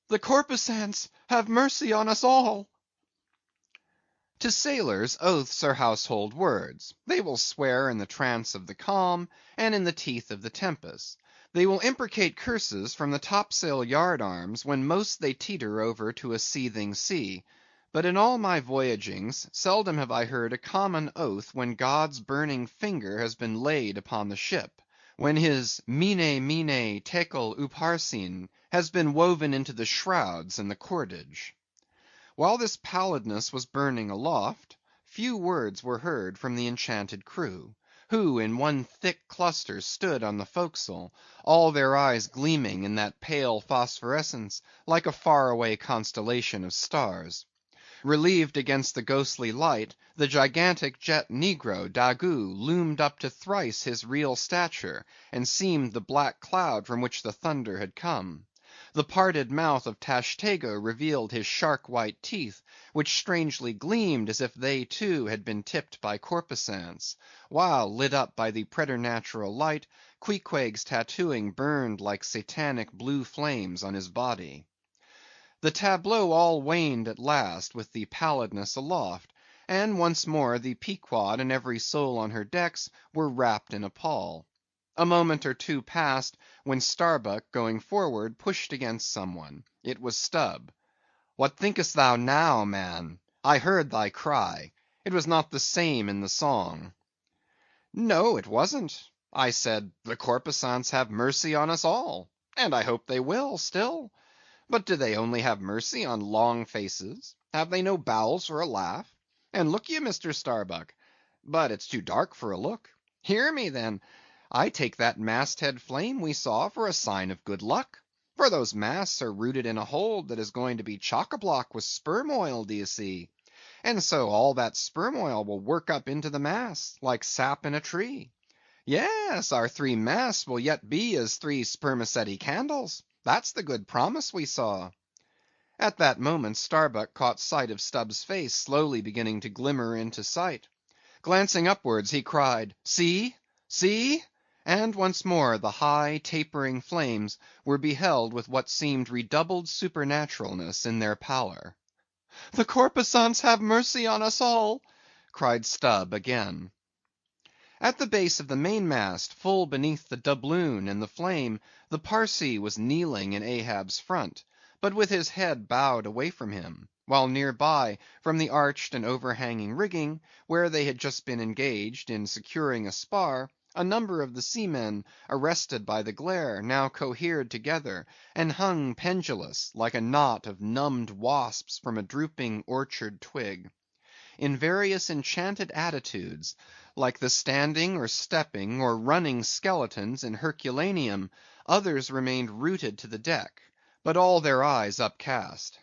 "The corpusants, have mercy on us all!" To sailors, oaths are household words. They will swear in the trance of the calm, and in the teeth of the tempest. They will imprecate curses from the topsail yard arms when most they teeter over to a seething sea. But in all my voyagings, seldom have I heard a common oath when God's burning finger has been laid upon the ship; when his mene mene tekel upharsin has been woven into the shrouds and the cordage. While this pallidness was burning aloft, few words were heard from the enchanted crew, who in one thick cluster stood on the forecastle, all their eyes gleaming in that pale phosphorescence like a far away constellation of stars. Relieved against the ghostly light, the gigantic jet negro, Daggoo, loomed up to thrice his real stature, and seemed the black cloud from which the thunder had come. The parted mouth of Tashtego revealed his shark white teeth, which strangely gleamed as if they too had been tipped by corpusants; while, lit up by the preternatural light, Queequeg's tattooing burned like satanic blue flames on his body. The tableau all waned at last with the pallidness aloft, and once more the Pequod and every soul on her decks were wrapped in a pall. A moment or two passed, when Starbuck, going forward, pushed against some one. It was Stubb. "What thinkest thou now, man? I heard thy cry. It was not the same in the song." "No, it wasn't. I said, the corpusants have mercy on us all, and I hope they will still. But do they only have mercy on long faces? Have they no bowels for a laugh? And look ye, Mr. Starbuck—but it's too dark for a look. Hear me, then. I take that masthead flame we saw for a sign of good luck; for those masts are rooted in a hold that is going to be chock-a-block with sperm oil, d'ye see? And so all that sperm oil will work up into the masts, like sap in a tree. Yes, our 3 masts will yet be as 3 spermaceti candles. That's the good promise we saw." At that moment Starbuck caught sight of Stubb's face slowly beginning to glimmer into sight. Glancing upwards, he cried, "See! see!" and once more the high, tapering flames were beheld with what seemed redoubled supernaturalness in their pallor. "The corpusants have mercy on us all!" cried Stubb again. At the base of the mainmast, full beneath the doubloon and the flame, the Parsee was kneeling in Ahab's front, but with his head bowed away from him; while near by, from the arched and overhanging rigging, where they had just been engaged in securing a spar, a number of the seamen, arrested by the glare, now cohered together, and hung pendulous, like a knot of numbed wasps from a drooping orchard twig. In various enchanted attitudes, like the standing or stepping or running skeletons in Herculaneum, others remained rooted to the deck, but all their eyes upcast.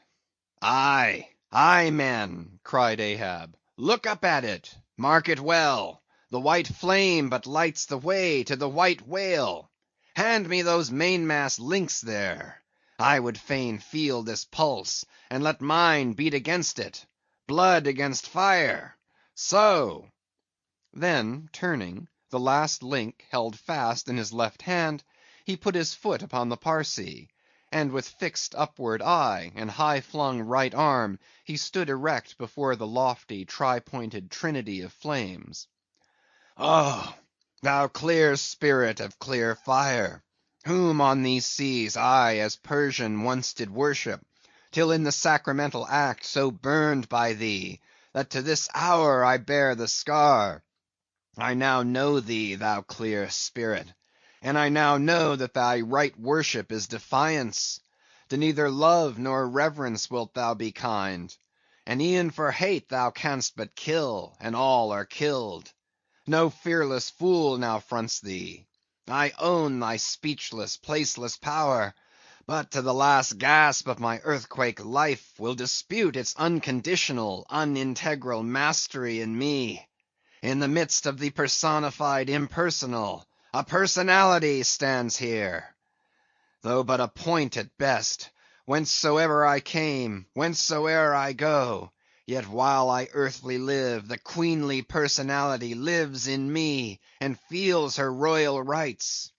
"Aye, aye, men," cried Ahab, "look up at it; mark it well; the white flame but lights the way to the white whale. Hand me those mainmast links there. I would fain feel this pulse, and let mine beat against it. Blood against fire. So." Then turning, the last link held fast in his left hand, he put his foot upon the Parsee, and with fixed upward eye and high flung right arm, he stood erect before the lofty tri-pointed trinity of flames. "Oh, thou clear spirit of clear fire, whom on these seas I as Persian once did worship, till in the sacramental act so burned by thee, that to this hour I bear the scar. I now know thee, thou clear spirit, and I now know that thy right worship is defiance. To neither love nor reverence wilt thou be kind, and e'en for hate thou canst but kill, and all are killed. No fearless fool now fronts thee. I own thy speechless, placeless power, but to the last gasp of my earthquake life will dispute its unconditional, unintegral mastery in me. In the midst of the personified impersonal, a personality stands here. Though but a point at best, whencesoever I came, whencesoe'er I go, yet while I earthly live, the queenly personality lives in me, and feels her royal rights.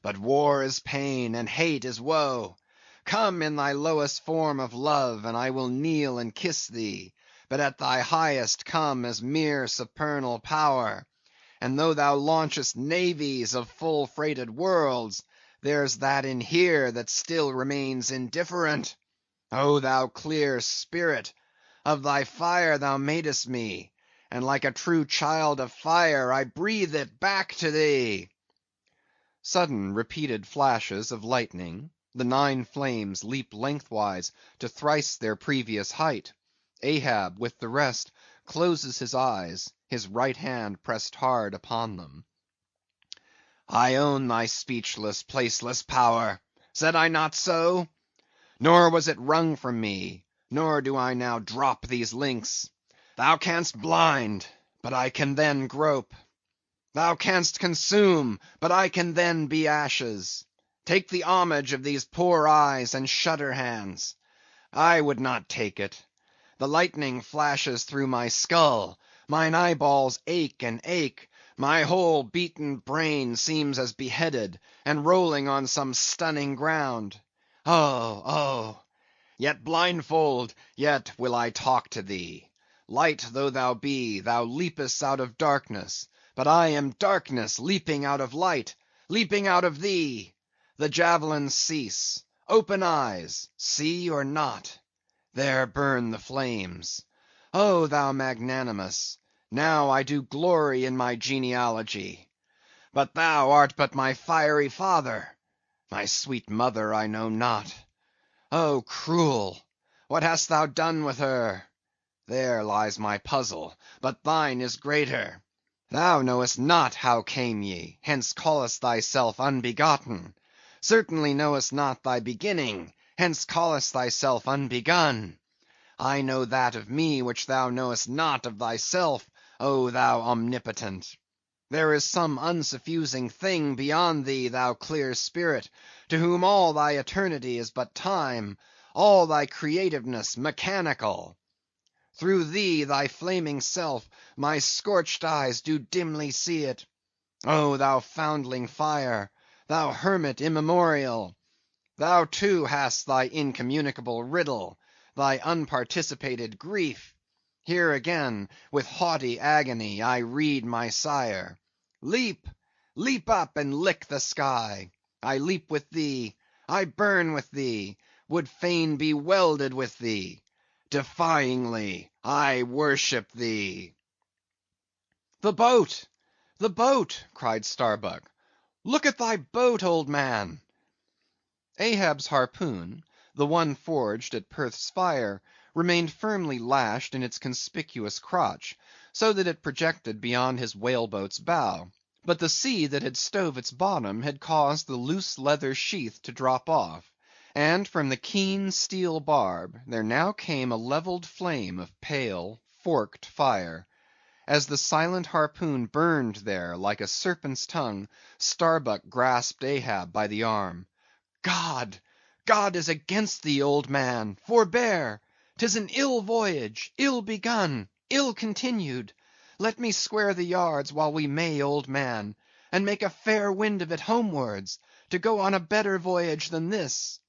But war is pain, and hate is woe. Come in thy lowest form of love, and I will kneel and kiss thee; but at thy highest come as mere supernal power; and though thou launchest navies of full freighted worlds, there's that in here that still remains indifferent. O thou clear spirit, of thy fire thou madest me, and like a true child of fire I breathe it back to thee." Sudden repeated flashes of lightning; the 9 flames leap lengthwise to thrice their previous height. Ahab, with the rest, closes his eyes, his right hand pressed hard upon them. "I own thy speechless, placeless power. Said I not so? Nor was it wrung from me, nor do I now drop these links. Thou canst blind, but I can then grope. Thou canst consume, but I can then be ashes. Take the homage of these poor eyes and shutter hands. I would not take it. The lightning flashes through my skull, mine eyeballs ache and ache, my whole beaten brain seems as beheaded, and rolling on some stunning ground. Oh, oh! Yet blindfold, yet will I talk to thee. Light though thou be, thou leapest out of darkness, but I am darkness leaping out of light, leaping out of thee. The javelins cease. Open eyes, see or not? There burn the flames. Oh, thou magnanimous, now I do glory in my genealogy. But thou art but my fiery father. My sweet mother I know not. Oh, cruel, what hast thou done with her? There lies my puzzle, but thine is greater. Thou knowest not how came ye, hence callest thyself unbegotten. Certainly knowest not thy beginning, hence callest thyself unbegun. I know that of me which thou knowest not of thyself, O thou omnipotent. There is some unsuffusing thing beyond thee, thou clear spirit, to whom all thy eternity is but time, all thy creativeness mechanical. Through thee, thy flaming self, my scorched eyes do dimly see it. O thou foundling fire, thou hermit immemorial! Thou too hast thy incommunicable riddle, thy unparticipated grief. Here again, with haughty agony, I read my sire. Leap, leap up and lick the sky. I leap with thee, I burn with thee, would fain be welded with thee. Defyingly, I worship thee. The boat! The boat! cried Starbuck. Look at thy boat, old man! Ahab's harpoon, the one forged at Perth's fire, remained firmly lashed in its conspicuous crotch, so that it projected beyond his whale boat's bow; but the sea that had stove its bottom had caused the loose leather sheath to drop off, and from the keen steel barb there now came a levelled flame of pale, forked fire. As the silent harpoon burned there like a serpent's tongue, Starbuck grasped Ahab by the arm. God! God is against thee, old man! Forbear! 'Tis an ill voyage, ill begun, ill continued. Let me square the yards while we may, old man, and make a fair wind of it homewards, to go on a better voyage than this.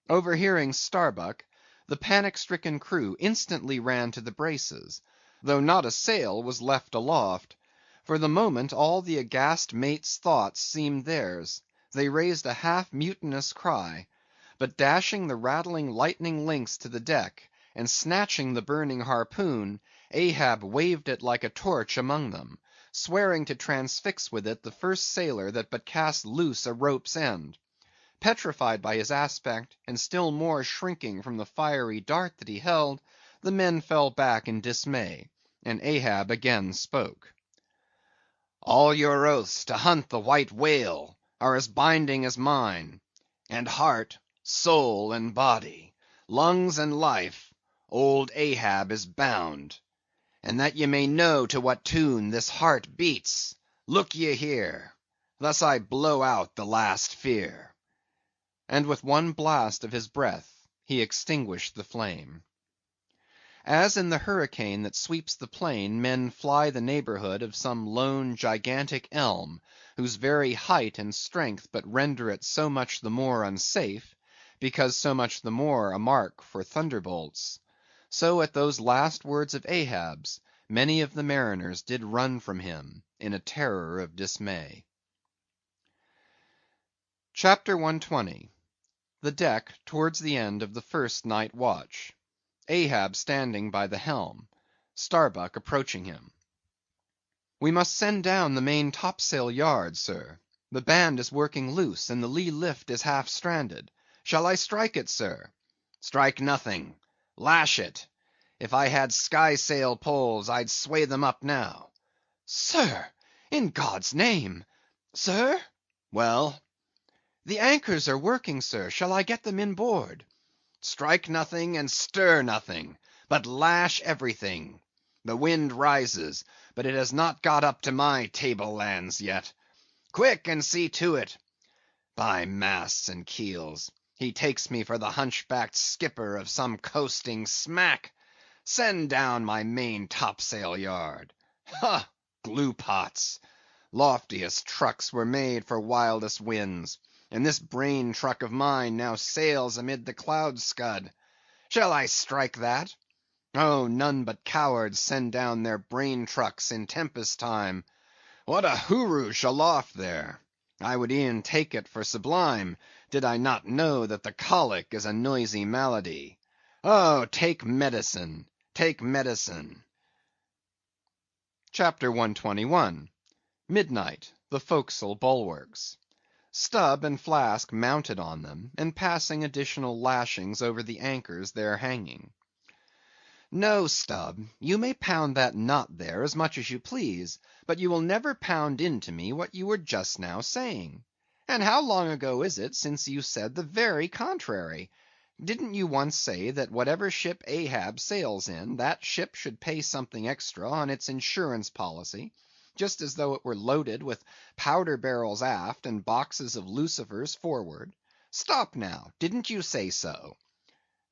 Overhearing Starbuck, the panic-stricken crew instantly ran to the braces, though not a sail was left aloft. For the moment all the aghast mate's thoughts seemed theirs. They raised a half mutinous cry; but dashing the rattling lightning links to the deck, and snatching the burning harpoon, Ahab waved it like a torch among them, swearing to transfix with it the first sailor that but cast loose a rope's end. Petrified by his aspect, and still more shrinking from the fiery dart that he held, the men fell back in dismay, and Ahab again spoke. All your oaths to hunt the white whale are as binding as mine, and heart, soul, and body, lungs and life, old Ahab is bound. And that ye may know to what tune this heart beats, look ye here, thus I blow out the last fear. And with one blast of his breath he extinguished the flame. As in the hurricane that sweeps the plain, men fly the neighborhood of some lone gigantic elm, whose very height and strength but render it so much the more unsafe, because so much the more a mark for thunderbolts; so at those last words of Ahab's, many of the mariners did run from him in a terror of dismay. CHAPTER 120. The deck towards the end of the first night watch. Ahab standing by the helm. Starbuck approaching him. We must send down the main topsail yard, sir. The band is working loose, and the lee lift is half stranded. Shall I strike it, sir? Strike nothing. Lash it. If I had skysail poles, I'd sway them up now. Sir, in God's name! Sir? Well? The anchors are working, sir. Shall I get them inboard? Strike nothing and stir nothing, but lash everything. The wind rises, but it has not got up to my table-lands yet. Quick, and see to it. By masts and keels, he takes me for the hunchbacked skipper of some coasting smack. Send down my main topsail yard. Ha! Glue pots! Loftiest trucks were made for wildest winds, and this brain truck of mine now sails amid the cloud scud. Shall I strike that? Oh, none but cowards send down their brain trucks in tempest time. What a huroosh aloft there! I would e'en take it for sublime, did I not know that the colic is a noisy malady. Oh, take medicine, take medicine. CHAPTER 121. Midnight, the forecastle bulwarks. Stubb and Flask mounted on them, and passing additional lashings over the anchors there hanging. No, Stubb, you may pound that knot there as much as you please, but you will never pound into me what you were just now saying. And how long ago is it since you said the very contrary? Didn't you once say that whatever ship Ahab sails in, that ship should pay something extra on its insurance policy, just as though it were loaded with powder barrels aft and boxes of lucifers forward? Stop now, didn't you say so?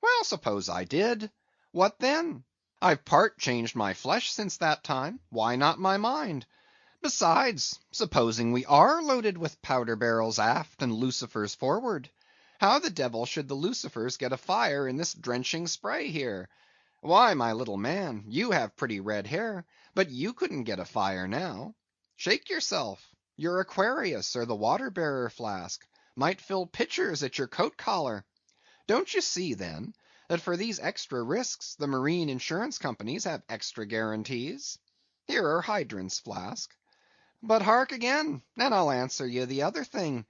Well, suppose I did. What then? I've part changed my flesh since that time, why not my mind? Besides, supposing we are loaded with powder barrels aft and lucifers forward, how the devil should the lucifers get afire in this drenching spray here? Why, my little man, you have pretty red hair, but you couldn't get afire now. Shake yourself. Your Aquarius or the water bearer flask might fill pitchers at your coat collar. Don't you see, then, that for these extra risks the marine insurance companies have extra guarantees? Here are hydrants, Flask. But hark again, and I'll answer you the other thing.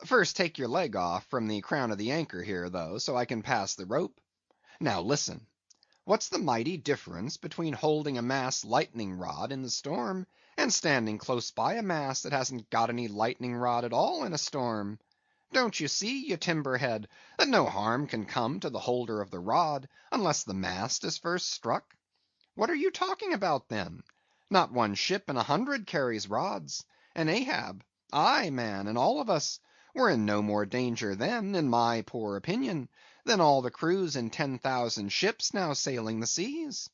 First take your leg off from the crown of the anchor here, though, so I can pass the rope. Now listen. What's the mighty difference between holding a mast lightning rod in the storm and standing close by a mast that hasn't got any lightning rod at all in a storm? Don't you see, you timberhead, that no harm can come to the holder of the rod, unless the mast is first struck? What are you talking about, then? Not one ship in 100 carries rods, and Ahab, aye, man, and all of us, were in no more danger then, in my poor opinion, than all the crews in 10,000 ships now sailing the seas.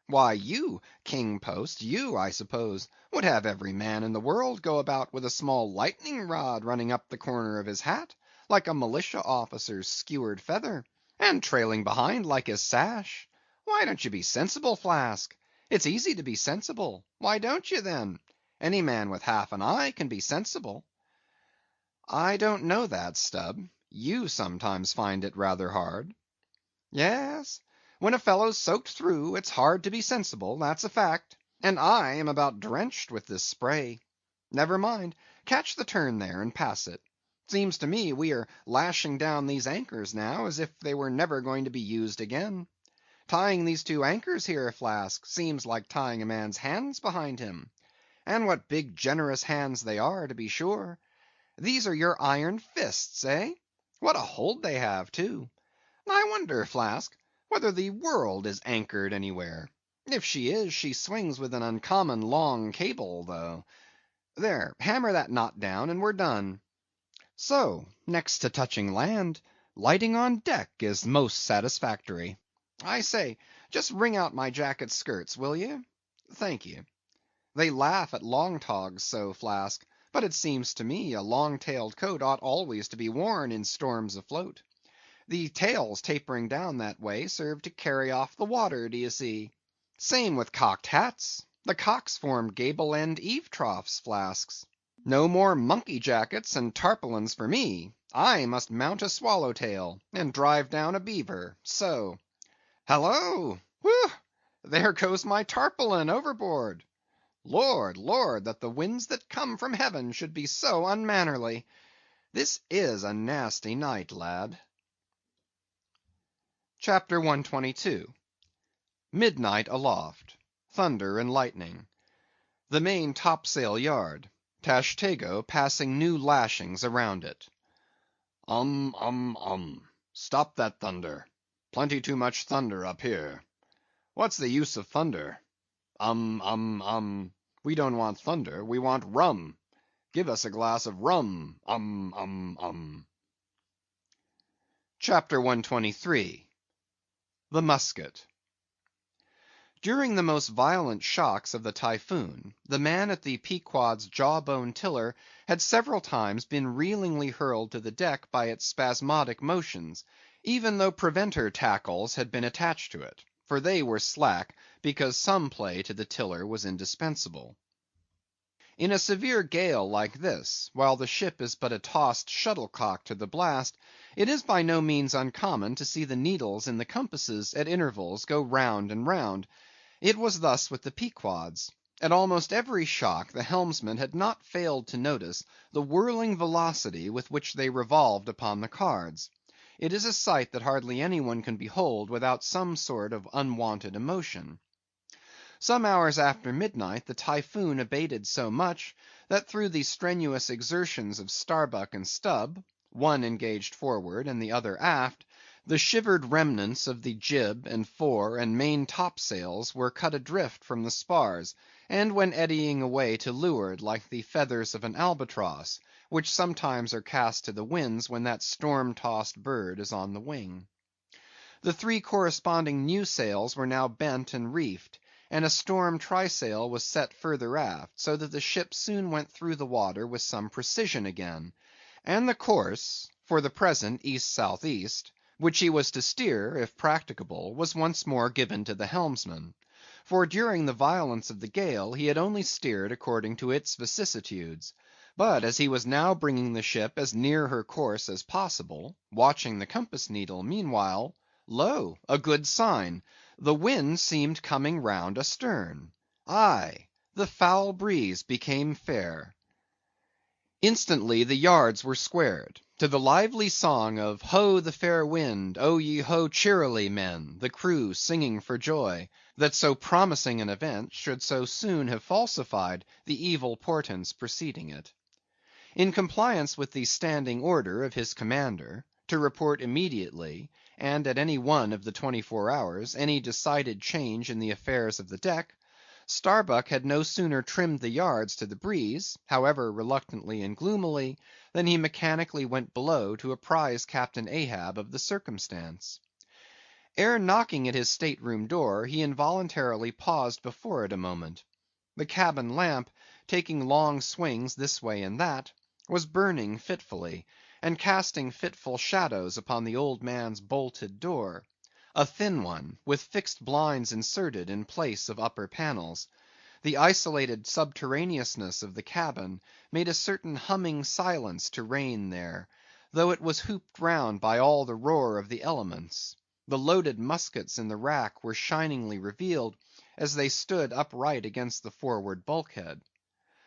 Why, you, King Post, you, I suppose, would have every man in the world go about with a small lightning rod running up the corner of his hat, like a militia officer's skewered feather, and trailing behind like his sash. Why don't you be sensible, Flask? It's easy to be sensible. Why don't you, then? Any man with half an eye can be sensible. I don't know that, Stubb. You sometimes find it rather hard. Yes. When a fellow's soaked through, it's hard to be sensible, that's a fact. And I am about drenched with this spray. Never mind, catch the turn there and pass it. Seems to me we are lashing down these anchors now as if they were never going to be used again. Tying these two anchors here, Flask, seems like tying a man's hands behind him. And what big generous hands they are, to be sure. These are your iron fists, eh? What a hold they have, too. I wonder, Flask, whether the world is anchored anywhere. If she is, she swings with an uncommon long cable, though. There, hammer that knot down, and we're done. So, next to touching land, lighting on deck is most satisfactory. I say, just wring out my jacket skirts, will you? Thank you. They laugh at long togs so, Flask, but it seems to me a long-tailed coat ought always to be worn in storms afloat. The tails tapering down that way serve to carry off the water, do you see? Same with cocked hats. The cocks form gable-end eave-troughs, Flasks. No more monkey jackets and tarpaulins for me. I must mount a swallow-tail, and drive down a beaver, so. Hallo! Whew! There goes my tarpaulin overboard. Lord, Lord, that the winds that come from heaven should be so unmannerly. This is a nasty night, lad. Chapter 122. Midnight aloft. Thunder and lightning. The main topsail yard. Tashtego passing new lashings around it. Stop that thunder. Plenty too much thunder up here. What's the use of thunder? We don't want thunder, we want rum. Give us a glass of rum. Chapter 123. The Musket. During the most violent shocks of the Typhoon, the man at the Pequod's jawbone tiller had several times been reelingly hurled to the deck by its spasmodic motions, even though preventer tackles had been attached to it, for they were slack, because some play to the tiller was indispensable. In a severe gale like this, while the ship is but a tossed shuttlecock to the blast, it is by no means uncommon to see the needles in the compasses at intervals go round and round. It was thus with the Pequods. At almost every shock the helmsman had not failed to notice the whirling velocity with which they revolved upon the cards. it is a sight that hardly any one can behold without some sort of unwonted emotion. Some hours after midnight the Typhoon abated so much, that through the strenuous exertions of Starbuck and Stubb, one engaged forward and the other aft, the shivered remnants of the jib and fore and main topsails were cut adrift from the spars, and went eddying away to leeward like the feathers of an albatross, which sometimes are cast to the winds when that storm-tossed bird is on the wing. The three corresponding new sails were now bent and reefed, and a storm trysail was set further aft, so that the ship soon went through the water with some precision again, and the course, for the present east-south-east, which he was to steer, if practicable, was once more given to the helmsman; for during the violence of the gale he had only steered according to its vicissitudes; but as he was now bringing the ship as near her course as possible, watching the compass needle meanwhile, lo, a good sign! The wind seemed coming round astern. Aye, the foul breeze became fair. Instantly the yards were squared. To the lively song of Ho, the fair wind, O ye ho cheerily, men, the crew singing for joy, that so promising an event should so soon have falsified the evil portents preceding it. In compliance with the standing order of his commander, to report immediately, and at any one of the 24 hours, any decided change in the affairs of the deck, Starbuck had no sooner trimmed the yards to the breeze, however reluctantly and gloomily, than he mechanically went below to apprise Captain Ahab of the circumstance. Ere knocking at his state-room door, he involuntarily paused before it a moment. The cabin lamp, taking long swings this way and that, was burning fitfully, and casting fitful shadows upon the old man's bolted door; a thin one, with fixed blinds inserted in place of upper panels. The isolated subterraneousness of the cabin made a certain humming silence to reign there, though it was hooped round by all the roar of the elements. The loaded muskets in the rack were shiningly revealed, as they stood upright against the forward bulkhead.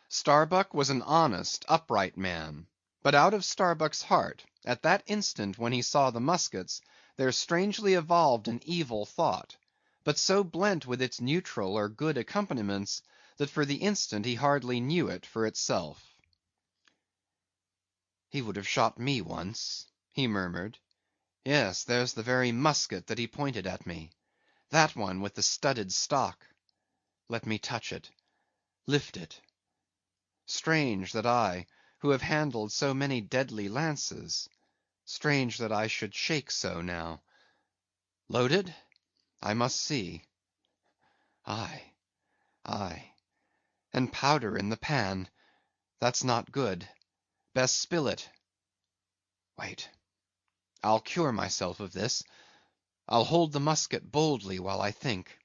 Starbuck was an honest, upright man; but out of Starbuck's heart, at that instant when he saw the muskets, there strangely evolved an evil thought, but so blent with its neutral or good accompaniments, that for the instant he hardly knew it for itself. "He would have shot me once," he murmured. "Yes, there's the very musket that he pointed at me; that one with the studded stock. Let me touch it, lift it. Strange that I, who have handled so many deadly lances, strange that I should shake so now. Loaded? I must see. Aye, aye, and powder in the pan; that's not good; best spill it. Wait, I'll cure myself of this. I'll hold the musket boldly while I think.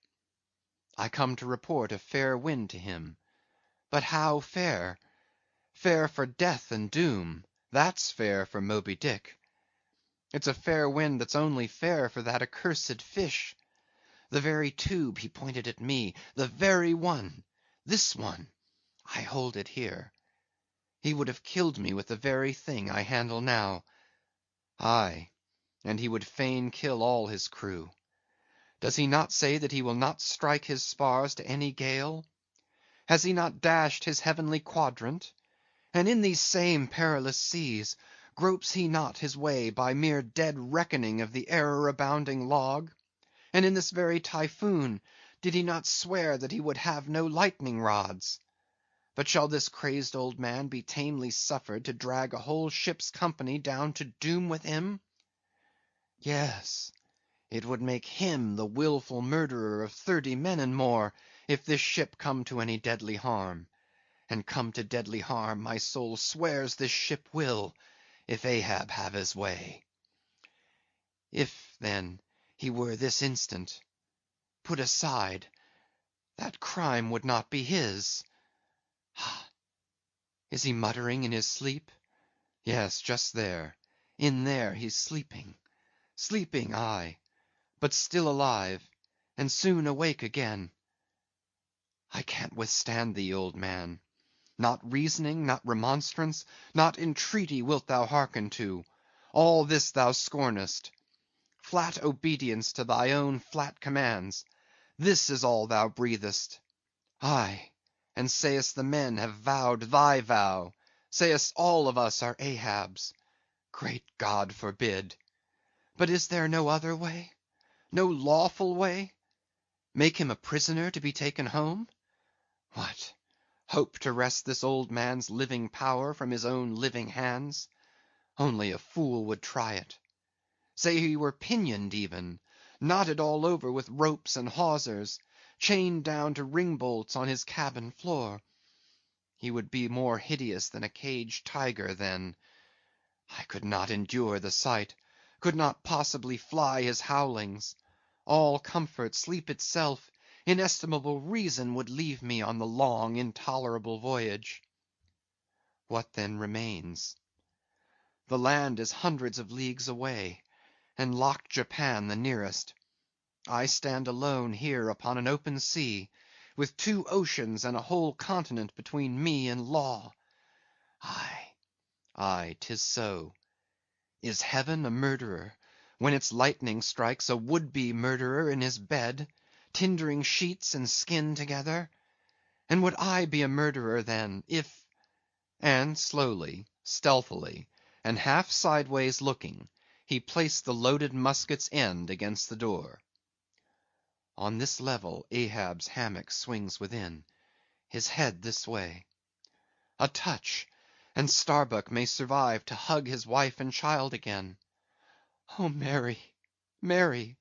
I come to report a fair wind to him; but how fair? Fair for death and doom; that's fair for Moby Dick. It's a fair wind that's only fair for that accursed fish. The very tube he pointed at me, the very one, this one, I hold it here. He would have killed me with the very thing I handle now. Aye, and he would fain kill all his crew. Does he not say that he will not strike his spars to any gale? Has he not dashed his heavenly quadrant? And in these same perilous seas, gropes he not his way by mere dead reckoning of the error-abounding log? And in this very Typhoon, did he not swear that he would have no lightning rods? But shall this crazed old man be tamely suffered to drag a whole ship's company down to doom with him? Yes, it would make him the wilful murderer of 30 men and more, if this ship come to any deadly harm. And come to deadly harm, my soul swears this ship will, if Ahab have his way. If, then, he were this instant put aside, that crime would not be his. Ha! Is he muttering in his sleep? Yes, just there, in there he's sleeping. Sleeping, aye, but still alive, and soon awake again. I can't withstand thee, old man. Not reasoning, not remonstrance, not entreaty wilt thou hearken to. All this thou scornest. Flat obedience to thy own flat commands, this is all thou breathest. Aye, and sayest the men have vowed thy vow, sayest all of us are Ahab's. Great God forbid! But is there no other way? No lawful way? Make him a prisoner to be taken home? What! Hope to wrest this old man's living power from his own living hands? Only a fool would try it. Say he were pinioned even, knotted all over with ropes and hawsers, chained down to ring bolts on his cabin floor. He would be more hideous than a caged tiger then. I could not endure the sight, could not possibly fly his howlings. All comfort, sleep itself, inestimable reason would leave me on the long, intolerable voyage. What then remains? The land is hundreds of leagues away, and locked Japan the nearest. I stand alone here upon an open sea, with 2 oceans and a whole continent between me and law. Aye, 'tis so. Is heaven a murderer, when its lightning strikes a would-be murderer in his bed, tindering sheets and skin together? And would I be a murderer then, if—" and slowly, stealthily, and half sideways looking, he placed the loaded musket's end against the door. On this level Ahab's hammock swings within, his head this way. A touch, and Starbuck may survive to hug his wife and child again. Oh, Mary, Mary!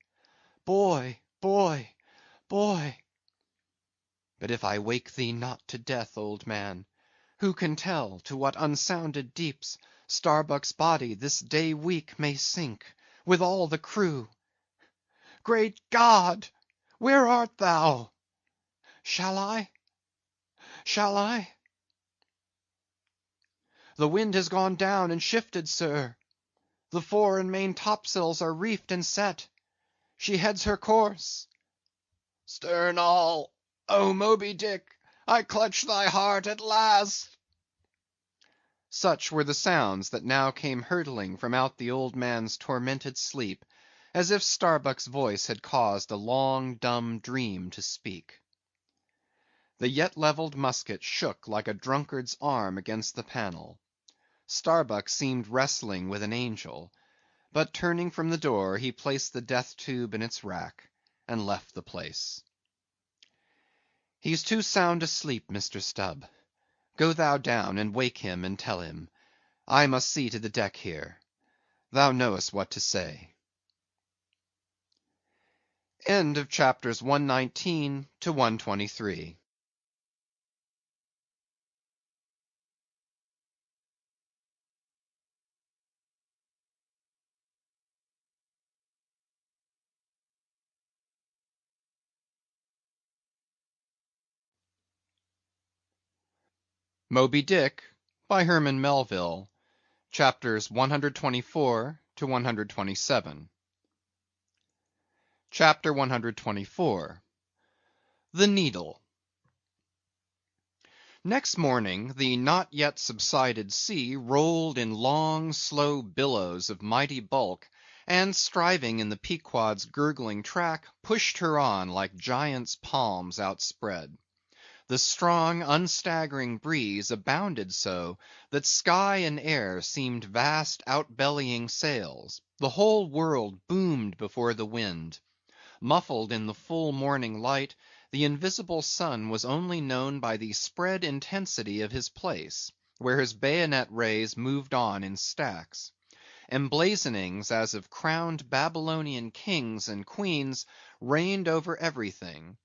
Boy, boy, boy! But if I wake thee not to death, old man, who can tell to what unsounded deeps Starbuck's body this day week may sink, with all the crew? Great God! Where art thou? Shall I? Shall I? The wind has gone down and shifted, sir. The fore and main topsails are reefed and set. She heads her course. Stern all! O Moby Dick, I clutch thy heart at last! Such were the sounds that now came hurtling from out the old man's tormented sleep, as if Starbuck's voice had caused a long dumb dream to speak. The yet levelled musket shook like a drunkard's arm against the panel. Starbuck seemed wrestling with an angel, but turning from the door, he placed the death tube in its rack, and left the place. He's too sound asleep, Mr. Stubb. Go thou down and wake him and tell him. I must see to the deck here. Thou knowest what to say. End of chapters 119 to 123. Moby Dick, by Herman Melville, chapters 124 to 127. Chapter 124. The Needle. Next morning the not yet subsided sea rolled in long, slow billows of mighty bulk, and striving in the Pequod's gurgling track, pushed her on like giants' palms outspread. The strong, unstaggering breeze abounded so, that sky and air seemed vast outbellying sails; the whole world boomed before the wind. Muffled in the full morning light, the invisible sun was only known by the spread intensity of his place, where his bayonet rays moved on in stacks. Emblazonings as of crowned Babylonian kings and queens reigned over everything.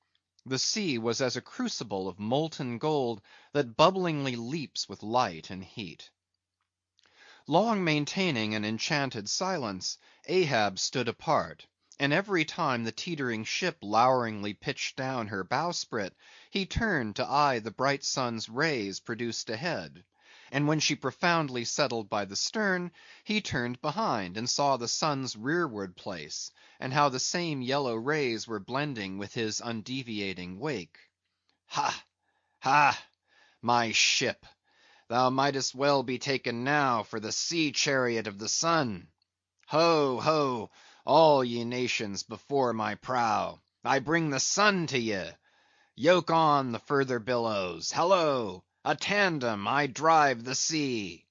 The sea was as a crucible of molten gold that bubblingly leaps with light and heat. Long maintaining an enchanted silence, Ahab stood apart, and every time the teetering ship loweringly pitched down her bowsprit, he turned to eye the bright sun's rays produced ahead; and when she profoundly settled by the stern, he turned behind and saw the sun's rearward place, and how the same yellow rays were blending with his undeviating wake. Ha! ha! my ship, thou mightest well be taken now for the sea chariot of the sun. Ho, ho, all ye nations before my prow, I bring the sun to ye. Yoke on the further billows, hallo! A tandem, I drive the sea.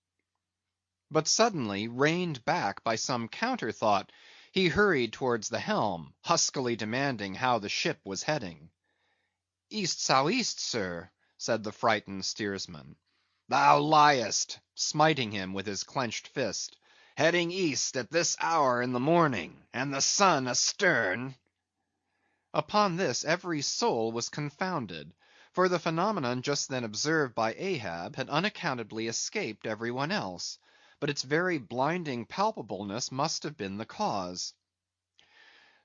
But suddenly, reined back by some counter thought, he hurried towards the helm, huskily demanding how the ship was heading. "East sou east, sir," said the frightened steersman. Thou liest, smiting him with his clenched fist. Heading east at this hour in the morning, and the sun astern. Upon this every soul was confounded, for the phenomenon just then observed by Ahab had unaccountably escaped every one else, but its very blinding palpableness must have been the cause.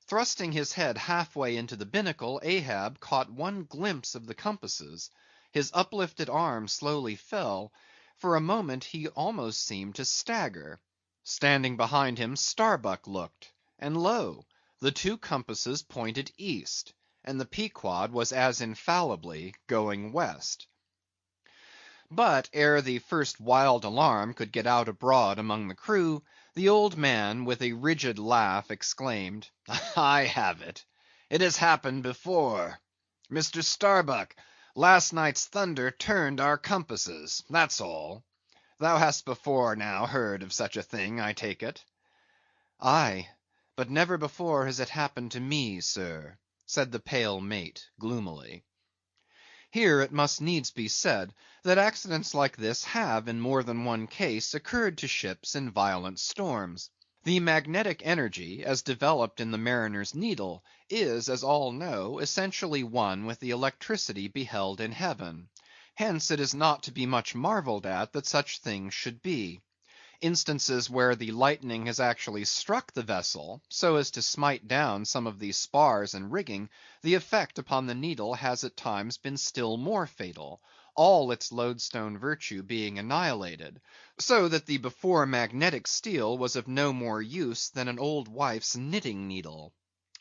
Thrusting his head halfway into the binnacle, Ahab caught one glimpse of the compasses; his uplifted arm slowly fell; for a moment he almost seemed to stagger. Standing behind him, Starbuck looked, and lo! the two compasses pointed east, and the Pequod was as infallibly going west. But ere the first wild alarm could get out abroad among the crew, the old man, with a rigid laugh, exclaimed, I have it! It has happened before. Mr. Starbuck, last night's thunder turned our compasses, that's all. Thou hast before now heard of such a thing, I take it? "Aye, but never before has it happened to me, sir," said the pale mate, gloomily. Here it must needs be said, that accidents like this have in more than one case occurred to ships in violent storms. The magnetic energy, as developed in the mariner's needle, is, as all know, essentially one with the electricity beheld in heaven. Hence it is not to be much marvelled at that such things should be. Instances where the lightning has actually struck the vessel, so as to smite down some of the spars and rigging, the effect upon the needle has at times been still more fatal, all its lodestone virtue being annihilated; so that the before magnetic steel was of no more use than an old wife's knitting needle.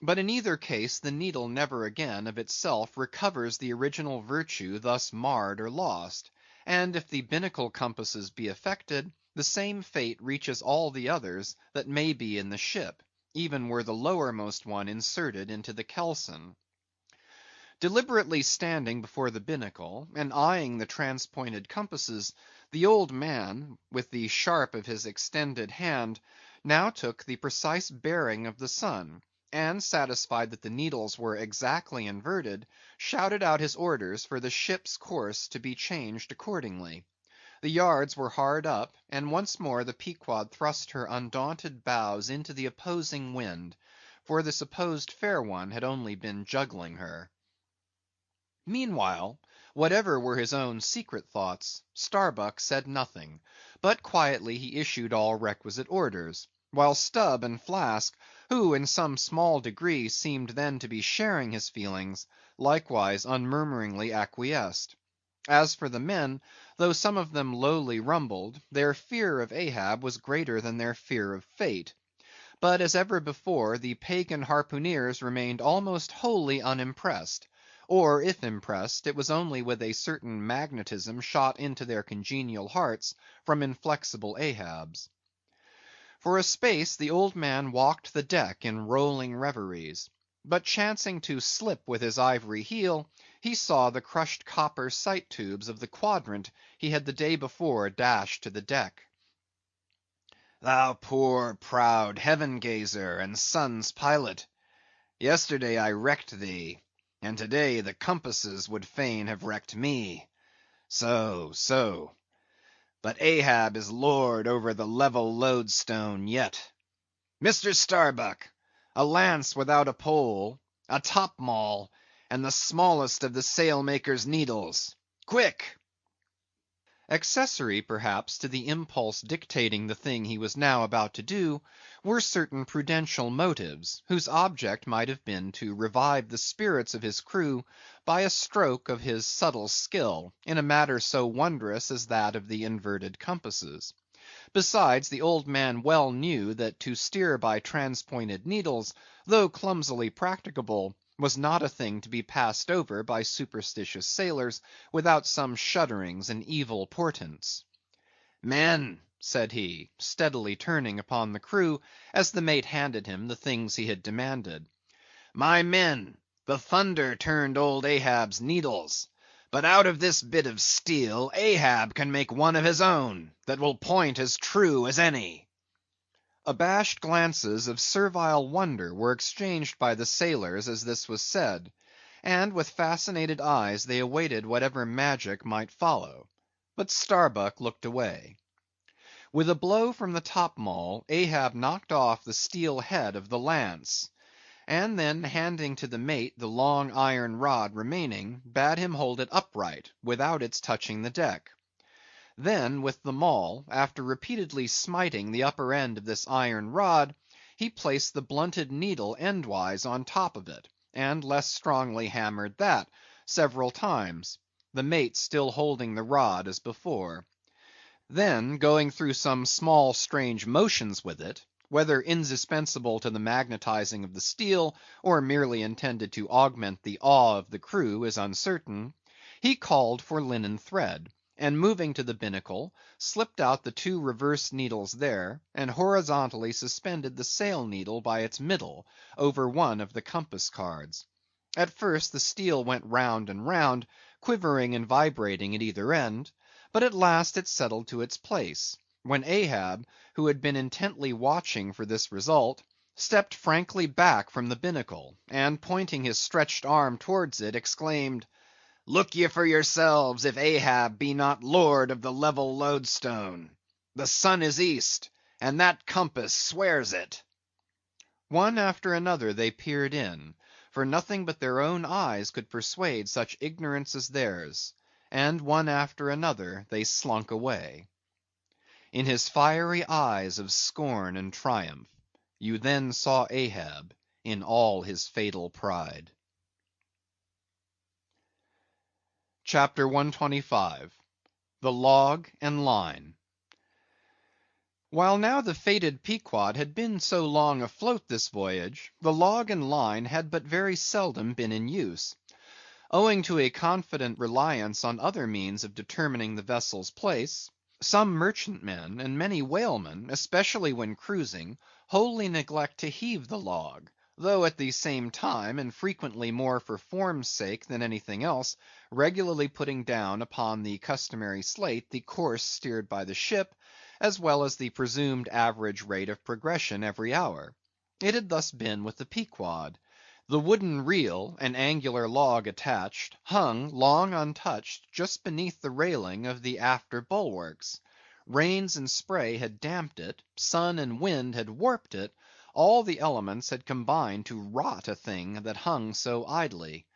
But in either case the needle never again of itself recovers the original virtue thus marred or lost; and if the binnacle compasses be affected, the same fate reaches all the others that may be in the ship, even were the lowermost one inserted into the kelson. Deliberately standing before the binnacle, and eyeing the transpointed compasses, the old man, with the sharp of his extended hand, now took the precise bearing of the sun, and satisfied that the needles were exactly inverted, shouted out his orders for the ship's course to be changed accordingly. The yards were hard up, and once more the Pequod thrust her undaunted bows into the opposing wind, for the supposed fair one had only been juggling her. Meanwhile, whatever were his own secret thoughts, Starbuck said nothing, but quietly he issued all requisite orders; while Stubb and Flask, who in some small degree seemed then to be sharing his feelings, likewise unmurmuringly acquiesced. As for the men, though some of them lowly rumbled, their fear of Ahab was greater than their fear of fate. But as ever before, the pagan harpooneers remained almost wholly unimpressed; or if impressed, it was only with a certain magnetism shot into their congenial hearts from inflexible Ahab's. For a space the old man walked the deck in rolling reveries; but chancing to slip with his ivory heel, he saw the crushed copper sight tubes of the quadrant he had the day before dashed to the deck. Thou poor, proud heaven gazer and sun's pilot! Yesterday I wrecked thee, and to day the compasses would fain have wrecked me. So, so. But Ahab is lord over the level lodestone yet. Mr. Starbuck, a lance without a pole, a top maul, and the smallest of the sailmaker's needles. Quick! Accessory, perhaps, to the impulse dictating the thing he was now about to do, were certain prudential motives, whose object might have been to revive the spirits of his crew by a stroke of his subtle skill, in a matter so wondrous as that of the inverted compasses. Besides, the old man well knew that to steer by transpointed needles, though clumsily practicable, was not a thing to be passed over by superstitious sailors without some shudderings and evil portents. Men, said he, steadily turning upon the crew, as the mate handed him the things he had demanded. My men, the thunder turned old Ahab's needles, but out of this bit of steel Ahab can make one of his own that will point as true as any. Abashed glances of servile wonder were exchanged by the sailors as this was said, and with fascinated eyes they awaited whatever magic might follow. But Starbuck looked away. With a blow from the top-maul, Ahab knocked off the steel head of the lance, and then handing to the mate the long iron rod remaining, bade him hold it upright, without its touching the deck. Then with the maul, after repeatedly smiting the upper end of this iron rod, he placed the blunted needle endwise on top of it, and less strongly hammered that several times, the mate still holding the rod as before. Then going through some small strange motions with it, whether indispensable to the magnetizing of the steel, or merely intended to augment the awe of the crew, is uncertain, he called for linen thread, and moving to the binnacle, slipped out the two reverse needles there, and horizontally suspended the sail needle by its middle over one of the compass cards. At first the steel went round and round, quivering and vibrating at either end, but at last it settled to its place, when Ahab, who had been intently watching for this result, stepped frankly back from the binnacle, and pointing his stretched arm towards it, exclaimed, "Look ye for yourselves if Ahab be not lord of the level lodestone. The sun is east, and that compass swears it." One after another they peered in, for nothing but their own eyes could persuade such ignorance as theirs, and one after another they slunk away. In his fiery eyes of scorn and triumph, you then saw Ahab in all his fatal pride. CHAPTER 125. The Log and Line. While now the fated Pequod had been so long afloat this voyage, the log and line had but very seldom been in use. Owing to a confident reliance on other means of determining the vessel's place, some merchantmen and many whalemen, especially when cruising, wholly neglect to heave the log, though at the same time, and frequently more for form's sake than anything else, regularly putting down upon the customary slate the course steered by the ship, as well as the presumed average rate of progression every hour. It had thus been with the Pequod. The wooden reel, an angular log attached, hung, long untouched, just beneath the railing of the after bulwarks. Rains and spray had damped it, sun and wind had warped it, all the elements had combined to rot a thing that hung so idly.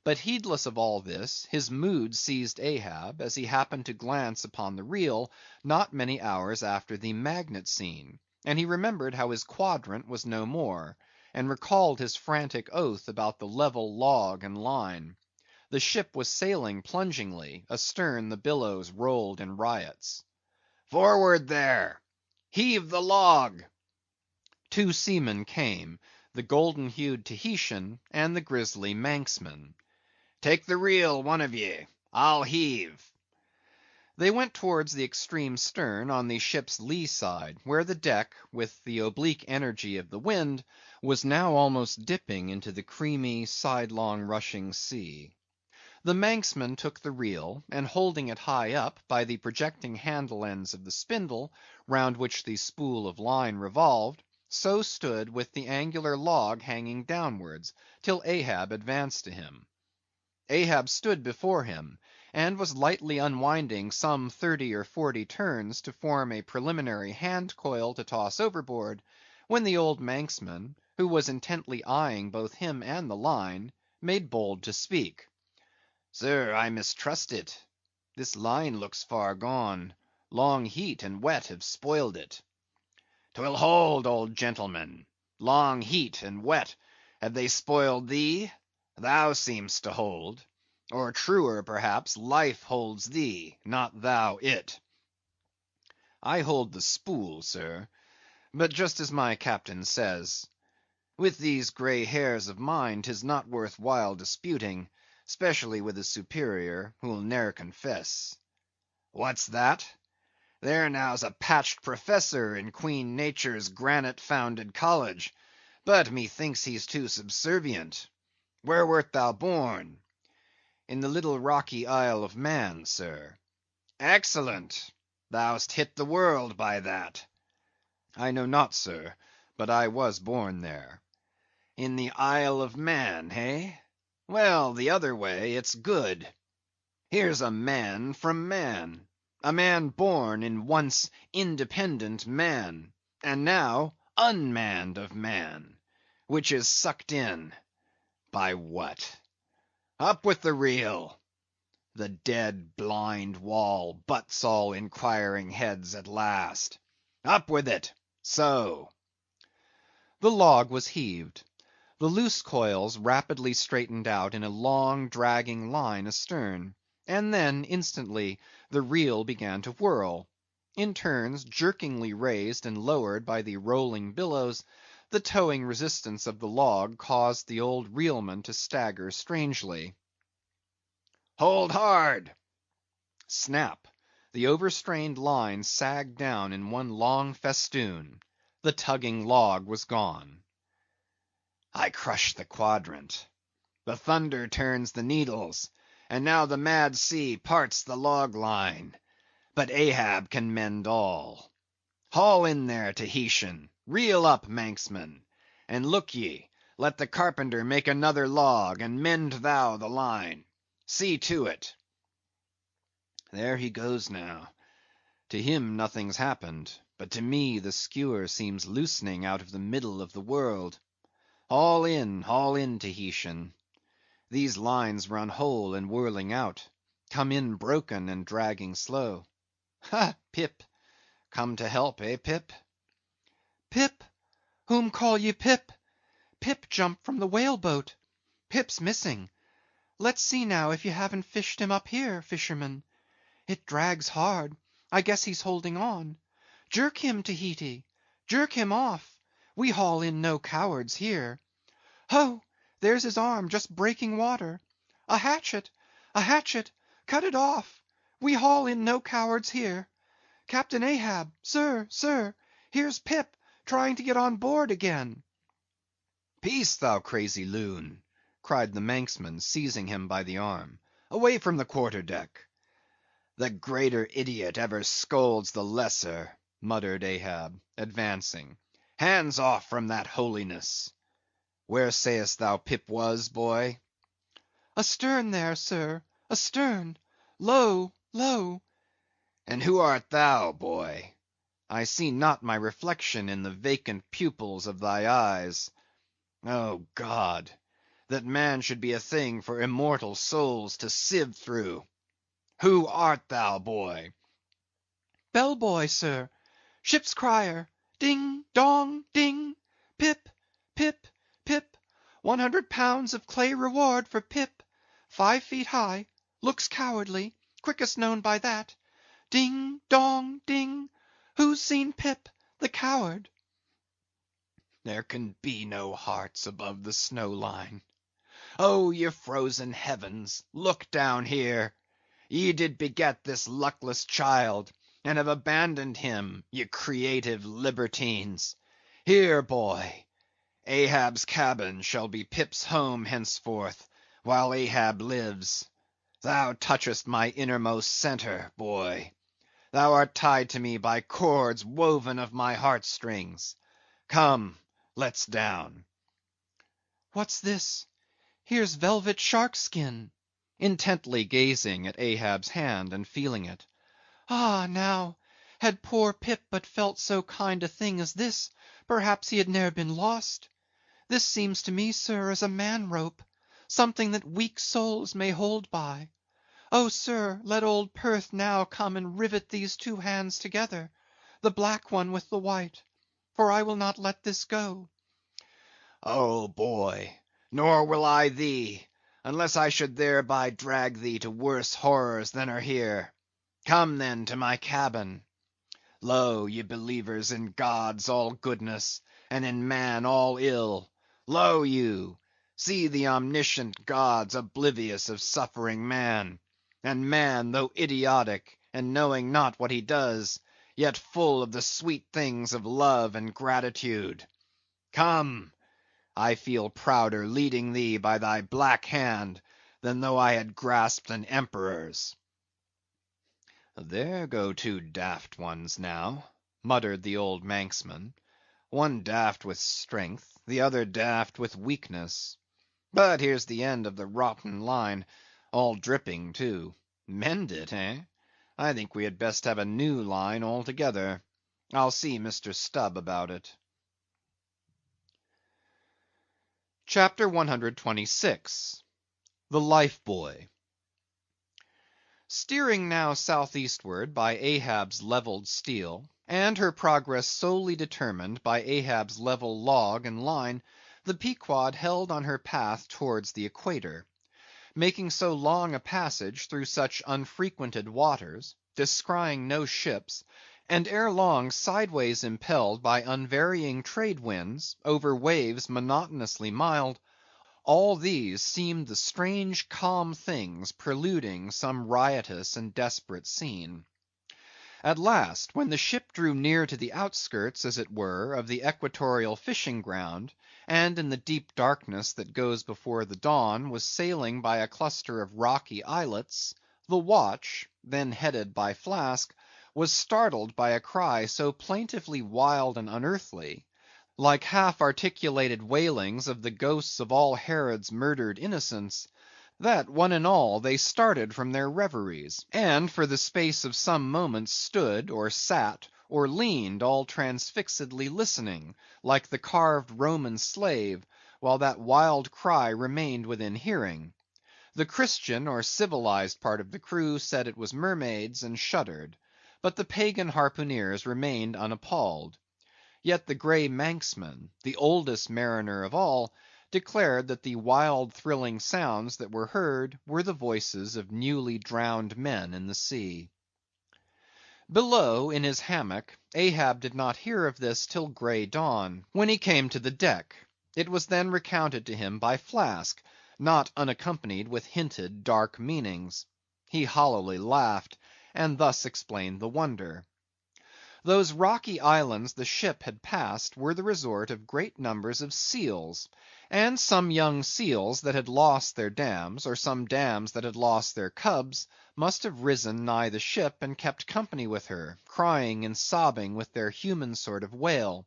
But heedless of all this, his mood seized Ahab, as he happened to glance upon the reel not many hours after the magnet scene, and he remembered how his quadrant was no more, and recalled his frantic oath about the level log and line. The ship was sailing plungingly, astern the billows rolled in riots. "Forward there! Heave the log!" Two seamen came, the golden-hued Tahitian and the grizzly Manxman. "Take the reel, one of ye; I'll heave." They went towards the extreme stern on the ship's lee side, where the deck, with the oblique energy of the wind, was now almost dipping into the creamy, sidelong rushing sea. The Manxman took the reel, and holding it high up by the projecting handle ends of the spindle, round which the spool of line revolved, so stood with the angular log hanging downwards, till Ahab advanced to him. Ahab stood before him, and was lightly unwinding some 30 or 40 turns to form a preliminary hand coil to toss overboard, when the old Manxman, who was intently eyeing both him and the line, made bold to speak. "Sir, I mistrust it. This line looks far gone. Long heat and wet have spoiled it." "'Twill hold, old gentleman. Long heat and wet, have they spoiled thee? Thou seem'st to hold. Or truer, perhaps, life holds thee, not thou it." "I hold the spool, sir. But just as my captain says, with these grey hairs of mine, 'tis not worth while disputing, specially with a superior, who'll ne'er confess." "What's that? There now's a patched professor in Queen Nature's granite-founded college, but methinks he's too subservient. Where wert thou born? In the little rocky Isle of Man, sir. Excellent! Thou'st hit the world by that. I know not, sir, but I was born there. In the Isle of Man, hey? Well, the other way, it's good. Here's a man from Man. A man born in once independent Man, and now unmanned of Man, which is sucked in by what? Up with the reel! The dead blind wall butts all inquiring heads at last. Up with it! So. The log was heaved. The loose coils rapidly straightened out in a long dragging line astern, and then, instantly, the reel began to whirl. In turns, jerkingly raised and lowered by the rolling billows, the towing resistance of the log caused the old reelman to stagger strangely. Hold hard! Snap! The overstrained line sagged down in one long festoon. The tugging log was gone. I crush the quadrant. The thunder turns the needles, and now the mad sea parts the log line. But Ahab can mend all. Haul in there, Tahitian; reel up, Manxman; and look ye, let the carpenter make another log, and mend thou the line. See to it. There he goes now. To him nothing's happened, but to me the skewer seems loosening out of the middle of the world. Haul in, Tahitian. These lines run whole and whirling out, come in broken and dragging slow. Ha, Pip! Come to help, eh, Pip? Pip! Whom call ye Pip? Pip jumped from the whale-boat. Pip's missing. Let's see now if you haven't fished him up here, fisherman. It drags hard. I guess he's holding on. Jerk him, Tahiti. Jerk him off. We haul in no cowards here. Ho! There's his arm just breaking water. A hatchet! A hatchet! Cut it off. We haul in no cowards here. Captain Ahab, sir, here's Pip, trying to get on board again. Peace, thou crazy loon, cried the Manxman, seizing him by the arm. Away from the quarter-deck. The greater idiot ever scolds the lesser, muttered Ahab, advancing. Hands off from that holiness. Where sayest thou Pip was, boy? Astern there, sir, astern. Low, low. And who art thou, boy? I see not my reflection in the vacant pupils of thy eyes. O God, that man should be a thing for immortal souls to sieve through. Who art thou, boy? Bell boy, sir. Ship's crier. Ding, dong, ding. Pip, Pip, Pip. 100 pounds of clay reward for Pip. 5 feet high. Looks cowardly. Quickest known by that. Ding, dong, ding. Who's seen Pip, the coward? There can be no hearts above the snow line. Oh, ye frozen heavens, look down here. Ye did beget this luckless child, and have abandoned him, ye creative libertines. Here, boy, Ahab's cabin shall be Pip's home henceforth, while Ahab lives. Thou touchest my innermost centre, boy. Thou art tied to me by cords woven of my heartstrings. Come, let's down. What's this? Here's velvet shark skin. Intently gazing at Ahab's hand and feeling it. Ah, now, had poor Pip but felt so kind a thing as this, perhaps he had ne'er been lost. This seems to me, sir, as a man-rope, something that weak souls may hold by. Oh, sir, let old Perth now come and rivet these two hands together, the black one with the white, for I will not let this go. Oh, boy, nor will I thee, unless I should thereby drag thee to worse horrors than are here. Come, then, to my cabin. Lo, ye believers in God's all goodness, and in man all ill. Lo, you, see the omniscient gods oblivious of suffering man, and man, though idiotic, and knowing not what he does, yet full of the sweet things of love and gratitude. Come, I feel prouder leading thee by thy black hand than though I had grasped an emperor's." "There go two daft ones now," muttered the old Manxman. "One daft with strength, the other daft with weakness. But here's the end of the rotten line, all dripping too. Mend it, eh? I think we had best have a new line altogether. I'll see Mr. Stubb about it." CHAPTER 126. The Life Buoy. Steering now southeastward by Ahab's levelled steel, and her progress solely determined by Ahab's level log and line, the Pequod held on her path towards the equator. Making so long a passage through such unfrequented waters, descrying no ships, and ere long sideways impelled by unvarying trade winds, over waves monotonously mild, all these seemed the strange calm things preluding some riotous and desperate scene. At last, when the ship drew near to the outskirts, as it were, of the equatorial fishing ground, and in the deep darkness that goes before the dawn was sailing by a cluster of rocky islets, the watch, then headed by Flask, was startled by a cry so plaintively wild and unearthly, like half-articulated wailings of the ghosts of all Herod's murdered innocents, that one and all they started from their reveries, and for the space of some moments stood, or sat, or leaned all transfixedly listening, like the carved Roman slave, while that wild cry remained within hearing. The Christian or civilized part of the crew said it was mermaids, and shuddered; but the pagan harpooneers remained unappalled. Yet the grey Manxman, the oldest mariner of all, declared that the wild thrilling sounds that were heard were the voices of newly drowned men in the sea. Below, in his hammock, Ahab did not hear of this till grey dawn, when he came to the deck. It was then recounted to him by Flask, not unaccompanied with hinted dark meanings. He hollowly laughed, and thus explained the wonder. Those rocky islands the ship had passed were the resort of great numbers of seals, and some young seals that had lost their dams, or some dams that had lost their cubs, must have risen nigh the ship and kept company with her, crying and sobbing with their human sort of wail.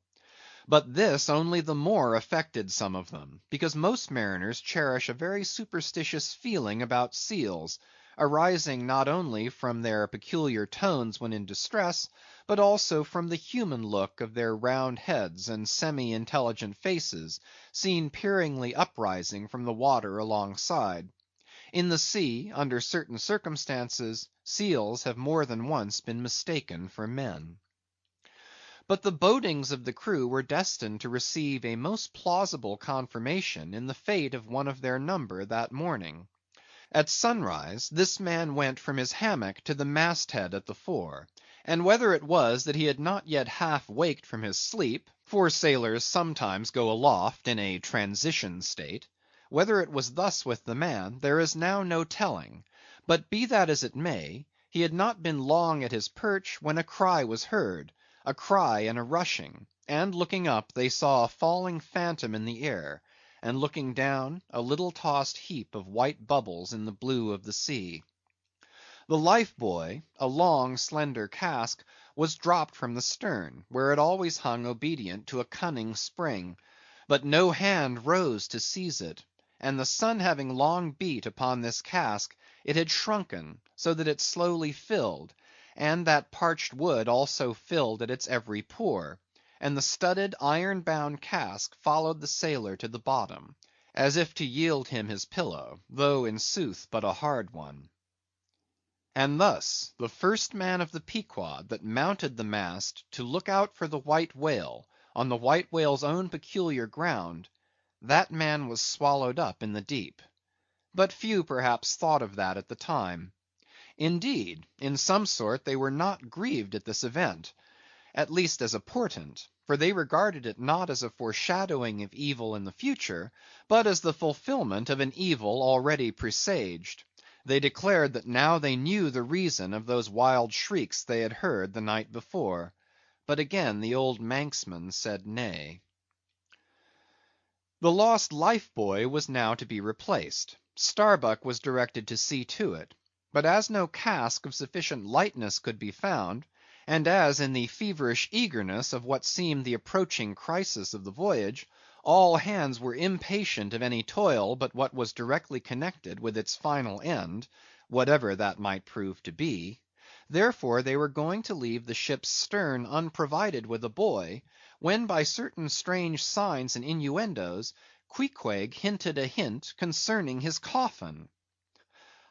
But this only the more affected some of them, because most mariners cherish a very superstitious feeling about seals, arising not only from their peculiar tones when in distress, but also from the human look of their round heads and semi-intelligent faces, seen peeringly uprising from the water alongside. In the sea, under certain circumstances, seals have more than once been mistaken for men. But the bodings of the crew were destined to receive a most plausible confirmation in the fate of one of their number that morning. At sunrise, this man went from his hammock to the mast-head at the fore, and whether it was that he had not yet half waked from his sleep, for sailors sometimes go aloft in a transition state, whether it was thus with the man, there is now no telling; but be that as it may, he had not been long at his perch when a cry was heard, a cry and a rushing, and looking up they saw a falling phantom in the air, and looking down, a little tossed heap of white bubbles in the blue of the sea. The life buoy, a long slender cask, was dropped from the stern, where it always hung obedient to a cunning spring, but no hand rose to seize it, and the sun having long beat upon this cask, it had shrunken, so that it slowly filled, and that parched wood also filled at its every pore, and the studded iron-bound cask followed the sailor to the bottom, as if to yield him his pillow, though in sooth but a hard one. And thus the first man of the Pequod that mounted the mast to look out for the white whale, on the white whale's own peculiar ground, that man was swallowed up in the deep. But few perhaps thought of that at the time. Indeed, in some sort they were not grieved at this event, at least as a portent, for they regarded it not as a foreshadowing of evil in the future, but as the fulfillment of an evil already presaged. They declared that now they knew the reason of those wild shrieks they had heard the night before. But again the old Manxman said nay. The lost life buoy was now to be replaced. Starbuck was directed to see to it. But as no cask of sufficient lightness could be found, and as in the feverish eagerness of what seemed the approaching crisis of the voyage, all hands were impatient of any toil but what was directly connected with its final end, whatever that might prove to be, therefore they were going to leave the ship's stern unprovided with a buoy, when by certain strange signs and innuendoes, Queequeg hinted a hint concerning his coffin.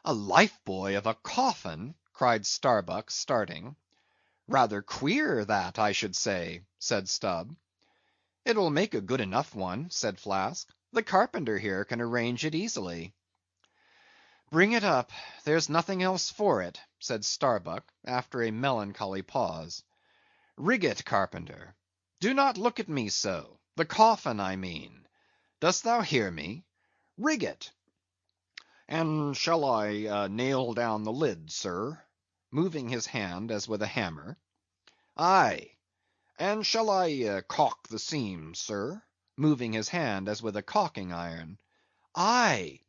"A life buoy of a coffin!" cried Starbuck, starting. "Rather queer, that, I should say," said Stubb. "It will make a good enough one," said Flask. "The carpenter here can arrange it easily." "Bring it up; there's nothing else for it," said Starbuck, after a melancholy pause. "Rig it, carpenter. Do not look at me so; the coffin, I mean. Dost thou hear me? Rig it." "And shall I nail down the lid, sir?" moving his hand as with a hammer. "Aye." "And shall I caulk the seams, sir?" moving his hand as with a caulking iron. "Aye."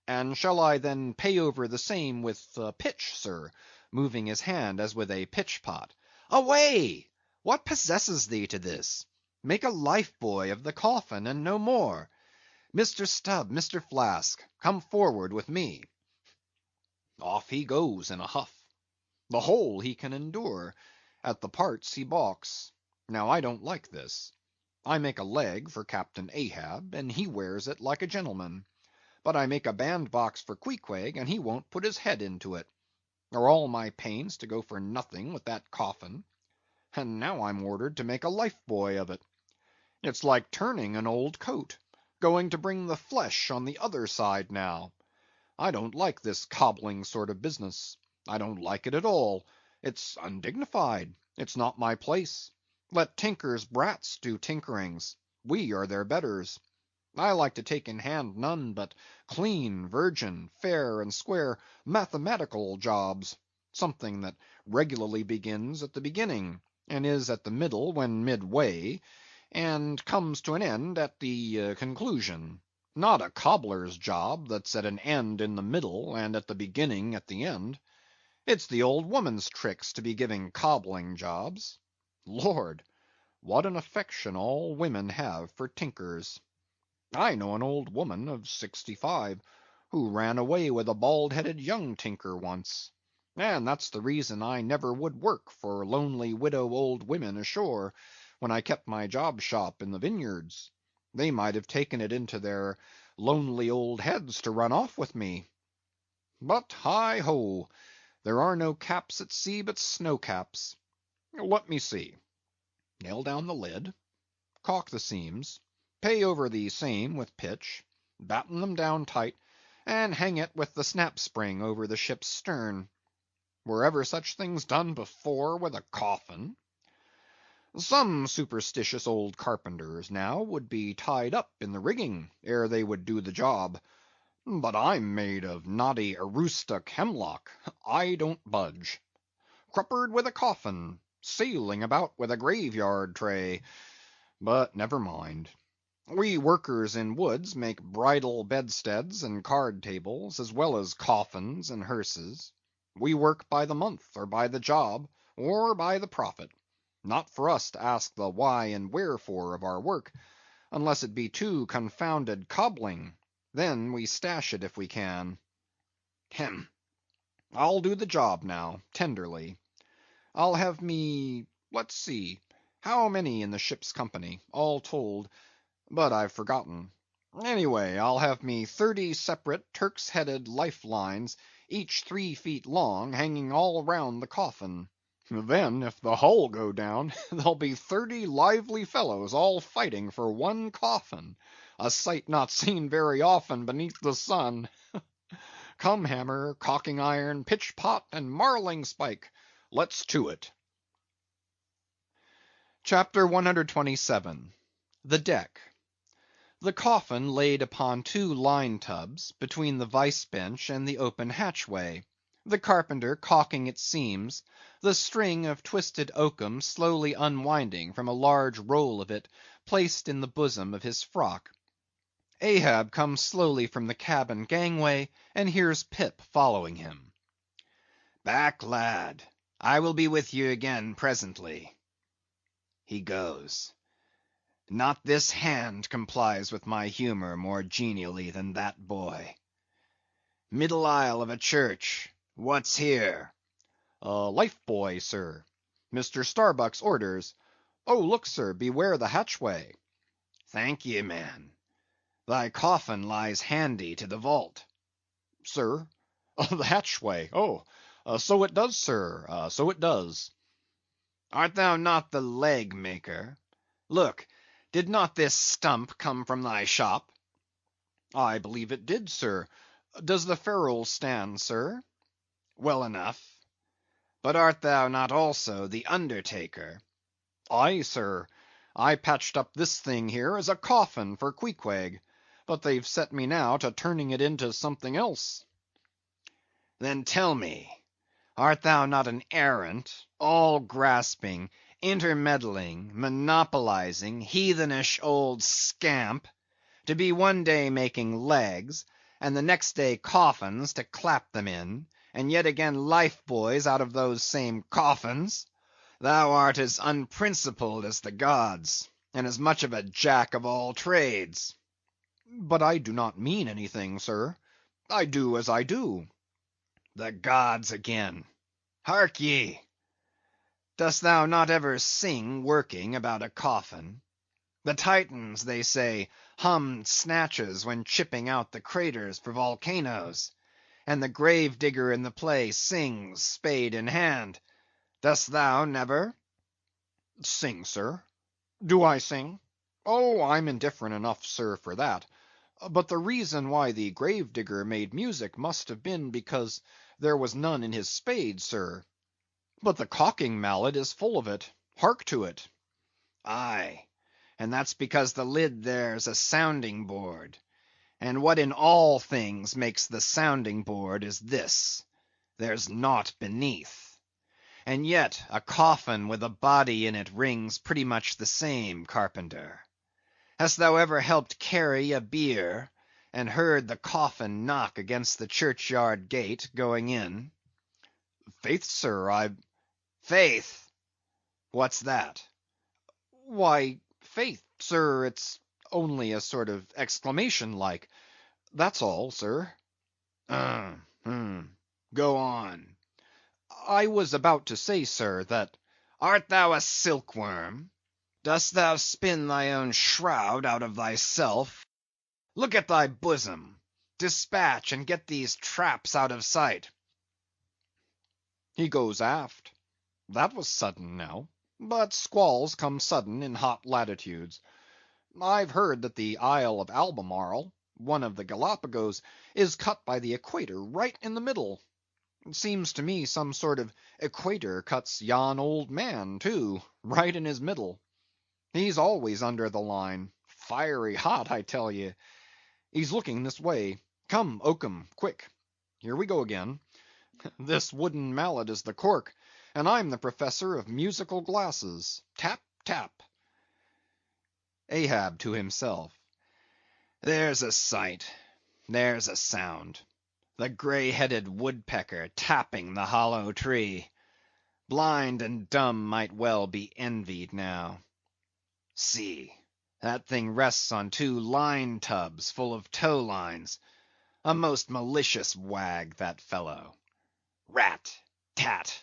"And shall I then pay over the same with pitch, sir?" moving his hand as with a pitch pot. "Away! What possesses thee to this? Make a life buoy of the coffin, and no more. Mr. Stubb, Mr. Flask, come forward with me." Off he goes in a huff. The whole he can endure; at the parts he balks. Now I don't like this. I make a leg for Captain Ahab, and he wears it like a gentleman. But I make a bandbox for Queequeg, and he won't put his head into it. Are all my pains to go for nothing with that coffin? And now I'm ordered to make a life buoy of it. It's like turning an old coat; going to bring the flesh on the other side now. I don't like this cobbling sort of business. I don't like it at all. It's undignified. It's not my place. Let tinkers' brats do tinkerings. We are their betters. I like to take in hand none but clean, virgin, fair and square mathematical jobs; something that regularly begins at the beginning, and is at the middle when midway, and comes to an end at the conclusion. Not a cobbler's job that's at an end in the middle, and at the beginning at the end. It's the old woman's tricks to be giving cobbling jobs. Lord! what an affection all women have for tinkers. I know an old woman of 65 who ran away with a bald‐headed young tinker once; and that's the reason I never would work for lonely widow old women ashore, when I kept my job shop in the Vineyards. They might have taken it into their lonely old heads to run off with me. But heigh ho! there are no caps at sea but snow caps. Let me see. Nail down the lid, caulk the seams, pay over the same with pitch, batten them down tight, and hang it with the snap spring over the ship's stern. Were ever such things done before with a coffin? Some superstitious old carpenters, now, would be tied up in the rigging ere they would do the job. But I'm made of knotty aroostook hemlock; I don't budge. Cruppered with a coffin, sailing about with a graveyard tray; but never mind. We workers in woods make bridal bedsteads and card tables, as well as coffins and hearses. We work by the month, or by the job, or by the profit. Not for us to ask the why and wherefore of our work, unless it be too confounded cobbling; then we stash it if we can. Hem! I'll do the job now, tenderly. I'll have let's see, how many in the ship's company, all told? But I've forgotten. Anyway, I'll have 30 separate Turk's headed life lines, each 3 feet long, hanging all round the coffin. Then, if the hull go down, there'll be 30 lively fellows all fighting for one coffin; a sight not seen very often beneath the sun. Come, hammer, caulking iron, pitch pot, and marling spike; let's to it. CHAPTER 127. The Deck. The coffin laid upon two line tubs, between the vice bench and the open hatchway, the carpenter caulking its seams, the string of twisted oakum slowly unwinding from a large roll of it placed in the bosom of his frock. Ahab comes slowly from the cabin gangway, and hears Pip following him. Back, lad. I will be with you again presently. He goes. Not this hand complies with my humor more genially than that boy. Middle aisle of a church. What's here? Life buoy, sir. Mr. Starbuck's orders. Oh, look, sir, beware the hatchway. Thank ye, man. Thy coffin lies handy to the vault. Sir? The hatchway. Oh, so it does, sir, so it does. Art thou not the leg maker? Look, did not this stump come from thy shop? I believe it did, sir. Does the ferrule stand, sir? Well enough. But art thou not also the undertaker? Aye, sir. I patched up this thing here as a coffin for Queequeg, but they've set me now to turning it into something else. Then tell me, art thou not an arrant, all-grasping, intermeddling, monopolizing, heathenish old scamp, to be one day making legs, and the next day coffins to clap them in, and yet again life buoys out of those same coffins? Thou art as unprincipled as the gods, and as much of a jack of all trades. But I do not mean anything, sir. I do as I do. The gods again. Hark ye! Dost thou not ever sing working about a coffin? The Titans, they say, hummed snatches when chipping out the craters for volcanoes, and the grave digger in the play sings, spade in hand. Dost thou never? Sing, sir? Do I sing? Oh, I'm indifferent enough, sir, for that. But the reason why the grave digger made music must have been because there was none in his spade, sir. But the caulking mallet is full of it. Hark to it. Aye, and that's because the lid there's a sounding board. And what in all things makes the sounding board is this: there's naught beneath. And yet a coffin with a body in it rings pretty much the same, carpenter. Hast thou ever helped carry a bier, and heard the coffin knock against the churchyard gate going in? Faith, sir, Faith? What's that? Why, faith, sir, it's only a sort of exclamation like. That's all, sir. Go on. I was about to say, sir, that... Art thou a silkworm? Dost thou spin thy own shroud out of thyself? Look at thy bosom. Dispatch, and get these traps out of sight. He goes aft. That was sudden now. But squalls come sudden in hot latitudes. I've heard that the Isle of Albemarle, one of the Galapagos, is cut by the equator right in the middle. It seems to me some sort of equator cuts yon old man, too, right in his middle. He's always under the line. Fiery hot, I tell ye. He's looking this way. Come, oakum, quick. Here we go again. This wooden mallet is the cork, and I'm the professor of musical glasses. Tap, tap. Ahab to himself. There's a sight. There's a sound. The grey-headed woodpecker tapping the hollow tree. Blind and dumb might well be envied now. See, that thing rests on two line tubs full of tow lines. A most malicious wag, that fellow. Rat, tat.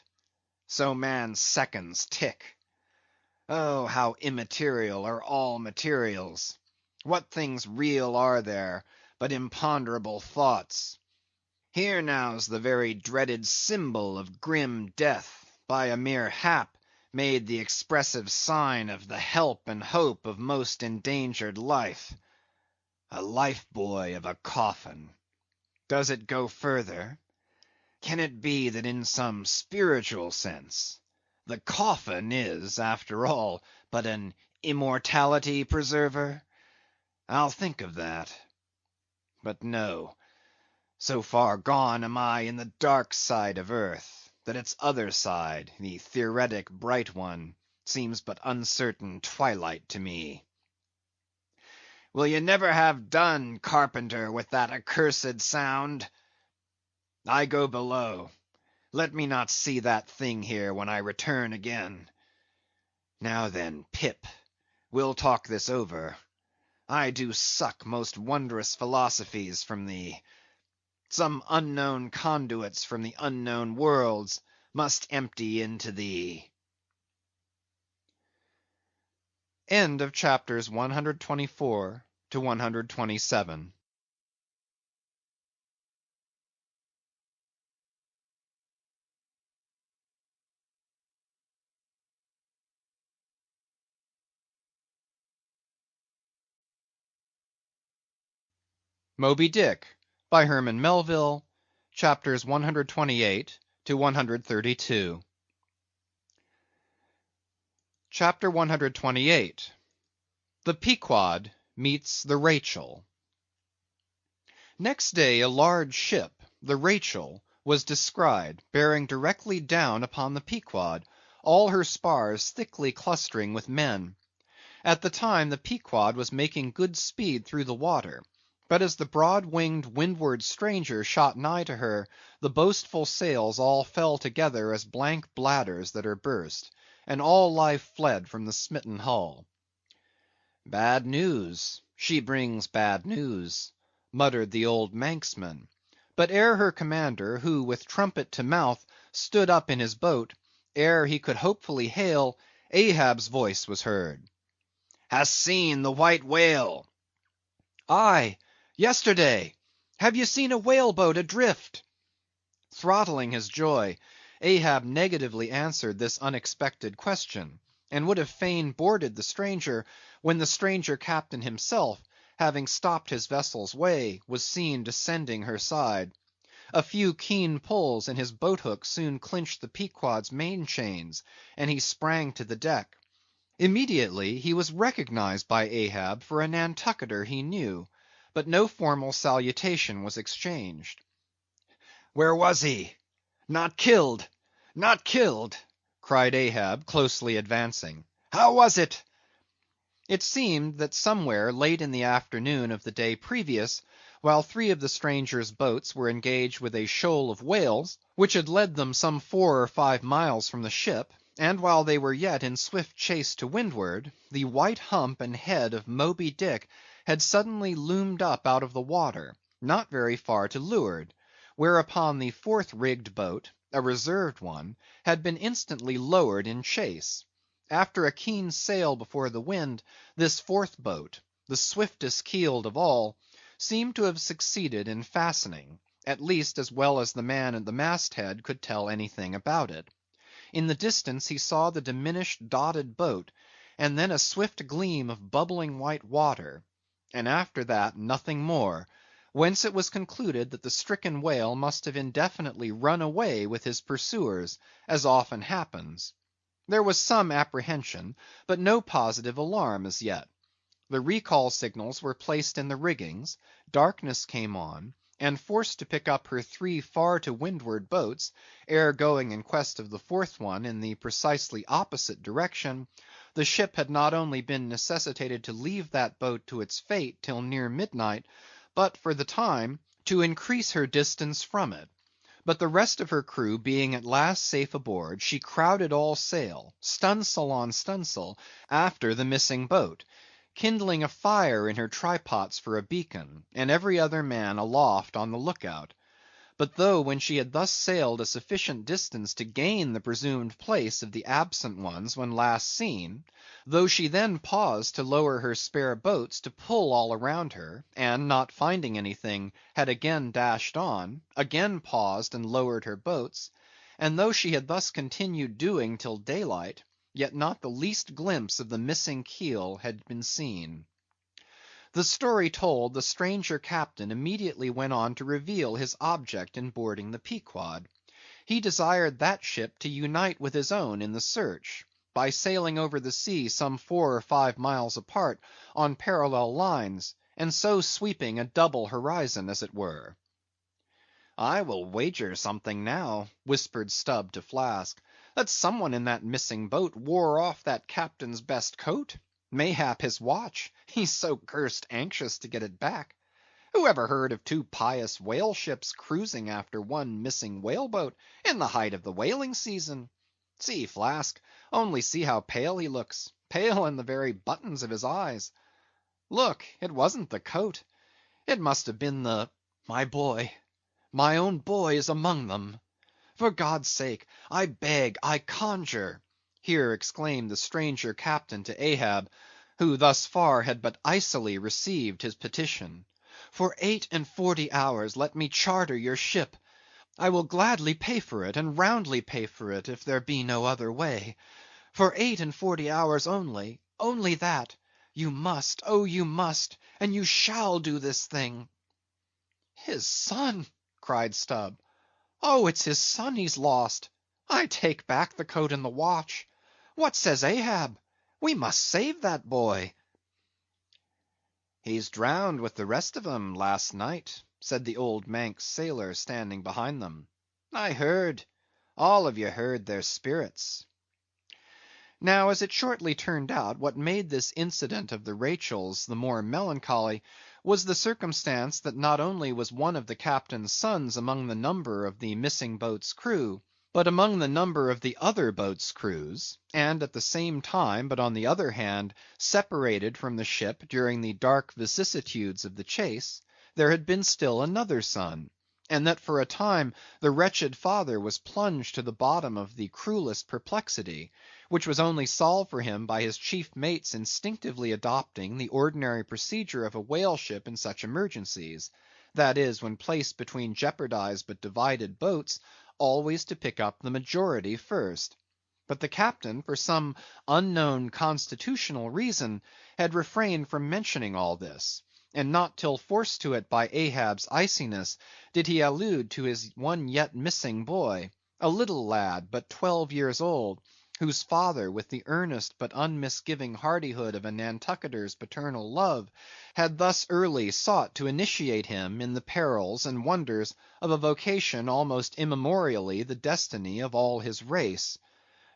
So man's seconds tick. Oh, how immaterial are all materials. What things real are there but imponderable thoughts? Here now's the very dreaded symbol of grim death, by a mere hap made the expressive sign of the help and hope of most endangered life. A life buoy of a coffin. Does it go further? Can it be that in some spiritual sense, the coffin is, after all, but an immortality preserver? I'll think of that. But no, so far gone am I in the dark side of earth, that its other side, the theoretic bright one, seems but uncertain twilight to me. Will ye never have done, carpenter, with that accursed sound? I go below. Let me not see that thing here when I return again. Now then, Pip, we'll talk this over. I do suck most wondrous philosophies from thee. Some unknown conduits from the unknown worlds must empty into thee. End of chapters 124 to 127. Moby Dick by Herman Melville, chapters 128 to 132. Chapter 128. The Pequod meets the Rachel. Next day a large ship, the Rachel, was descried, bearing directly down upon the Pequod, all her spars thickly clustering with men. At the time the Pequod was making good speed through the water, but as the broad-winged windward stranger shot nigh to her, the boastful sails all fell together as blank bladders that are burst, and all life fled from the smitten hull. "Bad news, she brings bad news," muttered the old Manxman; but ere her commander, who with trumpet to mouth stood up in his boat, ere he could hopefully hail, Ahab's voice was heard. "Hast seen the white whale?" "Aye, yesterday. Have ye seen a whale boat adrift?" Throttling his joy, Ahab negatively answered this unexpected question, and would have fain boarded the stranger, when the stranger captain himself, having stopped his vessel's way, was seen descending her side. A few keen pulls, and his boat hook soon clinched the Pequod's main chains, and he sprang to the deck. Immediately he was recognized by Ahab for a Nantucketer he knew, but no formal salutation was exchanged. "Where was he? Not killed? Not killed?" cried Ahab, closely advancing. "How was it?" It seemed that somewhere late in the afternoon of the day previous, while three of the stranger's boats were engaged with a shoal of whales, which had led them some 4 or 5 miles from the ship, and while they were yet in swift chase to windward, the white hump and head of Moby Dick had suddenly loomed up out of the water, not very far to leeward, whereupon the fourth rigged boat, a reserved one, had been instantly lowered in chase. After a keen sail before the wind, this fourth boat, the swiftest keeled of all, seemed to have succeeded in fastening, at least as well as the man at the masthead could tell anything about it. In the distance he saw the diminished dotted boat, and then a swift gleam of bubbling white water, and after that nothing more, whence it was concluded that the stricken whale must have indefinitely run away with his pursuers, as often happens. There was some apprehension, but no positive alarm as yet. The recall signals were placed in the riggings, darkness came on, and forced to pick up her 3 far to windward boats, ere going in quest of the fourth one in the precisely opposite direction, the ship had not only been necessitated to leave that boat to its fate till near midnight, but for the time to increase her distance from it. But the rest of her crew being at last safe aboard, she crowded all sail, stunsail on stunsail, after the missing boat, kindling a fire in her trypots for a beacon, and every other man aloft on the look out. But though when she had thus sailed a sufficient distance to gain the presumed place of the absent ones when last seen; though she then paused to lower her spare boats to pull all around her, and not finding anything, had again dashed on; again paused and lowered her boats; and though she had thus continued doing till daylight, yet not the least glimpse of the missing keel had been seen. The story told, the stranger captain immediately went on to reveal his object in boarding the Pequod. He desired that ship to unite with his own in the search, by sailing over the sea some 4 or 5 miles apart on parallel lines, and so sweeping a double horizon, as it were. "I will wager something now," whispered Stubb to Flask, "that some one in that missing boat wore off that captain's best coat; mayhap his watch, he's so cursed anxious to get it back. Who ever heard of 2 pious whale ships cruising after one missing whale boat in the height of the whaling season? See, Flask, only see how pale he looks, pale in the very buttons of his eyes. Look, it wasn't the coat, it must have been my boy, my own boy is among them. For God's sake, I beg, I conjure," here exclaimed the stranger captain to Ahab, who thus far had but icily received his petition, "for 48 hours let me charter your ship. I will gladly pay for it, and roundly pay for it, if there be no other way. For 48 hours only, only that, you must, oh you must, and you shall do this thing." "His son!" cried Stubb. "Oh, it's his son he's lost. I take back the coat and the watch. What says Ahab? We must save that boy." "He's drowned with the rest of 'em last night," said the old Manx sailor standing behind them. "I heard; all of ye heard their spirits." Now, as it shortly turned out, what made this incident of the Rachels the more melancholy, was the circumstance that not only was one of the captain's sons among the number of the missing boat's crew, but among the number of the other boat's crews, and at the same time, but on the other hand, separated from the ship during the dark vicissitudes of the chase, there had been still another son, and that for a time the wretched father was plunged to the bottom of the cruellest perplexity, which was only solved for him by his chief mate's instinctively adopting the ordinary procedure of a whale ship in such emergencies; that is, when placed between jeopardized but divided boats, always to pick up the majority first. But the captain, for some unknown constitutional reason, had refrained from mentioning all this, and not till forced to it by Ahab's iciness, did he allude to his one yet missing boy, a little lad but 12 years old, whose father, with the earnest but unmisgiving hardihood of a Nantucketer's paternal love, had thus early sought to initiate him in the perils and wonders of a vocation almost immemorially the destiny of all his race.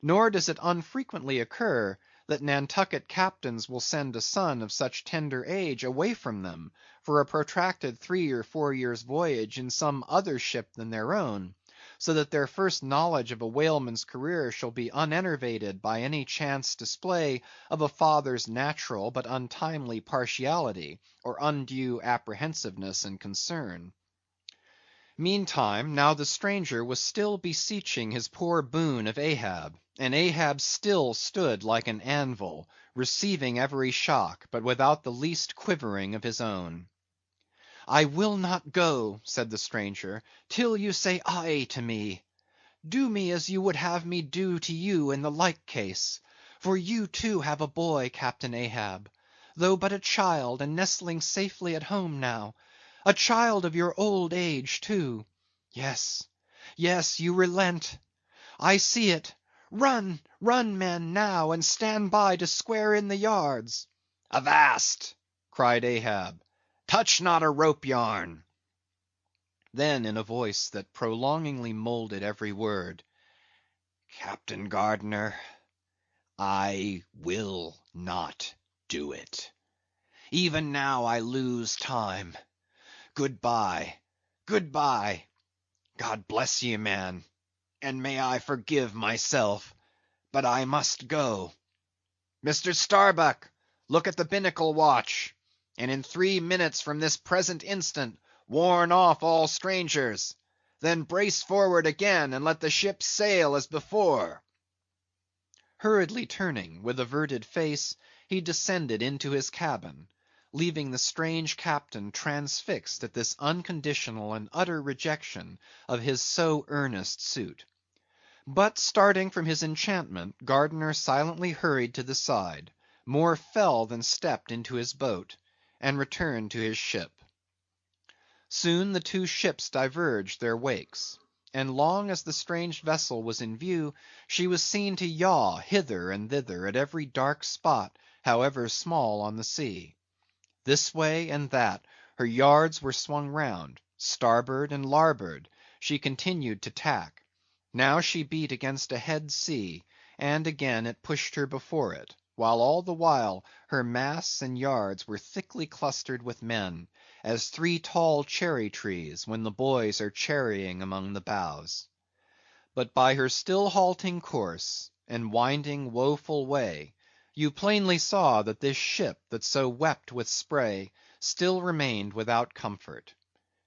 Nor does it unfrequently occur that Nantucket captains will send a son of such tender age away from them, for a protracted 3 or 4 years' voyage in some other ship than their own, so that their first knowledge of a whaleman's career shall be unenervated by any chance display of a father's natural but untimely partiality, or undue apprehensiveness and concern. Meantime, now the stranger was still beseeching his poor boon of Ahab, and Ahab still stood like an anvil, receiving every shock, but without the least quivering of his own. "I will not go," said the stranger, "till you say aye to me. Do me as you would have me do to you in the like case; for you too have a boy, Captain Ahab, though but a child and nestling safely at home now; a child of your old age too. Yes, yes, you relent. I see it. Run, run, men, now, and stand by to square in the yards." "Avast!" cried Ahab. "Touch not a rope yarn." Then in a voice that prolongingly moulded every word, "Captain Gardner, I will not do it. Even now I lose time. Good bye, good bye. God bless ye, man, and may I forgive myself, but I must go. Mr. Starbuck, look at the binnacle watch, and in 3 minutes from this present instant warn off all strangers. Then brace forward again, and let the ship sail as before." Hurriedly turning, with averted face, he descended into his cabin, leaving the strange captain transfixed at this unconditional and utter rejection of his so earnest suit. But starting from his enchantment, Gardner silently hurried to the side, more fell than stepped into his boat, and returned to his ship. Soon the two ships diverged their wakes. and long as the strange vessel was in view, she was seen to yaw hither and thither at every dark spot, however small on the sea. This way and that her yards were swung round; starboard and larboard she continued to tack. Now she beat against a head sea, and again it pushed her before it, while all the while her masts and yards were thickly clustered with men, as 3 tall cherry trees when the boys are cherrying among the boughs. But by her still halting course, and winding woeful way, you plainly saw that this ship that so wept with spray, still remained without comfort.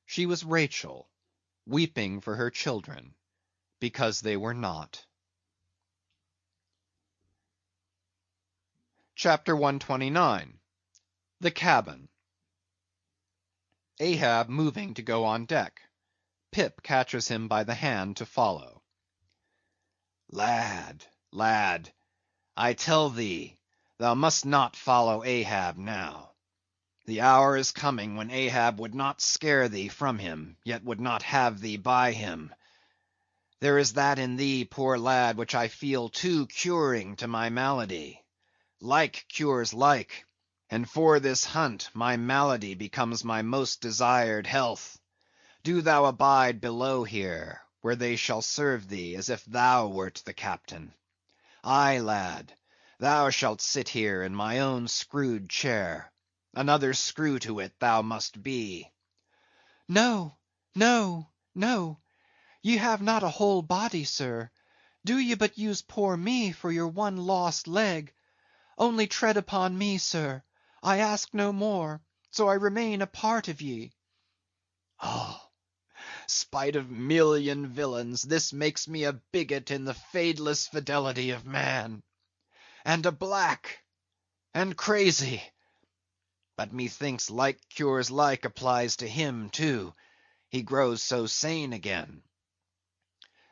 She was Rachel, weeping for her children, because they were not. Chapter 129. The Cabin. Ahab moving to go on deck. Pip catches him by the hand to follow. Lad, lad, I tell thee, thou must not follow Ahab now. The hour is coming when Ahab would not scare thee from him, yet would not have thee by him. There is that in thee, poor lad, which I feel too curing to my malady. Like cures like, and for this hunt my malady becomes my most desired health. Do thou abide below here, where they shall serve thee as if thou wert the captain. Aye, lad, thou shalt sit here in my own screwed chair. Another screw to it thou must be. No, no, no. Ye have not a whole body, sir. Do ye but use poor me for your one lost leg. Only tread upon me, sir. I ask no more, so I remain a part of ye. Oh, spite of million villains, this makes me a bigot in the fadeless fidelity of man, and a black, and crazy. But methinks like cures like applies to him too. He grows so sane again.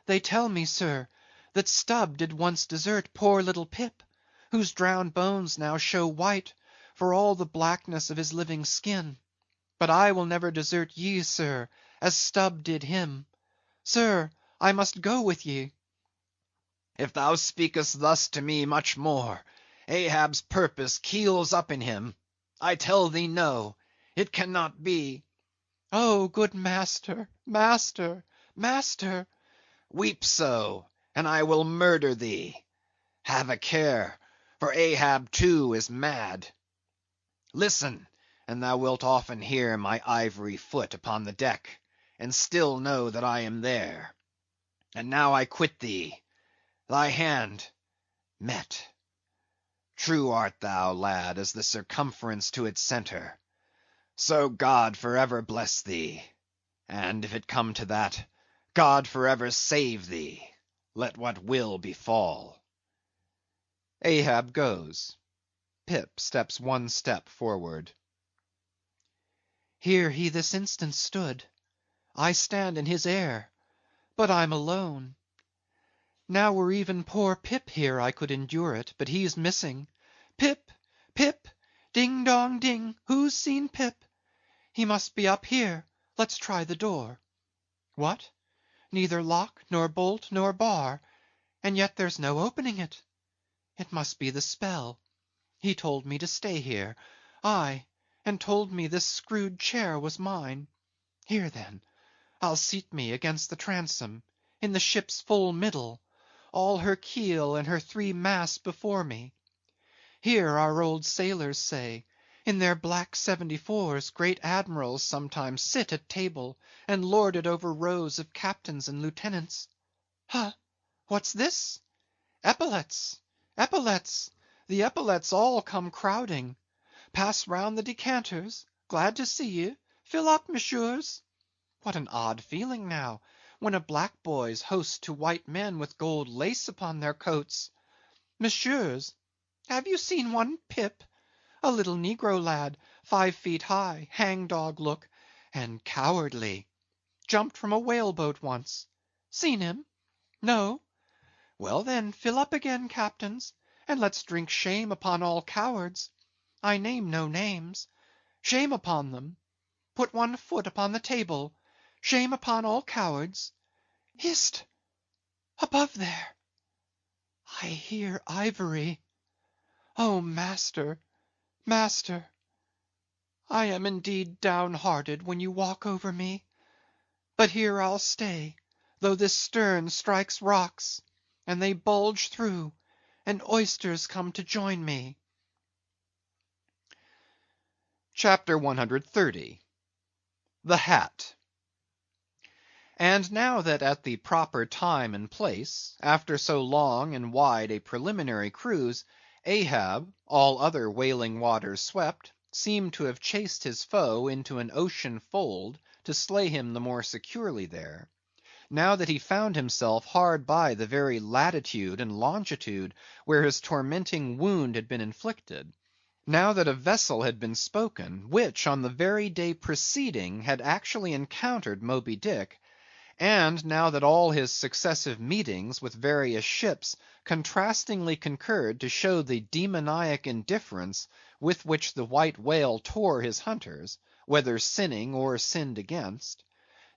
They tell me, sir, that Stubb did once desert poor little Pip, whose drowned bones now show white for all the blackness of his living skin. But I will never desert ye, sir, as Stubb did him. Sir, I must go with ye. If thou speakest thus to me much more, Ahab's purpose keels up in him. I tell thee no, it cannot be. Oh, good master, master, master! Weep so, and I will murder thee. Have a care, for Ahab too is mad. Listen, and thou wilt often hear my ivory foot upon the deck, and still know that I am there. And now I quit thee. Thy hand met. True art thou, lad, as the circumference to its centre. So God for ever bless thee, and if it come to that, God for ever save thee, let what will befall. Ahab goes. Pip steps one step forward. Here he this instant stood. I stand in his air, but I'm alone. Now were even poor Pip here I could endure it, but he's missing. Pip, Pip, ding dong ding, who's seen Pip? He must be up here, let's try the door. What? Neither lock, nor bolt, nor bar, and yet there's no opening it. It must be the spell. He told me to stay here, aye, and told me this screwed chair was mine. Here then, I'll seat me against the transom, in the ship's full middle, all her keel and her 3 masts before me. Here our old sailors say, in their black 74s great admirals sometimes sit at table and lord it over rows of captains and lieutenants. Huh! What's this? Epaulets! Epaulets! The epaulets all come crowding. Pass round the decanters. Glad to see ye. Fill up, messieurs. What an odd feeling now, when a black boy's host to white men with gold lace upon their coats. Messieurs, have you seen one Pip? A little negro lad, 5 feet high, hang-dog look, and cowardly. Jumped from a whale-boat once. Seen him? No? Well then, fill up again, captains, and let's drink shame upon all cowards. I name no names. Shame upon them. Put one foot upon the table. Shame upon all cowards. Hist! Above there! I hear ivory. Oh, master, master, I am indeed downhearted when you walk over me. But here I'll stay, though this stern strikes rocks, and they bulge through, and oysters come to join me. CHAPTER 130. The Hat. And now that at the proper time and place, after so long and wide a preliminary cruise, Ahab, all other whaling waters swept, seemed to have chased his foe into an ocean fold to slay him the more securely there; now that he found himself hard by the very latitude and longitude where his tormenting wound had been inflicted; now that a vessel had been spoken, which on the very day preceding had actually encountered Moby Dick; and now that all his successive meetings with various ships contrastingly concurred to show the demoniac indifference with which the white whale tore his hunters, whether sinning or sinned against;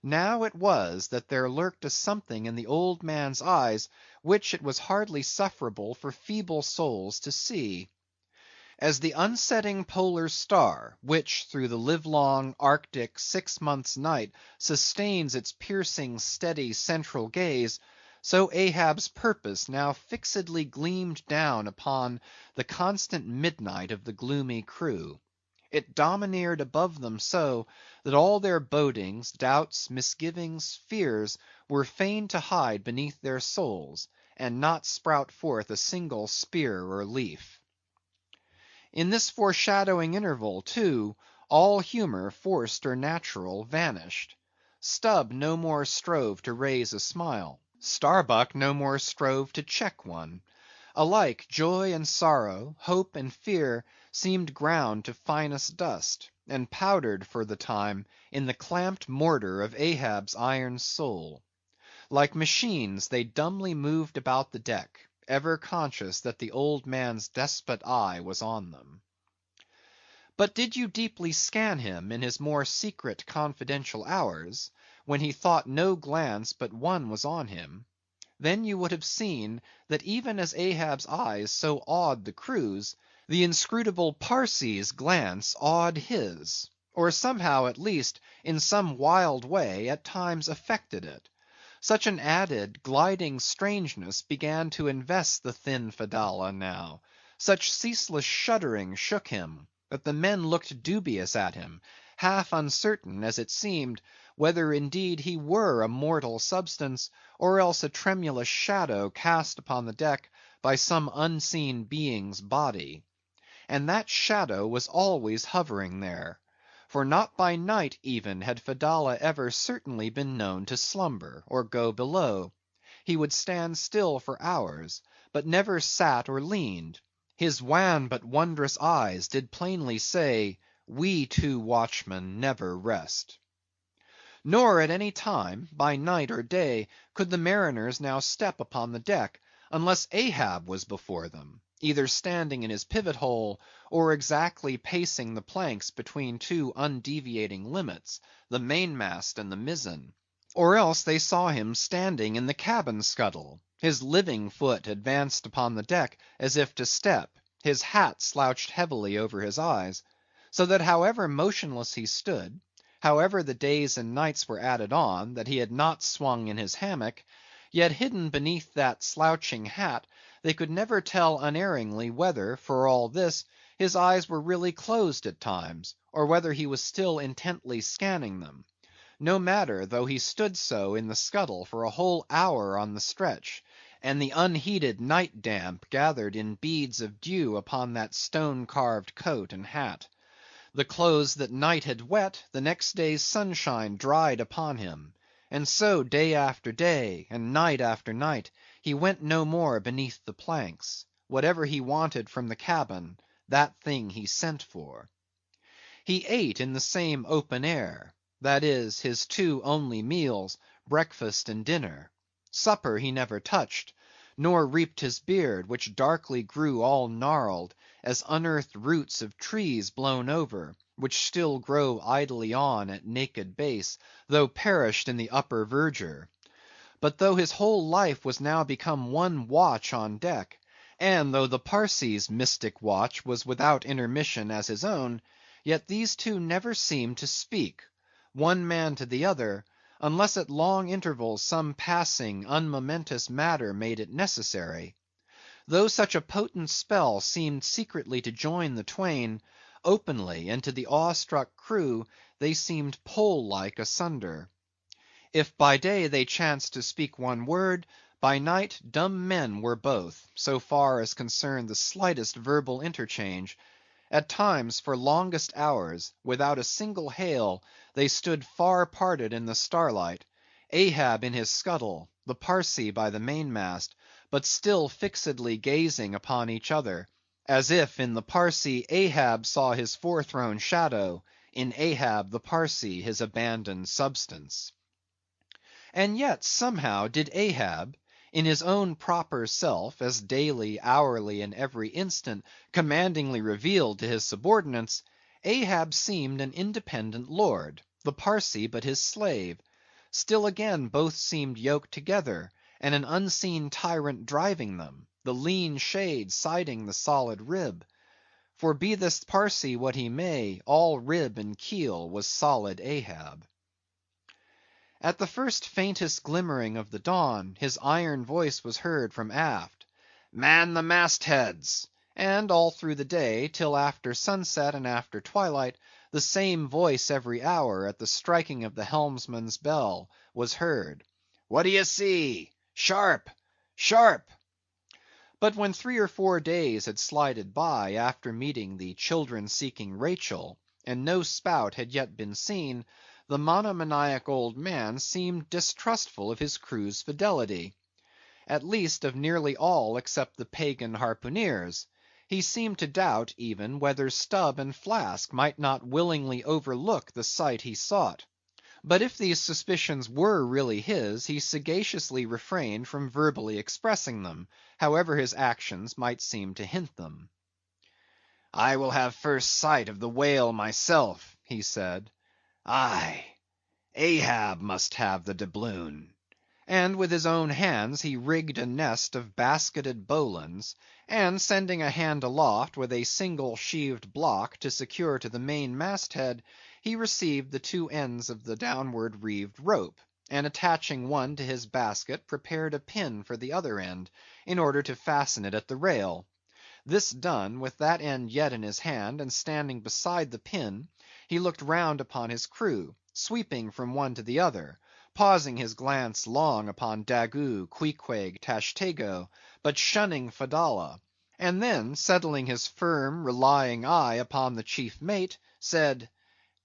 now it was that there lurked a something in the old man's eyes which it was hardly sufferable for feeble souls to see. As the unsetting polar star, which through the livelong, Arctic, 6 months' night sustains its piercing, steady, central gaze, so Ahab's purpose now fixedly gleamed down upon the constant midnight of the gloomy crew. It domineered above them so, that all their bodings, doubts, misgivings, fears, were fain to hide beneath their souls, and not sprout forth a single spear or leaf. In this foreshadowing interval, too, all humor, forced or natural, vanished. Stubb no more strove to raise a smile; Starbuck no more strove to check one. Alike joy and sorrow, hope and fear, seemed ground to finest dust, and powdered for the time in the clamped mortar of Ahab's iron soul. Like machines they dumbly moved about the deck, ever conscious that the old man's despot eye was on them. But did you deeply scan him in his more secret confidential hours, when he thought no glance but one was on him, then you would have seen that even as Ahab's eyes so awed the crew's, the inscrutable Parsee's glance awed his, or somehow at least in some wild way at times affected it. Such an added, gliding strangeness began to invest the thin Fedallah now; such ceaseless shuddering shook him, that the men looked dubious at him, half uncertain, as it seemed, whether indeed he were a mortal substance, or else a tremulous shadow cast upon the deck by some unseen being's body. And that shadow was always hovering there; for not by night even had Fedallah ever certainly been known to slumber, or go below. He would stand still for hours, but never sat or leaned. His wan but wondrous eyes did plainly say, we two watchmen never rest. Nor at any time, by night or day, could the mariners now step upon the deck, unless Ahab was before them, either standing in his pivot hole, or exactly pacing the planks between two undeviating limits, the mainmast and the mizzen; or else they saw him standing in the cabin scuttle, his living foot advanced upon the deck as if to step, his hat slouched heavily over his eyes; so that however motionless he stood, however the days and nights were added on that he had not swung in his hammock, yet hidden beneath that slouching hat, they could never tell unerringly whether, for all this, his eyes were really closed at times, or whether he was still intently scanning them. No matter, though he stood so in the scuttle for a whole hour on the stretch, and the unheeded night damp gathered in beads of dew upon that stone‐carved coat and hat. The clothes that night had wet, the next day's sunshine dried upon him; and so day after day, and night after night, he went no more beneath the planks; whatever he wanted from the cabin, that thing he sent for. He ate in the same open air; that is, his two only meals, breakfast and dinner. Supper he never touched, nor reaped his beard, which darkly grew all gnarled, as unearthed roots of trees blown over, which still grow idly on at naked base, though perished in the upper verdure. But though his whole life was now become one watch on deck, and though the Parsee's mystic watch was without intermission as his own, yet these two never seemed to speak, one man to the other, unless at long intervals some passing, unmomentous matter made it necessary. Though such a potent spell seemed secretly to join the twain, openly, and to the awe-struck crew, they seemed pole-like asunder. If by day they chanced to speak one word, by night dumb men were both, so far as concerned the slightest verbal interchange. At times, for longest hours, without a single hail, they stood far parted in the starlight, Ahab in his scuttle, the Parsee by the mainmast, but still fixedly gazing upon each other, as if in the Parsee Ahab saw his forethrown shadow, in Ahab the Parsee his abandoned substance. And yet, somehow, did Ahab, in his own proper self, as daily, hourly, and every instant commandingly revealed to his subordinates, Ahab seemed an independent lord, the Parsee but his slave. Still again both seemed yoked together, and an unseen tyrant driving them, the lean shade siding the solid rib. For be this Parsee what he may, all rib and keel was solid Ahab. At the first faintest glimmering of the dawn, his iron voice was heard from aft, "Man the mast heads!" and all through the day, till after sunset and after twilight, the same voice every hour, at the striking of the helmsman's bell, was heard, "What d'ye see? Sharp! Sharp!" But when 3 or 4 days had slided by after meeting the children seeking Rachel, and no spout had yet been seen, the monomaniac old man seemed distrustful of his crew's fidelity. At least of nearly all except the pagan harpooneers. He seemed to doubt, even, whether Stubb and Flask might not willingly overlook the sight he sought. But if these suspicions were really his, he sagaciously refrained from verbally expressing them, however his actions might seem to hint them. "I will have first sight of the whale myself," he said. "Aye, Ahab must have the doubloon." And with his own hands he rigged a nest of basketed bowlines, and sending a hand aloft with a single sheaved block to secure to the main mast head, he received the two ends of the downward reeved rope, and attaching one to his basket, prepared a pin for the other end, in order to fasten it at the rail. This done, with that end yet in his hand, and standing beside the pin, he looked round upon his crew, sweeping from one to the other, pausing his glance long upon Daggoo, Queequeg, Tashtego, but shunning Fedallah, and then settling his firm, relying eye upon the chief mate, said,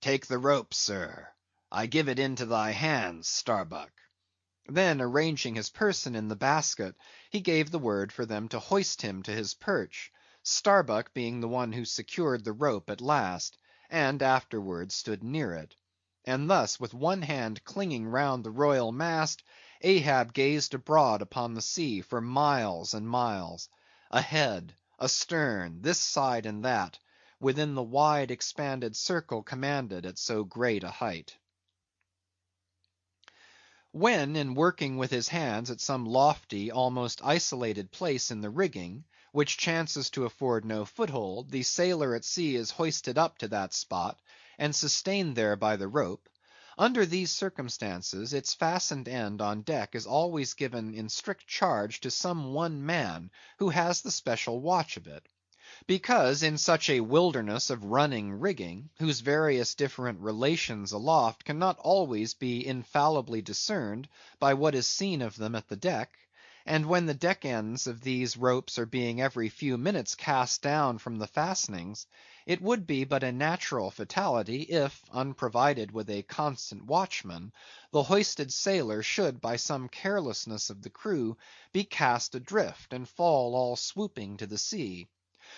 "Take the rope, sir. I give it into thy hands, Starbuck." Then arranging his person in the basket, he gave the word for them to hoist him to his perch, Starbuck being the one who secured the rope at last, and afterwards stood near it. And thus, with one hand clinging round the royal mast, Ahab gazed abroad upon the sea for miles and miles, ahead, astern, this side and that, within the wide expanded circle commanded at so great a height. When, in working with his hands at some lofty, almost isolated place in the rigging, which chances to afford no foothold, the sailor at sea is hoisted up to that spot, and sustained there by the rope, under these circumstances, its fastened end on deck is always given in strict charge to some one man, who has the special watch of it. Because in such a wilderness of running rigging, whose various different relations aloft cannot always be infallibly discerned by what is seen of them at the deck, and when the deck ends of these ropes are being every few minutes cast down from the fastenings, it would be but a natural fatality if, unprovided with a constant watchman, the hoisted sailor should by some carelessness of the crew be cast adrift and fall all swooping to the sea.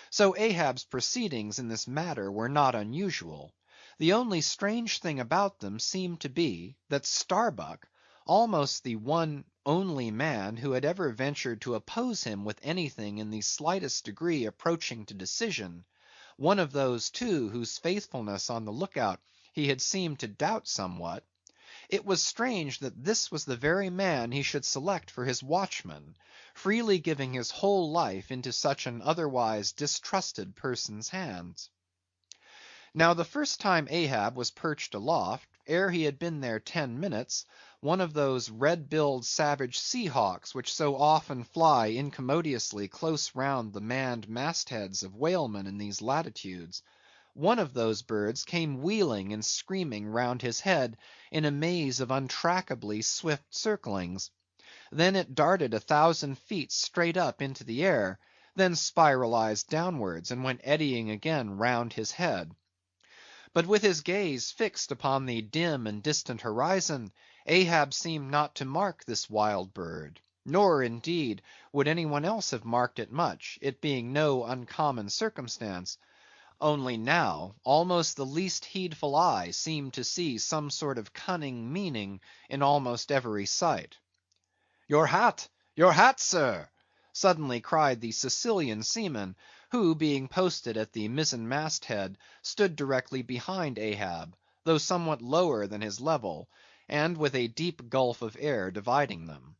So Ahab's proceedings in this matter were not unusual. The only strange thing about them seemed to be, that Starbuck, almost the one only man who had ever ventured to oppose him with anything in the slightest degree approaching to decision, one of those, too, whose faithfulness on the look out he had seemed to doubt somewhat, It was strange that this was the very man he should select for his watchman, freely giving his whole life into such an otherwise distrusted person's hands. Now the first time Ahab was perched aloft, ere he had been there 10 minutes, one of those red-billed savage sea hawks which so often fly incommodiously close round the manned mastheads of whalemen in these latitudes, one of those birds came wheeling and screaming round his head in a maze of untrackably swift circlings. Then it darted 1,000 feet straight up into the air, then spiralized downwards, and went eddying again round his head. But with his gaze fixed upon the dim and distant horizon, Ahab seemed not to mark this wild bird, nor, indeed, would any one else have marked it much, it being no uncommon circumstance. Only now, almost the least heedful eye seemed to see some sort of cunning meaning in almost every sight. "Your hat, sir!" suddenly cried the Sicilian seaman, who, being posted at the mizzen mast head, stood directly behind Ahab, though somewhat lower than his level, and with a deep gulf of air dividing them.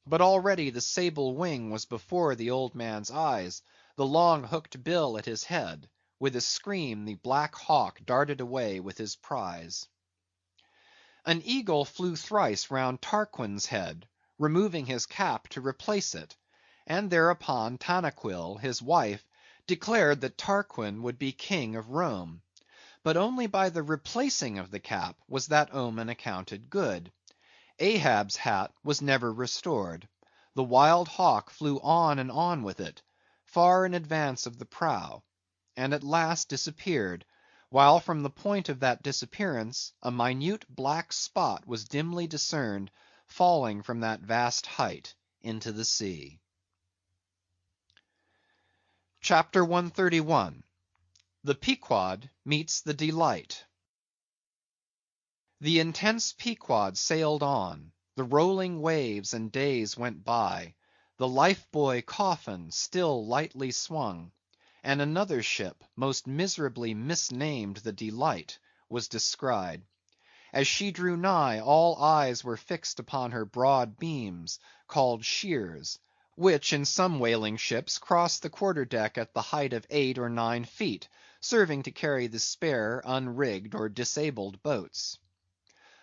But already the sable wing was before the old man's eyes, the long hooked bill at his head. With a scream the black hawk darted away with his prize. An eagle flew thrice round Tarquin's head, removing his cap to replace it, and thereupon Tanaquil, his wife, declared that Tarquin would be king of Rome. But only by the replacing of the cap was that omen accounted good. Ahab's hat was never restored. The wild hawk flew on and on with it, far in advance of the prow, and at last disappeared, while from the point of that disappearance a minute black spot was dimly discerned falling from that vast height into the sea. CHAPTER 131. The Pequod Meets the Delight. The intense Pequod sailed on, the rolling waves and days went by, the life-buoy coffin still lightly swung, and another ship, most miserably misnamed the Delight, was descried. As she drew nigh, all eyes were fixed upon her broad beams, called shears, which in some whaling ships cross the quarter-deck at the height of 8 or 9 feet, serving to carry the spare, unrigged, or disabled boats.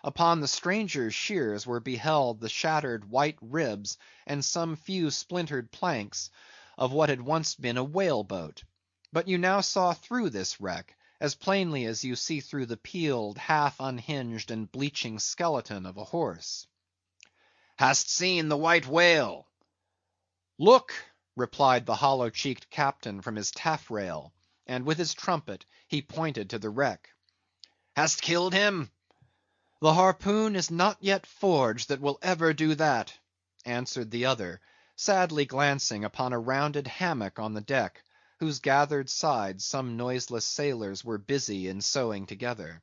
Upon the stranger's shears were beheld the shattered white ribs and some few splintered planks of what had once been a whale-boat. But you now saw through this wreck, as plainly as you see through the peeled, half unhinged, and bleaching skeleton of a horse. "Hast seen the white whale?" "Look!" replied the hollow-cheeked captain from his taffrail, and with his trumpet he pointed to the wreck. "Hast killed him?" "The harpoon is not yet forged that will ever do that," answered the other, sadly glancing upon a rounded hammock on the deck, whose gathered sides some noiseless sailors were busy in sewing together.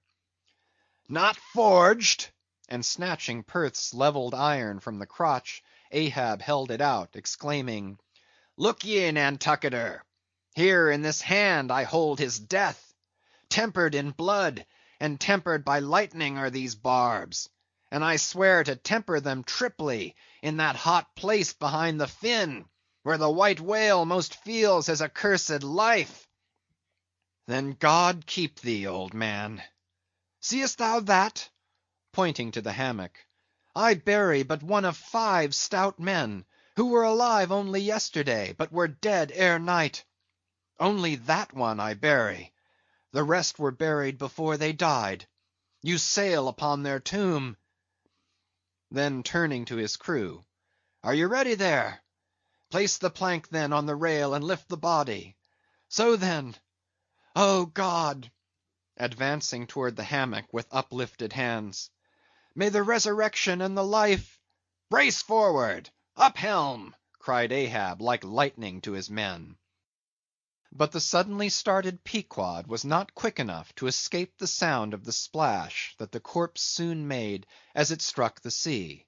"Not forged!" and snatching Perth's levelled iron from the crotch, Ahab held it out, exclaiming, "Look ye, Nantucketer! Here in this hand I hold his death. Tempered in blood, and tempered by lightning are these barbs, and I swear to temper them triply in that hot place behind the fin, where the white whale most feels his accursed life." "Then God keep thee, old man. Seest thou that?" pointing to the hammock. "I bury but one of 5 stout men, who were alive only yesterday, but were dead ere night. Only that one I bury. The rest were buried before they died. You sail upon their tomb." Then turning to his crew, "Are you ready there? Place the plank then on the rail and lift the body. So then, O God!" advancing toward the hammock with uplifted hands, "may the resurrection and the life—" "Brace forward! Up helm!" cried Ahab like lightning to his men. But the suddenly started Pequod was not quick enough to escape the sound of the splash that the corpse soon made as it struck the sea;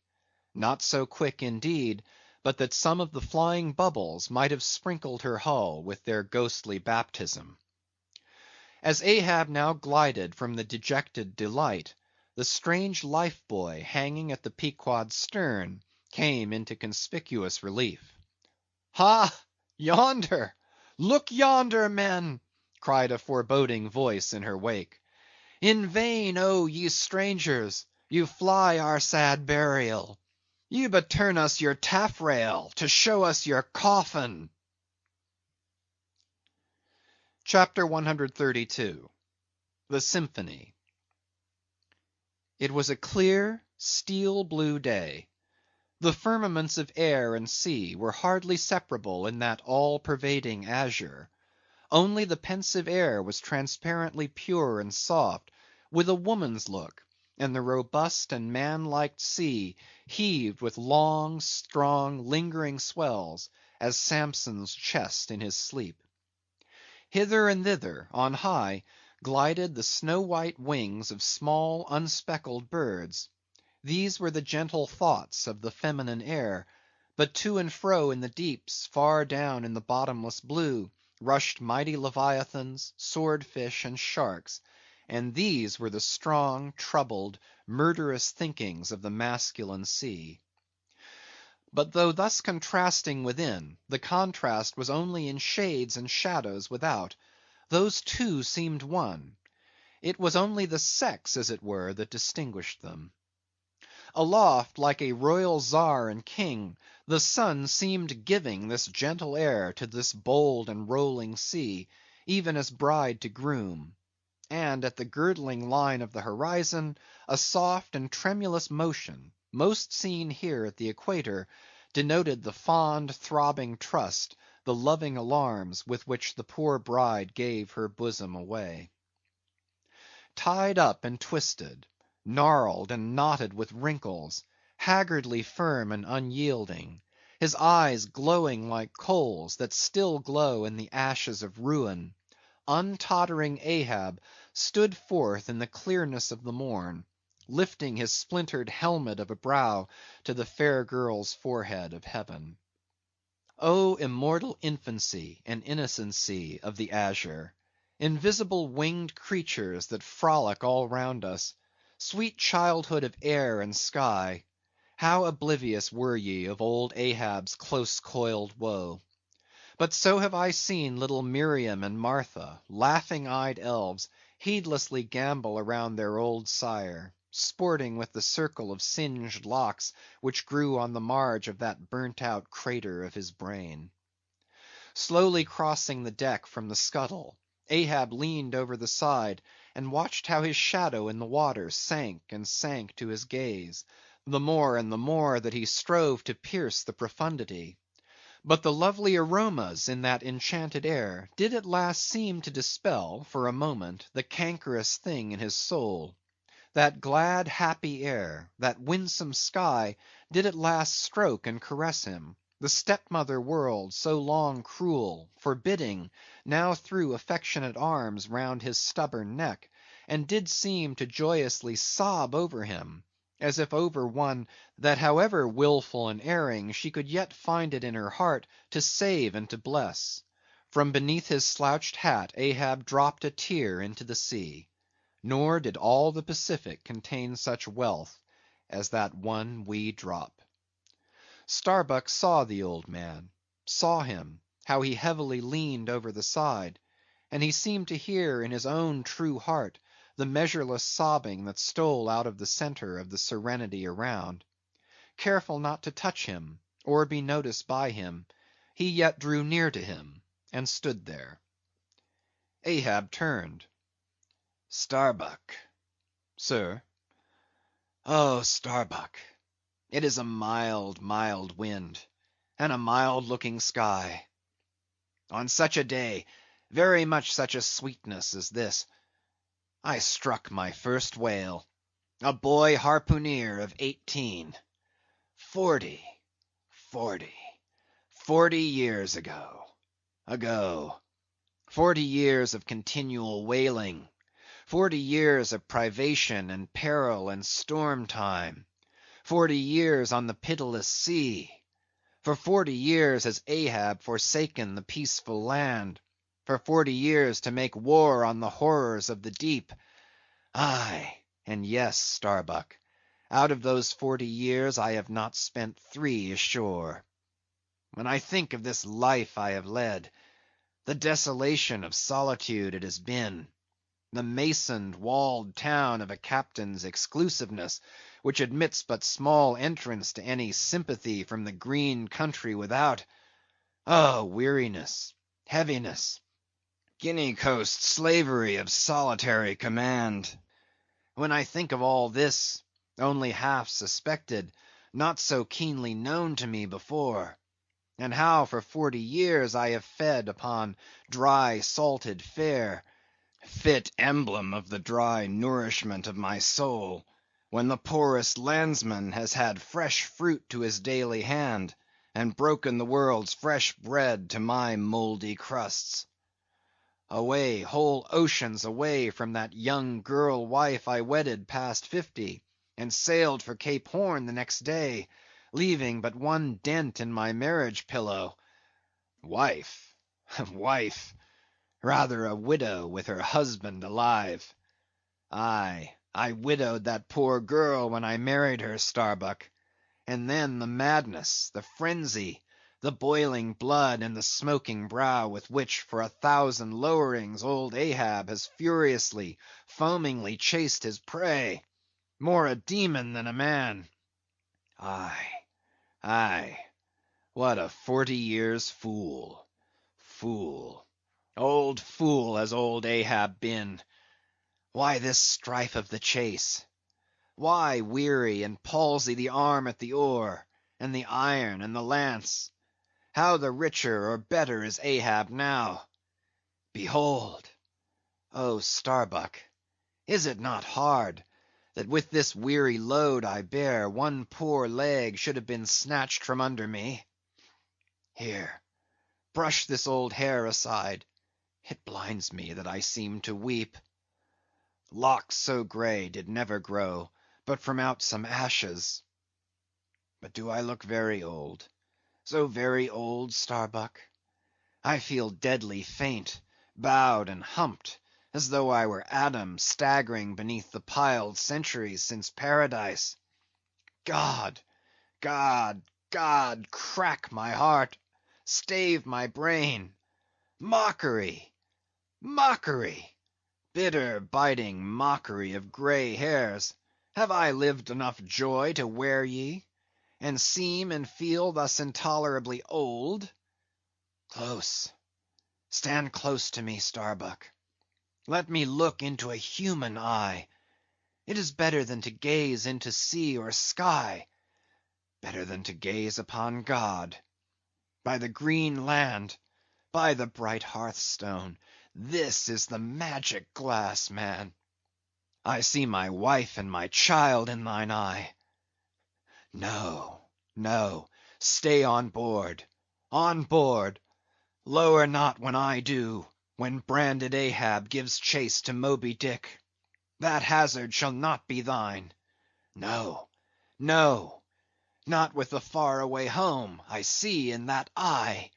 not so quick, indeed, but that some of the flying bubbles might have sprinkled her hull with their ghostly baptism. As Ahab now glided from the dejected Delight, the strange life buoy hanging at the Pequod's stern came into conspicuous relief. "Ha! Yonder! Look yonder, men!" cried a foreboding voice in her wake. "In vain, oh ye strangers, you fly our sad burial. Ye but turn us your taffrail to show us your coffin." CHAPTER 132. The Symphony. It was a clear, steel blue day. The firmaments of air and sea were hardly separable in that all-pervading azure. Only the pensive air was transparently pure and soft, with a woman's look, and the robust and man-like sea heaved with long, strong, lingering swells, as Samson's chest in his sleep. Hither and thither, on high, glided the snow-white wings of small, unspeckled birds. These were the gentle thoughts of the feminine air; but to and fro in the deeps, far down in the bottomless blue, rushed mighty leviathans, sword-fish, and sharks; and these were the strong, troubled, murderous thinkings of the masculine sea. But though thus contrasting within, the contrast was only in shades and shadows without. Those two seemed one. It was only the sex, as it were, that distinguished them. Aloft, like a royal Czar and king, the sun seemed giving this gentle air to this bold and rolling sea, even as bride to groom. And at the girdling line of the horizon, a soft and tremulous motion, most seen here at the equator, denoted the fond, throbbing trust, the loving alarms with which the poor bride gave her bosom away. Tied up and twisted, gnarled and knotted with wrinkles, haggardly firm and unyielding, his eyes glowing like coals that still glow in the ashes of ruin, untottering Ahab stood forth in the clearness of the morn, lifting his splintered helmet of a brow to the fair girl's forehead of heaven. O immortal infancy and innocency of the azure! Invisible winged creatures that frolic all round us! Sweet childhood of air and sky! How oblivious were ye of old Ahab's close–coiled woe! But so have I seen little Miriam and Martha, laughing–eyed elves, heedlessly gambol around their old sire, sporting with the circle of singed locks which grew on the marge of that burnt–out crater of his brain. Slowly crossing the deck from the scuttle, Ahab leaned over the side, and watched how his shadow in the water sank and sank to his gaze, the more and the more that he strove to pierce the profundity. But the lovely aromas in that enchanted air did at last seem to dispel, for a moment, the cankerous thing in his soul. That glad, happy air, that winsome sky, did at last stroke and caress him. The step–mother world, so long cruel, forbidding, now threw affectionate arms round his stubborn neck, and did seem to joyously sob over him, as if over one that however wilful and erring, she could yet find it in her heart to save and to bless. From beneath his slouched hat Ahab dropped a tear into the sea. Nor did all the Pacific contain such wealth as that one wee drop. Starbuck saw the old man; saw him, how he heavily leaned over the side; and he seemed to hear in his own true heart the measureless sobbing that stole out of the centre of the serenity around. Careful not to touch him, or be noticed by him, he yet drew near to him, and stood there. Ahab turned. "Starbuck." "Sir." "Oh, Starbuck, it is a mild, mild wind, and a mild–looking sky. On such a day, very much such a sweetness as this, I struck my first whale, a boy harpooneer of 18. 40 years ago. 40 years of continual whaling, 40 years of privation and peril and storm time, 40 years on the pitiless sea. For 40 years has Ahab forsaken the peaceful land, for 40 years to make war on the horrors of the deep. Aye, And yes, Starbuck, out of those 40 years I have not spent 3 ashore. When I think of this life I have led, the desolation of solitude it has been, the masoned, walled town of a captain's exclusiveness, which admits but small entrance to any sympathy from the green country without, oh, weariness, heaviness, Guinea coast slavery of solitary command. When I think of all this, only half suspected, not so keenly known to me before, and how for 40 years I have fed upon dry salted fare, fit emblem of the dry nourishment of my soul, when the poorest landsman has had fresh fruit to his daily hand, and broken the world's fresh bread to my mouldy crusts. Away, whole oceans away from that young girl wife I wedded past 50, and sailed for Cape Horn the next day, leaving but one dent in my marriage pillow. Wife, wife, rather a widow with her husband alive. Aye, I widowed that poor girl when I married her, Starbuck. And then the madness, the frenzy, the boiling blood and the smoking brow with which for 1,000 lowerings old Ahab has furiously, foamingly chased his prey. More a demon than a man. Aye, aye, what a 40 years fool, fool, old fool has old Ahab been. Why this strife of the chase? Why weary and palsy the arm at the oar, and the iron and the lance? How the richer or better is Ahab now? Behold! Oh, Starbuck, is it not hard that with this weary load I bear, one poor leg should have been snatched from under me? Here, brush this old hair aside; it blinds me that I seem to weep. Locks so grey did never grow, but from out some ashes. But do I look very old, so very old, Starbuck? I feel deadly faint, bowed and humped, as though I were Adam staggering beneath the piled centuries since paradise. God, God, God, crack my heart, stave my brain. Mockery, mockery, bitter, biting mockery of grey hairs. Have I lived enough joy to wear ye, and seem and feel thus intolerably old? Close, stand close to me, Starbuck. Let me look into a human eye. It is better than to gaze into sea or sky, better than to gaze upon God. By the green land, by the bright hearthstone, this is the magic glass, man. I see my wife and my child in thine eye. No, no, stay on board, on board. Lower not when I do, when branded Ahab gives chase to Moby Dick. That hazard shall not be thine. No, no, not with the far-away home I see in that eye.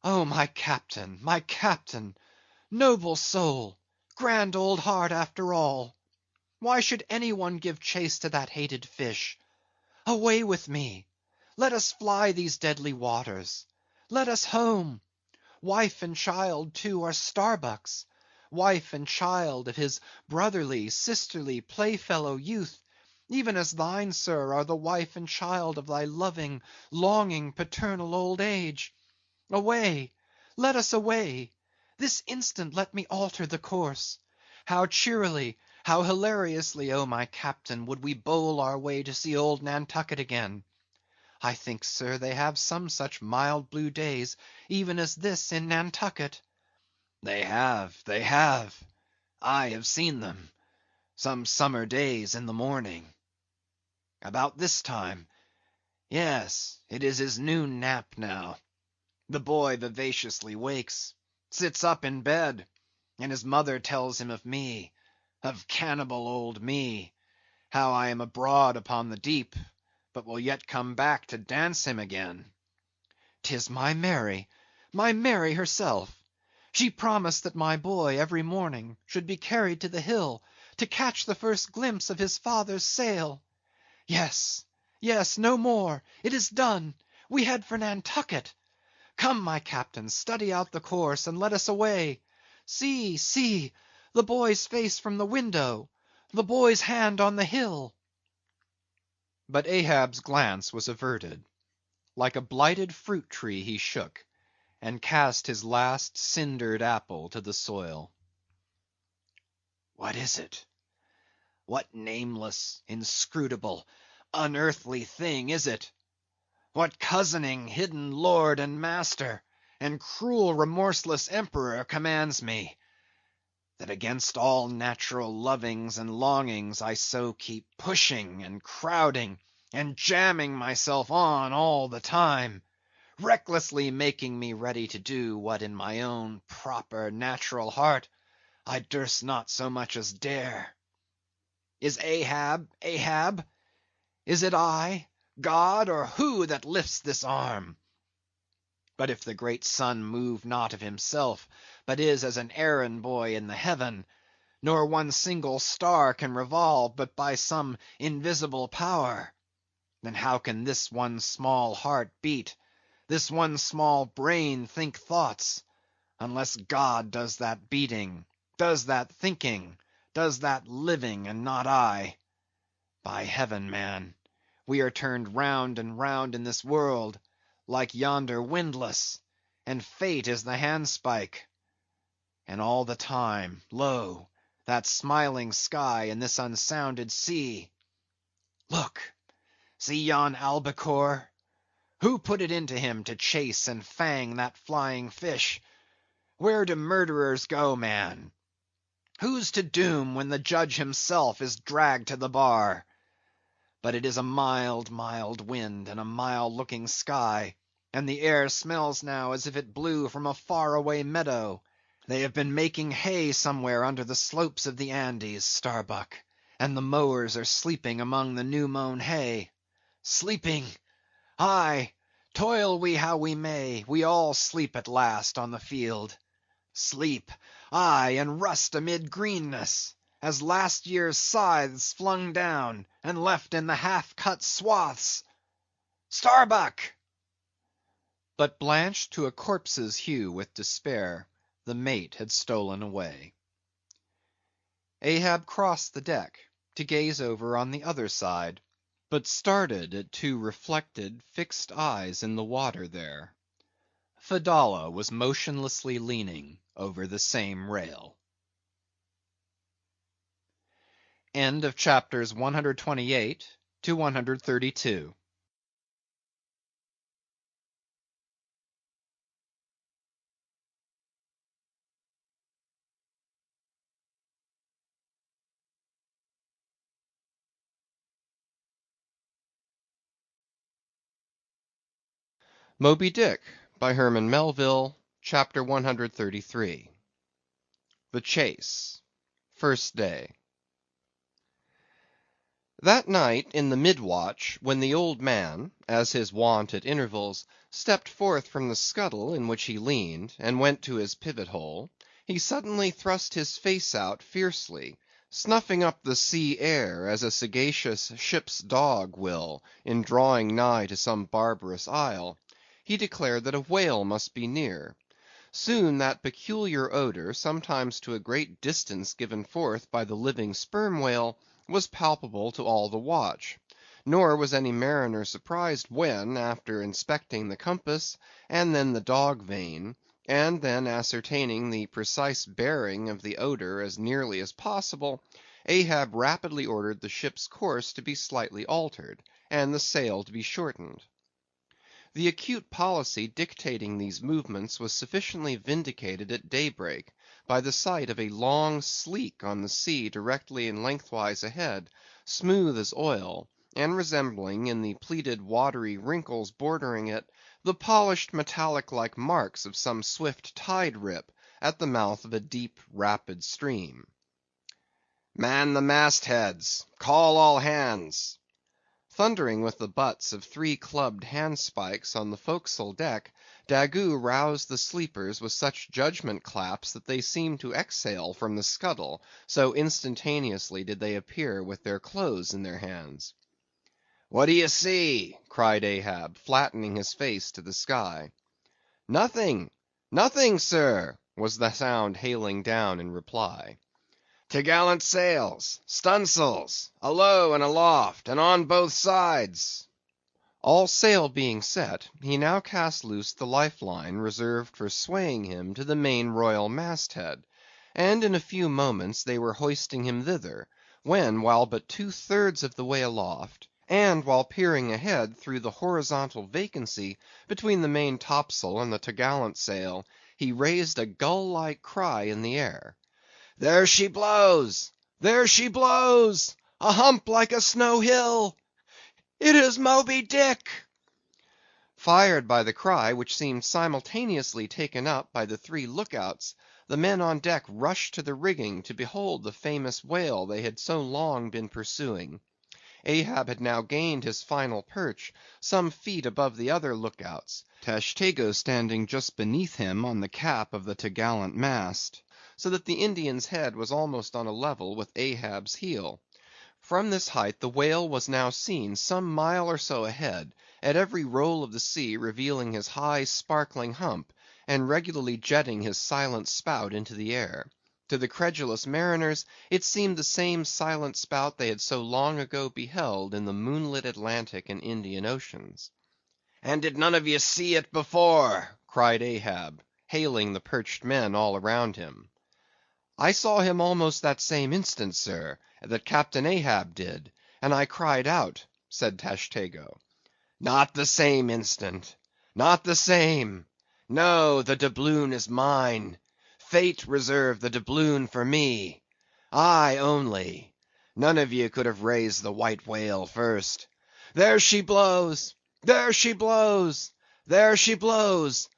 Oh, my captain, noble soul, grand old heart after all! Why should any one give chase to that hated fish? Away with me! Let us fly these deadly waters. Let us home. Wife and child, too, are Starbuck's; wife and child of his brotherly, sisterly, playfellow youth, even as thine, sir, are the wife and child of thy loving, longing, paternal old age. Away! Let us away! This instant let me alter the course. How cheerily, how hilariously, oh my captain, would we bowl our way to see old Nantucket again! I think, sir, they have some such mild blue days, even as this in Nantucket. They have, they have. I have seen them. Some summer days in the morning. About this time. Yes, it is his noon nap now. The boy vivaciously wakes, sits up in bed, and his mother tells him of me, of cannibal old me, how I am abroad upon the deep, but will yet come back to dance him again. 'Tis my Mary herself. She promised that my boy every morning should be carried to the hill to catch the first glimpse of his father's sail. Yes, yes, no more. It is done. We head for Nantucket. Come, my captain, study out the course, and let us away. See, see, the boy's face from the window, the boy's hand on the hill. But Ahab's glance was averted. Like a blighted fruit tree he shook, and cast his last cindered apple to the soil. What is it? What nameless, inscrutable, unearthly thing is it? What cozening, hidden lord and master, and cruel, remorseless emperor commands me, that against all natural lovings and longings I so keep pushing and crowding and jamming myself on all the time, recklessly making me ready to do what in my own proper natural heart I durst not so much as dare? Is Ahab, Ahab? Is it I, God, or who that lifts this arm? But if the great sun move not of himself, but is as an errand boy in the heaven, nor one single star can revolve but by some invisible power, then how can this one small heart beat, this one small brain think thoughts, unless God does that beating, does that thinking, does that living, and not I? By heaven, man, we are turned round and round in this world, like yonder windlass, and fate is the handspike. And all the time, lo, that smiling sky and this unsounded sea. Look, see yon albacore? Who put it into him to chase and fang that flying fish? Where do murderers go, man? Who's to doom when the judge himself is dragged to the bar? But it is a mild, mild wind, and a mild looking sky, and the air smells now as if it blew from a far away meadow. They have been making hay somewhere under the slopes of the Andes, Starbuck, and the mowers are sleeping among the new mown hay. Sleeping! Aye, toil we how we may, we all sleep at last on the field. Sleep, aye, and rust amid greenness, as last year's scythes flung down, and left in the half-cut swaths. Starbuck! But blanched to a corpse's hue with despair, the mate had stolen away. Ahab crossed the deck, to gaze over on the other side, but started at two reflected, fixed eyes in the water there. Fedallah was motionlessly leaning over the same rail. End of chapters 128 to 132. Moby Dick, by Herman Melville, chapter 133. The Chase. First Day. That night in the mid-watch, when the old man, as his wont at intervals, stepped forth from the scuttle in which he leaned, and went to his pivot-hole, he suddenly thrust his face out fiercely, snuffing up the sea air as a sagacious ship's dog will, in drawing nigh to some barbarous isle. He declared that a whale must be near. Soon that peculiar odor, sometimes to a great distance given forth by the living sperm whale, was palpable to all the watch; nor was any mariner surprised when, after inspecting the compass, and then the dog vane, and then ascertaining the precise bearing of the odor as nearly as possible, Ahab rapidly ordered the ship's course to be slightly altered, and the sail to be shortened. The acute policy dictating these movements was sufficiently vindicated at daybreak, by the sight of a long sleek on the sea directly and lengthwise ahead, smooth as oil, and resembling in the pleated watery wrinkles bordering it, the polished metallic-like marks of some swift tide-rip at the mouth of a deep rapid stream. Man the mastheads! Call all hands! Thundering with the butts of 3 clubbed handspikes on the forecastle deck, Daggoo roused the sleepers with such judgment claps that they seemed to exhale from the scuttle, so instantaneously did they appear with their clothes in their hands. "What do you see?" cried Ahab, flattening his face to the sky. "Nothing, nothing, sir," was the sound hailing down in reply. "T'gallant sails, stunsails, alow and aloft, and on both sides." All sail being set, he now cast loose the life line reserved for swaying him to the main royal mast head, and in a few moments they were hoisting him thither, when, while but 2/3 of the way aloft, and while peering ahead through the horizontal vacancy between the main topsail and the t'gallant sail, he raised a gull-like cry in the air. "There she blows! There she blows! A hump like a snow hill! It is Moby Dick!" Fired by the cry, which seemed simultaneously taken up by the 3 lookouts, the men on deck rushed to the rigging to behold the famous whale they had so long been pursuing. Ahab had now gained his final perch, some feet above the other lookouts, Tashtego standing just beneath him on the cap of the t'gallant mast, so that the Indian's head was almost on a level with Ahab's heel. From this height the whale was now seen some mile or so ahead, at every roll of the sea revealing his high sparkling hump, and regularly jetting his silent spout into the air. To the credulous mariners it seemed the same silent spout they had so long ago beheld in the moonlit Atlantic and Indian Oceans. "And did none of ye see it before?" cried Ahab, hailing the perched men all around him. "I saw him almost that same instant, sir, that Captain Ahab did, and I cried out," said Tashtego. "Not the same instant, not the same. No, the doubloon is mine. Fate reserved the doubloon for me. I only. None of ye could have raised the white whale first. There she blows! There she blows! There she blows!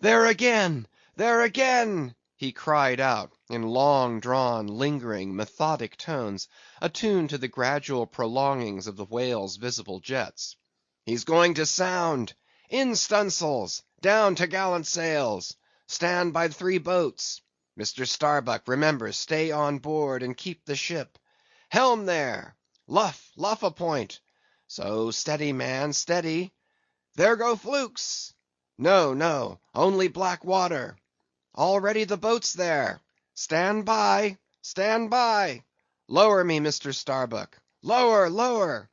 There again! There again!" he cried out in long-drawn, lingering, methodic tones, attuned to the gradual prolongings of the whale's visible jets. "He's going to sound! In stunsails! Down t'gallant sails! Stand by 3 boats! Mr. Starbuck, remember, stay on board and keep the ship. Helm there! Luff, luff a point! So, steady, man, steady! There go flukes! No, no, only black water! Already the boats there! Stand by! Stand by! Lower me, Mr. Starbuck! Lower, lower!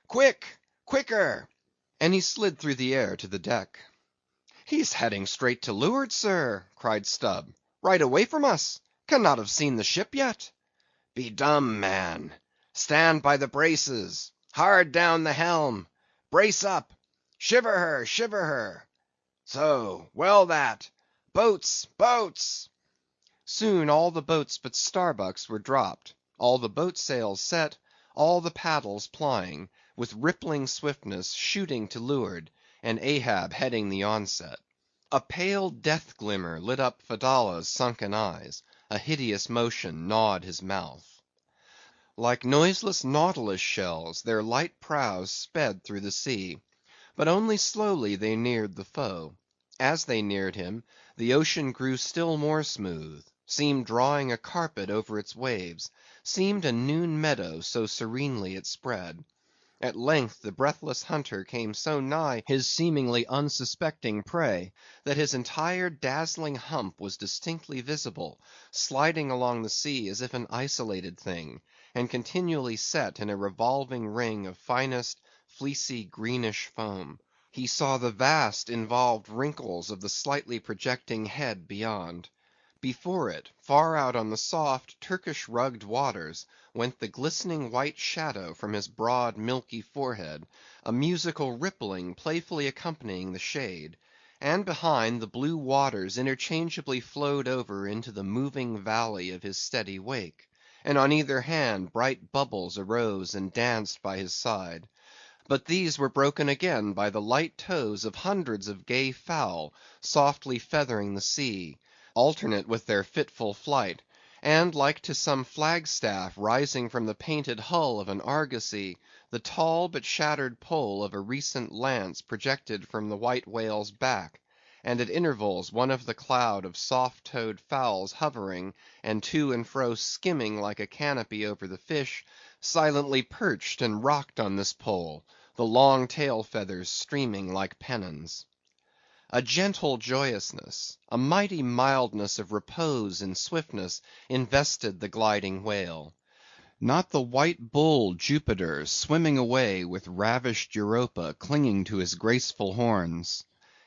Quick, quicker!" And he slid through the air to the deck. "He's heading straight to leeward, sir," cried Stubb. "Right away from us. Cannot have seen the ship yet." "Be dumb, man! Stand by the braces! Hard down the helm! Brace up! Shiver her, shiver her! So, well that! Boats, boats!" Soon all the boats but Starbuck's were dropped, all the boat sails set, all the paddles plying, with rippling swiftness shooting to leeward, and Ahab heading the onset. A pale death glimmer lit up Fedallah's sunken eyes, a hideous motion gnawed his mouth. Like noiseless nautilus shells their light prows sped through the sea, but only slowly they neared the foe. As they neared him, the ocean grew still more smooth, seemed drawing a carpet over its waves, seemed a noon meadow, so serenely it spread. At length the breathless hunter came so nigh his seemingly unsuspecting prey, that his entire dazzling hump was distinctly visible, sliding along the sea as if an isolated thing, and continually set in a revolving ring of finest, fleecy, greenish foam. He saw the vast, involved wrinkles of the slightly projecting head beyond. Before it, far out on the soft, Turkish-rugged waters, went the glistening white shadow from his broad, milky forehead, a musical rippling playfully accompanying the shade; and behind, the blue waters interchangeably flowed over into the moving valley of his steady wake, and on either hand bright bubbles arose and danced by his side. But these were broken again by the light toes of hundreds of gay fowl, softly feathering the sea, alternate with their fitful flight, and like to some flagstaff rising from the painted hull of an argosy, the tall but shattered pole of a recent lance projected from the white whale's back, and at intervals one of the cloud of soft-toed fowls hovering, and to and fro skimming like a canopy over the fish, silently perched and rocked on this pole, the long tail feathers streaming like pennons. A gentle joyousness, a mighty mildness of repose and swiftness invested the gliding whale. Not the white bull Jupiter swimming away with ravished Europa clinging to his graceful horns,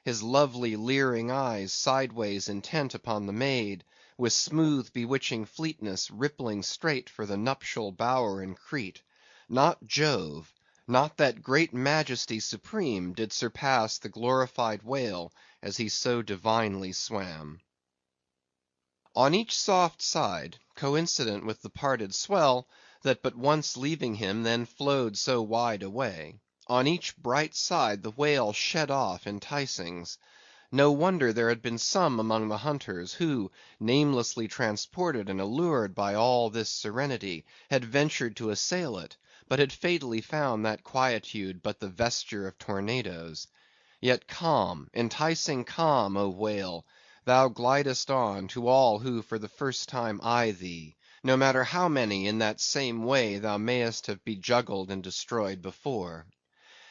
his lovely leering eyes sideways intent upon the maid, with smooth bewitching fleetness rippling straight for the nuptial bower in Crete; not Jove, not that great majesty supreme did surpass the glorified whale as he so divinely swam. On each soft side, coincident with the parted swell, that but once leaving him then flowed so wide away, on each bright side the whale shed off enticings. No wonder there had been some among the hunters, who, namelessly transported and allured by all this serenity, had ventured to assail it, but had fatally found that quietude but the vesture of tornadoes. Yet calm, enticing calm, O whale, thou glidest on to all who for the first time eye thee, no matter how many in that same way thou mayest have bejuggled and destroyed before.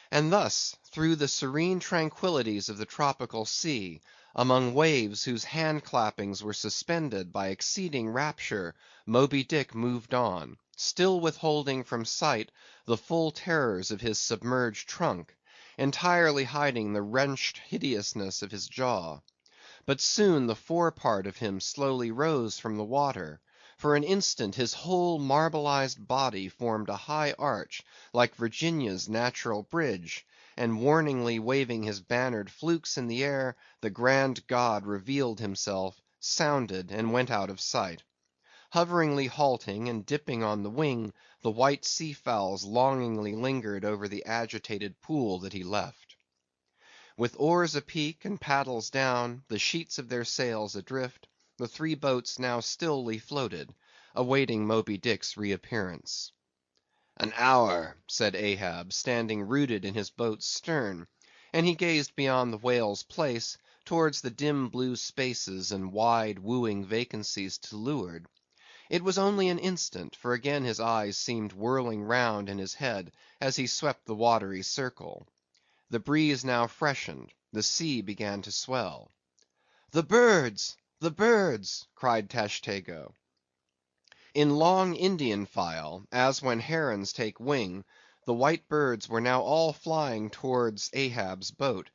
And thus, through the serene tranquillities of the tropical sea, among waves whose hand clappings were suspended by exceeding rapture, Moby Dick moved on, still withholding from sight the full terrors of his submerged trunk, entirely hiding the wrenched hideousness of his jaw. But soon the fore part of him slowly rose from the water. For an instant his whole marbleized body formed a high arch, like Virginia's natural bridge; and warningly waving his bannered flukes in the air, the grand god revealed himself, sounded, and went out of sight. Hoveringly halting and dipping on the wing, the white sea fowls longingly lingered over the agitated pool that he left. With oars apeak and paddles down, the sheets of their sails adrift, the three boats now stilly floated, awaiting Moby Dick's reappearance. "An hour," said Ahab, standing rooted in his boat's stern; and he gazed beyond the whale's place, towards the dim blue spaces and wide wooing vacancies to leeward. It was only an instant, for again his eyes seemed whirling round in his head as he swept the watery circle. The breeze now freshened, the sea began to swell. "The birds! the birds!" cried Tashtego. In long Indian file, as when herons take wing, the white birds were now all flying towards Ahab's boat;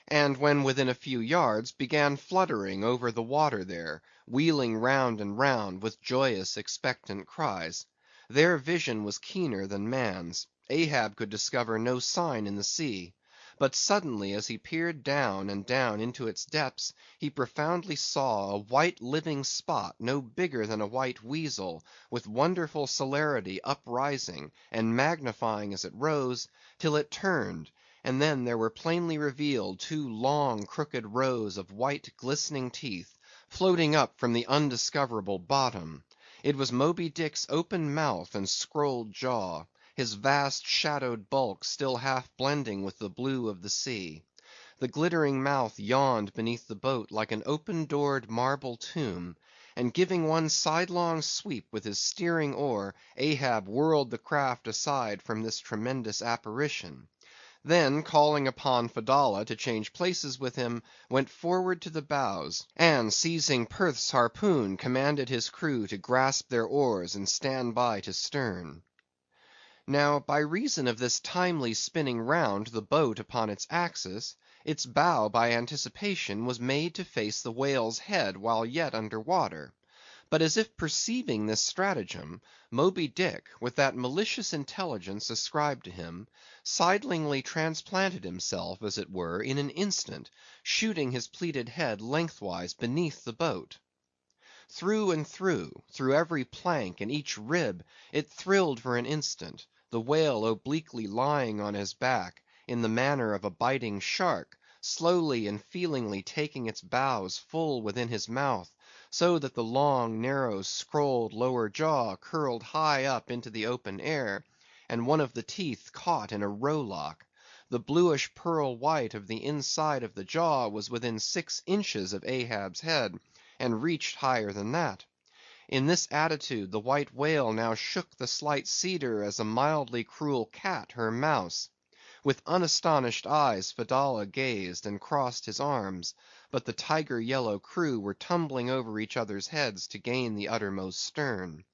and when within a few yards, began fluttering over the water there, wheeling round and round with joyous expectant cries. Their vision was keener than man's. Ahab could discover no sign in the sea. But suddenly as he peered down and down into its depths, he profoundly saw a white living spot no bigger than a white weasel, with wonderful celerity uprising, and magnifying as it rose, till it turned, and then there were plainly revealed two long crooked rows of white glistening teeth, floating up from the undiscoverable bottom. It was Moby Dick's open mouth and scrolled jaw, his vast shadowed bulk still half blending with the blue of the sea. The glittering mouth yawned beneath the boat like an open-doored marble tomb; and giving one sidelong sweep with his steering oar, Ahab whirled the craft aside from this tremendous apparition. Then calling upon Fedallah to change places with him, went forward to the bows, and seizing Perth's harpoon, commanded his crew to grasp their oars and stand by to stern. Now, by reason of this timely spinning round the boat upon its axis, its bow by anticipation was made to face the whale's head while yet under water. But as if perceiving this stratagem, Moby Dick, with that malicious intelligence ascribed to him, sidlingly transplanted himself, as it were, in an instant, shooting his pleated head lengthwise beneath the boat. Through and through every plank and each rib, it thrilled for an instant, the whale obliquely lying on his back, in the manner of a biting shark, slowly and feelingly taking its bows full within his mouth, so that the long, narrow, scrolled lower jaw curled high up into the open air, and one of the teeth caught in a rowlock. the bluish pearl white of the inside of the jaw was within 6 inches of Ahab's head, and reached higher than that. In this attitude the white whale now shook the slight cedar as a mildly cruel cat her mouse. With unastonished eyes Fedallah gazed and crossed his arms, but the tiger yellow crew were tumbling over each other's heads to gain the uttermost stern.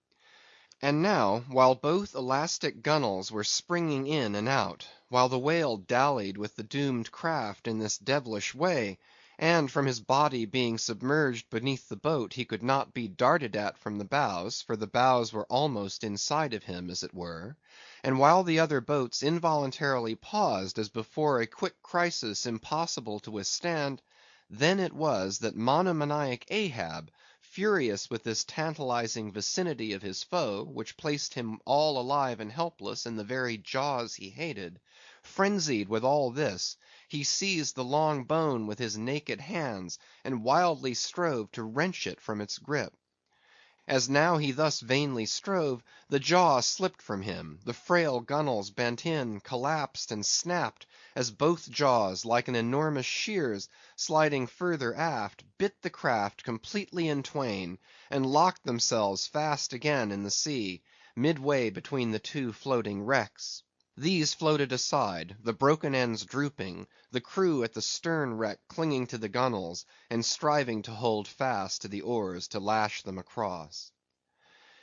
And now, while both elastic gunwales were springing in and out, while the whale dallied with the doomed craft in this devilish way, and from his body being submerged beneath the boat he could not be darted at from the bows, for the bows were almost inside of him, as it were, and while the other boats involuntarily paused as before a quick crisis impossible to withstand, then it was that monomaniac Ahab, furious with this tantalizing vicinity of his foe, which placed him all alive and helpless in the very jaws he hated, frenzied with all this, he seized the long bone with his naked hands, and wildly strove to wrench it from its grip. As now he thus vainly strove, the jaw slipped from him, the frail gunwales bent in, collapsed, and snapped, as both jaws, like an enormous shears, sliding further aft, bit the craft completely in twain, and locked themselves fast again in the sea, midway between the two floating wrecks. These floated aside, the broken ends drooping, the crew at the stern wreck clinging to the gunwales, and striving to hold fast to the oars to lash them across.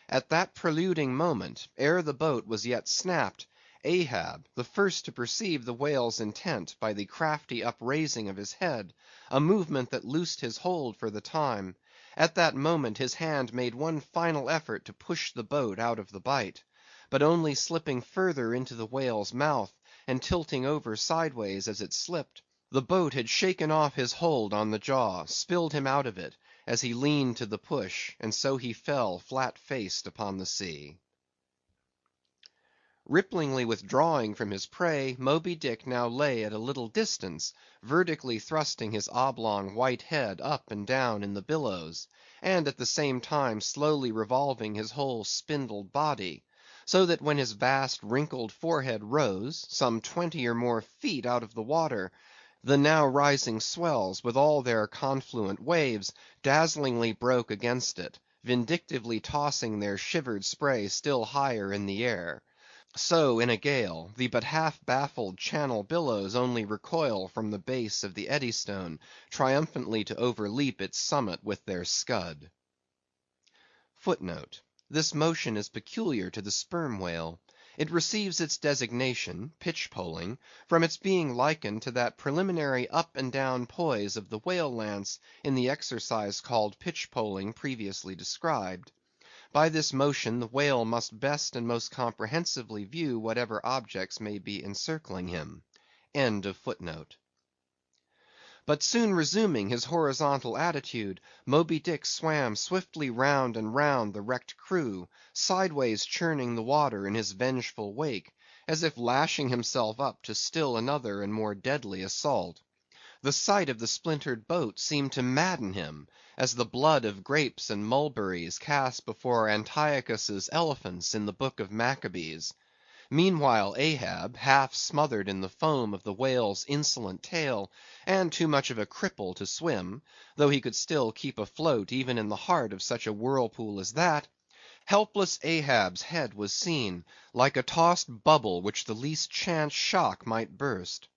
At that preluding moment, ere the boat was yet snapped, Ahab, the first to perceive the whale's intent by the crafty upraising of his head, a movement that loosed his hold for the time, at that moment his hand made one final effort to push the boat out of the bight, but only slipping further into the whale's mouth, and tilting over sideways as it slipped, the boat had shaken off his hold on the jaw, spilled him out of it, as he leaned to the push, and so he fell flat-faced upon the sea. Ripplingly withdrawing from his prey, Moby Dick now lay at a little distance, vertically thrusting his oblong white head up and down in the billows, and at the same time slowly revolving his whole spindled body, so that when his vast wrinkled forehead rose, some 20 or more feet out of the water, the now rising swells, with all their confluent waves, dazzlingly broke against it, vindictively tossing their shivered spray still higher in the air. So in a gale, the but half baffled Channel billows only recoil from the base of the Eddystone, triumphantly to overleap its summit with their scud. Footnote: This motion is peculiar to the sperm whale. It receives its designation, pitch-poling, from its being likened to that preliminary up and down poise of the whale lance in the exercise called pitch-poling previously described. By this motion the whale must best and most comprehensively view whatever objects may be encircling him. End of footnote. But soon resuming his horizontal attitude, Moby Dick swam swiftly round and round the wrecked crew, sideways churning the water in his vengeful wake, as if lashing himself up to still another and more deadly assault. The sight of the splintered boat seemed to madden him, as the blood of grapes and mulberries cast before Antiochus's elephants in the book of Maccabees. Meanwhile Ahab, half smothered in the foam of the whale's insolent tail, and too much of a cripple to swim, though he could still keep afloat even in the heart of such a whirlpool as that, helpless Ahab's head was seen, like a tossed bubble which the least chance shock might burst.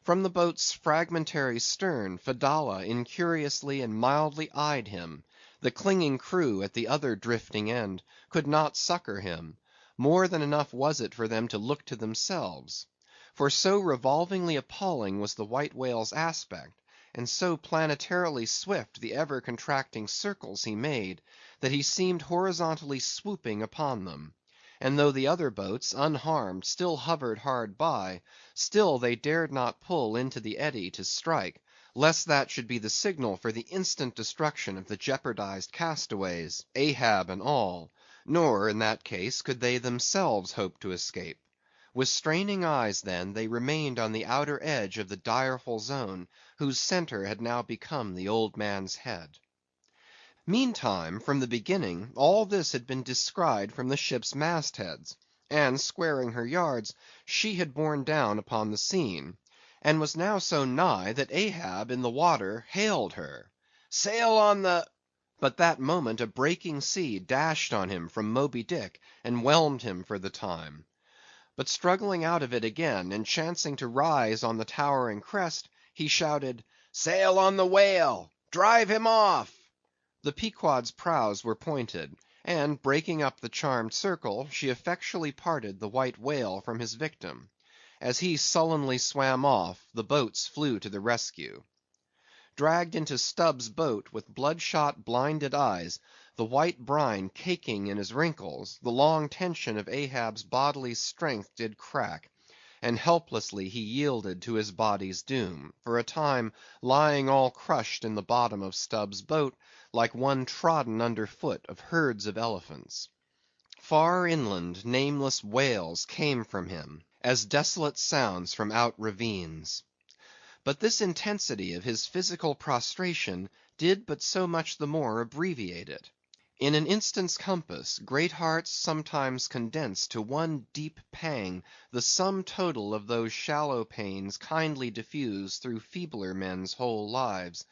From the boat's fragmentary stern, Fedallah incuriously and mildly eyed him. The clinging crew at the other drifting end could not succor him. More than enough was it for them to look to themselves. For so revolvingly appalling was the white whale's aspect, and so planetarily swift the ever-contracting circles he made, that he seemed horizontally swooping upon them. And though the other boats, unharmed, still hovered hard by, still they dared not pull into the eddy to strike, lest that should be the signal for the instant destruction of the jeopardized castaways, Ahab and all; nor, in that case, could they themselves hope to escape. With straining eyes, then, they remained on the outer edge of the direful zone, whose center had now become the old man's head. Meantime, from the beginning, all this had been descried from the ship's mastheads, and squaring her yards, she had borne down upon the scene, and was now so nigh that Ahab in the water hailed her. "Sail on the—" But that moment a breaking sea dashed on him from Moby Dick, and whelmed him for the time. But struggling out of it again, and chancing to rise on the towering crest, he shouted, "Sail on the whale! Drive him off!" The Pequod's prows were pointed, and breaking up the charmed circle, she effectually parted the white whale from his victim. As he sullenly swam off, the boats flew to the rescue. Dragged into Stubb's boat with bloodshot, blinded eyes, the white brine caking in his wrinkles, the long tension of Ahab's bodily strength did crack, and helplessly he yielded to his body's doom, for a time lying all crushed in the bottom of Stubb's boat, like one trodden under foot of herds of elephants. Far inland, nameless wails came from him, as desolate sounds from out ravines. But this intensity of his physical prostration did but so much the more abbreviate it. In an instant's compass, great hearts sometimes condense to one deep pang the sum total of those shallow pains kindly diffused through feebler men's whole lives.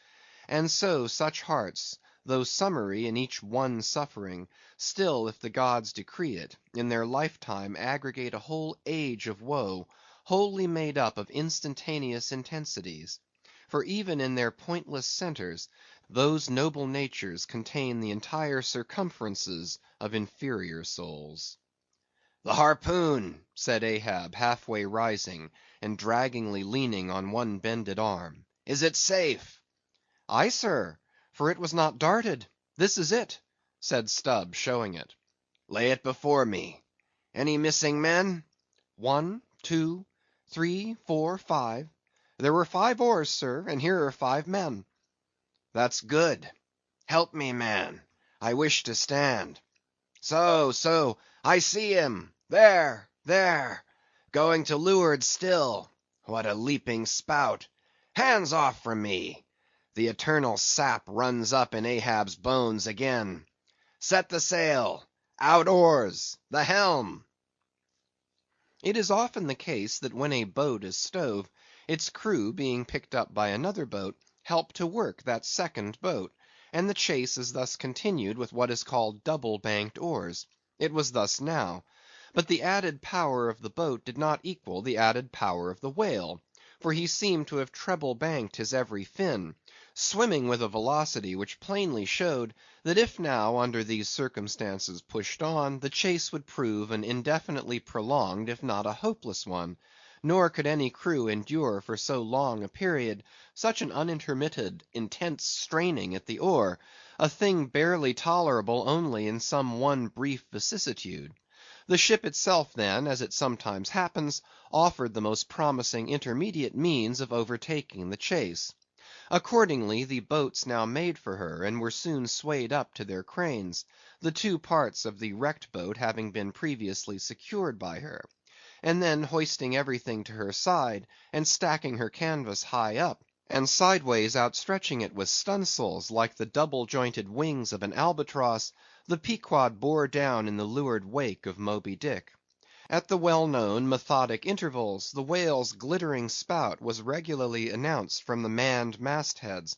And so such hearts, though summary in each one suffering, still, if the gods decree it, in their lifetime aggregate a whole age of woe, wholly made up of instantaneous intensities. For even in their pointless centres, those noble natures contain the entire circumferences of inferior souls. "The harpoon," said Ahab, halfway rising, and draggingly leaning on one bended arm. "Is it safe?" "Aye, sir, for it was not darted. This is it," said Stubb, showing it. "Lay it before me. Any missing men?" "1, 2, 3, 4, 5. There were 5 oars, sir, and here are 5 men." "That's good. Help me, man. I wish to stand. So, so, I see him. There, there. Going to leeward still. What a leaping spout. Hands off from me. The eternal sap runs up in Ahab's bones again. Set the sail. Out oars. The helm." It is often the case that when a boat is stove, its crew being picked up by another boat, help to work that second boat, and the chase is thus continued with what is called double banked oars. It was thus now. But the added power of the boat did not equal the added power of the whale, for he seemed to have treble banked his every fin, swimming with a velocity which plainly showed that if now under these circumstances pushed on, the chase would prove an indefinitely prolonged if not a hopeless one, nor could any crew endure for so long a period such an unintermitted, intense straining at the oar, a thing barely tolerable only in some one brief vicissitude. The ship itself then, as it sometimes happens, offered the most promising intermediate means of overtaking the chase. Accordingly, the boats now made for her, and were soon swayed up to their cranes, the 2 parts of the wrecked boat having been previously secured by her. And then hoisting everything to her side, and stacking her canvas high up, and sideways outstretching it with stunsails like the double-jointed wings of an albatross, the Pequod bore down in the leeward wake of Moby Dick. At the well-known methodic intervals, the whale's glittering spout was regularly announced from the manned mastheads,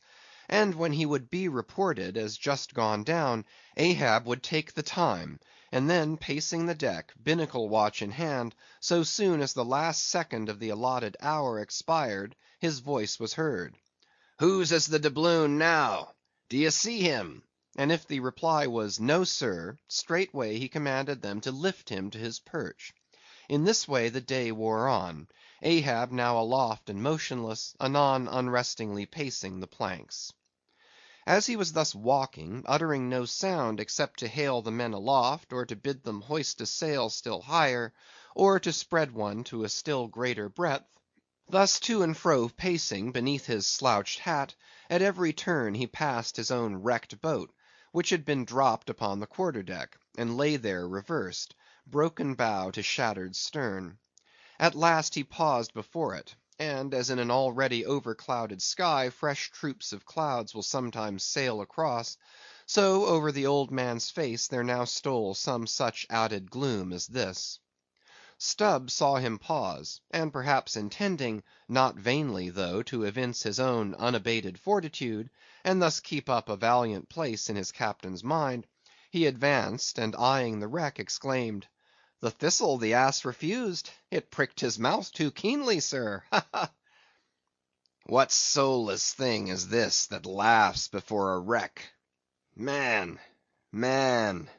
and when he would be reported as just gone down, Ahab would take the time, and then pacing the deck, binnacle watch in hand, so soon as the last second of the allotted hour expired, his voice was heard. "Whose is the doubloon now? D'ye see him?" And if the reply was "No, sir," straightway he commanded them to lift him to his perch. In this way the day wore on, Ahab now aloft and motionless, anon unrestingly pacing the planks. As he was thus walking, uttering no sound except to hail the men aloft, or to bid them hoist a sail still higher, or to spread one to a still greater breadth, thus to and fro pacing beneath his slouched hat, at every turn he passed his own wrecked boat, which had been dropped upon the quarter-deck, and lay there reversed, broken bow to shattered stern. At last he paused before it, and as in an already overclouded sky fresh troops of clouds will sometimes sail across, so over the old man's face there now stole some such added gloom as this. Stubb saw him pause, and perhaps intending, not vainly though, to evince his own unabated fortitude, and thus keep up a valiant place in his captain's mind, he advanced, and eyeing the wreck, exclaimed, "The thistle the ass refused; it pricked his mouth too keenly, sir, ha, ha!" What soulless thing is this that laughs before a wreck? Man, man,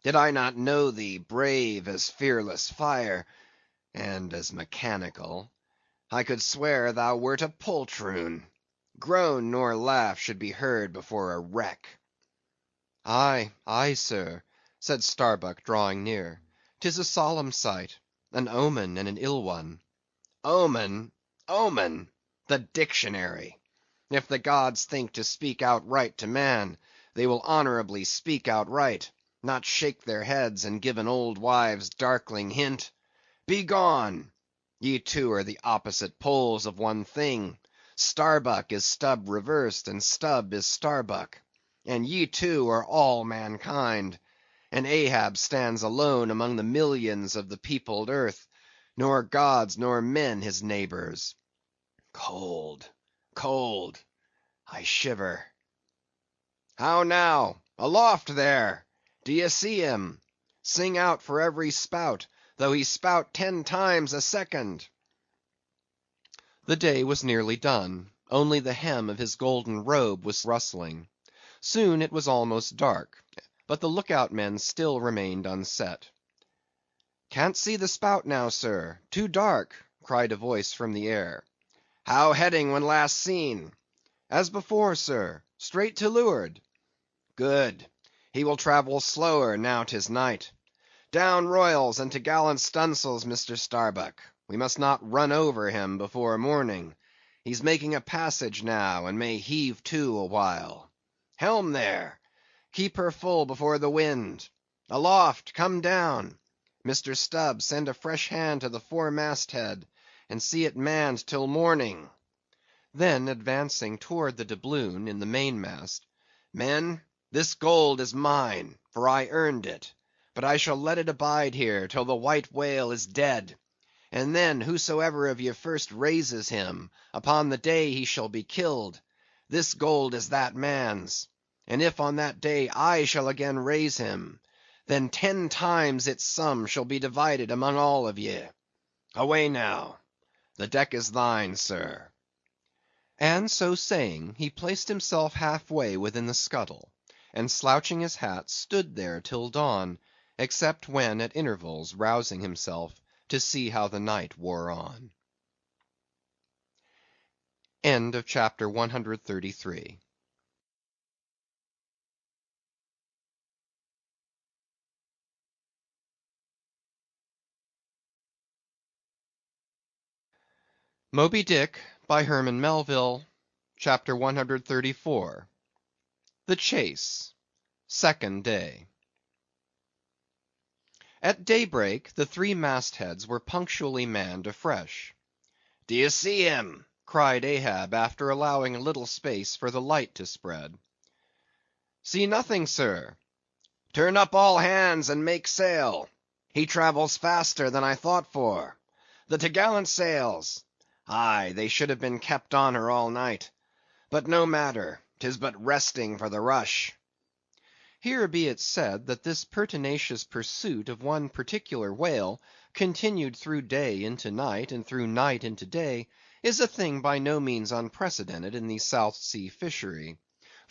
did I not know thee brave as fearless fire, and as mechanical, I could swear thou wert a poltroon. Groan nor laugh should be heard before a wreck. "Aye, aye, sir," said Starbuck, drawing near. "'Tis a solemn sight, an omen and an ill one." Omen, omen! The dictionary! If the gods think to speak outright to man, they will honorably speak outright, not shake their heads and give an old wives' darkling hint. Begone! Ye two are the opposite poles of one thing. Starbuck is Stubb reversed, and Stubb is Starbuck. And ye two are all mankind. And Ahab stands alone among the millions of the peopled earth, nor gods nor men his neighbors. Cold, cold, I shiver. How now? Aloft there! D'ye see him? Sing out for every spout, though he spout 10 times a second. The day was nearly done; only the hem of his golden robe was rustling. Soon it was almost dark, but the look out men still remained unset. "Can't see the spout now, sir; too dark," cried a voice from the air. How heading when last seen? "As before, sir; straight to leeward." Good; he will travel slower now 'tis night. Down royals and t'gallant stunsails, Mr. Starbuck; we must not run over him before morning. He's making a passage now, and may heave to a while. Helm there! Keep her full before the wind. Aloft, come down! Mr. Stubb, send a fresh hand to the foremast head, and see it manned till morning." Then advancing toward the doubloon in the mainmast, "Men, this gold is mine, for I earned it; but I shall let it abide here till the white whale is dead; and then whosoever of ye first raises him, upon the day he shall be killed, this gold is that man's; and if on that day I shall again raise him, then 10 times its sum shall be divided among all of ye. Away now! The deck is thine, sir." And so saying, he placed himself halfway within the scuttle, and slouching his hat, stood there till dawn, except when at intervals rousing himself to see how the night wore on. CHAPTER 133. Moby Dick, by Herman Melville. Chapter 134. The Chase. Second Day. At daybreak the 3 mastheads were punctually manned afresh. "D'ye see him?" cried Ahab, after allowing a little space for the light to spread. "See nothing, sir." "Turn up all hands and make sail. He travels faster than I thought for. The t'gallant sails! Aye, they should have been kept on her all night. But no matter, 'tis but resting for the rush." Here be it said that this pertinacious pursuit of one particular whale, continued through day into night, and through night into day, is a thing by no means unprecedented in the South Sea fishery.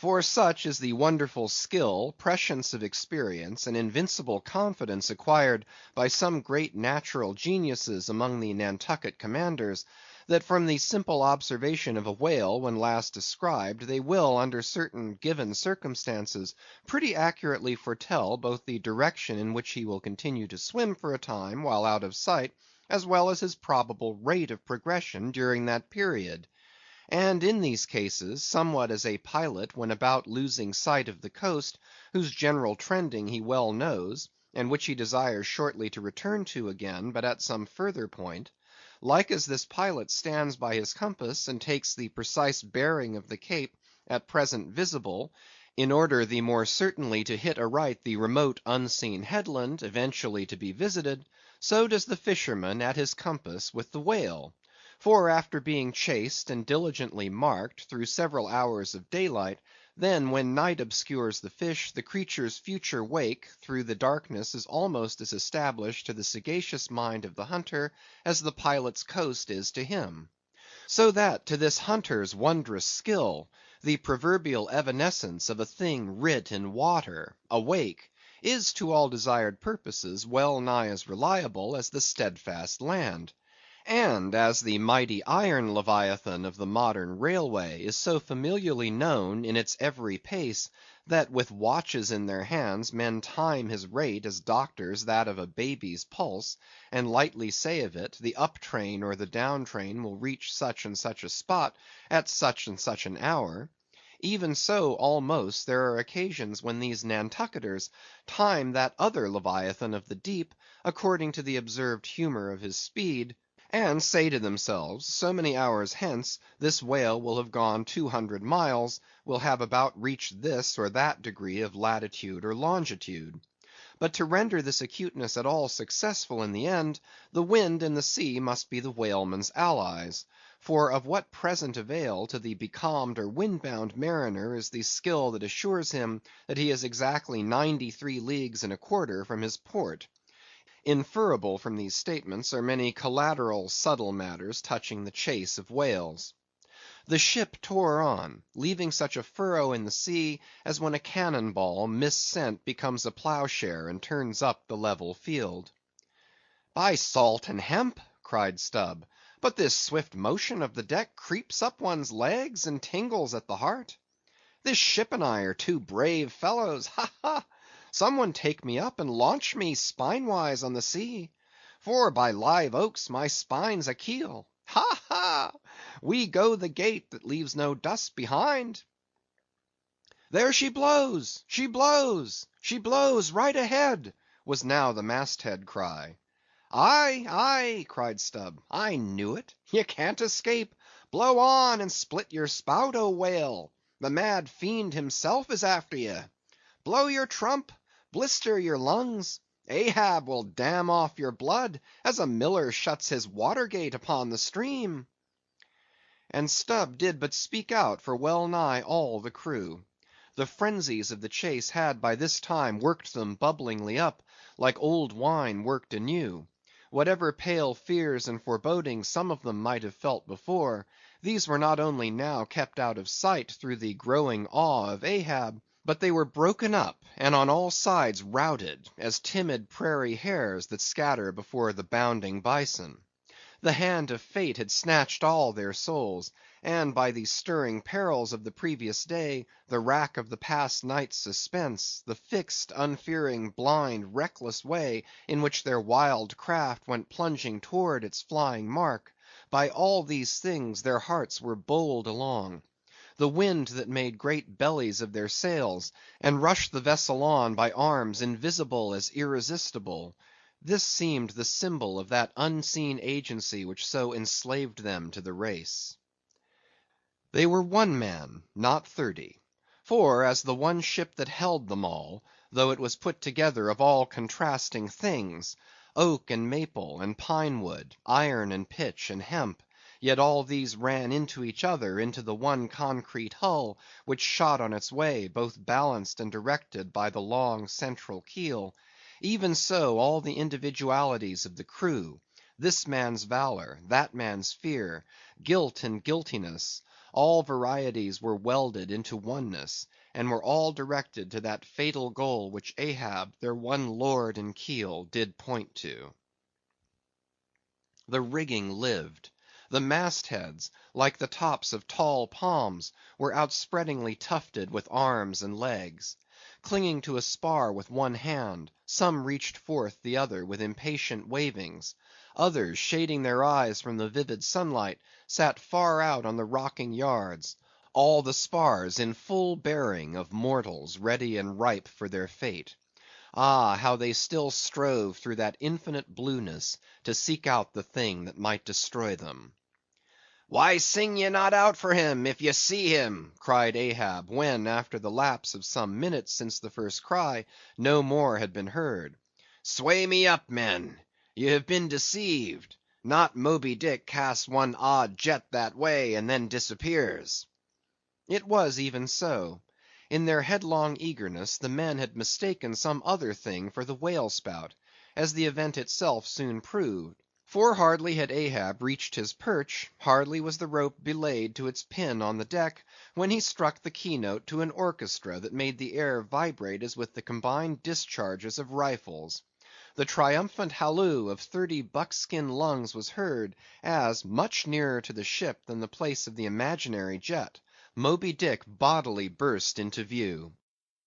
For such is the wonderful skill, prescience of experience, and invincible confidence acquired by some great natural geniuses among the Nantucket commanders, that from the simple observation of a whale when last described, they will, under certain given circumstances, pretty accurately foretell both the direction in which he will continue to swim for a time while out of sight, as well as his probable rate of progression during that period. And in these cases, somewhat as a pilot when about losing sight of the coast, whose general trending he well knows, and which he desires shortly to return to again, but at some further point; like as this pilot stands by his compass, and takes the precise bearing of the cape at present visible, in order the more certainly to hit aright the remote unseen headland eventually to be visited; so does the fisherman at his compass with the whale. For after being chased and diligently marked through several hours of daylight, then when night obscures the fish, the creature's future wake through the darkness is almost as established to the sagacious mind of the hunter as the pilot's coast is to him. So that to this hunter's wondrous skill, the proverbial evanescence of a thing writ in water, awake, is to all desired purposes well nigh as reliable as the steadfast land. And as the mighty iron leviathan of the modern railway is so familiarly known in its every pace, that with watches in their hands men time his rate as doctors that of a baby's pulse, and lightly say of it, the up train or the down train will reach such and such a spot at such and such an hour, even so almost there are occasions when these Nantucketers time that other leviathan of the deep according to the observed humor of his speed, and say to themselves, so many hours hence this whale will have gone 200 miles, will have about reached this or that degree of latitude or longitude. But to render this acuteness at all successful in the end, the wind and the sea must be the whaleman's allies. For of what present avail to the becalmed or wind-bound mariner is the skill that assures him that he is exactly 93 leagues and a quarter from his port? Inferable from these statements are many collateral subtle matters touching the chase of whales. The ship tore on, leaving such a furrow in the sea as when a cannon ball missent becomes a ploughshare and turns up the level field. "By salt and hemp!" cried Stubb, "but this swift motion of the deck creeps up one's legs and tingles at the heart. This ship and I are two brave fellows, ha, ha! Some one take me up and launch me spinewise on the sea, for by live oaks my spine's a keel. Ha, ha! We go the gait that leaves no dust behind. There she blows! She blows! She blows right ahead!" was now the masthead cry. "Aye, aye!" cried Stubb, "I knew it. Ye can't escape. Blow on and split your spout, O whale! The mad fiend himself is after ye. Blow your trump, blister your lungs. Ahab will dam off your blood, as a miller shuts his water gate upon the stream." And Stubb did but speak out for well nigh all the crew. The frenzies of the chase had by this time worked them bubblingly up, like old wine worked anew. Whatever pale fears and forebodings some of them might have felt before, these were not only now kept out of sight through the growing awe of Ahab, but they were broken up and on all sides routed, as timid prairie hares that scatter before the bounding bison. The hand of fate had snatched all their souls, and by the stirring perils of the previous day, the rack of the past night's suspense, the fixed, unfearing, blind, reckless way in which their wild craft went plunging toward its flying mark, by all these things their hearts were bowled along. The wind that made great bellies of their sails, and rushed the vessel on by arms invisible as irresistible, this seemed the symbol of that unseen agency which so enslaved them to the race. They were one man, not 30; for as the one ship that held them all, though it was put together of all contrasting things, oak and maple and pine wood, iron and pitch and hemp, yet all these ran into each other into the one concrete hull, which shot on its way, both balanced and directed by the long central keel. Even so all the individualities of the crew, this man's valor, that man's fear, guilt and guiltiness, all varieties were welded into oneness, and were all directed to that fatal goal which Ahab, their one lord and keel, did point to. The rigging lived. The mastheads, like the tops of tall palms, were outspreadingly tufted with arms and legs. Clinging to a spar with one hand, some reached forth the other with impatient wavings; others, shading their eyes from the vivid sunlight, sat far out on the rocking yards; all the spars in full bearing of mortals ready and ripe for their fate. Ah, how they still strove through that infinite blueness to seek out the thing that might destroy them. "Why sing ye not out for him, if ye see him?" cried Ahab, when, after the lapse of some minutes since the first cry, no more had been heard. "Sway me up, men! You have been deceived. Not Moby Dick casts one odd jet that way, and then disappears. It was even so. In their headlong eagerness, the men had mistaken some other thing for the whale spout, as the event itself soon proved. For hardly had Ahab reached his perch, hardly was the rope belayed to its pin on the deck, when he struck the keynote to an orchestra that made the air vibrate as with the combined discharges of rifles. The triumphant halloo of 30 buckskin lungs was heard, as, much nearer to the ship than the place of the imaginary jet, Moby Dick bodily burst into view.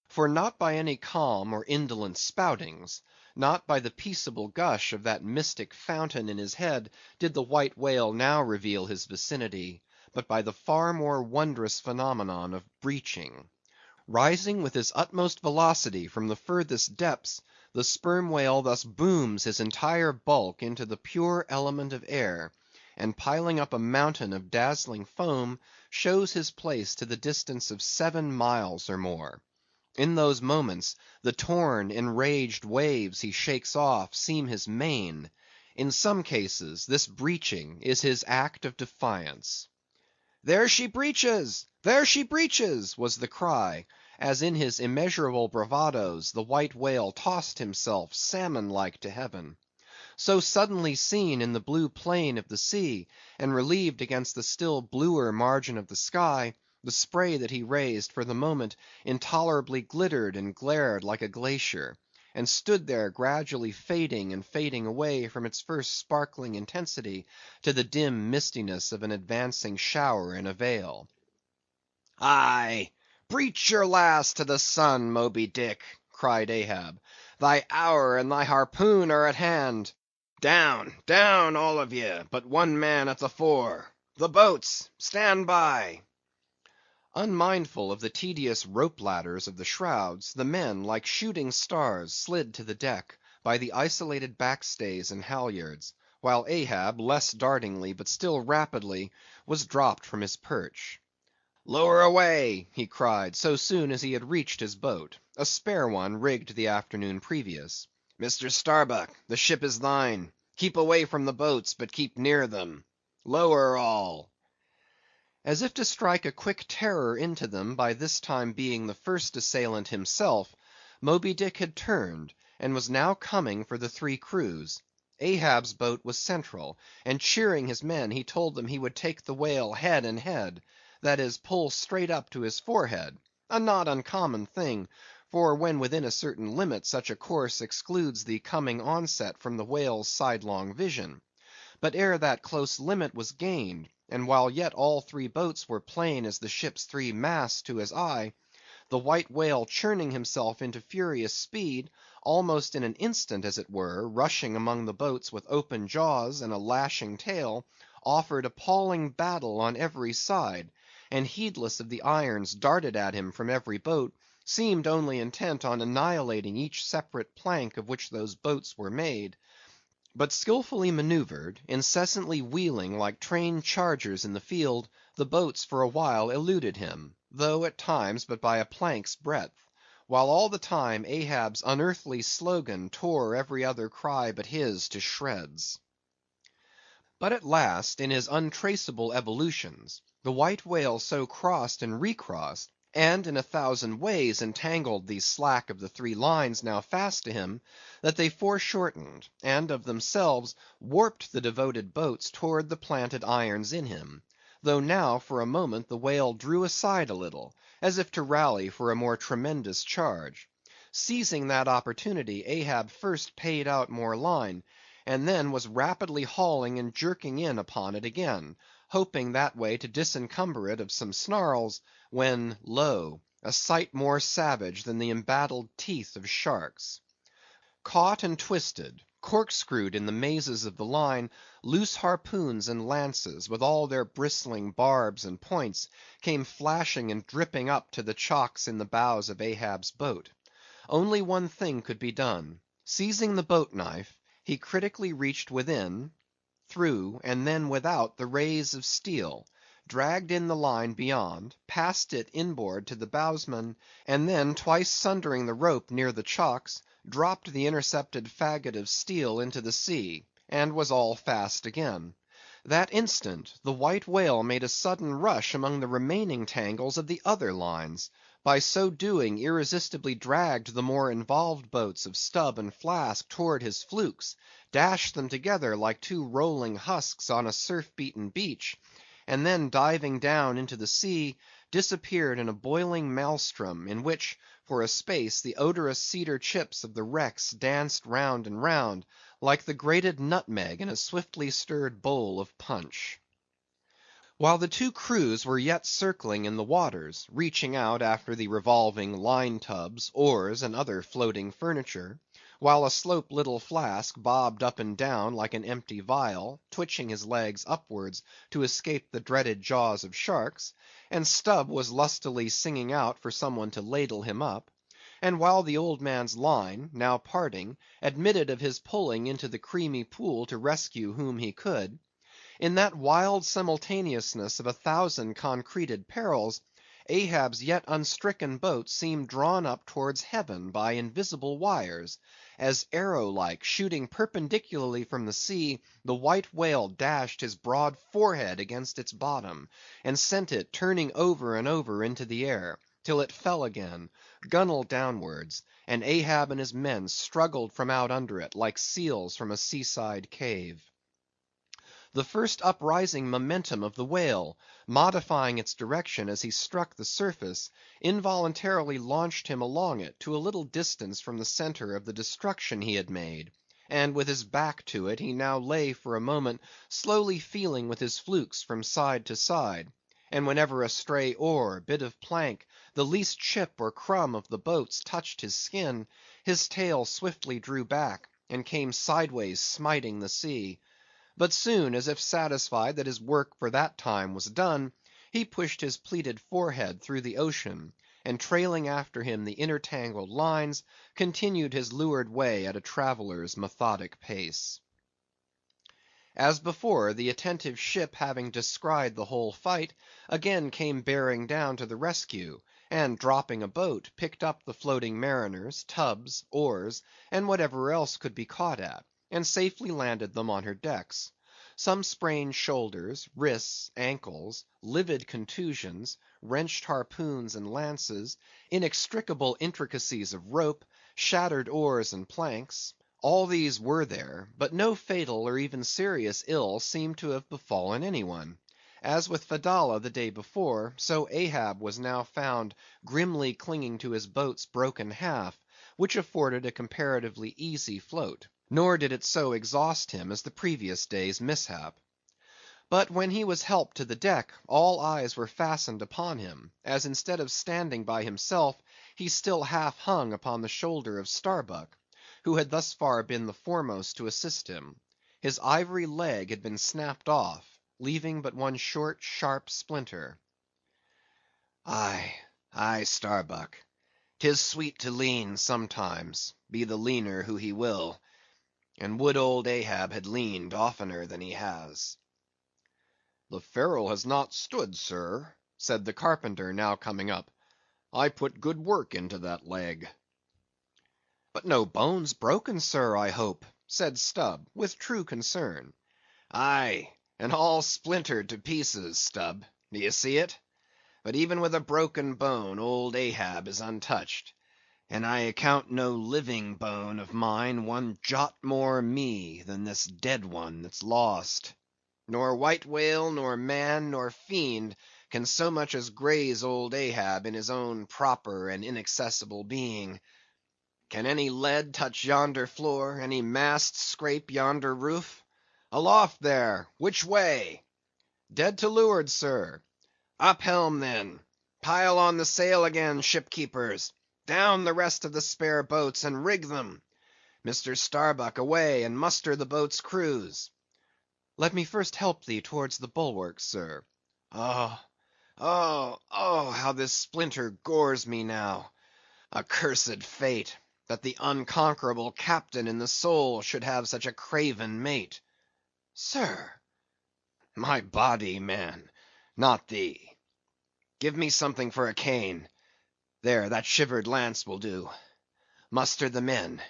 For not by any calm or indolent spoutings, not by the peaceable gush of that mystic fountain in his head, did the white whale now reveal his vicinity, but by the far more wondrous phenomenon of breaching. Rising with his utmost velocity from the furthest depths, the sperm whale thus booms his entire bulk into the pure element of air, and piling up a mountain of dazzling foam, shows his place to the distance of 7 miles or more. In those moments, the torn, enraged waves he shakes off seem his mane. In some cases, this breaching is his act of defiance. "There she breaches! There she breaches!" was the cry, as in his immeasurable bravadoes the white whale tossed himself salmon-like to heaven. So suddenly seen in the blue plain of the sea, and relieved against the still bluer margin of the sky, the spray that he raised for the moment intolerably glittered and glared like a glacier, and stood there gradually fading and fading away from its first sparkling intensity to the dim mistiness of an advancing shower in a vale. "Aye, breach your last to the sun, Moby Dick," cried Ahab. "Thy hour and thy harpoon are at hand. Down, down, all of ye, but one man at the fore. The boats, stand by." Unmindful of the tedious rope ladders of the shrouds, the men, like shooting stars, slid to the deck, by the isolated backstays and halyards, while Ahab, less dartingly, but still rapidly, was dropped from his perch. "Lower away!" he cried, so soon as he had reached his boat, a spare one rigged the afternoon previous. "Mr. Starbuck, the ship is thine. Keep away from the boats, but keep near them. Lower all!" As if to strike a quick terror into them by this time being the first assailant himself, Moby Dick had turned, and was now coming for the 3 crews. Ahab's boat was central, and cheering his men, he told them he would take the whale head and head, that is, pull straight up to his forehead, a not uncommon thing, for when within a certain limit such a course excludes the coming onset from the whale's sidelong vision. But ere that close limit was gained, and while yet all 3 boats were plain as the ship's 3 masts to his eye, the white whale churning himself into furious speed, almost in an instant as it were, rushing among the boats with open jaws and a lashing tail, offered appalling battle on every side, and heedless of the irons darted at him from every boat, seemed only intent on annihilating each separate plank of which those boats were made. But skillfully maneuvered, incessantly wheeling like trained chargers in the field, the boats for a while eluded him, though at times but by a plank's breadth, while all the time Ahab's unearthly slogan tore every other cry but his to shreds. But at last, in his untraceable evolutions, the white whale so crossed and recrossed, and in 1,000 ways entangled the slack of the 3 lines now fast to him, that they foreshortened, and of themselves warped the devoted boats towards the planted irons in him, though now for a moment the whale drew aside a little, as if to rally for a more tremendous charge. Seizing that opportunity, Ahab first paid out more line, and then was rapidly hauling and jerking in upon it again, hoping that way to disencumber it of some snarls, when, lo! a sight more savage than the embattled teeth of sharks. Caught and twisted, corkscrewed in the mazes of the line, loose harpoons and lances, with all their bristling barbs and points, came flashing and dripping up to the chocks in the bows of Ahab's boat. Only one thing could be done. Seizing the boat knife, he critically reached within, through, and then without the rays of steel, dragged in the line beyond, passed it inboard to the bowsman, and then twice sundering the rope near the chocks, dropped the intercepted faggot of steel into the sea, and was all fast again. That instant, the white whale made a sudden rush among the remaining tangles of the other lines; by so doing irresistibly dragged the more involved boats of Stubb and Flask toward his flukes, dashed them together like two rolling husks on a surf-beaten beach, and then diving down into the sea, disappeared in a boiling maelstrom, in which, for a space, the odorous cedar chips of the wrecks danced round and round, like the grated nutmeg in a swiftly stirred bowl of punch. While the two crews were yet circling in the waters, reaching out after the revolving line-tubs, oars, and other floating furniture; while a slope little Flask bobbed up and down like an empty vial, twitching his legs upwards to escape the dreaded jaws of sharks; and Stubb was lustily singing out for some one to ladle him up; and while the old man's line, now parting, admitted of his pulling into the creamy pool to rescue whom he could; in that wild simultaneousness of 1,000 concreted perils, Ahab's yet unstricken boat seemed drawn up towards heaven by invisible wires, as arrow like, shooting perpendicularly from the sea, the white whale dashed his broad forehead against its bottom, and sent it turning over and over into the air, till it fell again, gunwale downwards, and Ahab and his men struggled from out under it like seals from a seaside cave. The first uprising momentum of the whale, modifying its direction as he struck the surface, involuntarily launched him along it to a little distance from the centre of the destruction he had made; and with his back to it, he now lay for a moment slowly feeling with his flukes from side to side; and whenever a stray oar, bit of plank, the least chip or crumb of the boats touched his skin, his tail swiftly drew back, and came sideways smiting the sea. But soon, as if satisfied that his work for that time was done, he pushed his pleated forehead through the ocean, and trailing after him the intertangled lines, continued his leeward way at a traveller's methodic pace. As before, the attentive ship having descried the whole fight, again came bearing down to the rescue, and dropping a boat, picked up the floating mariners, tubs, oars, and whatever else could be caught at, and safely landed them on her decks. Some sprained shoulders, wrists, ankles, livid contusions, wrenched harpoons and lances, inextricable intricacies of rope, shattered oars and planks; all these were there, but no fatal or even serious ill seemed to have befallen any one. As with Fedallah the day before, so Ahab was now found grimly clinging to his boat's broken half, which afforded a comparatively easy float; nor did it so exhaust him as the previous day's mishap. But when he was helped to the deck, all eyes were fastened upon him, as instead of standing by himself, he still half hung upon the shoulder of Starbuck, who had thus far been the foremost to assist him. His ivory leg had been snapped off, leaving but one short, sharp splinter. Aye, aye, Starbuck, 'tis sweet to lean sometimes, be the leaner who he will; and would old Ahab had leaned oftener than he has. "The ferrule has not stood, sir," said the carpenter, now coming up. "I put good work into that leg." "But no bones broken, sir, I hope," said Stubb, with true concern. Aye, and all splintered to pieces, Stubb, do ye see it? But even with a broken bone, old Ahab is untouched; and I account no living bone of mine one jot more me than this dead one that's lost. Nor white whale, nor man, nor fiend can so much as graze old Ahab in his own proper and inaccessible being. Can any lead touch yonder floor, any mast scrape yonder roof? Aloft there! Which way? "Dead to leeward, sir." "Up helm, then! Pile on the sail again, ship keepers! Down the rest of the spare boats, and rig them! Mr. Starbuck, away, and muster the boats' crews." "Let me first help thee towards the bulwarks, sir." Oh, oh, oh, how this splinter gores me now! Accursed fate, that the unconquerable captain in the soul should have such a craven mate. Sir! My body, man, not thee. Give me something for a cane. There, that shivered lance will do. Muster the men.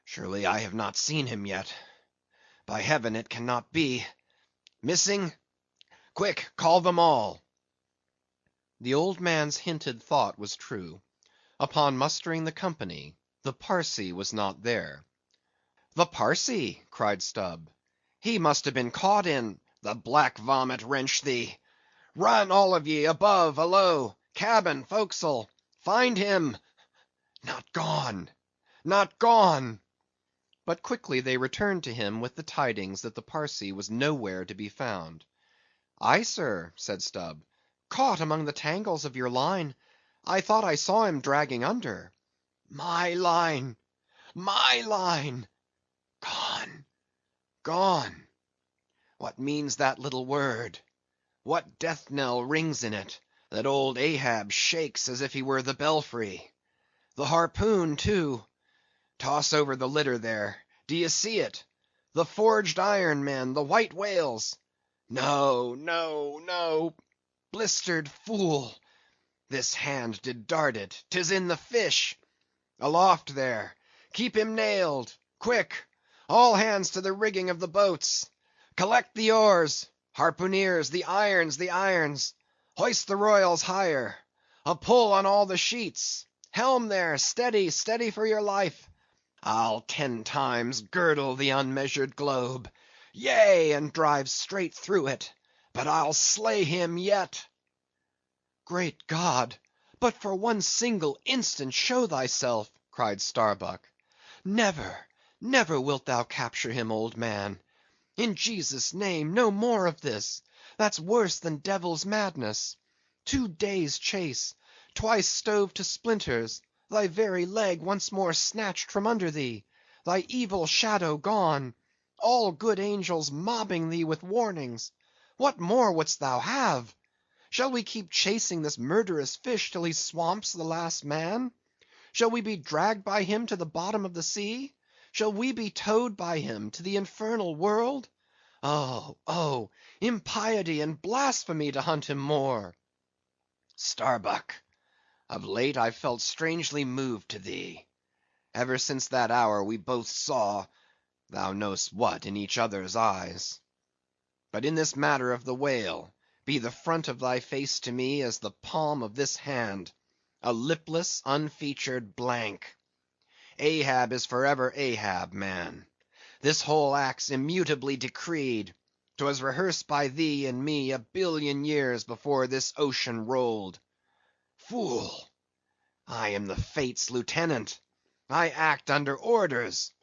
Surely I have not seen him yet. By heaven, it cannot be. Missing? Quick, call them all. The old man's hinted thought was true. Upon mustering the company, the Parsee was not there. The Parsee, cried Stubb. He must have been caught in the black vomit wrench thee. Run, all of ye, above, alow, cabin, forecastle. Find him. Not gone, not gone. But quickly they returned to him with the tidings that the Parsee was nowhere to be found. Aye, sir, said Stubb, caught among the tangles of your line. I thought I saw him dragging under. My line, my line. Gone, gone. What means that little word? What death knell rings in it, that old Ahab shakes as if he were the belfry? The harpoon, too. Toss over the litter there. Do ye see it? The forged iron men, the white whales. No, no, no. Blistered fool. This hand did dart it. 'Tis in the fish. Aloft there. Keep him nailed. Quick. All hands to the rigging of the boats. Collect the oars. Harpooneers, the irons, the irons. Hoist the royals higher. A pull on all the sheets. Helm there, steady, steady for your life. I'll 10 times girdle the unmeasured globe. Yea, and drive straight through it. But I'll slay him yet. Great God! But for one single instant show thyself, cried Starbuck. Never, never wilt thou capture him, old man. In Jesus' name, no more of this. That's worse than devil's madness. 2 days' chase, twice stove to splinters, thy very leg once more snatched from under thee, thy evil shadow gone, all good angels mobbing thee with warnings. What more wouldst thou have? Shall we keep chasing this murderous fish till he swamps the last man? Shall we be dragged by him to the bottom of the sea? Shall we be towed by him to the infernal world? Oh, oh, impiety and blasphemy to hunt him more. Starbuck, of late I've felt strangely moved to thee. Ever since that hour we both saw, thou know'st what, in each other's eyes. But in this matter of the whale, be the front of thy face to me as the palm of this hand, a lipless, unfeatured blank. Ahab is forever Ahab, man. This whole act's immutably decreed. 'Twas rehearsed by thee and me a billion years before this ocean rolled. Fool! I am the Fates' lieutenant. I act under orders.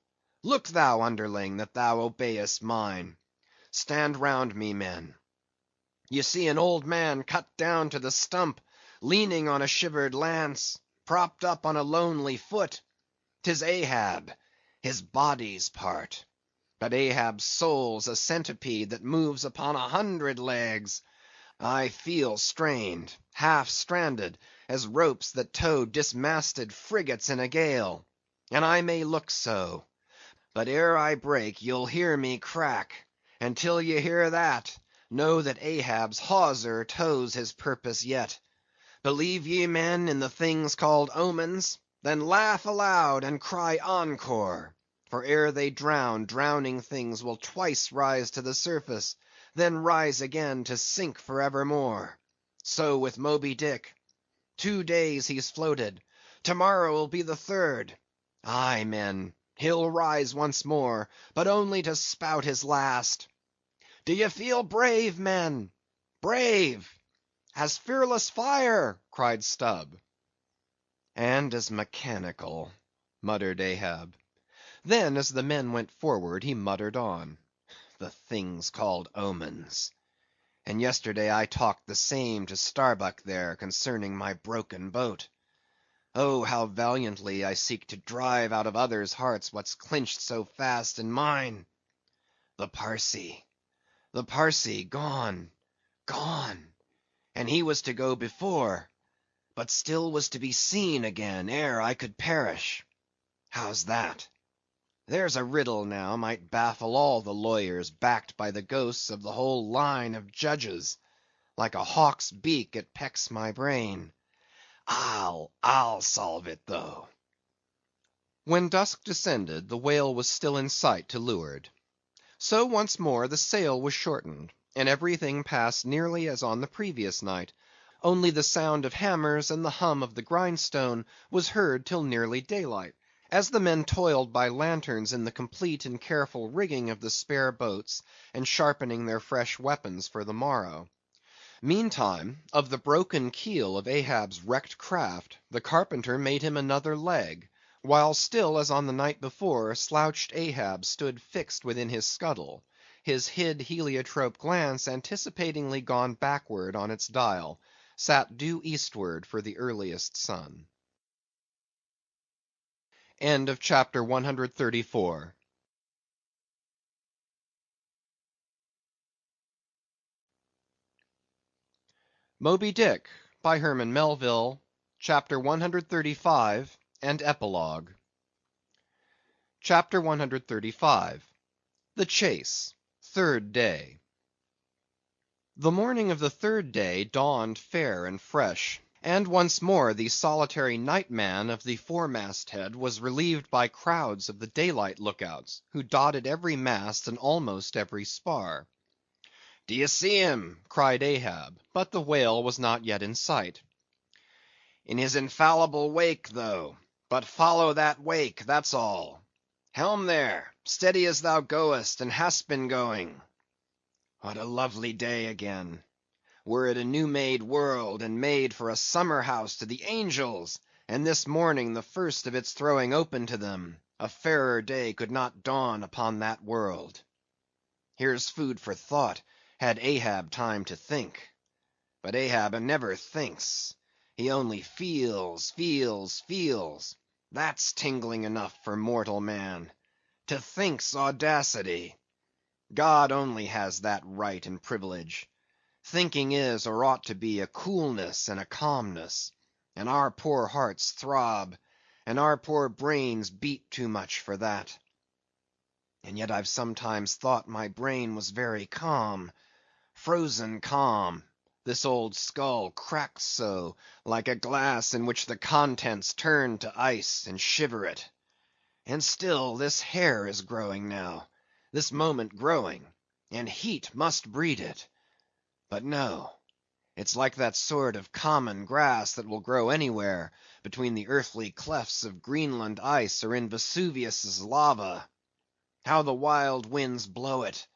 Look thou, underling, that thou obeyest mine. Stand round me, men. Ye see an old man cut down to the stump, leaning on a shivered lance, propped up on a lonely foot. 'Tis Ahab, his body's part. But Ahab's soul's a centipede that moves upon 100 legs. I feel strained, half stranded, as ropes that tow dismasted frigates in a gale. And I may look so. But ere I break, you'll hear me crack. And till ye hear that, know that Ahab's hawser tows his purpose yet. Believe ye, men, in the things called omens? Then laugh aloud and cry encore. For ere they drown, drowning things will twice rise to the surface, then rise again to sink for evermore. So with Moby Dick. 2 days he's floated. Tomorrow will be the 3rd. Aye, men, he'll rise once more, but only to spout his last. Do ye feel brave, men? Brave! As fearless fire, cried Stubb. And as mechanical, muttered Ahab. Then, as the men went forward, he muttered on. The things called omens. And yesterday I talked the same to Starbuck there concerning my broken boat. Oh, how valiantly I seek to drive out of others' hearts what's clinched so fast in mine. The Parsee, gone, gone. And he was to go before, but still was to be seen again ere I could perish. How's that? There's a riddle now might baffle all the lawyers backed by the ghosts of the whole line of judges. Like a hawk's beak it pecks my brain. I'll solve it though. When dusk descended, the whale was still in sight to leeward. So once more the sail was shortened, and everything passed nearly as on the previous night; only the sound of hammers and the hum of the grindstone was heard till nearly daylight, as the men toiled by lanterns in the complete and careful rigging of the spare boats, and sharpening their fresh weapons for the morrow. Meantime, of the broken keel of Ahab's wrecked craft, the carpenter made him another leg, while still as on the night before, slouched Ahab stood fixed within his scuttle, his hid heliotrope glance anticipatingly gone backward on its dial, sat due eastward for the earliest sun. CHAPTER 134. Moby Dick, by Herman Melville, Chapter 135, and Epilogue. Chapter 135. The Chase, Third Day. The morning of the third day dawned fair and fresh, and once more the solitary nightman of the foremast head was relieved by crowds of the daylight lookouts, who dotted every mast and almost every spar. "D'ye see him?" cried Ahab, but the whale was not yet in sight. "In his infallible wake, though; but follow that wake, that's all. Helm there, steady as thou goest, and hast been going. What a lovely day again! Were it a new-made world, and made for a summer house to the angels, and this morning the first of its throwing open to them, a fairer day could not dawn upon that world. Here's food for thought, had Ahab time to think. But Ahab never thinks; he only feels, feels, feels. That's tingling enough for mortal man. To think's audacity. God only has that right and privilege. Thinking is, or ought to be, a coolness and a calmness; and our poor hearts throb, and our poor brains beat too much for that. And yet I've sometimes thought my brain was very calm, frozen calm. This old skull cracks so, like a glass in which the contents turn to ice, and shiver it. And still this hair is growing now, this moment growing, and heat must breed it. But no, it's like that sort of common grass that will grow anywhere, between the earthly clefts of Greenland ice, or in Vesuvius' lava. How the wild winds blow it!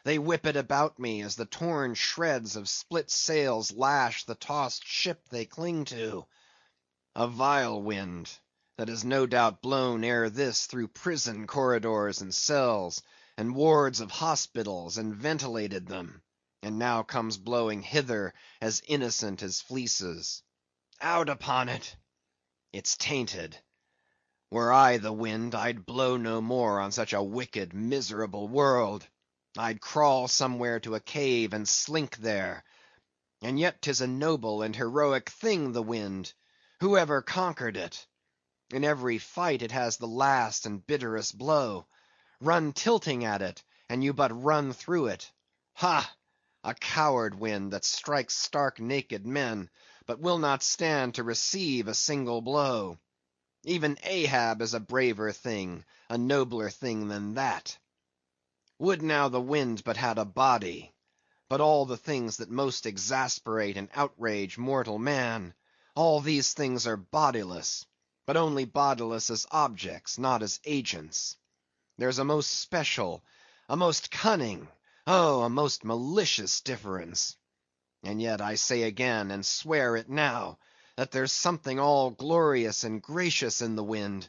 They whip it about me, as the torn shreds of split sails lash the tossed ship they cling to. A vile wind, that has no doubt blown ere this through prison corridors and cells, and wards of hospitals, and ventilated them, and now comes blowing hither as innocent as fleeces. Out upon it! It's tainted. Were I the wind, I'd blow no more on such a wicked, miserable world. I'd crawl somewhere to a cave and slink there. And yet 'tis a noble and heroic thing, the wind. Who ever conquered it? In every fight it has the last and bitterest blow. Run tilting at it, and you but run through it. Ha! A coward wind that strikes stark naked men, but will not stand to receive a single blow. Even Ahab is a braver thing, a nobler thing than that. Would now the wind but had a body! But all the things that most exasperate and outrage mortal man, all these things are bodiless, but only bodiless as objects, not as agents. There's a most special, a most cunning, oh, a most malicious difference. And yet I say again, and swear it now, that there's something all glorious and gracious in the wind.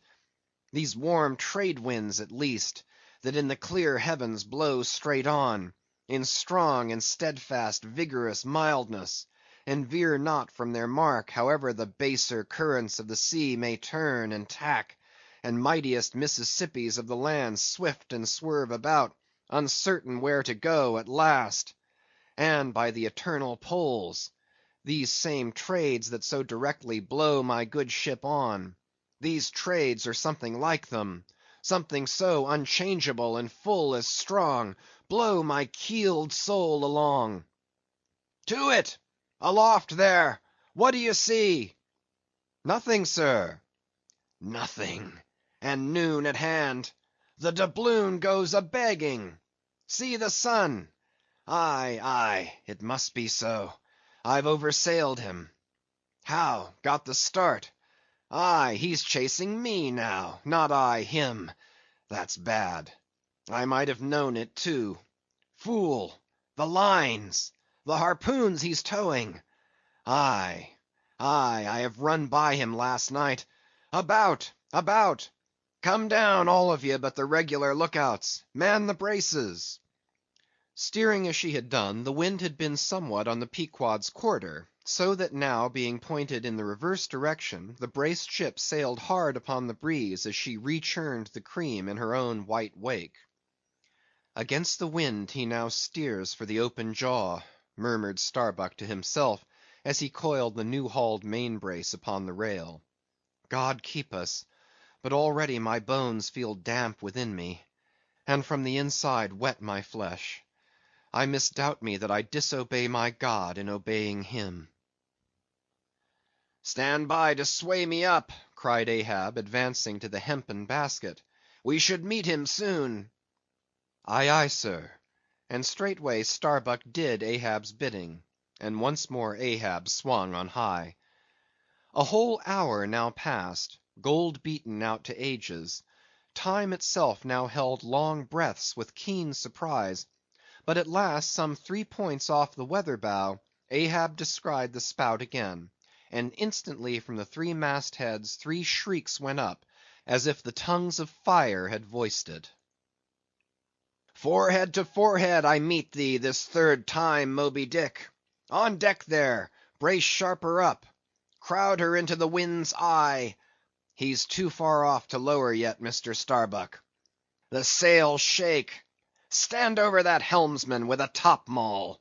These warm trade winds at least, that in the clear heavens blow straight on, in strong and steadfast vigorous mildness, and veer not from their mark, however the baser currents of the sea may turn and tack, and mightiest Mississippis of the land swift and swerve about, uncertain where to go at last. And by the eternal poles, these same trades that so directly blow my good ship on, these trades, or something like them, something so unchangeable and full as strong, blow my keeled soul along. To it! Aloft there! What do you see? Nothing, sir. Nothing, and noon at hand. The doubloon goes a-begging. See the sun! Aye, aye, it must be so. I've oversailed him. How, got the start? Aye, he's chasing me now, not I him. That's bad. I might have known it too. Fool! The lines! The harpoons he's towing! Aye, aye, I have run by him last night. About, about! Come down, all of ye but the regular lookouts. Man the braces! Steering as she had done, the wind had been somewhat on the Pequod's quarter, so that now being pointed in the reverse direction, the braced ship sailed hard upon the breeze as she rechurned the cream in her own white wake. Against the wind he now steers for the open jaw, murmured Starbuck to himself, as he coiled the new-hauled main-brace upon the rail. God keep us, but already my bones feel damp within me, and from the inside wet my flesh. I misdoubt me that I disobey my God in obeying him. Stand by to sway me up, cried Ahab, advancing to the hempen basket. We should meet him soon. Aye, aye, sir. And straightway Starbuck did Ahab's bidding, and once more Ahab swung on high. A whole hour now passed, gold beaten out to ages. Time itself now held long breaths with keen surprise. But at last, some 3 points off the weather bow, Ahab descried the spout again, and instantly from the 3 mastheads 3 shrieks went up, as if the tongues of fire had voiced it. Forehead to forehead I meet thee this third time, Moby Dick. On deck there, brace sharper up. Crowd her into the wind's eye. He's too far off to lower yet, Mr. Starbuck. The sails shake. Stand over that helmsman with a top-maul.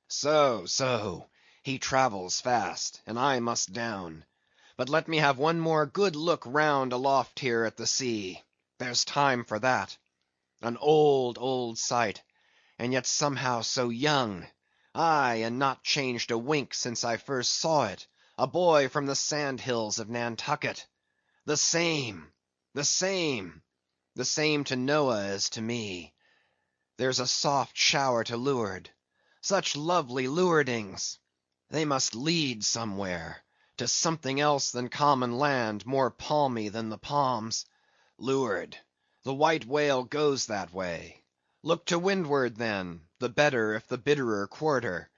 So, so, he travels fast, and I must down. But let me have one more good look round aloft here at the sea. There's time for that. An old, old sight, and yet somehow so young. Aye, and not changed a wink since I first saw it, a boy from the sand hills of Nantucket. The same, the same, the same to Noah as to me. There's a soft shower to leeward. Such lovely leewardings! They must lead somewhere, to something else than common land, more palmy than the palms. Leeward, the white whale goes that way. Look to windward then, the better if the bitterer quarter.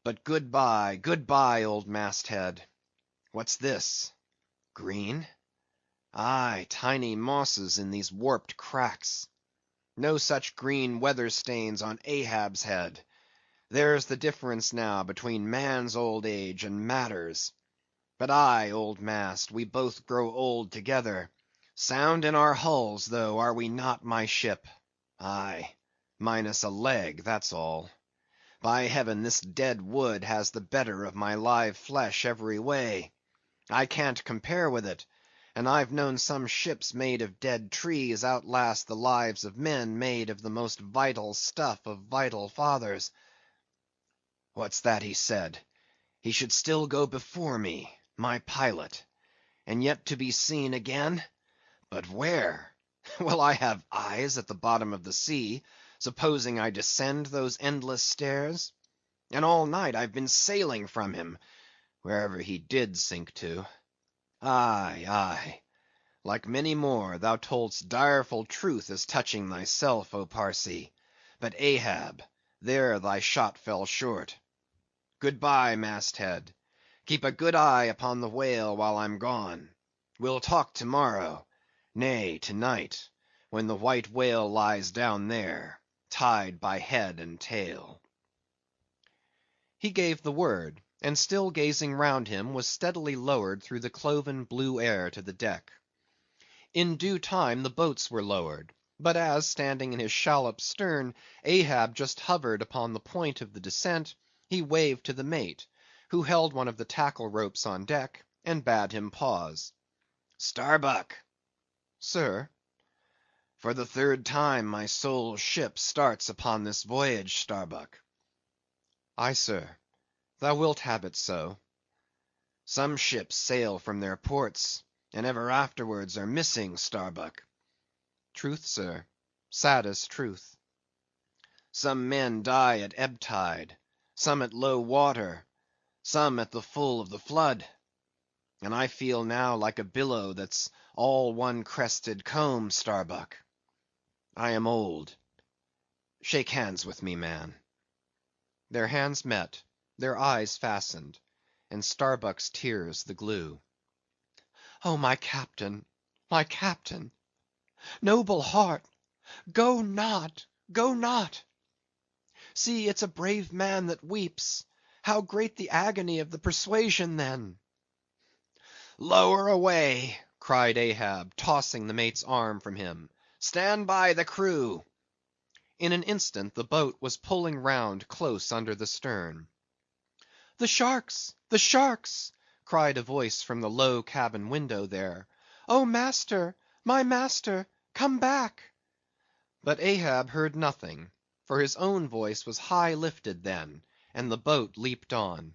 But good bye, old masthead. What's this? Green? Aye, tiny mosses in these warped cracks. No such green weather stains on Ahab's head. There's the difference now between man's old age and matters. But aye, old mast, we both grow old together. Sound in our hulls, though, are we not, my ship? Aye, minus a leg, that's all. By heaven, this dead wood has the better of my live flesh every way. I can't compare with it. And I've known some ships made of dead trees outlast the lives of men made of the most vital stuff of vital fathers. What's that he said? He should still go before me, my pilot, and yet to be seen again? But where? Will I have eyes at the bottom of the sea, supposing I descend those endless stairs? And all night I've been sailing from him, wherever he did sink to. Aye, aye. Like many more, thou toldst direful truth as touching thyself, O Parsee. But Ahab, there thy shot fell short. Good bye, masthead. Keep a good eye upon the whale while I'm gone. We'll talk to-morrow, nay, to-night, when the white whale lies down there, tied by head and tail. He gave the word, and still gazing round him, was steadily lowered through the cloven blue air to the deck. In due time the boats were lowered, but as, standing in his shallop's stern, Ahab just hovered upon the point of the descent, he waved to the mate, who held one of the tackle ropes on deck, and bade him pause. Starbuck. Sir. For the third time my soul's ship starts upon this voyage, Starbuck. Aye, sir. Thou wilt have it so. Some ships sail from their ports, and ever afterwards are missing, Starbuck. Truth, sir, saddest truth. Some men die at ebb tide, some at low water, some at the full of the flood. And I feel now like a billow that's all one crested comb, Starbuck. I am old. Shake hands with me, man. Their hands met, their eyes fastened, and Starbuck's tears the glue. Oh, my captain, my captain! Noble heart, go not, go not! See, it's a brave man that weeps. How great the agony of the persuasion then! Lower away, cried Ahab, tossing the mate's arm from him. Stand by the crew. In an instant the boat was pulling round close under the stern. The sharks! the sharks! cried a voice from the low cabin window there. Oh, master, my master, come back! But Ahab heard nothing, for his own voice was high lifted then, and the boat leaped on.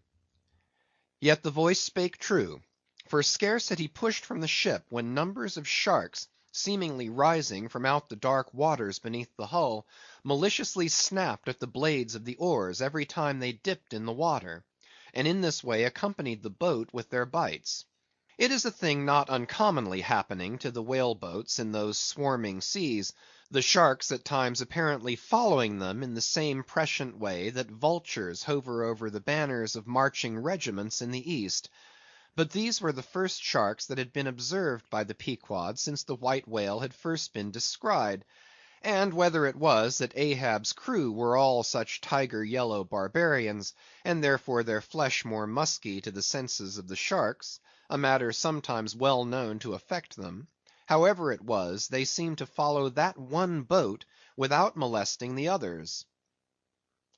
Yet the voice spake true, for scarce had he pushed from the ship when numbers of sharks, seemingly rising from out the dark waters beneath the hull, maliciously snapped at the blades of the oars every time they dipped in the water, and in this way accompanied the boat with their bites. It is a thing not uncommonly happening to the whale boats in those swarming seas, the sharks at times apparently following them in the same prescient way that vultures hover over the banners of marching regiments in the East. But these were the first sharks that had been observed by the Pequod since the white whale had first been descried; and whether it was that Ahab's crew were all such tiger yellow barbarians, and therefore their flesh more musky to the senses of the sharks, a matter sometimes well known to affect them; however it was, they seemed to follow that one boat without molesting the others.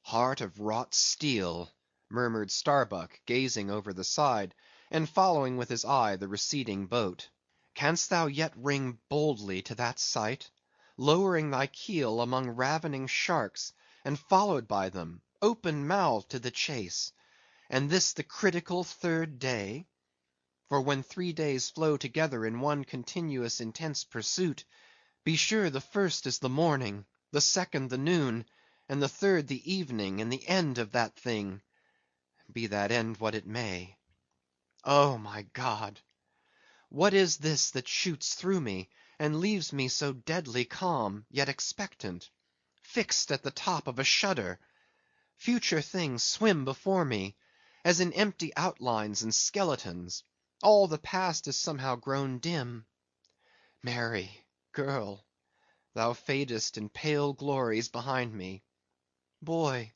Heart of wrought steel, murmured Starbuck, gazing over the side, and following with his eye the receding boat. Canst thou yet ring boldly to that sight, lowering thy keel among ravening sharks, and followed by them, open-mouthed to the chase, and this the critical third day? For when 3 days flow together in one continuous intense pursuit, be sure the first is the morning, the second the noon, and the third the evening, and the end of that thing, be that end what it may. Oh, my God! What is this that shoots through me, and leaves me so deadly calm, yet expectant, fixed at the top of a shudder? Future things swim before me, as in empty outlines and skeletons; all the past is somehow grown dim. Mary, girl, thou fadest in pale glories behind me. Boy,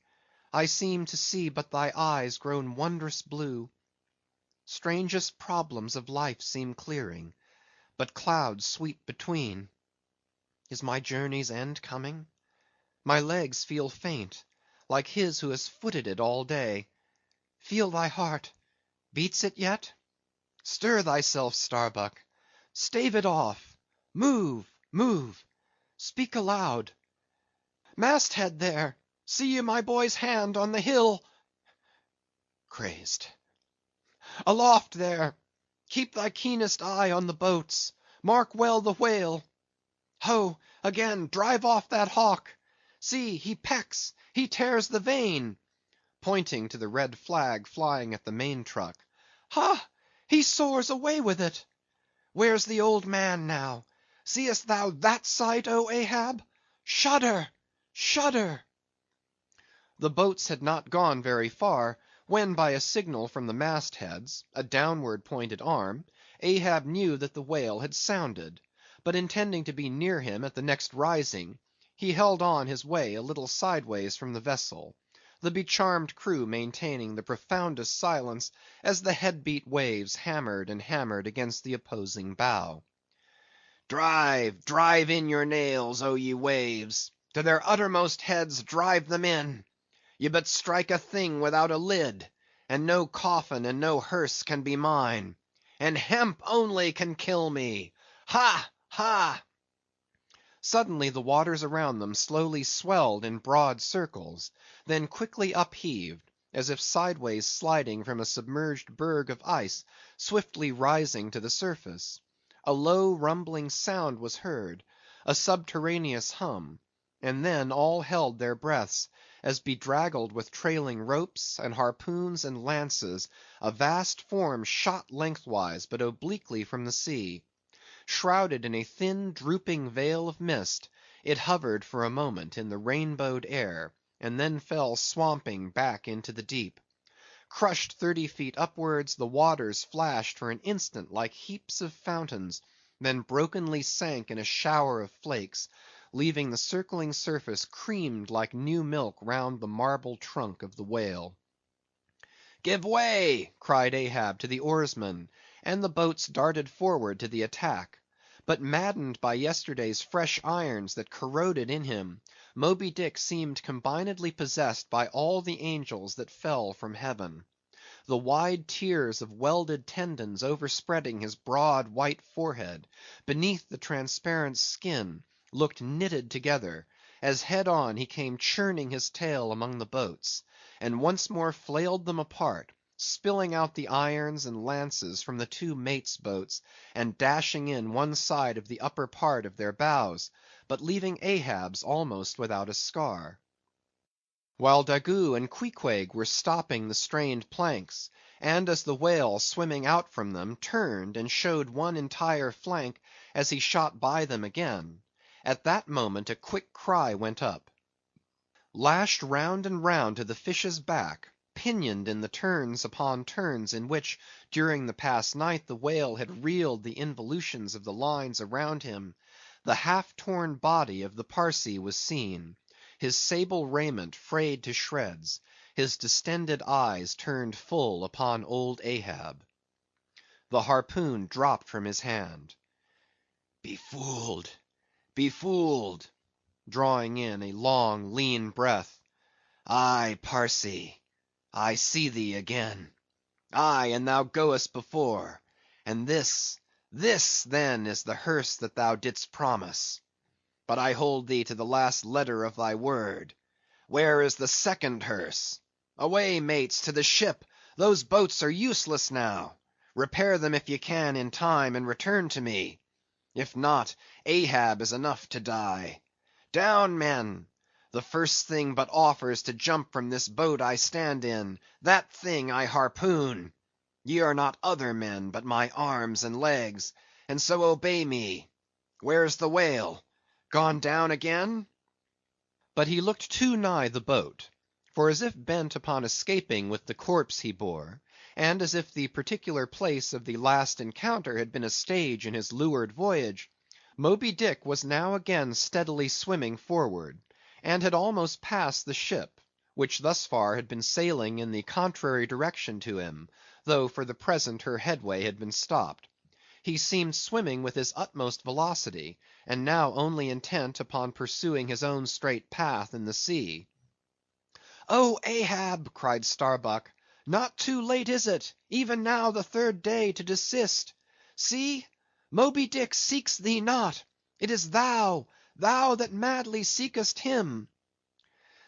I seem to see but thy eyes grown wondrous blue. Strangest problems of life seem clearing, but clouds sweep between. Is my journey's end coming? My legs feel faint, like his who has footed it all day. Feel thy heart; beats it yet? Stir thyself, Starbuck; stave it off; move, move; speak aloud. Mast head there! See ye my boy's hand on the hill? Crazed. Aloft there! Keep thy keenest eye on the boats; mark well the whale. Ho, again, drive off that hawk! See, he pecks, he tears the vane, pointing to the red flag flying at the main truck. Ha! he soars away with it. Where's the old man now? Seest thou that sight, O Ahab? Shudder, shudder! The boats had not gone very far, when by a signal from the mast heads, a downward pointed arm, Ahab knew that the whale had sounded; but intending to be near him at the next rising, he held on his way a little sideways from the vessel, the becharmed crew maintaining the profoundest silence as the head-beat waves hammered and hammered against the opposing bow. Drive, drive in your nails, O ye waves! To their uttermost heads drive them in! Ye but strike a thing without a lid, and no coffin and no hearse can be mine, and hemp only can kill me. Ha! ha! Suddenly the waters around them slowly swelled in broad circles, then quickly upheaved, as if sideways sliding from a submerged berg of ice, swiftly rising to the surface. A low rumbling sound was heard, a subterraneous hum, and then all held their breaths, as bedraggled with trailing ropes, and harpoons, and lances, a vast form shot lengthwise but obliquely from the sea. Shrouded in a thin drooping veil of mist, it hovered for a moment in the rainbowed air, and then fell swamping back into the deep. Crushed 30 feet upwards, the waters flashed for an instant like heaps of fountains, then brokenly sank in a shower of flakes, leaving the circling surface creamed like new milk round the marble trunk of the whale. "Give way!" cried Ahab to the oarsmen, and the boats darted forward to the attack. But maddened by yesterday's fresh irons that corroded in him, Moby Dick seemed combinedly possessed by all the angels that fell from heaven. The wide tiers of welded tendons overspreading his broad white forehead, beneath the transparent skin, looked knitted together, as head on he came churning his tail among the boats, and once more flailed them apart, spilling out the irons and lances from the two mates' boats, and dashing in one side of the upper part of their bows, but leaving Ahab's almost without a scar. While Daggoo and Queequeg were stopping the strained planks, and as the whale swimming out from them turned and showed one entire flank as he shot by them again, at that moment a quick cry went up. Lashed round and round to the fish's back, pinioned in the turns upon turns in which, during the past night, the whale had reeled the involutions of the lines around him, the half-torn body of the Parsee was seen, his sable raiment frayed to shreds, his distended eyes turned full upon old Ahab. The harpoon dropped from his hand. "Befooled, befooled," drawing in a long, lean breath. "Aye, Parsee, I see thee again. Aye, and thou goest before, and this then is the hearse that thou didst promise. But I hold thee to the last letter of thy word. Where is the second hearse? Away, mates, to the ship! Those boats are useless now. Repair them if ye can in time, and return to me. If not, Ahab is enough to die. Down, men! The first thing but offers to jump from this boat I stand in, that thing I harpoon. Ye are not other men, but my arms and legs, and so obey me. Where's the whale? Gone down again?" But he looked too nigh the boat; for as if bent upon escaping with the corpse he bore, and as if the particular place of the last encounter had been a stage in his leeward voyage, Moby Dick was now again steadily swimming forward, and had almost passed the ship, which thus far had been sailing in the contrary direction to him, though for the present her headway had been stopped. He seemed swimming with his utmost velocity, and now only intent upon pursuing his own straight path in the sea. "Oh, Ahab!" cried Starbuck, "not too late is it, even now the third day, to desist? See! Moby Dick seeks thee not! It is thou that madly seekest him!"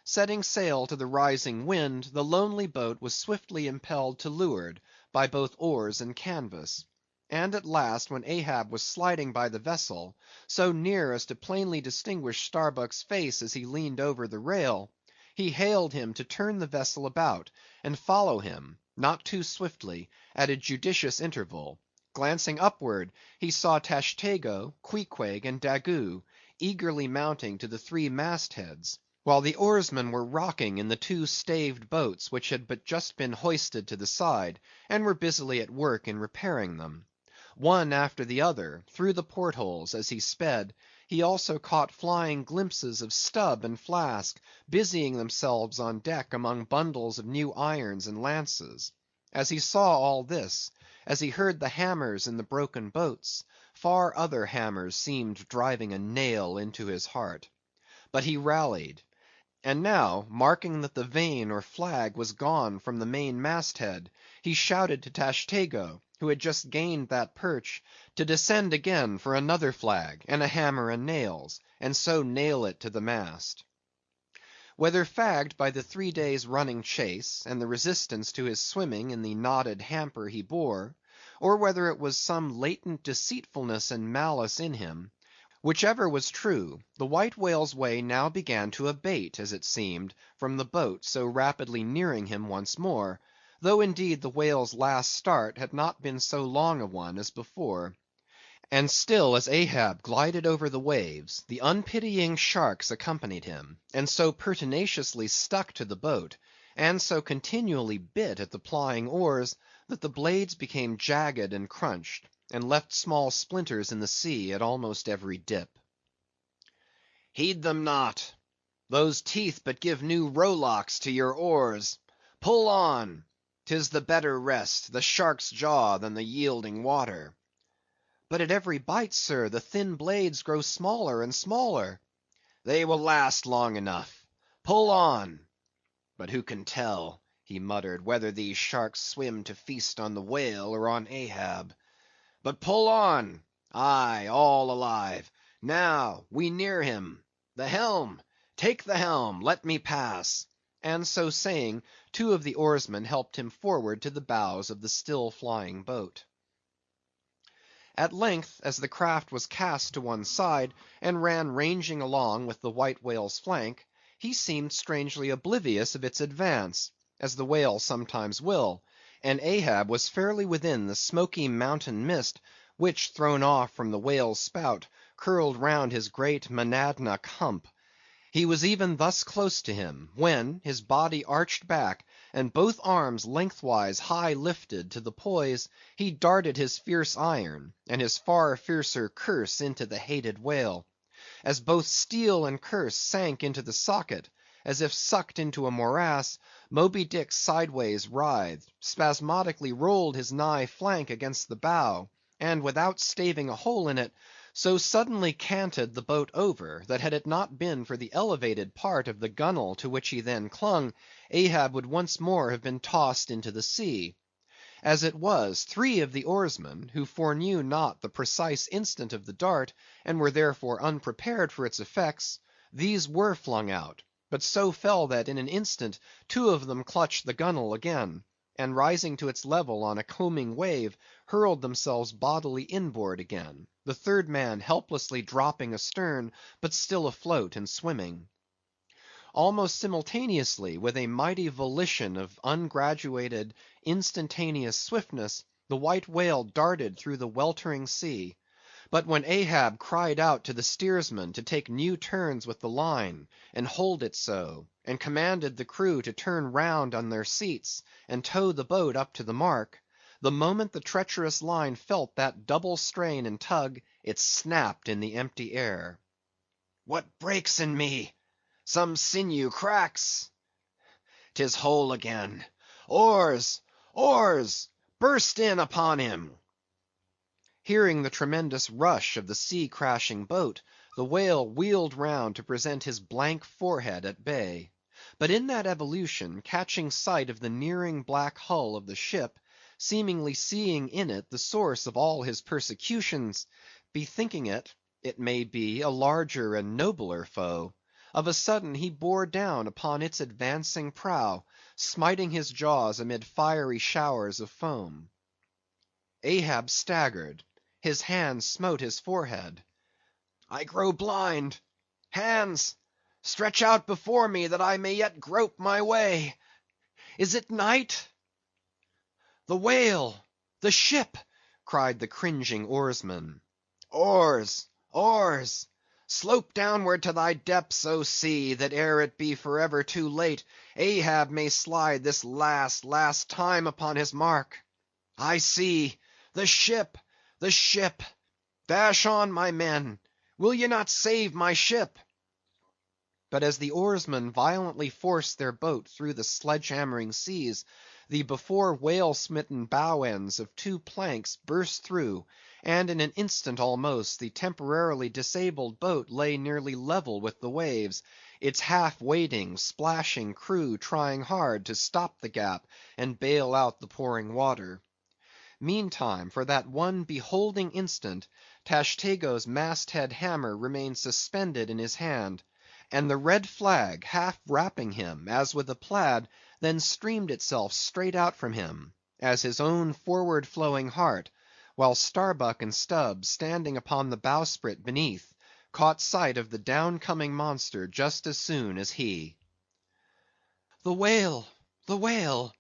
Setting sail to the rising wind, the lonely boat was swiftly impelled to leeward by both oars and canvas. And at last, when Ahab was sliding by the vessel, so near as to plainly distinguish Starbuck's face as he leaned over the rail, he hailed him to turn the vessel about, and follow him, not too swiftly, at a judicious interval. Glancing upward, he saw Tashtego, Queequeg, and Daggoo eagerly mounting to the three mastheads, while the oarsmen were rocking in the two staved boats which had but just been hoisted to the side, and were busily at work in repairing them. One after the other, through the portholes, as he sped, he also caught flying glimpses of Stubb and Flask, busying themselves on deck among bundles of new irons and lances. As he saw all this, as he heard the hammers in the broken boats, far other hammers seemed driving a nail into his heart. But he rallied; and now, marking that the vane or flag was gone from the main masthead, he shouted to Tashtego, who had just gained that perch, to descend again for another flag, and a hammer and nails, and so nail it to the mast. Whether fagged by the 3 days' running chase, and the resistance to his swimming in the knotted hamper he bore, or whether it was some latent deceitfulness and malice in him. Whichever was true, the white whale's way now began to abate, as it seemed, from the boat so rapidly nearing him once more, though indeed the whale's last start had not been so long a one as before. And still as Ahab glided over the waves, the unpitying sharks accompanied him, and so pertinaciously stuck to the boat, and so continually bit at the plying oars, that the blades became jagged and crunched, and left small splinters in the sea at almost every dip. Heed them not. Those teeth but give new rowlocks to your oars. Pull on. 'Tis the better rest, the shark's jaw, than the yielding water. But at every bite, sir, the thin blades grow smaller and smaller. They will last long enough. Pull on. But who can tell, he muttered, whether these sharks swim to feast on the whale or on Ahab? But pull on. Aye, all alive. Now, we near him. The helm! Take the helm! Let me pass. And so saying, two of the oarsmen helped him forward to the bows of the still flying boat. At length, as the craft was cast to one side, and ran ranging along with the white whale's flank, he seemed strangely oblivious of its advance, as the whale sometimes will, and Ahab was fairly within the smoky mountain mist, which, thrown off from the whale's spout, curled round his great monadnock hump. He was even thus close to him, when, his body arched back, and both arms lengthwise high lifted to the poise, he darted his fierce iron, and his far fiercer curse into the hated whale. As both steel and curse sank into the socket, as if sucked into a morass, Moby Dick sideways writhed, spasmodically rolled his nigh flank against the bow, and without staving a hole in it, so suddenly canted the boat over, that had it not been for the elevated part of the gunwale to which he then clung, Ahab would once more have been tossed into the sea. As it was, three of the oarsmen, who foreknew not the precise instant of the dart, and were therefore unprepared for its effects, these were flung out, but so fell that in an instant two of them clutched the gunwale again, and rising to its level on a combing wave, hurled themselves bodily inboard again, the third man helplessly dropping astern, but still afloat and swimming. Almost simultaneously, with a mighty volition of ungraduated, instantaneous swiftness, the white whale darted through the weltering sea. But when Ahab cried out to the steersman to take new turns with the line, and hold it so, and commanded the crew to turn round on their seats, and tow the boat up to the mark, the moment the treacherous line felt that double strain and tug, it snapped in the empty air. What breaks in me? Some sinew cracks. 'Tis whole again. Oars! Oars! Burst in upon him! Hearing the tremendous rush of the sea-crashing boat, the whale wheeled round to present his blank forehead at bay. But in that evolution, catching sight of the nearing black hull of the ship, seemingly seeing in it the source of all his persecutions, bethinking it, it may be, a larger and nobler foe, of a sudden he bore down upon its advancing prow, smiting his jaws amid fiery showers of foam. Ahab staggered. His hand smote his forehead. I grow blind. Hands, stretch out before me that I may yet grope my way. Is it night? The whale! The ship! cried the cringing oarsman. Oars! Oars! Slope downward to thy depths, O sea, that ere it be forever too late, Ahab may slide this last time upon his mark. I see! The ship! The ship! Dash on, my men! Will ye not save my ship? But as the oarsmen violently forced their boat through the sledge-hammering seas, the before whale-smitten bow ends of two planks burst through, and in an instant almost the temporarily disabled boat lay nearly level with the waves, its half-wading, splashing crew trying hard to stop the gap and bail out the pouring water. Meantime, for that one beholding instant, Tashtego's masthead hammer remained suspended in his hand, and the red flag, half wrapping him, as with a plaid, then streamed itself straight out from him, as his own forward-flowing heart, while Starbuck and Stubb, standing upon the bowsprit beneath, caught sight of the down-coming monster just as soon as he. The whale! The whale!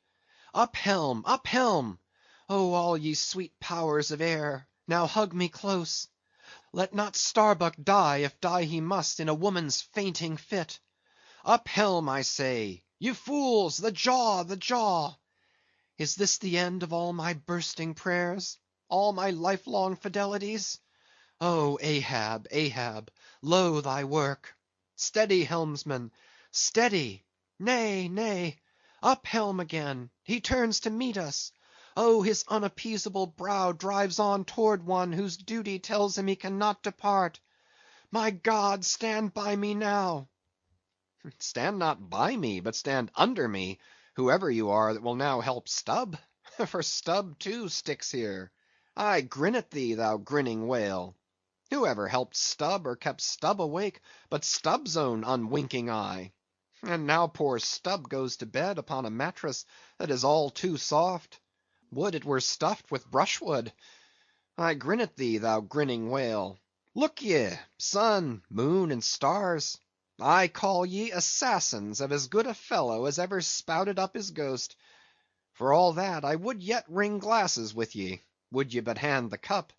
Up helm! Up helm! Oh, all ye sweet powers of air, now hug me close. Let not Starbuck die, if die he must, in a woman's fainting fit. Up helm, I say! Ye fools, the jaw, the jaw! Is this the end of all my bursting prayers? All my lifelong fidelities? Oh, Ahab, Ahab, lo thy work! Steady, helmsman, steady! Nay, nay! Up helm again! He turns to meet us! Oh, his unappeasable brow drives on toward one whose duty tells him he cannot depart. My God, stand by me now! Stand not by me, but stand under me, whoever you are that will now help Stubb. For Stubb too sticks here. I grin at thee, thou grinning whale. Who ever helped Stubb or kept Stubb awake but Stubb's own unwinking eye? And now poor Stubb goes to bed upon a mattress that is all too soft. Would it were stuffed with brushwood. I grin at thee, thou grinning whale. Look ye, sun, moon, and stars, I call ye assassins of as good a fellow as ever spouted up his ghost. For all that, I would yet ring glasses with ye, would ye but hand the cup.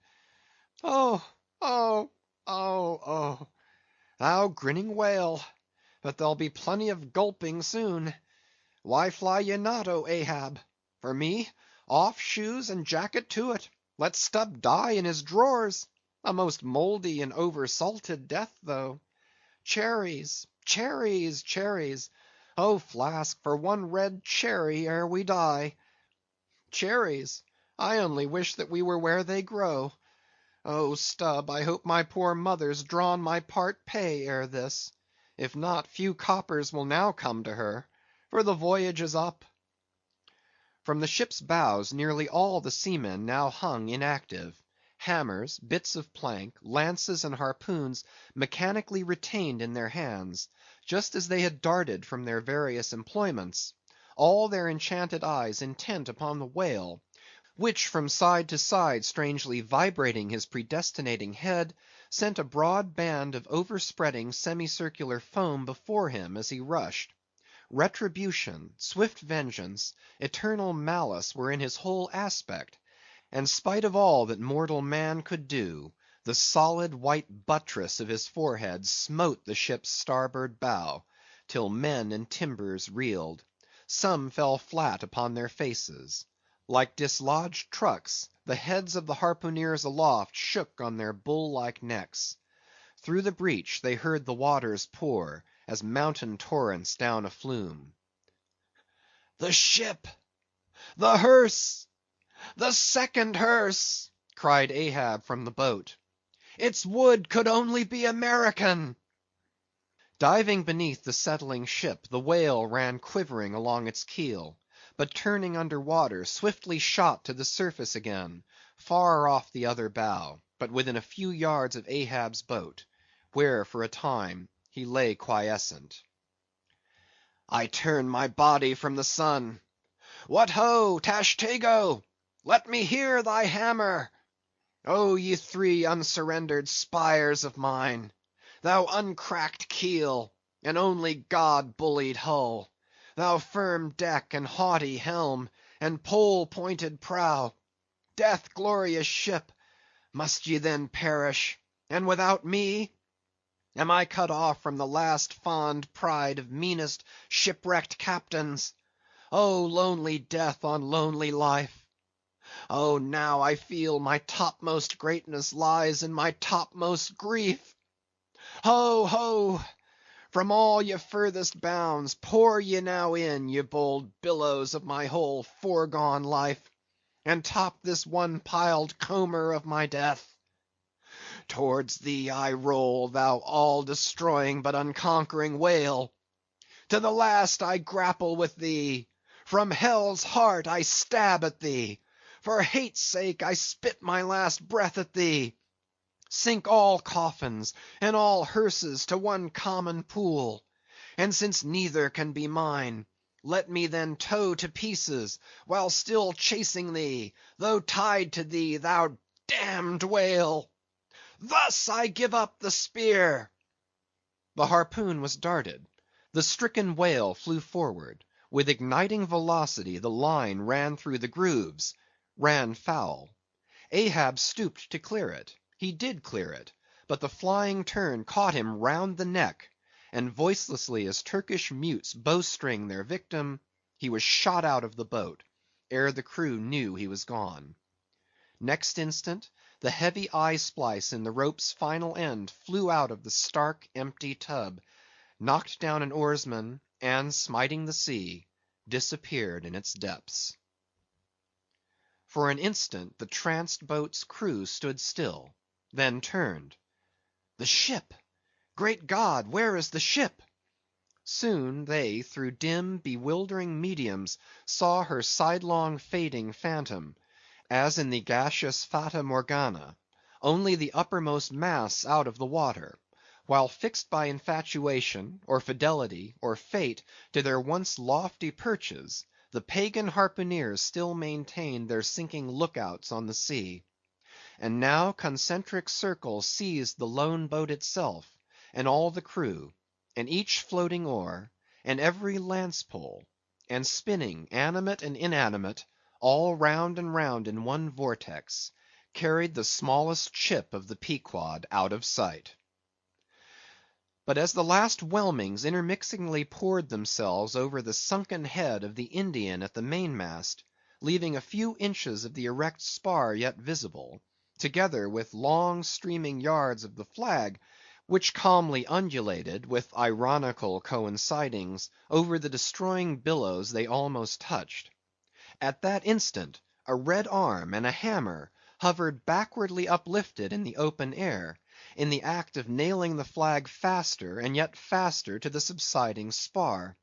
Oh, oh, oh, oh! Thou grinning whale, but there'll be plenty of gulping soon. Why fly ye not, O Ahab? For me, off shoes and jacket to it. Let Stubb die in his drawers. A most mouldy and over-salted death, though. Cherries, cherries, cherries! Oh, Flask, for one red cherry ere we die! Cherries! I only wish that we were where they grow. Oh, Stubb, I hope my poor mother's drawn my part pay ere this. If not, few coppers will now come to her, for the voyage is up. From the ship's bows nearly all the seamen now hung inactive. Hammers, bits of plank, lances, and harpoons mechanically retained in their hands, just as they had darted from their various employments; all their enchanted eyes intent upon the whale, which from side to side strangely vibrating his predestinating head, sent a broad band of overspreading semicircular foam before him as he rushed. Retribution, swift vengeance, eternal malice were in his whole aspect; and spite of all that mortal man could do, the solid white buttress of his forehead smote the ship's starboard bow, till men and timbers reeled. Some fell flat upon their faces. Like dislodged trucks, the heads of the harpooneers aloft shook on their bull-like necks. Through the breach they heard the waters pour, as mountain torrents down a flume. The ship! The hearse! The second hearse! cried Ahab from the boat. Its wood could only be American! Diving beneath the settling ship, the whale ran quivering along its keel, but turning under water, swiftly shot to the surface again, far off the other bow, but within a few yards of Ahab's boat, where for a time he lay quiescent. I turn my body from the sun. What ho, Tashtego! Let me hear thy hammer! Oh, ye three unsurrendered spires of mine! Thou uncracked keel, and only God-bullied hull! Thou firm deck, and haughty helm, and pole-pointed prow! Death-glorious ship, must ye then perish, and without me? Am I cut off from the last fond pride of meanest shipwrecked captains? Oh, lonely death on lonely life! Oh, now I feel my topmost greatness lies in my topmost grief! Ho, ho! From all ye furthest bounds, pour ye now in, ye bold billows of my whole foregone life, and top this one piled comber of my death. Towards thee I roll, thou all-destroying but unconquering whale. To the last I grapple with thee. From hell's heart I stab at thee. For hate's sake I spit my last breath at thee. Sink all coffins and all hearses to one common pool. And since neither can be mine, Let me then tow to pieces, while still chasing thee, though tied to thee, thou damned whale! Thus I give up the spear!" The harpoon was darted. The stricken whale flew forward. With igniting velocity the line ran through the grooves, ran foul. Ahab stooped to clear it. He did clear it, but the flying turn caught him round the neck, and voicelessly as Turkish mutes bowstring their victim, he was shot out of the boat, ere the crew knew he was gone. Next instant, the heavy eye splice in the rope's final end flew out of the stark, empty tub, knocked down an oarsman, and smiting the sea, disappeared in its depths. For an instant the tranced boat's crew stood still, then turned. "The ship! Great God, where is the ship?" Soon they through dim, bewildering mediums saw her sidelong fading phantom, as in the gaseous Fata Morgana, only the uppermost masts out of the water, while fixed by infatuation, or fidelity, or fate, to their once lofty perches, the pagan harpooneers still maintained their sinking lookouts on the sea. And now concentric circles seized the lone boat itself, and all the crew, and each floating oar, and every lance pole, and spinning, animate and inanimate, all round and round in one vortex, carried the smallest ship of the Pequod out of sight. But as the last whelmings intermixingly poured themselves over the sunken head of the Indian at the mainmast, leaving a few inches of the erect spar yet visible, together with long streaming yards of the flag, which calmly undulated, with ironical coincidings, over the destroying billows they almost touched. At that instant, a red arm and a hammer hovered backwardly uplifted in the open air, in the act of nailing the flag faster and yet faster to the subsiding spar.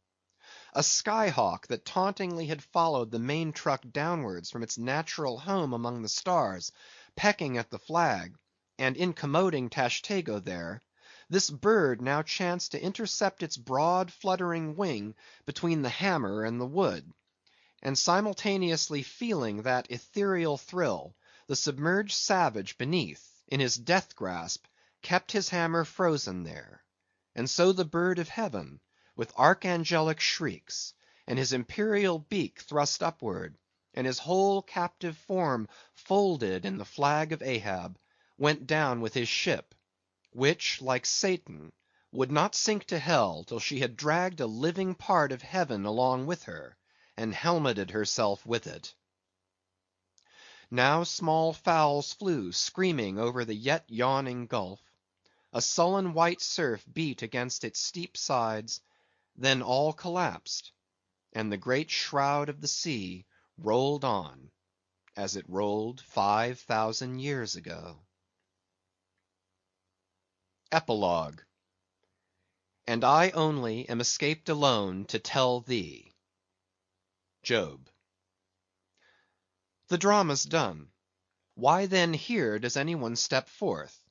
A skyhawk that tauntingly had followed the main truck downwards from its natural home among the stars, pecking at the flag, and incommoding Tashtego there, this bird now chanced to intercept its broad fluttering wing between the hammer and the wood, and simultaneously feeling that ethereal thrill, the submerged savage beneath, in his death grasp, kept his hammer frozen there. And so the bird of heaven, with archangelic shrieks, and his imperial beak thrust upward, and his whole captive form folded in the flag of Ahab, went down with his ship, which, like Satan, would not sink to hell till she had dragged a living part of heaven along with her, and helmeted herself with it. Now small fowls flew screaming over the yet yawning gulf. A sullen white surf beat against its steep sides, then all collapsed, and the great shroud of the sea rolled on, as it rolled 5,000 years ago. Epilogue. And I only am escaped alone to tell thee. Job. The drama's done. Why then here does any one step forth?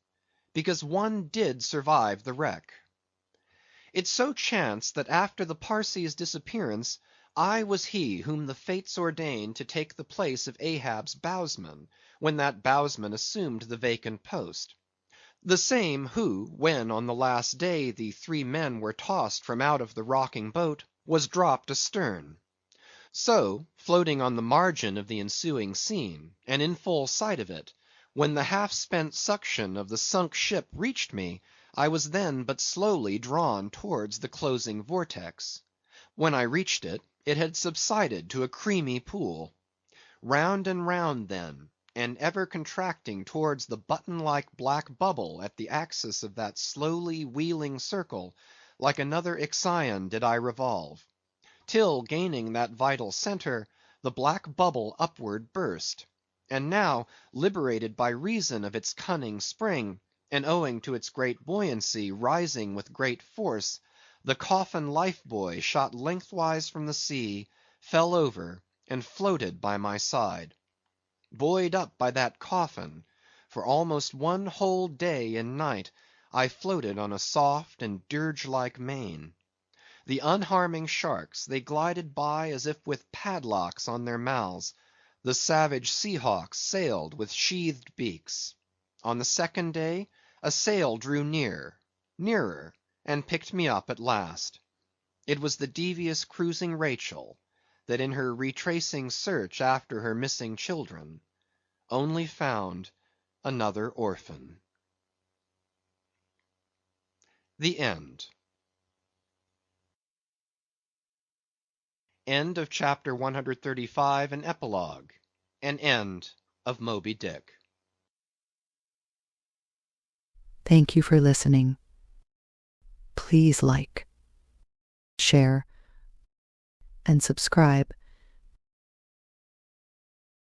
Because one did survive the wreck. It so chanced that after the Parsee's disappearance, I was he whom the fates ordained to take the place of Ahab's bowsman, when that bowsman assumed the vacant post. The same who, when on the last day the three men were tossed from out of the rocking boat, was dropped astern. So, floating on the margin of the ensuing scene, and in full sight of it, when the half-spent suction of the sunk ship reached me, I was then but slowly drawn towards the closing vortex. When I reached it, it had subsided to a creamy pool. Round and round then, and ever contracting towards the button-like black bubble at the axis of that slowly wheeling circle, like another Ixion did I revolve, till gaining that vital centre, the black bubble upward burst, and now, liberated by reason of its cunning spring, and owing to its great buoyancy rising with great force, the coffin life buoy shot lengthwise from the sea, fell over, and floated by my side. Buoyed up by that coffin, for almost one whole day and night I floated on a soft and dirge-like main. The unharming sharks, they glided by as if with padlocks on their mouths. The savage sea hawks sailed with sheathed beaks. On the second day, a sail drew near, nearer, and picked me up at last. It was the devious cruising Rachel, that in her retracing search after her missing children, only found another orphan. The End. End of chapter 135 and epilogue. An end of Moby Dick. Thank you for listening. Please like, share, and subscribe